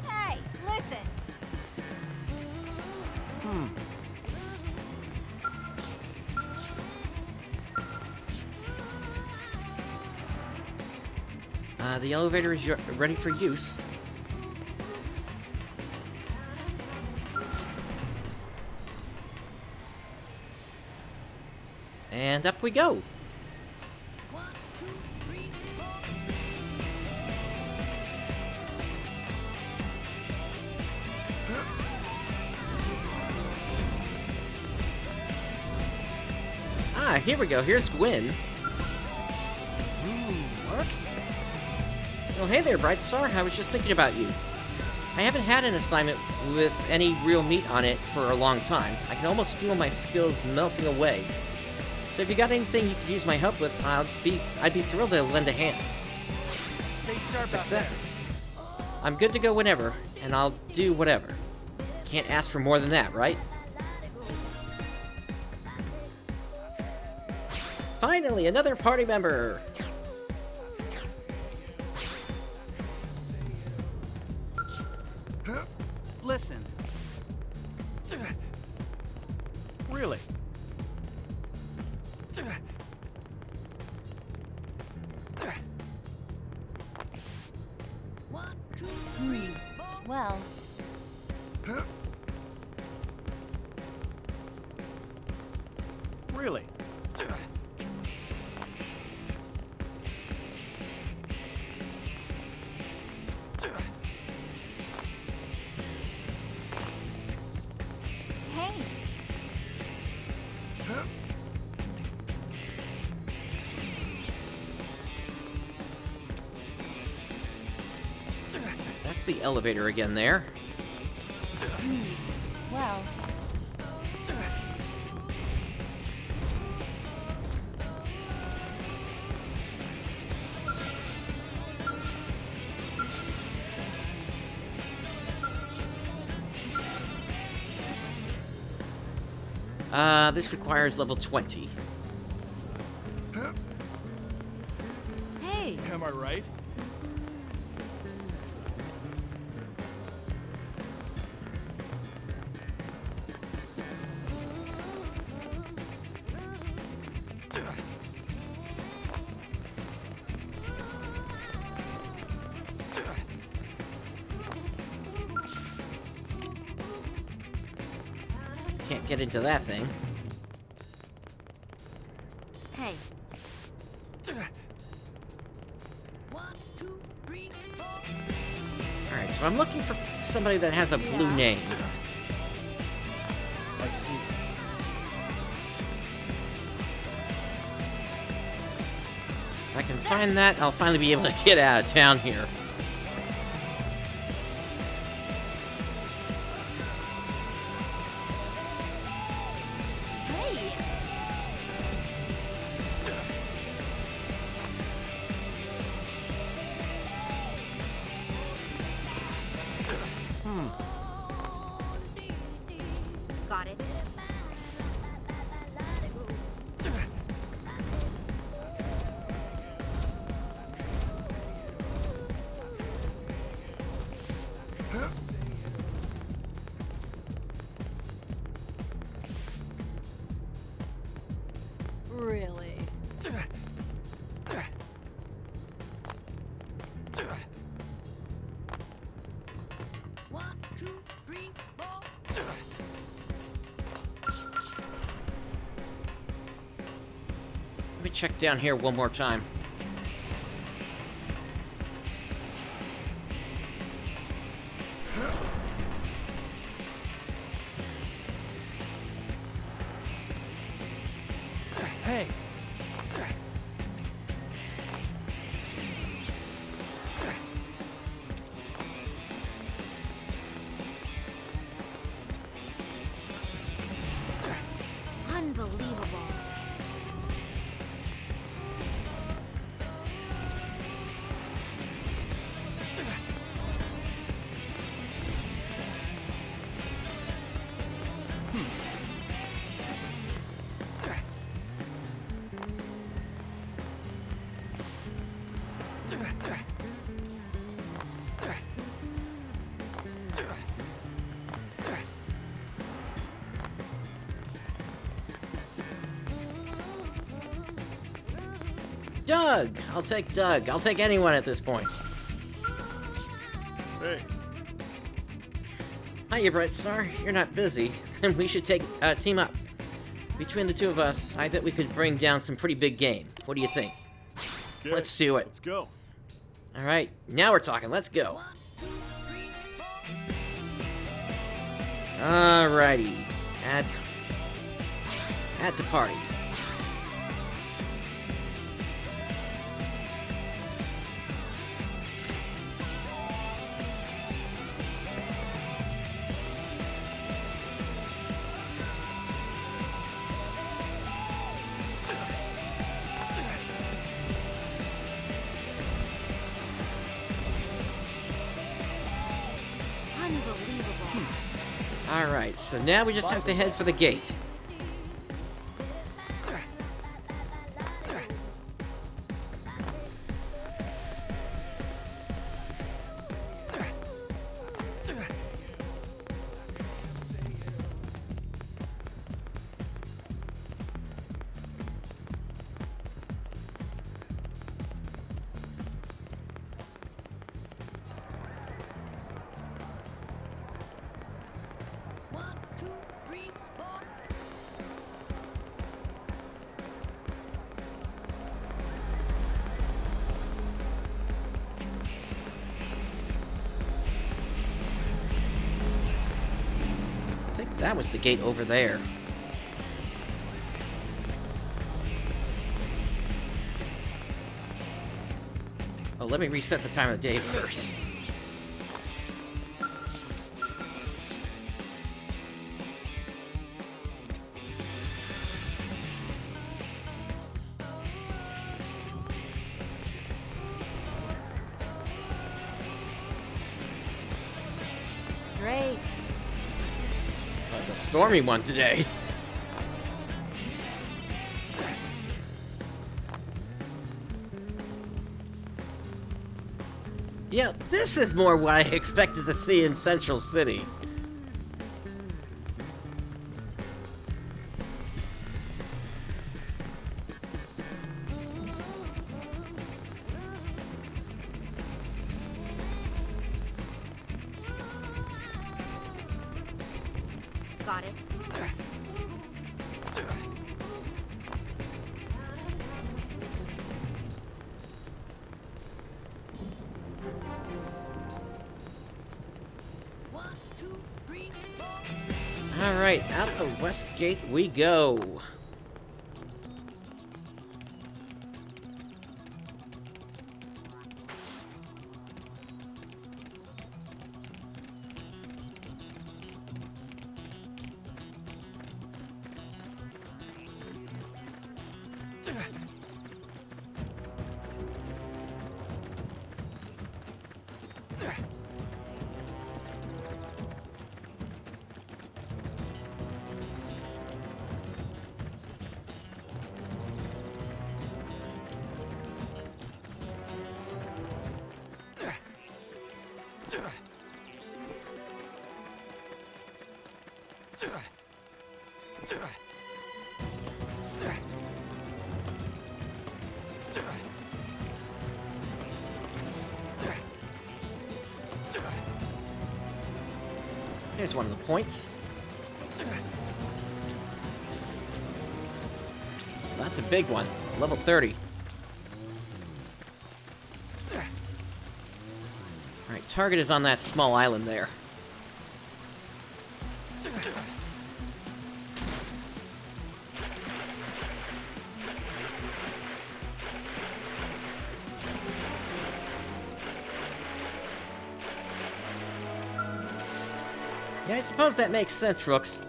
Speaker 2: Hey, listen.
Speaker 1: The elevator is ready for use. And up we go. Ah, here we go. Here's Gwen.
Speaker 9: Work?
Speaker 1: Oh, hey there, Brightstar. I was just thinking about you. I haven't had an assignment with any real meat on it for a long time. I can almost feel my skills melting away. So if you got anything you could use my help with, I'd be thrilled to lend a hand.
Speaker 9: Stay sharp
Speaker 1: That's
Speaker 9: out there.
Speaker 1: accepted. I'm good to go whenever, and I'll do whatever. Can't ask for more than that, right? Finally, another party member!
Speaker 9: Listen.
Speaker 5: Really?
Speaker 2: Well,
Speaker 5: Really?
Speaker 2: hey.
Speaker 1: That's the elevator again there.
Speaker 2: Well,
Speaker 1: This requires level 20.
Speaker 2: hey.
Speaker 5: Am I right?
Speaker 1: Can't get into that thing.
Speaker 2: Hey.
Speaker 1: Alright, so I'm looking for somebody that has a blue name.
Speaker 5: I see.
Speaker 1: If I can find that, I'll finally be able to get out of town here.
Speaker 2: Hey. Got it.
Speaker 16: Really?
Speaker 1: Let me check down here one more time.
Speaker 5: Hey.
Speaker 2: Unbelievable.
Speaker 1: Doug! I'll take Doug. I'll take anyone at this point.
Speaker 5: Hey.
Speaker 1: Hiya, Brightstar. You're not busy. Then we should team up. Between the two of us, I bet we could bring down some pretty big game. What do you think?
Speaker 5: Okay.
Speaker 1: Let's do it.
Speaker 5: Let's go.
Speaker 1: Alright, now we're talking. Let's go. Alrighty. Add to party. Alright, so now we just have to head for the gate. That was the gate over there. Oh, let me reset the time of the day first.
Speaker 8: Great.
Speaker 1: It's a stormy one today. Yeah, this is more what I expected to see in Central City.
Speaker 8: Got it.
Speaker 1: Alright, out the west gate we go. Here's one of the points. That's a big one. Level 30. Alright, target is on that small island there. Yeah, I suppose that makes sense, Rooks.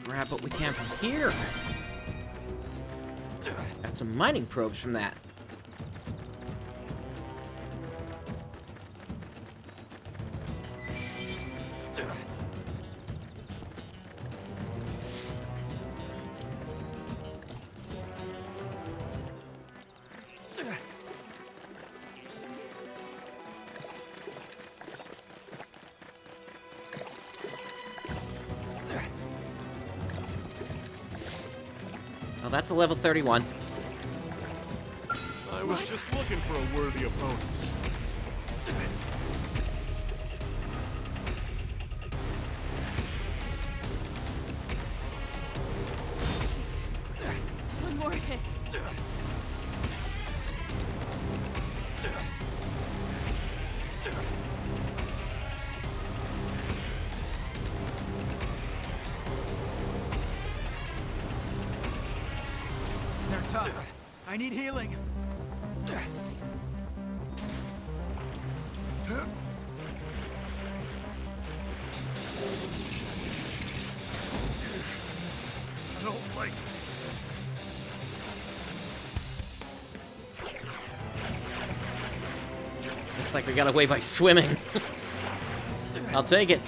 Speaker 1: Grab what we can from here. Got some mining probes from that. Oh, that's a level 31.
Speaker 5: I was just looking for a worthy opponent.
Speaker 16: Just one more hit.
Speaker 9: They're tough. I need healing.
Speaker 5: I don't like this.
Speaker 1: Looks like we got away by swimming. I'll take it.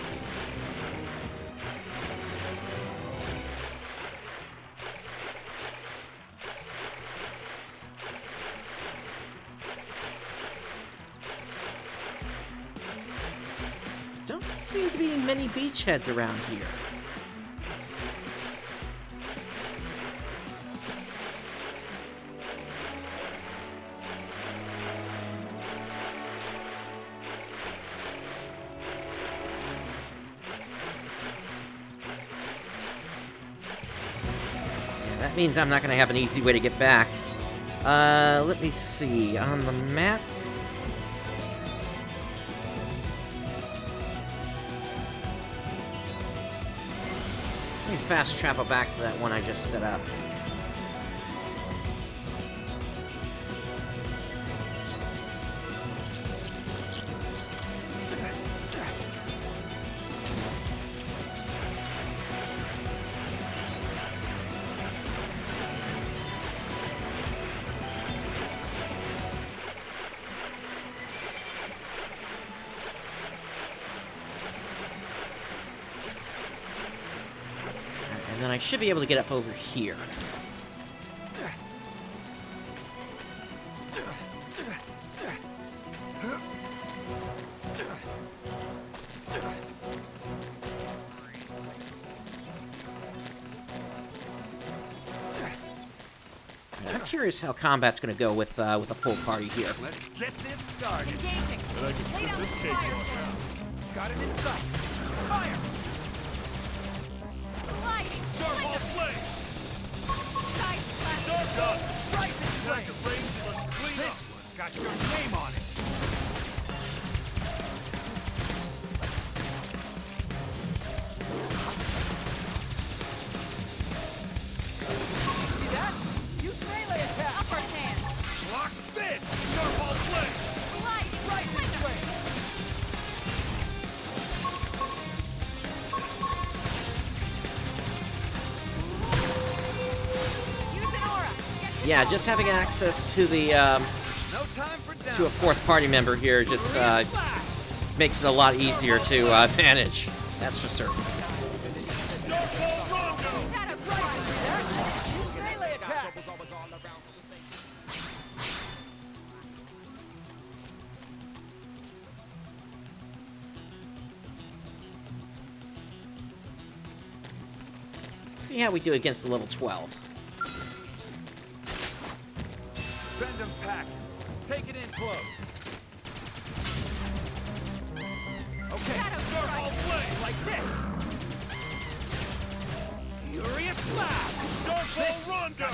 Speaker 1: Don't seem to be many beachheads around here. That means I'm not going to have an easy way to get back. Let me see. On the map... Let me fast travel back to that one I just set up. And then I should be able to get up over here. I'm curious how combat's going to go with a full party here.
Speaker 13: Let's get this started.
Speaker 16: Engaging.
Speaker 5: But I can slip this cake off now.
Speaker 9: Got it in sight. Fire!
Speaker 16: Sliding.
Speaker 5: Starball flame!
Speaker 16: Side slash.
Speaker 5: Star gun!
Speaker 9: Rising
Speaker 5: Attack
Speaker 9: flame!
Speaker 5: of range, let's clean
Speaker 9: This
Speaker 5: up!
Speaker 9: one's got your name on it. You see that? Use melee attack.
Speaker 16: Upper hand.
Speaker 5: Block this! Starball flame!
Speaker 16: Sliding.
Speaker 9: Rising flame!
Speaker 16: Use an aura. Get
Speaker 1: Yeah, just having access to the
Speaker 13: No time for down.
Speaker 1: to a fourth party member here just makes it a lot easier to manage. That's for certain.
Speaker 5: Starball rondo!
Speaker 16: shadow strike.
Speaker 9: Use melee attack.
Speaker 1: See how we do against the level 12.
Speaker 13: Send them pack. Take it in close.
Speaker 9: Okay,
Speaker 16: Shadow
Speaker 5: Starball
Speaker 16: strike.
Speaker 5: flame!
Speaker 9: like this. Furious blast.
Speaker 5: Starball rondo!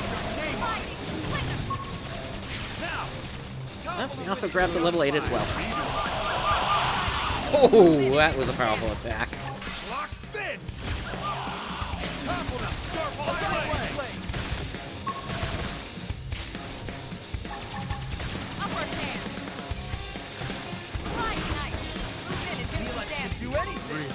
Speaker 16: Sliding. Flicker.
Speaker 5: Now!
Speaker 1: We also grabbed the level 8 as well. Oh, that was a powerful attack.
Speaker 5: Block this! Topple them! Starball flame!
Speaker 16: Upper hand. Sliding ice. Move in and do some damage.
Speaker 9: Do anything.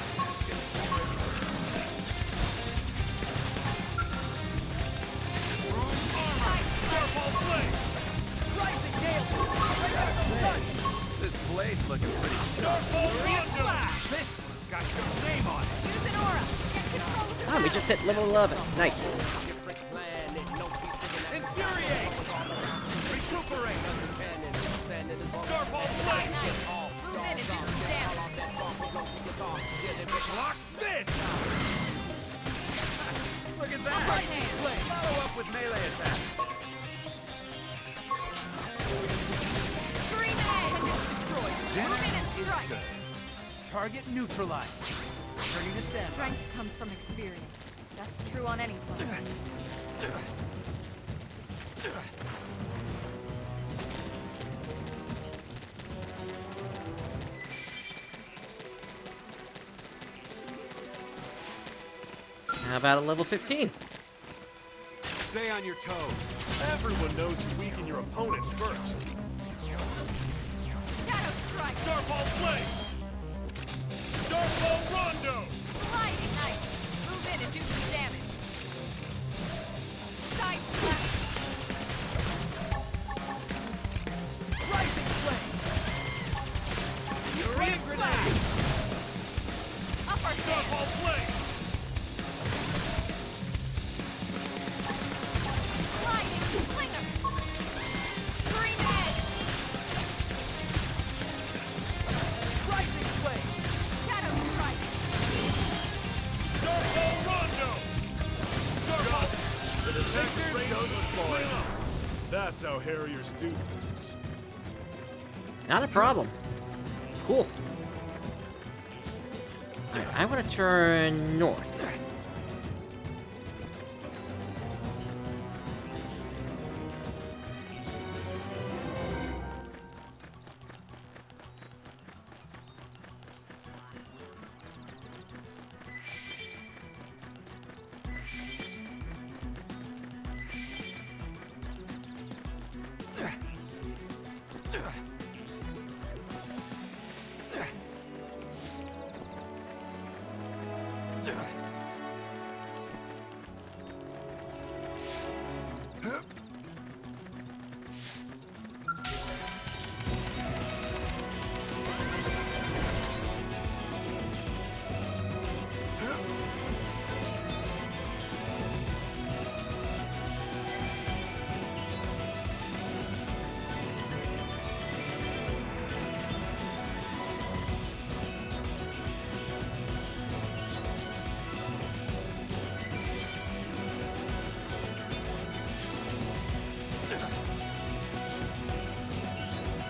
Speaker 16: Side slash.
Speaker 13: blade's looking pretty sharp.
Speaker 5: This one's got your name on it.
Speaker 16: Use an aura. Get control of the
Speaker 1: Ah, we just hit level 11. Nice.
Speaker 5: Infuriate! Recuperate! Starfall Blade!
Speaker 16: Nice. Move in and do some damage.
Speaker 5: Block this! Look at that!
Speaker 16: Upper hand.
Speaker 13: Follow up with melee attack.
Speaker 16: Scream edge. Pendants destroyed. Move in and strike.
Speaker 9: Target neutralized. Turning to stand.
Speaker 4: Strength comes from experience. That's true on any planet.
Speaker 1: How about a level 15?
Speaker 5: Stay on your toes. Everyone knows you weaken your opponent first.
Speaker 16: Shadow strike.
Speaker 5: Starfall Blade! Starfall Rondo!
Speaker 16: Sliding nice. Move in and do some damage. Side slap.
Speaker 5: Rising Flame! Furious Blast!
Speaker 16: Upper hand.
Speaker 5: Starfall Blade!
Speaker 16: Sliding. Flinger. Scream edge.
Speaker 5: Rising Flame!
Speaker 16: Shadow strike.
Speaker 5: Starfall Rondo! Starfall! The detectors go to clean up. That's how Harriers do things.
Speaker 1: Not a problem. Cool. Alright, I want to turn north.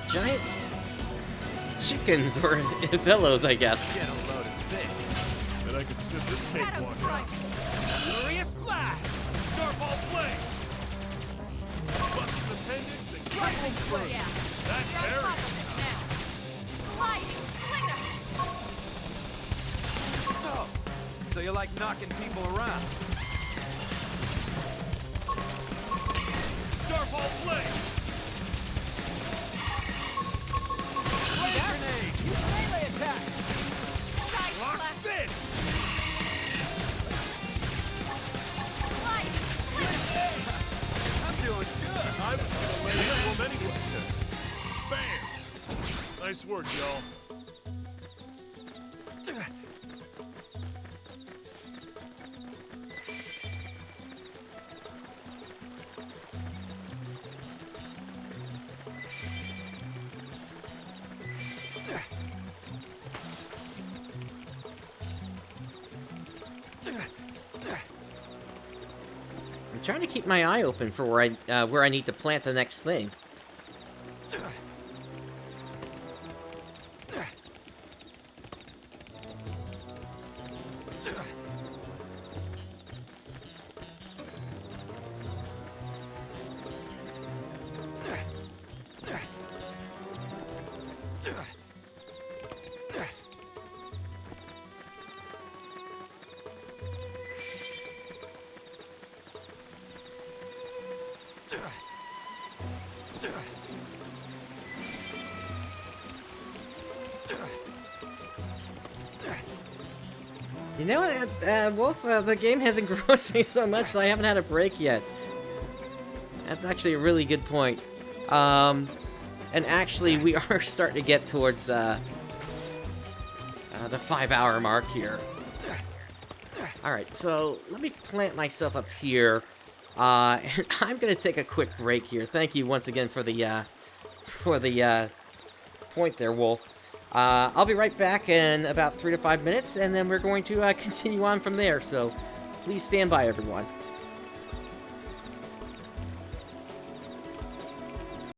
Speaker 1: Giant chickens or fellows, I guess.
Speaker 5: Get a load of this. Then I could sip this
Speaker 16: Shadow
Speaker 5: cakewalk
Speaker 16: strike.
Speaker 5: out. Furious Blast! Starfall Flame! Busting the pendants, then Rising Flame!
Speaker 16: Yeah.
Speaker 5: That's
Speaker 16: You're on
Speaker 5: Harriers!
Speaker 16: top of this now. Sliding. Flinger.
Speaker 13: Oh, so you like knocking people around?
Speaker 5: Starfall Flame!
Speaker 9: Grenade. Use melee attacks.
Speaker 16: Side
Speaker 5: Block
Speaker 16: slap.
Speaker 5: this!
Speaker 16: Sliding. Flinger.
Speaker 5: I'm doing good. I was gonna lay that woman anyway. Bam! Nice work, y'all.
Speaker 1: I'm trying to keep my eye open for where I need to plant the next thing. You know what, Wolf, the game has engrossed me so much that I haven't had a break yet. That's actually a really good point. And actually, we are starting to get towards the 5-hour mark here. Alright, so let me plant myself up here. And I'm going to take a quick break here. Thank you once again for the point there, Wolf. I'll be right back in about 3 to 5 minutes, and then we're going to continue on from there. So please stand by, everyone.